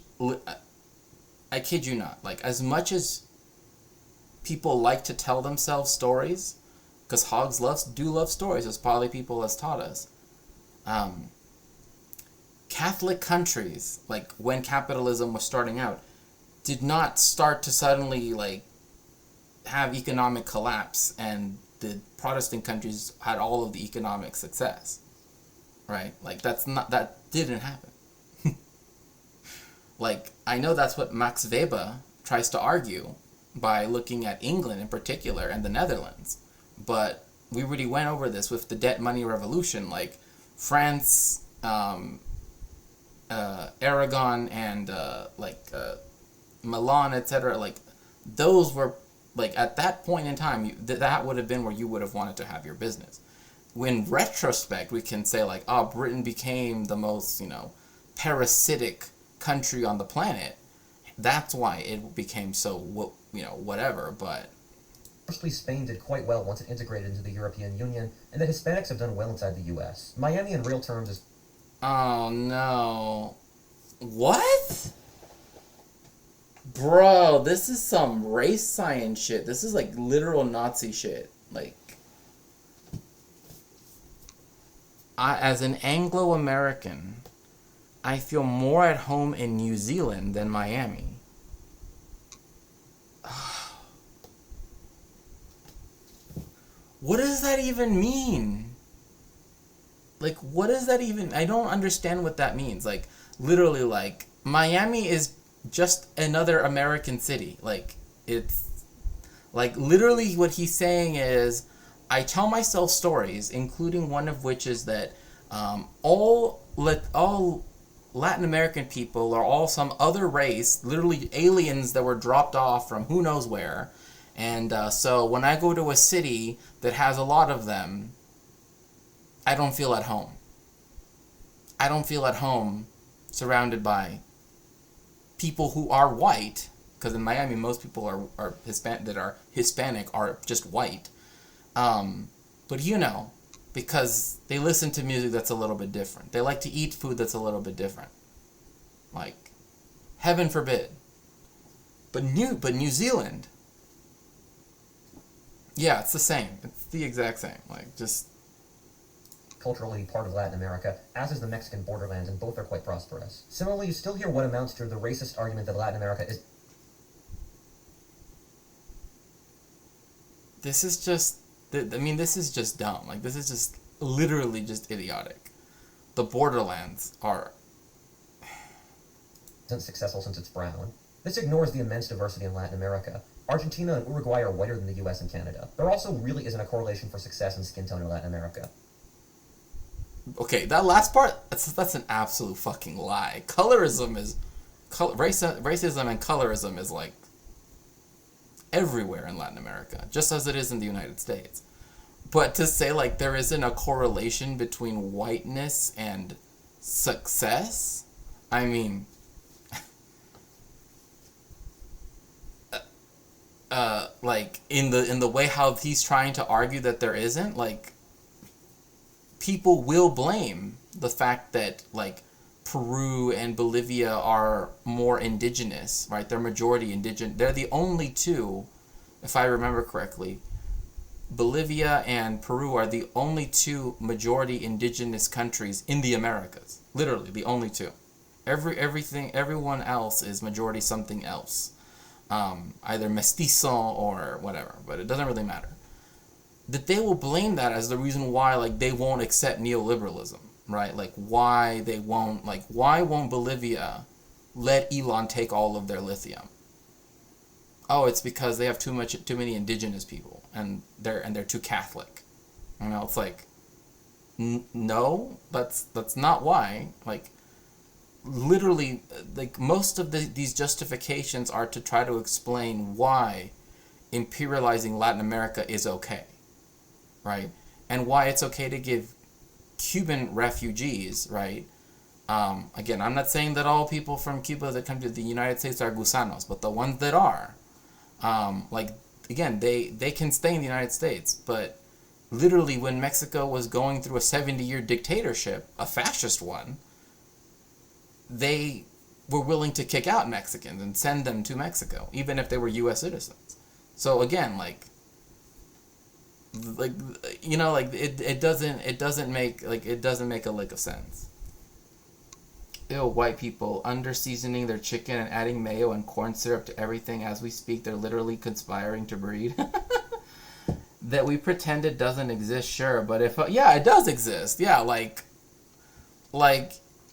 I kid you not, like, as much as people like to tell themselves stories, because hogs do love stories, as poly people has taught us, Catholic countries, like, when capitalism was starting out, did not start to suddenly, like, have economic collapse, and the Protestant countries had all of the economic success. Right? Like, that didn't happen. Like, I know that's what Max Weber tries to argue by looking at England in particular and the Netherlands. But we already went over this with the debt money revolution. Like, France, Aragon, and Milan, etc. Like, those were, like, at that point in time, that would have been where you would have wanted to have your business. In retrospect, we can say, like, oh, Britain became the most, parasitic country on the planet. That's why it became so, whatever, but... Firstly, Spain did quite well once it integrated into the European Union, and that Hispanics have done well inside the U.S. Miami, in real terms, is... Oh, no. What? Bro, this is some race science shit. This is, like, literal Nazi shit. Like... as an Anglo-American, I feel more at home in New Zealand than Miami. What does that even mean? Like, what does that even... I don't understand what that means. Like, literally, like, Miami is just another American city. Like, it's... Like, literally what he's saying is... I tell myself stories, including one of which is that all Latin American people are all some other race, literally aliens that were dropped off from who knows where. And so when I go to a city that has a lot of them, I don't feel at home. I don't feel at home surrounded by people who are white, because in Miami most people are Hispanic are just white. But because they listen to music that's a little bit different. They like to eat food that's a little bit different. Like, heaven forbid. But New Zealand, yeah, it's the same. It's the exact same. Like, just... culturally part of Latin America, as is the Mexican borderlands, and both are quite prosperous. Similarly, you still hear what amounts to the racist argument that Latin America is... This is just... this is just dumb. Like, this is just literally just idiotic. The borderlands are... isn't successful since it's brown. This ignores the immense diversity in Latin America. Argentina and Uruguay are whiter than the US and Canada. There also really isn't a correlation for success in skin tone in Latin America. Okay, that last part, that's an absolute fucking lie. Racism and colorism is, like, everywhere in Latin America, just as it is in the United States. But to say, like, there isn't a correlation between whiteness and success, I mean... like, in the way how he's trying to argue that there isn't, like, people will blame the fact that, like, Peru and Bolivia are more indigenous, right? They're majority indigenous. They're the only two, if I remember correctly, Bolivia and Peru are the only two majority indigenous countries in the Americas. Literally, the only two. Everyone else is majority something else. either mestizo or whatever, but it doesn't really matter. That they will blame that as the reason why like they won't accept neoliberalism, right? Like why won't Bolivia let Elon take all of their lithium? Oh, it's because they have too many indigenous people and they're too Catholic. You know, it's like no, that's not why. Like literally, like most of these justifications are to try to explain why imperializing Latin America is okay, right? And why it's okay to give Cuban refugees, right? Again, I'm not saying that all people from Cuba that come to the United States are gusanos, but the ones that are, like, again, they can stay in the United States, but literally when Mexico was going through a 70-year dictatorship, a fascist one, they were willing to kick out Mexicans and send them to Mexico, even if they were U.S. citizens. So again, like you know, like it doesn't make a lick of sense. Ew, white people under seasoning their chicken and adding mayo and corn syrup to everything as we speak. They're literally conspiring to breed. That we pretend it doesn't exist, sure, but if yeah, it does exist. Yeah, like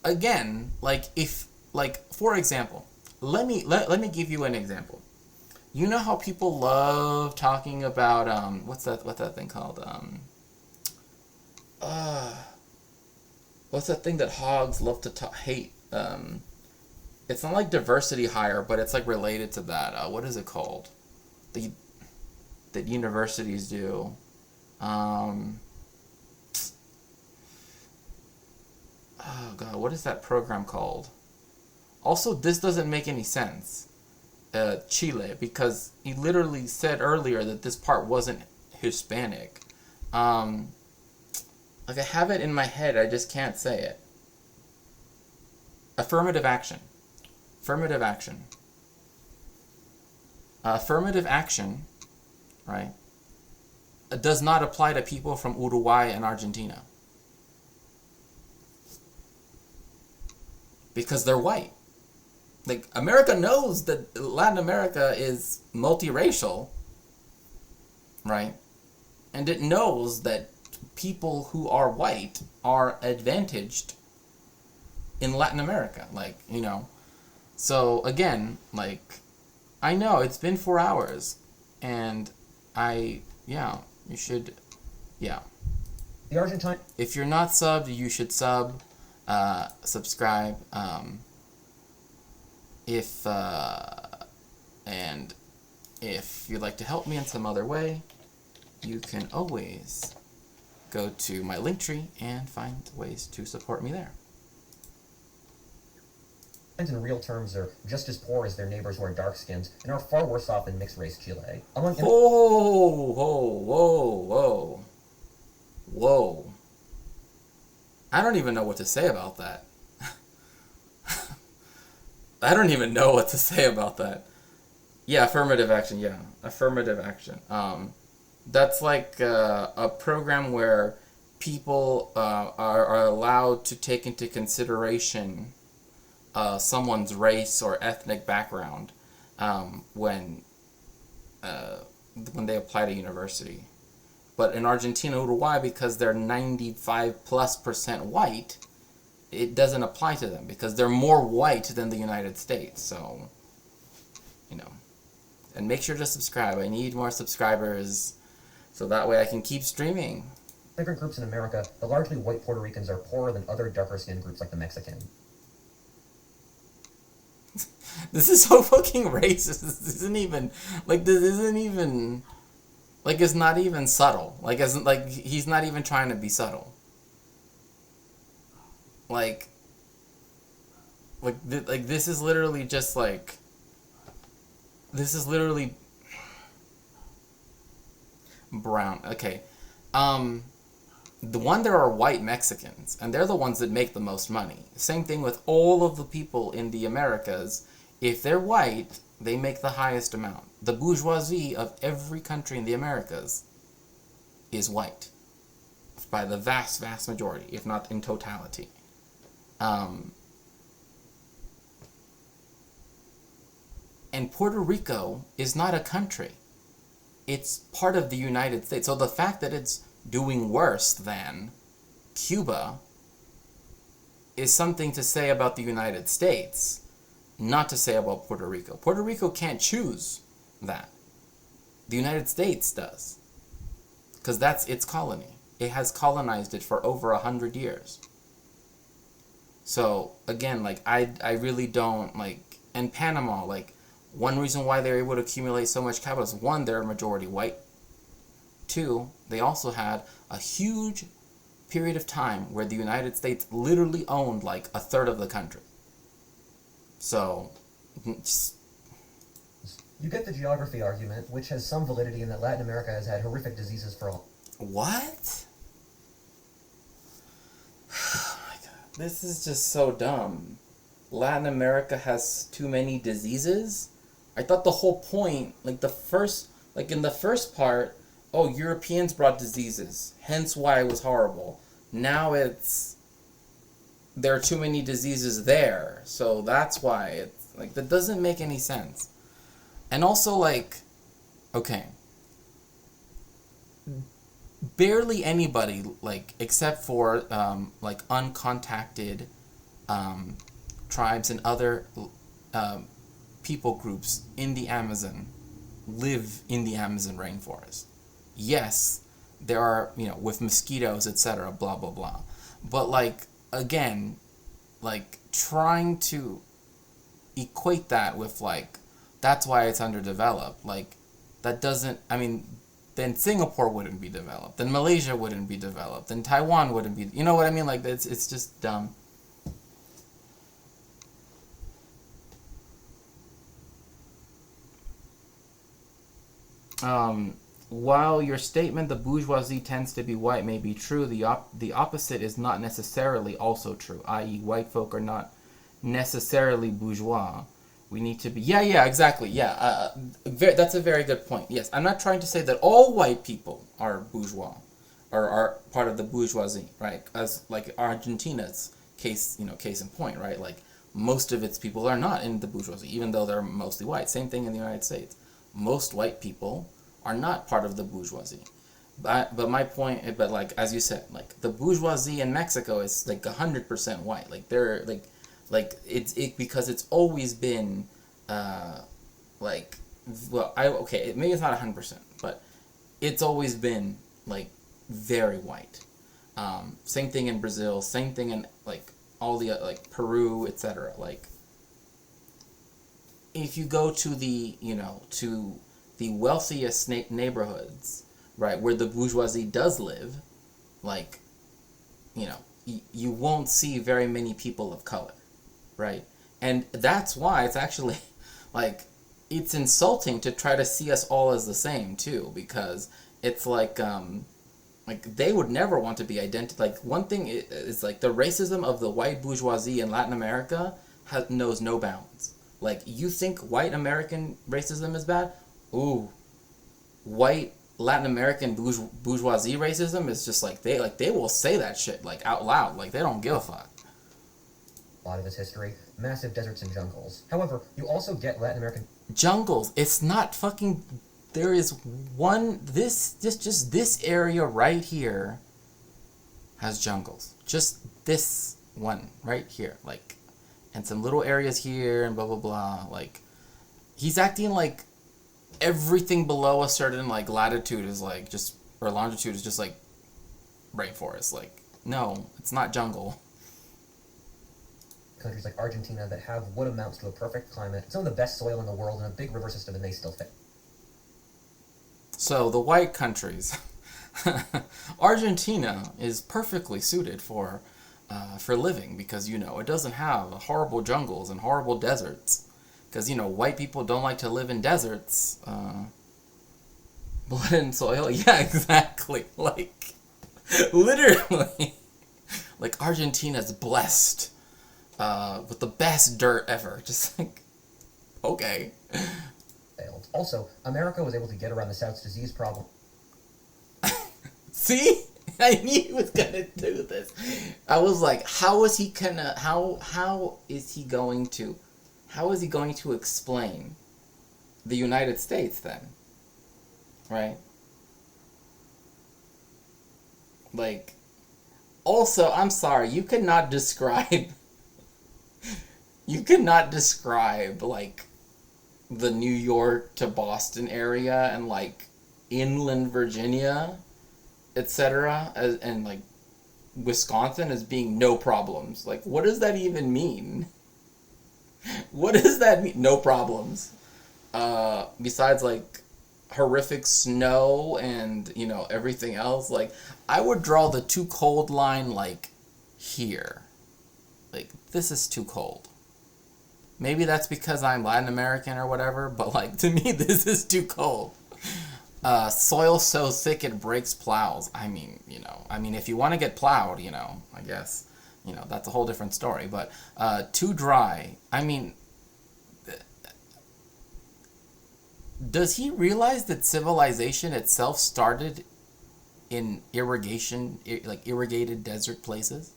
again, like if like for example, let me give you an example. You know how people love talking about what's that thing called what's that thing that hogs love to hate? It's not like diversity hire, but it's like related to that. What is it called? That universities do. Oh God, what is that program called? Also, this doesn't make any sense. Chile, because he literally said earlier that this part wasn't Hispanic. Like I have it in my head, I just can't say it. Affirmative action. Affirmative action. Affirmative action, right, does not apply to people from Uruguay and Argentina. Because they're white. Like, America knows that Latin America is multiracial, right? And it knows that people who are white are advantaged in Latin America. Like, you know. So, again, like, I know it's been 4 hours. And you should, yeah. The Argentine. If you're not subbed, you should subscribe. And if you'd like to help me in some other way, you can always go to my Linktree and find ways to support me there. In real terms, are just as poor as their neighbors who are dark-skinned and are far worse off in mixed-race Chile. Whoa. I don't even know what to say about that. I don't even know what to say about that. Yeah, affirmative action, yeah. Affirmative action. That's like a program where people are allowed to take into consideration someone's race or ethnic background when they apply to university. But in Argentina, Uruguay, because they're 95+% white, it doesn't apply to them because they're more white than the United States. So, you know. And make sure to subscribe. I need more subscribers so that way I can keep streaming. Immigrant groups in America, the largely white Puerto Ricans are poorer than other darker-skinned groups like the Mexican. This is so fucking racist. This isn't even like it's not even subtle. Like he's not even trying to be subtle. Like this is literally just like this is literally brown. Okay. The one there are white Mexicans, and they're the ones that make the most money. Same thing with all of the people in the Americas. If they're white, they make the highest amount. The bourgeoisie of every country in the Americas is white. By the vast, vast majority, if not in totality. And And Puerto Rico is not a country. It's part of the United States. So the fact that it's doing worse than Cuba is something to say about the United States, not to say about Puerto Rico. Puerto Rico can't choose that. The United States does. Because that's its colony. It has colonized it for over 100 years. So, again, like, I really don't, like, and Panama, like, one reason why they're able to accumulate so much capital is, one, they're majority white. Two, they also had a huge period of time where the United States literally owned, like, a third of the country. So, just... You get the geography argument, which has some validity in that Latin America has had horrific diseases for all. What? Oh my god. This is just so dumb. Latin America has too many diseases? I thought the whole point, in the first part, oh, Europeans brought diseases, hence why it was horrible. Now it's, there are too many diseases there, so that's why it's, like, that doesn't make any sense. And also, like, okay, barely anybody, like, except for, like, uncontacted tribes and other people groups in the Amazon live in the Amazon rainforest. Yes, there are, with mosquitoes, etc., blah, blah, blah. But, like, again, like, trying to equate that with, like, that's why it's underdeveloped. Like, that doesn't, then Singapore wouldn't be developed. Then Malaysia wouldn't be developed. Then Taiwan wouldn't be, you know what I mean? Like, it's just dumb. While your statement the bourgeoisie tends to be white may be true, the opposite is not necessarily also true, i.e. white folk are not necessarily bourgeois. We need to be... Yeah, exactly, yeah. That's a very good point. Yes, I'm not trying to say that all white people are bourgeois, or are part of the bourgeoisie, right? As, like, Argentina's case in point, right? Like, most of its people are not in the bourgeoisie, even though they're mostly white. Same thing in the United States. Most white people are not part of the bourgeoisie. But my point, like, as you said, like, the bourgeoisie in Mexico is, like, 100% white. Like, they're, like, it's because it's always been, maybe it's not 100%, but it's always been, like, very white. Same thing in Brazil, same thing in, like, all the, like, Peru, etc. Like, if you go to the, to the wealthiest neighborhoods, right, where the bourgeoisie does live, like, you won't see very many people of color. Right? And that's why it's actually, like, it's insulting to try to see us all as the same, too, because it's like they would never want to be like, one thing is, like, the racism of the white bourgeoisie in Latin America knows no bounds. Like, you think white American racism is bad? Ooh. White Latin American bourgeoisie racism is just, like, they will say that shit, like, out loud. Like, they don't give a fuck. A lot of its history, massive deserts and jungles. However, you also get Latin American jungles. It's not fucking... There is one... Just this area right here has jungles. Just this one right here. Like, and some little areas here and blah, blah, blah. Like, he's acting like everything below a certain, like, latitude is, like, just... Or longitude is just, like, rainforest. Like, no, it's not jungle. Countries like Argentina that have what amounts to a perfect climate, some of the best soil in the world, and a big river system, and they still fail. So the white countries, Argentina is perfectly suited for living because, it doesn't have horrible jungles and horrible deserts. Because, white people don't like to live in deserts. Blood and soil, yeah, exactly. Like, literally, like, Argentina's blessed. With the best dirt ever. Just like, okay. Failed. Also, America was able to get around the South's disease problem. See? I knew he was gonna do this. I was like, how is he going to explain the United States then, right? Like, also, I'm sorry, you cannot describe, like, the New York to Boston area and, like, inland Virginia, etc., and, like, Wisconsin as being no problems. Like, what does that even mean? What does that mean? No problems. Besides, like, horrific snow and, everything else. Like, I would draw the too cold line, like, here. Like, this is too cold. Maybe that's because I'm Latin American or whatever, but, like, to me, this is too cold. Soil so thick it breaks plows. I mean, if you want to get plowed, I guess, that's a whole different story. But too dry. I mean, does he realize that civilization itself started in irrigated desert places?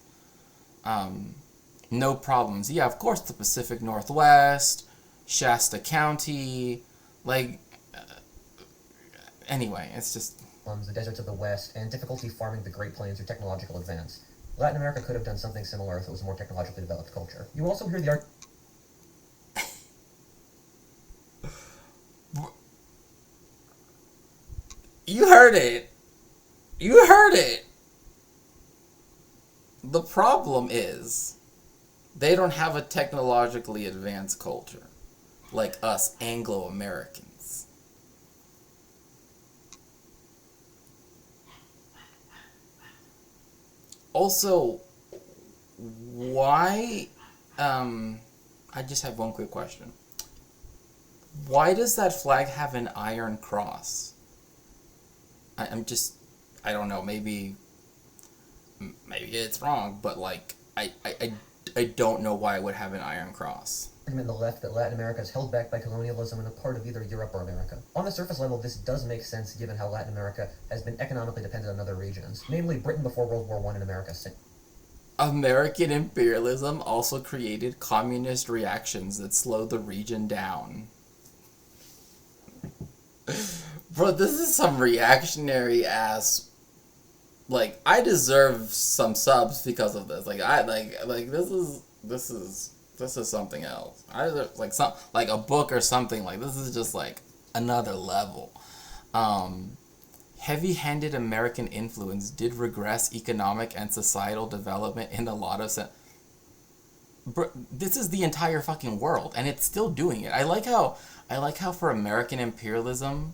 No problems. Yeah, of course, the Pacific Northwest, Shasta County, like. Anyway, it's just... The deserts of the West, and difficulty farming the Great Plains through technological advance. Latin America could have done something similar if it was a more technologically developed culture. You also hear the argument... You heard it. You heard it. The problem is, they don't have a technologically advanced culture like us Anglo-Americans. Also, why, I just have one quick question. Why does that flag have an iron cross? I don't know, maybe it's wrong, but, like, I don't know why it would have an iron cross. Argument on the left that Latin America is held back by colonialism and a part of either Europe or America. On the surface level, this does make sense given how Latin America has been economically dependent on other regions, namely Britain before World War I and America since. American imperialism also created communist reactions that slowed the region down. Bro, this is some reactionary ass. Like, I deserve some subs because of this. Like, this is something else. I deserve, like a book or something. Like, this is just like another level. Heavy-handed American influence did regress economic and societal development in a lot of sense. This is the entire fucking world, and it's still doing it. I like how for American imperialism,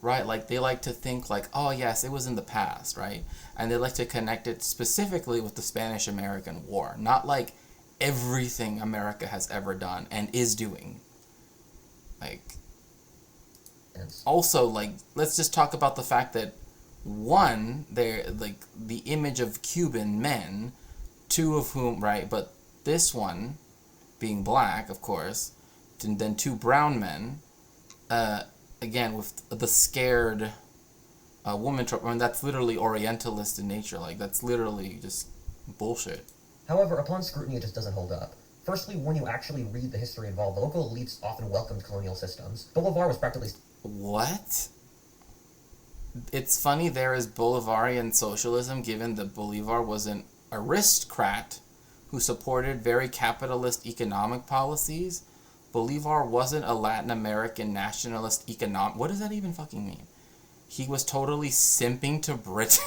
right? Like, they like to think like, oh yes, it was in the past, right? And they like to connect it specifically with the Spanish-American War, not like everything America has ever done and is doing. Like, also, like, let's just talk about the fact that, one, they're, like, the image of Cuban men, two of whom, right, but this one, being black, of course, and then two brown men, again, with the scared woman trope. I mean, that's literally Orientalist in nature. Like, that's literally just bullshit. However, upon scrutiny, it just doesn't hold up. Firstly, when you actually read the history involved, the local elites often welcomed colonial systems. Bolivar was practically... What? It's funny there is Bolivarian socialism, given that Bolivar was an aristocrat who supported very capitalist economic policies. Bolivar wasn't a Latin American nationalist economic... What does that even fucking mean? He was totally simping to Britain.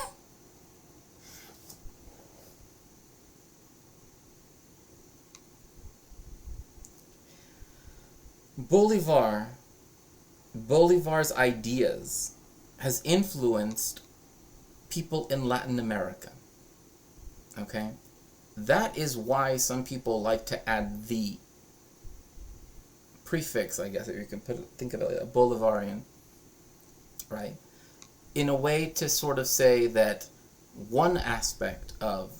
Bolivar's ideas has influenced people in Latin America. Okay? That is why some people like to add the prefix, I guess, if you can think of it like a Bolivarian, right? In a way to sort of say that one aspect of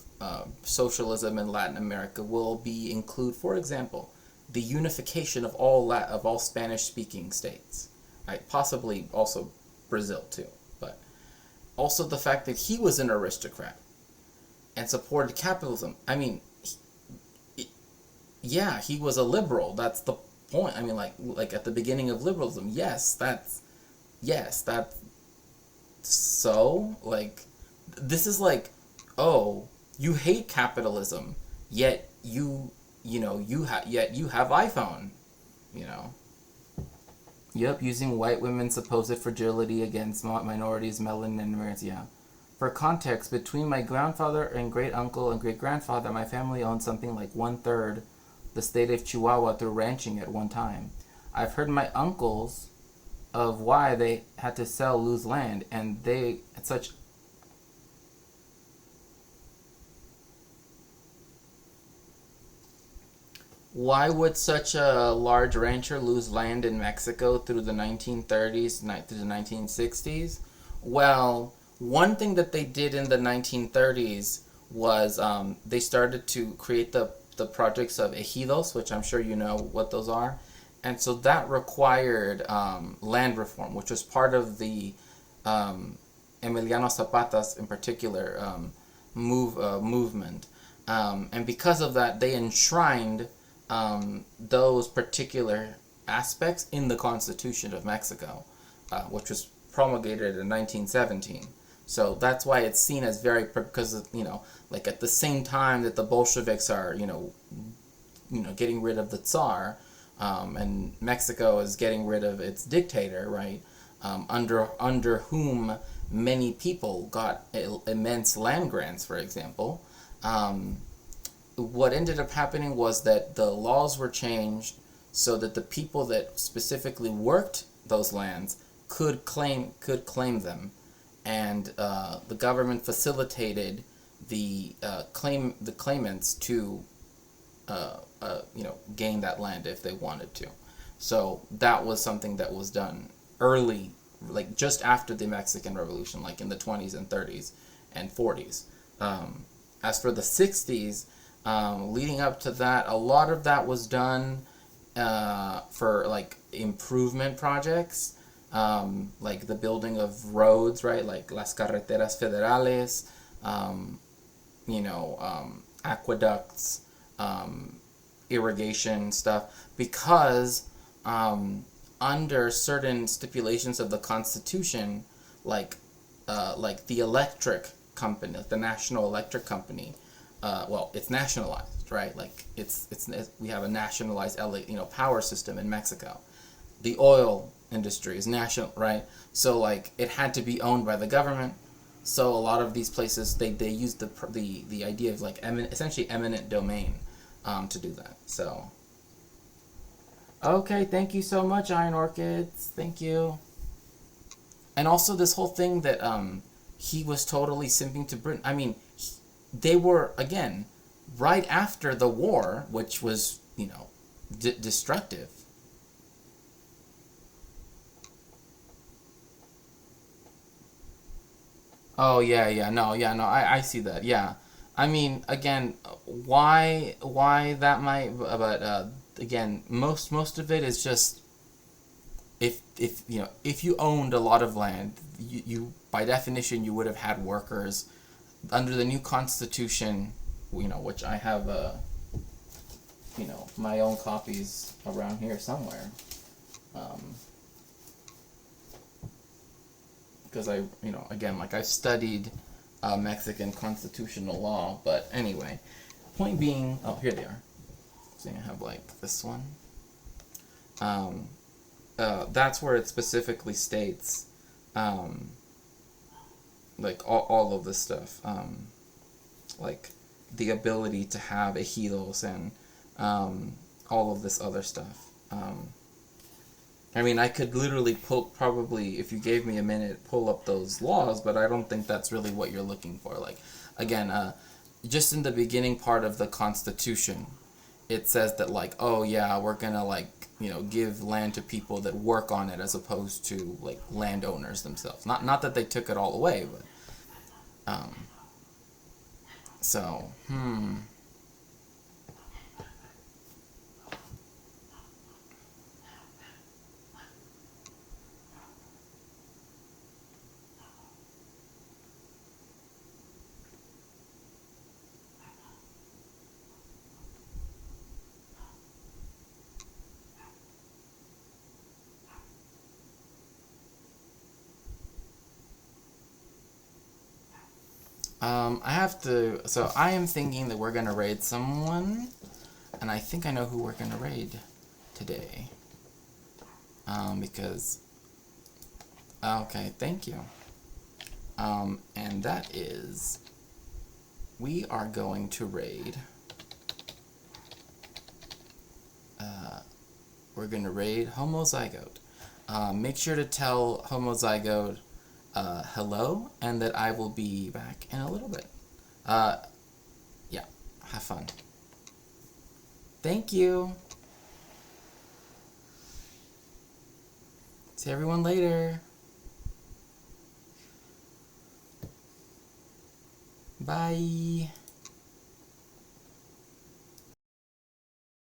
socialism in Latin America will include, for example, the unification of all Spanish-speaking states, right? Possibly also Brazil too, but also the fact that he was an aristocrat and supported capitalism. I mean, yeah, he was a liberal. That's the point. I mean, like at the beginning of liberalism. That's so like this is like, oh, you hate capitalism, yet you have iPhone, you know. Yep, using white women's supposed fragility against minorities, melanin, and immigrants. Yeah. For context, between my grandfather and great uncle and great grandfather, my family owned something like 1/3 the state of Chihuahua through ranching at one time. I've heard my uncles of why they had to sell, lose land, and they at such. Why would such a large rancher lose land in Mexico through the 1930s, through the 1960s? Well, one thing that they did in the 1930s was they started to create the projects of ejidos, which I'm sure you know what those are. And so that required land reform, which was part of the um, Emiliano Zapata's, in particular, movement. And because of that, they enshrined those particular aspects in the Constitution of Mexico, which was promulgated in 1917. So that's why it's seen as very, because like at the same time that the Bolsheviks are getting rid of the Tsar, and Mexico is getting rid of its dictator, right? Under whom many people got immense land grants, for example. What ended up happening was that the laws were changed so that the people that specifically worked those lands could claim them, and the government facilitated the claimants to gain that land if they wanted to. So that was something that was done early, like just after the Mexican Revolution, like in the 20s and 30s and 40s. As for the 60s, leading up to that, a lot of that was done for like improvement projects, like the building of roads, right? Like las carreteras federales, aqueducts, irrigation stuff, because under certain stipulations of the Constitution, like the electric company, like the National Electric Company, well, it's nationalized, right? Like it's we have a nationalized power system in Mexico. The oil industry is national, right? So like it had to be owned by the government. So a lot of these places they use the idea of like essentially eminent domain to do that. So okay, thank you so much, Iron Orchids. Thank you. And also this whole thing that he was totally simping to Britain. I mean, they were again right after the war, which was destructive. Oh yeah, no. I see that. Yeah, I mean, again, why that might, but again, most of it is just if you owned a lot of land, you by definition you would have had workers under the new constitution, which I have my own copies around here somewhere. Um, because again, like I've studied Mexican constitutional law, but anyway, point being, oh, here they are. So I have like this one. Um, that's where it specifically states, like all of this stuff, like the ability to have ejidos and all of this other stuff. I mean, I could literally probably, if you gave me a minute, pull up those laws, but I don't think that's really what you're looking for. Like, again, just in the beginning part of the Constitution, it says that, like, oh, yeah, we're gonna, like, give land to people that work on it as opposed to, like, landowners themselves. Not that they took it all away, but, so, I have to. So I am thinking that we're gonna raid someone, and I think I know who we're gonna raid today. Because. Okay, thank you. And that is. We are going to raid. We're gonna raid Homozygote. Make sure to tell Homozygote hello, and that I will be back in a little bit. Yeah, have fun. Thank you. See everyone later. Bye.